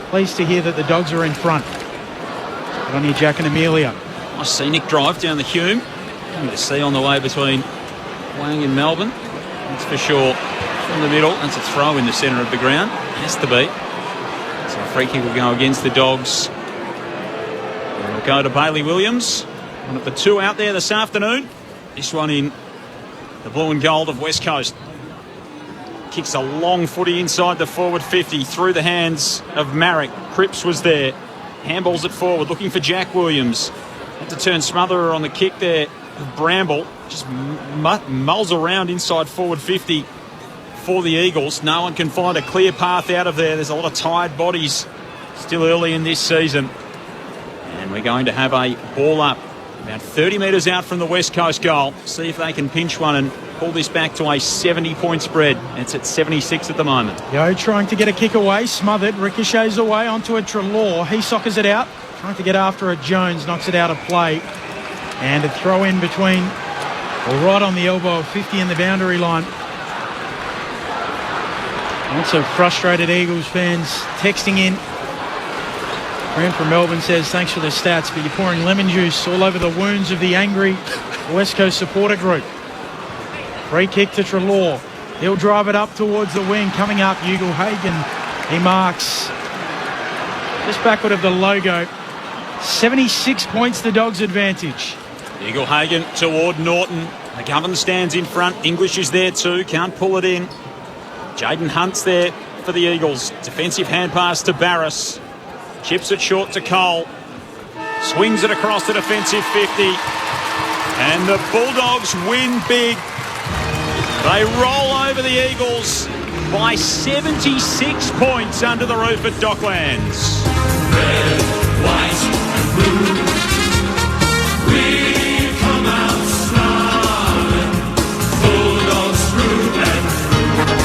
Pleased to hear that the Dogs are in front. Good on you, Jack and Amelia. Nice scenic drive down the Hume. Something to see on the way between Wang and Melbourne. That's for sure. From the middle, that's a throw in the centre of the ground. Has to be. So a free kick will go against the Dogs. It'll go to Bailey Williams. One of the two out there this afternoon. This one in the blue and gold of West Coast. Kicks a long footy inside the forward 50 through the hands of Marek. Cripps was there. Handballs it forward, looking for Jack Williams. Had to turn Smotherer on the kick there. Bramble just mulls around inside forward 50 for the Eagles. No one can find a clear path out of there. There's a lot of tired bodies still early in this season. And we're going to have a ball up about 30 metres out from the West Coast goal. See if they can pinch one and pull this back to a 70-point spread. It's at 76 at the moment. Yo trying to get a kick away, smothered, ricochets away onto a Treloar. He soccers it out, trying to get after it. Jones knocks it out of play. And a throw in between, or right on the elbow of 50 in the boundary line. Lots of frustrated Eagles fans texting in. Friend from Melbourne says, thanks for the stats, but you're pouring lemon juice all over the wounds of the angry West Coast supporter group. Free kick to Treloar. He'll drive it up towards the wing. Coming up, Hugo Hagen. He marks just backward of the logo. 76 points, the Dogs' advantage. Hugo Hagen toward Norton. McGovern stands in front. English is there too. Can't pull it in. Jaden Hunt's there for the Eagles. Defensive hand pass to Barris. Chips it short to Cole. Swings it across the defensive 50. And the Bulldogs win big. They roll over the Eagles by 76 points under the roof at Docklands. Red, white and blue. We come out snarling. Bulldogs through and through.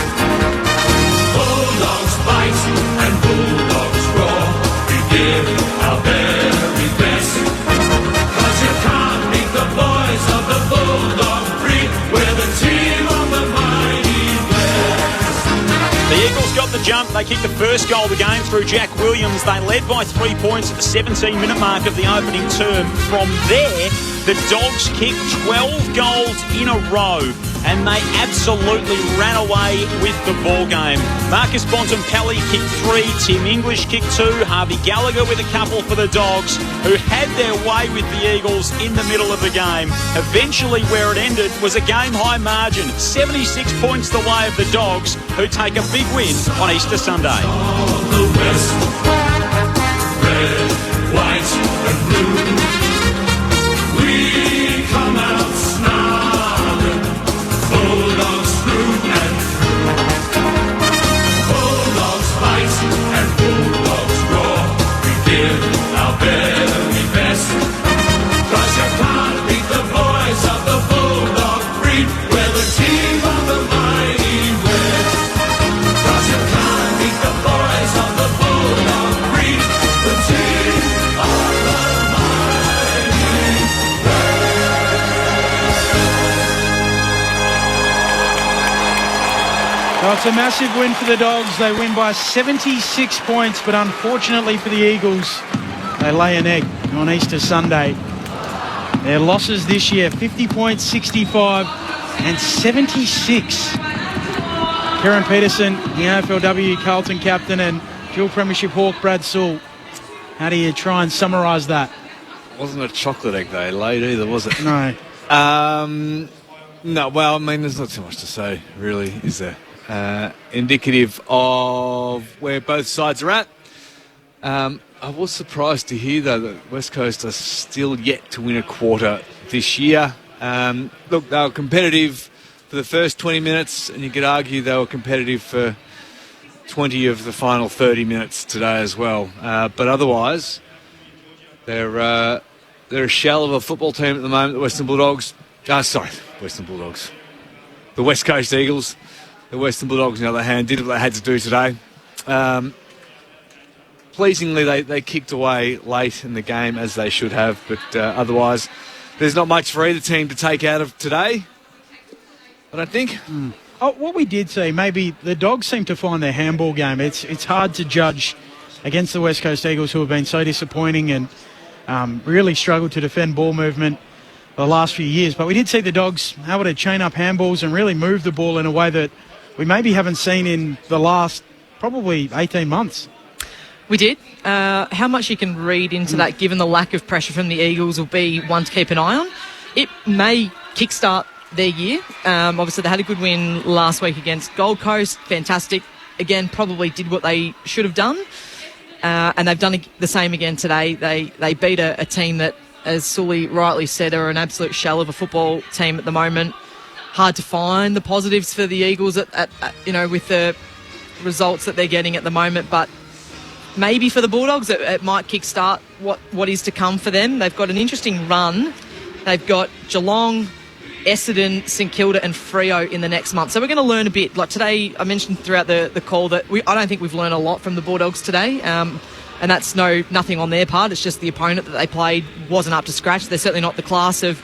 Bulldogs bite and bulldogs roar. We give our very best. 'Cause you can't beat the boys of the Bulldog breed. We're the team of the mighty West. The Eagles got the jump. They kicked the first goal of the game through Jack Williams. They led by 3 points at the 17-minute mark of the opening term. From there, the Dogs kicked 12 goals in a row. and they absolutely ran away with the ball game. Marcus Bontempelli kicked 3, Tim English kicked 2, Harvey Gallagher with a couple for the Dogs, who had their way with the Eagles in the middle of the game. Eventually, where it ended was a game-high margin, 76 points the way of the Dogs, who take a big win on Easter Sunday. On the west, red, white and blue, we come out snarling, bulldogs through and through. Bulldogs fight and bulldogs roar, we give our very best. 'Cause you can't beat the boys of the bulldog breed, we're the team of the mighty West. 'Cause you can't beat the boys of the bulldog breed, the team of the mighty Well, it's a massive win for the Dogs. They win by 76 points, but unfortunately for the Eagles, they lay an egg on Easter Sunday. Their losses this year, 50 points, 65 and 76. Kieran Peterson, the AFLW Carlton captain, and dual premiership hawk Brad Sewell. How do you try and summarise that? Wasn't a chocolate egg they laid either, was it? No. No, well, I mean, there's not too much to say, really, is there? Indicative of where both sides are at. I was surprised to hear, though, that West Coast are still yet to win a quarter this year. Look, they were competitive for the first 20 minutes, and you could argue they were competitive for 20 of the final 30 minutes today as well. But otherwise, they're a shell of a football team at the moment, the Western Bulldogs. Western Bulldogs. The West Coast Eagles. The Western Bulldogs, on the other hand, did what they had to do today. Pleasingly, they kicked away late in the game, as they should have, but otherwise, there's not much for either team to take out of today, I don't think. Oh, what we did see, maybe the Dogs seem to find their handball game. It's hard to judge against the West Coast Eagles, who have been so disappointing and really struggled to defend ball movement the last few years. But we did see the Dogs able to chain up handballs and really move the ball in a way that we maybe haven't seen in the last probably 18 months. We did. How much you can read into that, given the lack of pressure from the Eagles, will be one to keep an eye on. It may kickstart their year. Obviously, they had a good win last week against Gold Coast. Fantastic. Again, probably did what they should have done. And they've done the same again today. They beat a team that, as Sully rightly said, are an absolute shell of a football team at the moment. Hard to find the positives for the Eagles at with the results that they're getting at the moment, but maybe for the Bulldogs it might kickstart what is to come for them. They've got an interesting run. They've got Geelong, Essendon, St Kilda and Freo in the next month. So we're going to learn a bit. Like today, I mentioned throughout the call that I don't think we've learned a lot from the Bulldogs today. And that's nothing on their part. It's just the opponent that they played wasn't up to scratch. They're certainly not the class of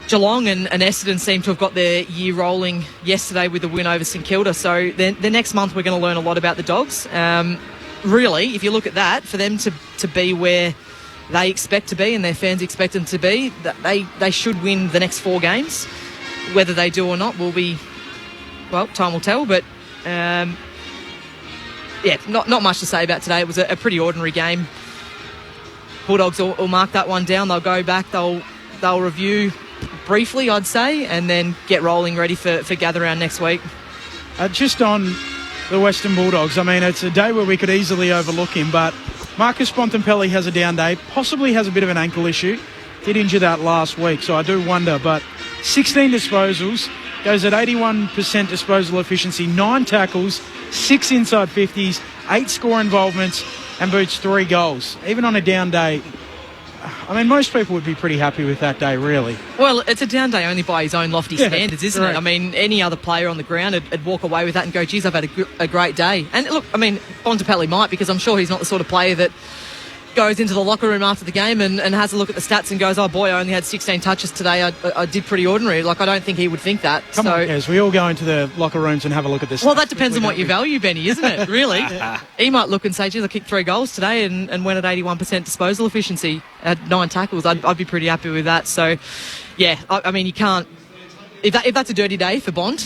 Geelong, and Essendon seem to have got their year rolling yesterday with the win over St Kilda. So the next month we're going to learn a lot about the Dogs. Really, if you look at that, for them to be where they expect to be and their fans expect them to be, they should win the next 4 games. Whether they do or not will be, well, time will tell. But not much to say about today. It was a pretty ordinary game. Bulldogs will mark that one down. They'll go back. They'll review briefly, I'd say, and then get rolling, ready for gather round next week. Just on the Western Bulldogs, I mean, it's a day where we could easily overlook him, but Marcus Bontempelli has a down day, possibly has a bit of an ankle issue. Did injure that last week, so I do wonder. But 16 disposals, goes at 81% disposal efficiency, 9 tackles, 6 inside 50s, 8 score involvements, and boots 3 goals. Even on a down day, I mean, most people would be pretty happy with that day, really. Well, it's a down day only by his own lofty standards, isn't it? I mean, any other player on the ground would walk away with that and go, geez, I've had a great day. And look, I mean, Bontempelli might, because I'm sure he's not the sort of player that goes into the locker room after the game and has a look at the stats and goes, oh boy, I only had 16 touches today. I did pretty ordinary. Like, I don't think he would think that. Come on, Kez, we all go into the locker rooms and have a look at this. Well, that depends on what you value, Benny, isn't it? Really? He might look and say, geez, I kicked 3 goals today and went at 81% disposal efficiency at 9 tackles. I'd be pretty happy with that. So, yeah, I mean, you can't if that's a dirty day for Bond,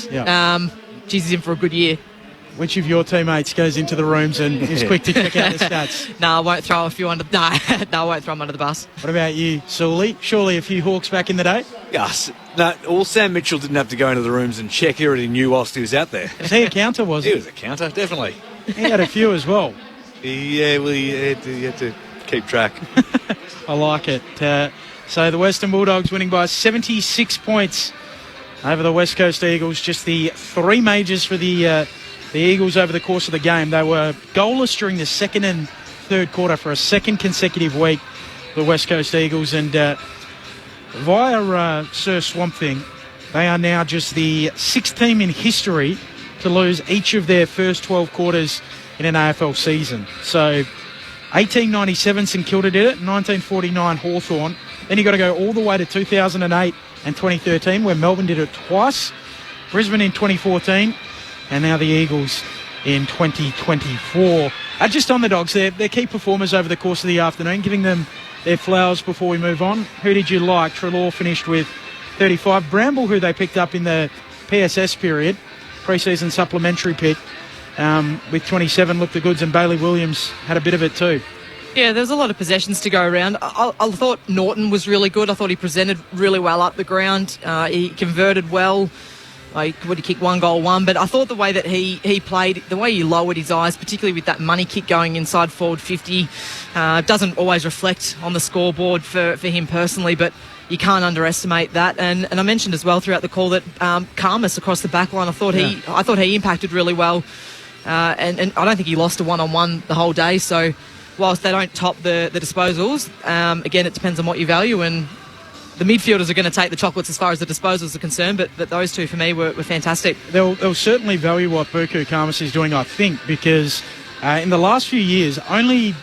he's in for a good year. Which of your teammates goes into the rooms and is quick to check out the stats? No, I won't throw a few under. No, I won't throw them under the bus. What about you, Sully? Surely a few Hawks back in the day? Yes. No, Sam Mitchell didn't have to go into the rooms and check. He already knew whilst he was out there. Was he a counter, was he? He was a counter, definitely. He had a few as well. He had to keep track. I like it. So the Western Bulldogs winning by 76 points over the West Coast Eagles. Just the 3 majors for the Eagles over the course of the game. They were goalless during the second and third quarter for a second consecutive week, the West Coast Eagles. And via Sir Swamp Thing, they are now just the 6th team in history to lose each of their first 12 quarters in an AFL season. So 1897 St Kilda did it, 1949 Hawthorn. Then you've got to go all the way to 2008 and 2013, where Melbourne did it twice, Brisbane in 2014, and now the Eagles in 2024. Just on the Dogs, they're key performers over the course of the afternoon, giving them their flowers before we move on. Who did you like? Treloar finished with 35. Bramble, who they picked up in the PSS period, pre-season supplementary pick, with 27, looked the goods, and Bailey Williams had a bit of it too. Yeah, there's a lot of possessions to go around. I thought Norton was really good. I thought he presented really well up the ground. He converted well. He kicked 1 goal, 1, but I thought the way that he played, the way he lowered his eyes, particularly with that money kick going inside forward 50, doesn't always reflect on the scoreboard for him personally, but you can't underestimate that. And I mentioned as well throughout the call that Karmas across the back line, I thought he impacted really well, and I don't think he lost a one-on-one the whole day. So whilst they don't top the disposals, again, it depends on what you value, and the midfielders are going to take the chocolates as far as the disposals are concerned, but those two for me were fantastic. They'll certainly value what Buku Karmas is doing, I think, because in the last few years, only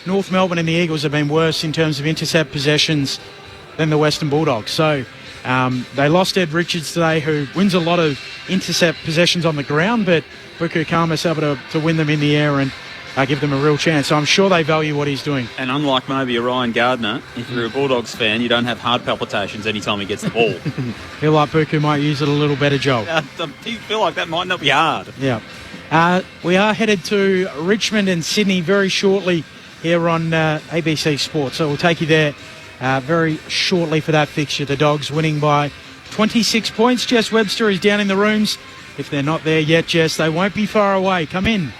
North Melbourne and the Eagles have been worse in terms of intercept possessions than the Western Bulldogs. So they lost Ed Richards today, who wins a lot of intercept possessions on the ground, but Buku Karmas able to win them in the air and give them a real chance. So I'm sure they value what he's doing. And unlike maybe a Ryan Gardner, if you're a Bulldogs fan, you don't have heart palpitations anytime he gets the ball. Feel like Buku might use it a little better, Joel. I feel like that might not be hard. Yeah. We are headed to Richmond and Sydney very shortly here on ABC Sports. So we'll take you there very shortly for that fixture. The Dogs winning by 26 points. Jess Webster is down in the rooms. If they're not there yet, Jess, they won't be far away. Come in.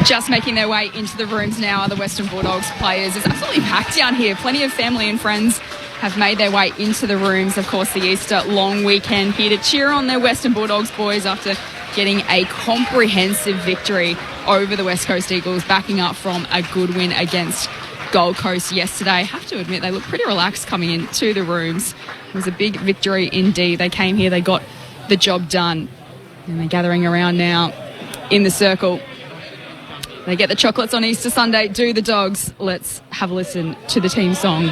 Just making their way into the rooms now are the Western Bulldogs players. It's absolutely packed down here. Plenty of family and friends have made their way into the rooms. Of course, the Easter long weekend here to cheer on their Western Bulldogs boys after getting a comprehensive victory over the West Coast Eagles, backing up from a good win against Gold Coast yesterday. I have to admit, they look pretty relaxed coming into the rooms. It was a big victory indeed. They came here, they got the job done. And they're gathering around now in the circle. They get the chocolates on Easter Sunday, do the Dogs. Let's have a listen to the team song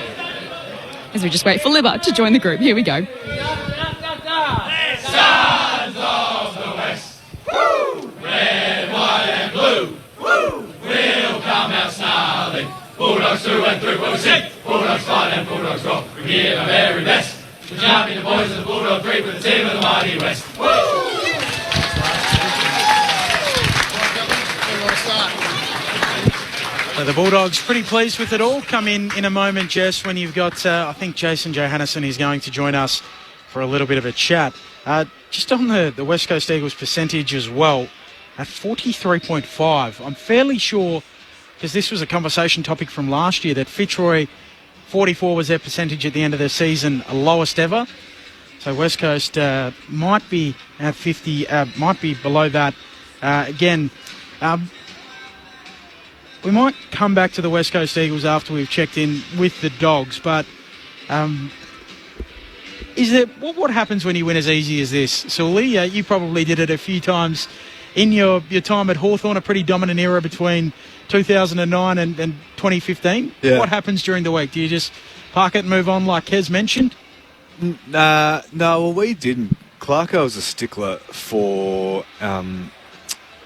as we just wait for Libba to join the group. Here we go. Sons of the West, woo! Red, white and blue, woo! We'll come out snarling. Bulldogs through and through, we'll sing. Bulldogs fight and Bulldogs rock. We give our very best. We're champion the boys of the Bulldog Creek with the team of the mighty West. Woo! So the Bulldogs pretty pleased with it all. Come in a moment, Jess, when you've got, I think Jason Johannesson is going to join us for a little bit of a chat. Just on the West Coast Eagles percentage as well, at 43.5. I'm fairly sure, because this was a conversation topic from last year, that Fitzroy 44 was their percentage at the end of the season, lowest ever. So West Coast might be at 50, might be below that. Again, we might come back to the West Coast Eagles after we've checked in with the Dogs, but is there what happens when you win as easy as this? Sully, you probably did it a few times in your time at Hawthorn, a pretty dominant era between 2009 and 2015. Yeah. What happens during the week? Do you just park it and move on like Kez mentioned? No, well, we didn't. Clarko was a stickler for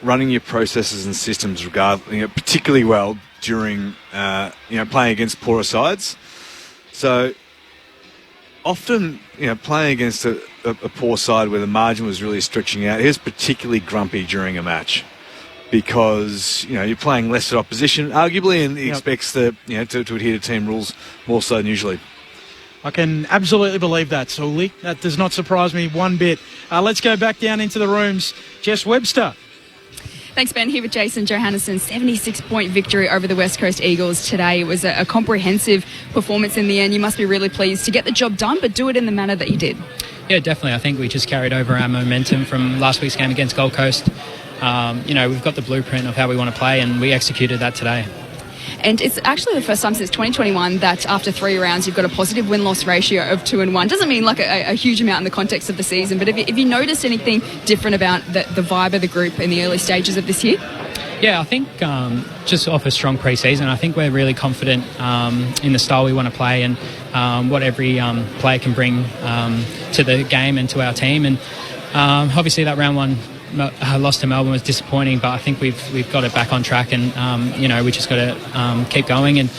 running your processes and systems particularly well during playing against poorer sides. So often, playing against a poor side where the margin was really stretching out, he was particularly grumpy during a match because, you're playing less at opposition, arguably, and he expects to adhere to team rules more so than usually. I can absolutely believe that, Sully. That does not surprise me one bit. Let's go back down into the rooms. Jess Webster. Thanks, Ben. Here with Jason Johannesson. 76-point victory over the West Coast Eagles today. It was a comprehensive performance in the end. You must be really pleased to get the job done, but do it in the manner that you did. Yeah, definitely. I think we just carried over our momentum from last week's game against Gold Coast. We've got the blueprint of how we want to play, and we executed that today. And it's actually the first time since 2021 that after 3 rounds you've got a positive win-loss ratio of 2-1. Doesn't mean like a huge amount in the context of the season, but have you noticed anything different about the vibe of the group in the early stages of this year? Yeah, I think just off a strong pre-season, I think we're really confident in the style we want to play and what every player can bring to the game and to our team. And obviously that round one loss to Melbourne was disappointing, but I think we've got it back on track, and we just got to keep going and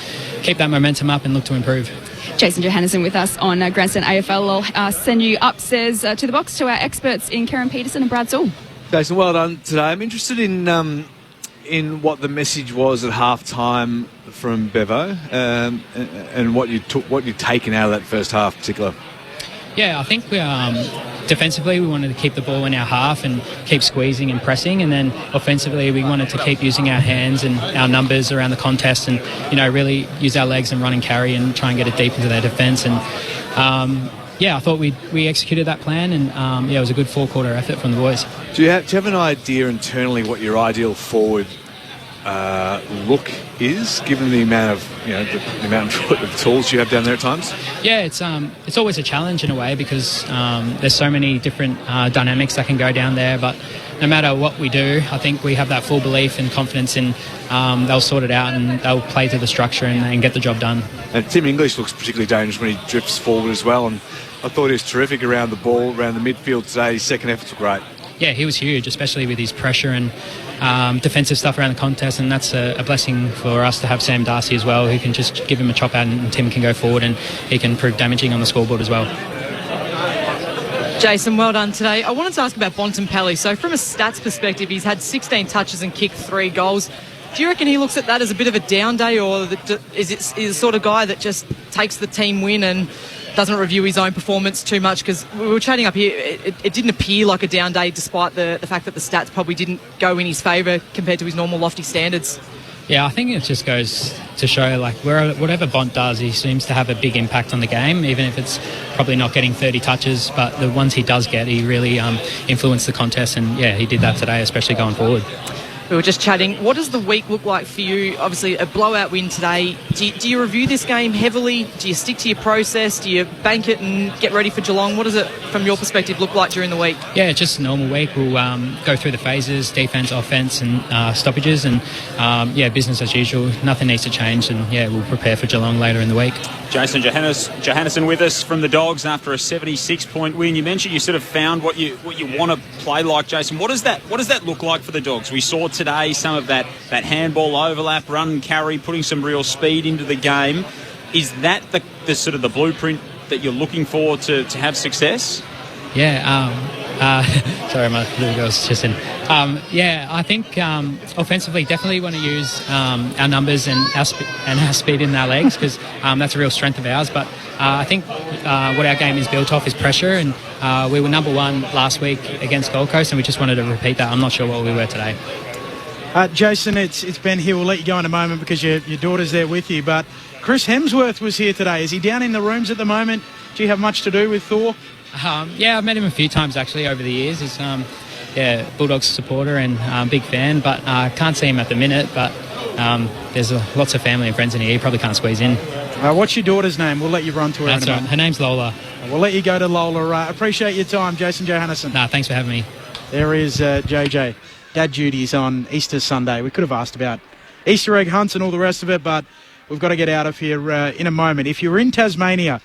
keep that momentum up and look to improve. Jason Johannesson with us on Grandstand AFL. I'll send you upstairs to the box to our experts in Karen Peterson and Brad Saul. Jason, well done today. I'm interested in what the message was at half time from Bevo and what you'd taken out of that first half in particular. Yeah, I think defensively we wanted to keep the ball in our half and keep squeezing and pressing, and then offensively we wanted to keep using our hands and our numbers around the contest and really use our legs and run and carry and try and get it deep into their defence. And I thought we executed that plan, and it was a good 4-quarter effort from the boys. Do you have an idea internally what your ideal forward look is, given the amount of the amount of tools you have down there at times? Yeah, it's always a challenge in a way because there's so many different dynamics that can go down there. But no matter what we do, I think we have that full belief and confidence in they'll sort it out and they'll play to the structure and get the job done. And Tim English looks particularly dangerous when he drifts forward as well. And I thought he was terrific around the ball, around the midfield today. His second efforts were great. Yeah, he was huge, especially with his pressure and defensive stuff around the contest, and that's a blessing for us to have Sam Darcy as well, who can just give him a chop out and Tim can go forward and he can prove damaging on the scoreboard as well. Jason, well done today. I wanted to ask about Bontempelli. So from a stats perspective, he's had 16 touches and kicked 3 goals. Do you reckon he looks at that as a bit of a down day, or is the sort of guy that just takes the team win and doesn't review his own performance too much? Because we were chatting up here, it didn't appear like a down day despite the fact that the stats probably didn't go in his favour compared to his normal lofty standards. Yeah, I think it just goes to show, like, whatever Bont does, he seems to have a big impact on the game, even if it's probably not getting 30 touches. But the ones he does get, he really influenced the contest, and yeah, he did that today, especially going forward. We were just chatting. What does the week look like for you? Obviously, a blowout win today. Do you review this game heavily? Do you stick to your process? Do you bank it and get ready for Geelong? What does it, from your perspective, look like during the week? Yeah, just a normal week. We'll go through the phases, defence, offence and stoppages, and business as usual. Nothing needs to change, and we'll prepare for Geelong later in the week. Jason Johannesson with us from the Dogs after a 76-point win. You mentioned you sort of found what you want to play like, Jason. What does that look like for the Dogs? We saw today some of that handball overlap, run and carry, putting some real speed into the game. Is that the sort of the blueprint that you're looking for to have success? Yeah, sorry, my little girl's just in. I think offensively definitely want to use our numbers and our speed in our legs, because that's a real strength of ours. But I think what our game is built off is pressure, and we were number 1 last week against Gold Coast, and we just wanted to repeat that. I'm not sure what we were today. Jason, it's Ben here. We'll let you go in a moment because your daughter's there with you. But Chris Hemsworth was here today. Is he down in the rooms at the moment? Do you have much to do with Thor? I've met him a few times actually over the years. He's Bulldogs supporter and big fan, but can't see him at the minute. But there's lots of family and friends in here. He probably can't squeeze in. What's your daughter's name? We'll let you run to her. That's right. Her name's Lola. We'll let you go to Lola. Appreciate your time, Jason Johannesson. Thanks for having me. There is JJ. Dad duties on Easter Sunday. We could have asked about Easter egg hunts and all the rest of it, but we've got to get out of here in a moment. If you're in Tasmania,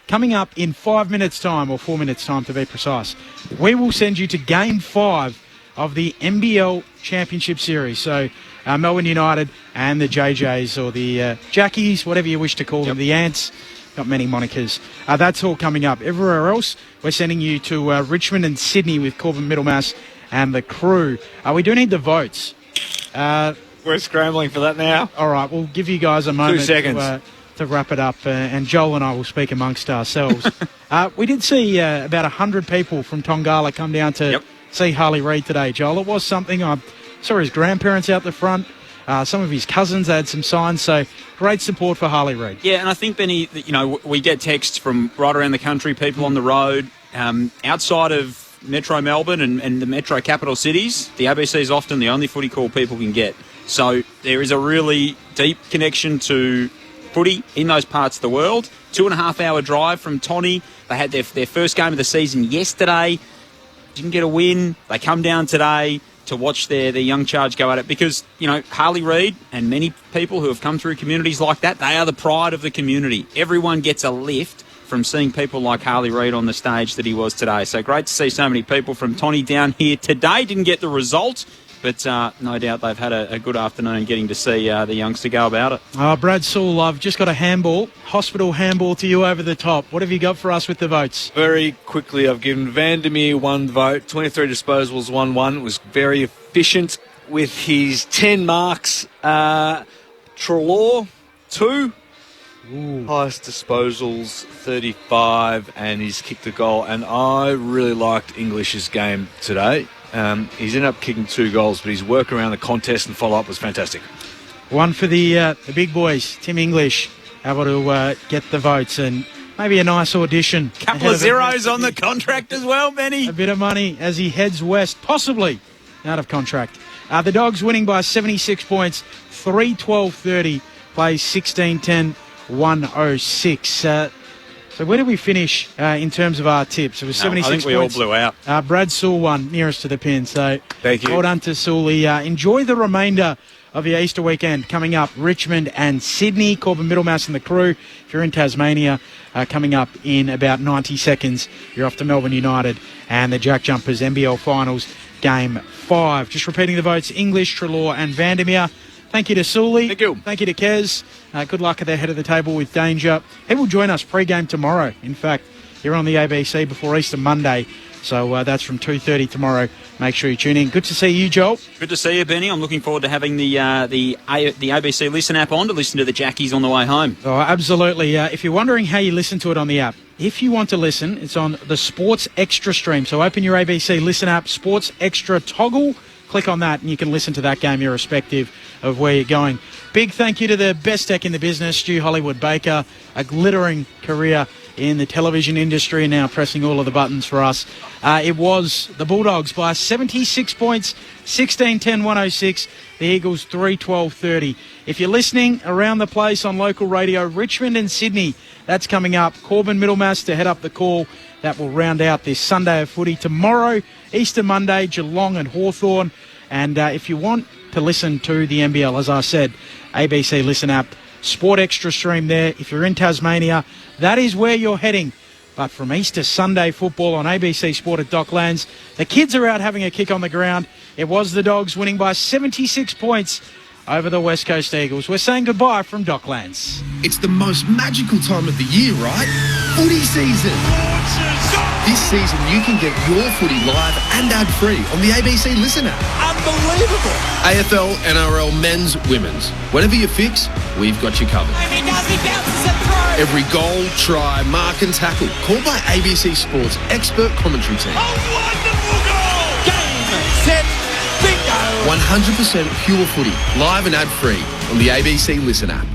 coming up in 5 minutes' time, or 4 minutes' time to be precise, we will send you to Game 5 of the NBL Championship Series. So Melbourne United and the JJs, or the Jackies, whatever you wish to call them, the Ants, got many monikers. That's all coming up. Everywhere else, we're sending you to Richmond and Sydney with Corbin Middlemass and the crew. We do need the votes. We're scrambling for that now. All right, we'll give you guys a moment 2 seconds. to wrap it up, and Joel and I will speak amongst ourselves. We did see about 100 people from Tongala come down to see Harley Reid today, Joel. It was something. I saw his grandparents out the front. Some of his cousins had some signs, so great support for Harley Reid. Yeah, and I think, Benny, we get texts from right around the country, people on the road, outside of Metro Melbourne and the metro capital cities. The ABC is often the only footy call people can get. So there is a really deep connection to footy in those parts of the world. 2.5 hour drive from Tawny. They had their first game of the season yesterday. Didn't get a win. They come down today to watch their young charge go at it because, Harley Reid and many people who have come through communities like that, they are the pride of the community. Everyone gets a lift from seeing people like Harley Reid on the stage that he was today. So great to see so many people from Tawny down here today. Didn't get the result, but no doubt they've had a good afternoon getting to see the youngster go about it. Brad Sewell, I've just got a hospital handball to you over the top. What have you got for us with the votes? Very quickly, I've given Vandermeer 1 vote, 23 disposals, 1-1. Was very efficient with his 10 marks. Treloar, 2. Ooh. Highest disposals, 35, and he's kicked a goal. And I really liked English's game today. He's ended up kicking 2 goals, but his work around the contest and follow-up was fantastic. One for the big boys, Tim English, able to get the votes and maybe a nice audition. Couple of zeros on the contract as well, Benny. A bit of money as he heads west, possibly out of contract. The Dogs winning by 76 points, 3-12-30, plays 16-10. 106. So where did we finish in terms of our tips? It was 76 I think we points. all blew out. Brad Sewell won nearest to the pin. So thank you. Well done to Sewell. Enjoy the remainder of your Easter weekend. Coming up, Richmond and Sydney. Corbin Middlemass and the crew. If you're in Tasmania, coming up in about 90 seconds, you're off to Melbourne United and the Jack Jumpers NBL Finals Game 5. Just repeating the votes, English, Treloar and Vandermeer. Thank you to Sully. Thank you. Thank you to Kez. Good luck at the head of the table with Danger. He will join us pre-game tomorrow. In fact, here on the ABC before Easter Monday. So that's from 2:30 tomorrow. Make sure you tune in. Good to see you, Joel. Good to see you, Benny. I'm looking forward to having the ABC Listen app on to listen to the Jackies on the way home. Oh, absolutely. If you're wondering how you listen to it on the app, if you want to listen, it's on the Sports Extra stream. So open your ABC Listen app, Sports Extra toggle. Click on that and you can listen to that game irrespective of where you're going. Big thank you to the best tech in the business, Stu Hollywood-Baker, a glittering career in the television industry and now pressing all of the buttons for us. It was the Bulldogs by 76 points, 16-10-106. The Eagles 3-12-30. If you're listening around the place on local radio, Richmond and Sydney, that's coming up. Corbin Middlemass to head up the call. That will round out this Sunday of footy. Tomorrow, Easter Monday, Geelong and Hawthorn. And if you want to listen to the NBL, as I said, ABC Listen app, Sport Extra stream there. If you're in Tasmania, that is where you're heading. But from Easter Sunday football on ABC Sport at Docklands, the kids are out having a kick on the ground. It was the Dogs winning by 76 points over the West Coast Eagles. We're saying goodbye from Docklands. It's the most magical time of the year, right? Footy season. This season you can get your footy live and ad-free on the ABC Listen app. Unbelievable. AFL, NRL, men's, women's. Whatever you fix, we've got you covered. Every goal, try, mark and tackle, called by ABC Sports expert commentary team. A wonderful goal! Game, set, bingo! 100% pure footy, live and ad-free on the ABC Listen app.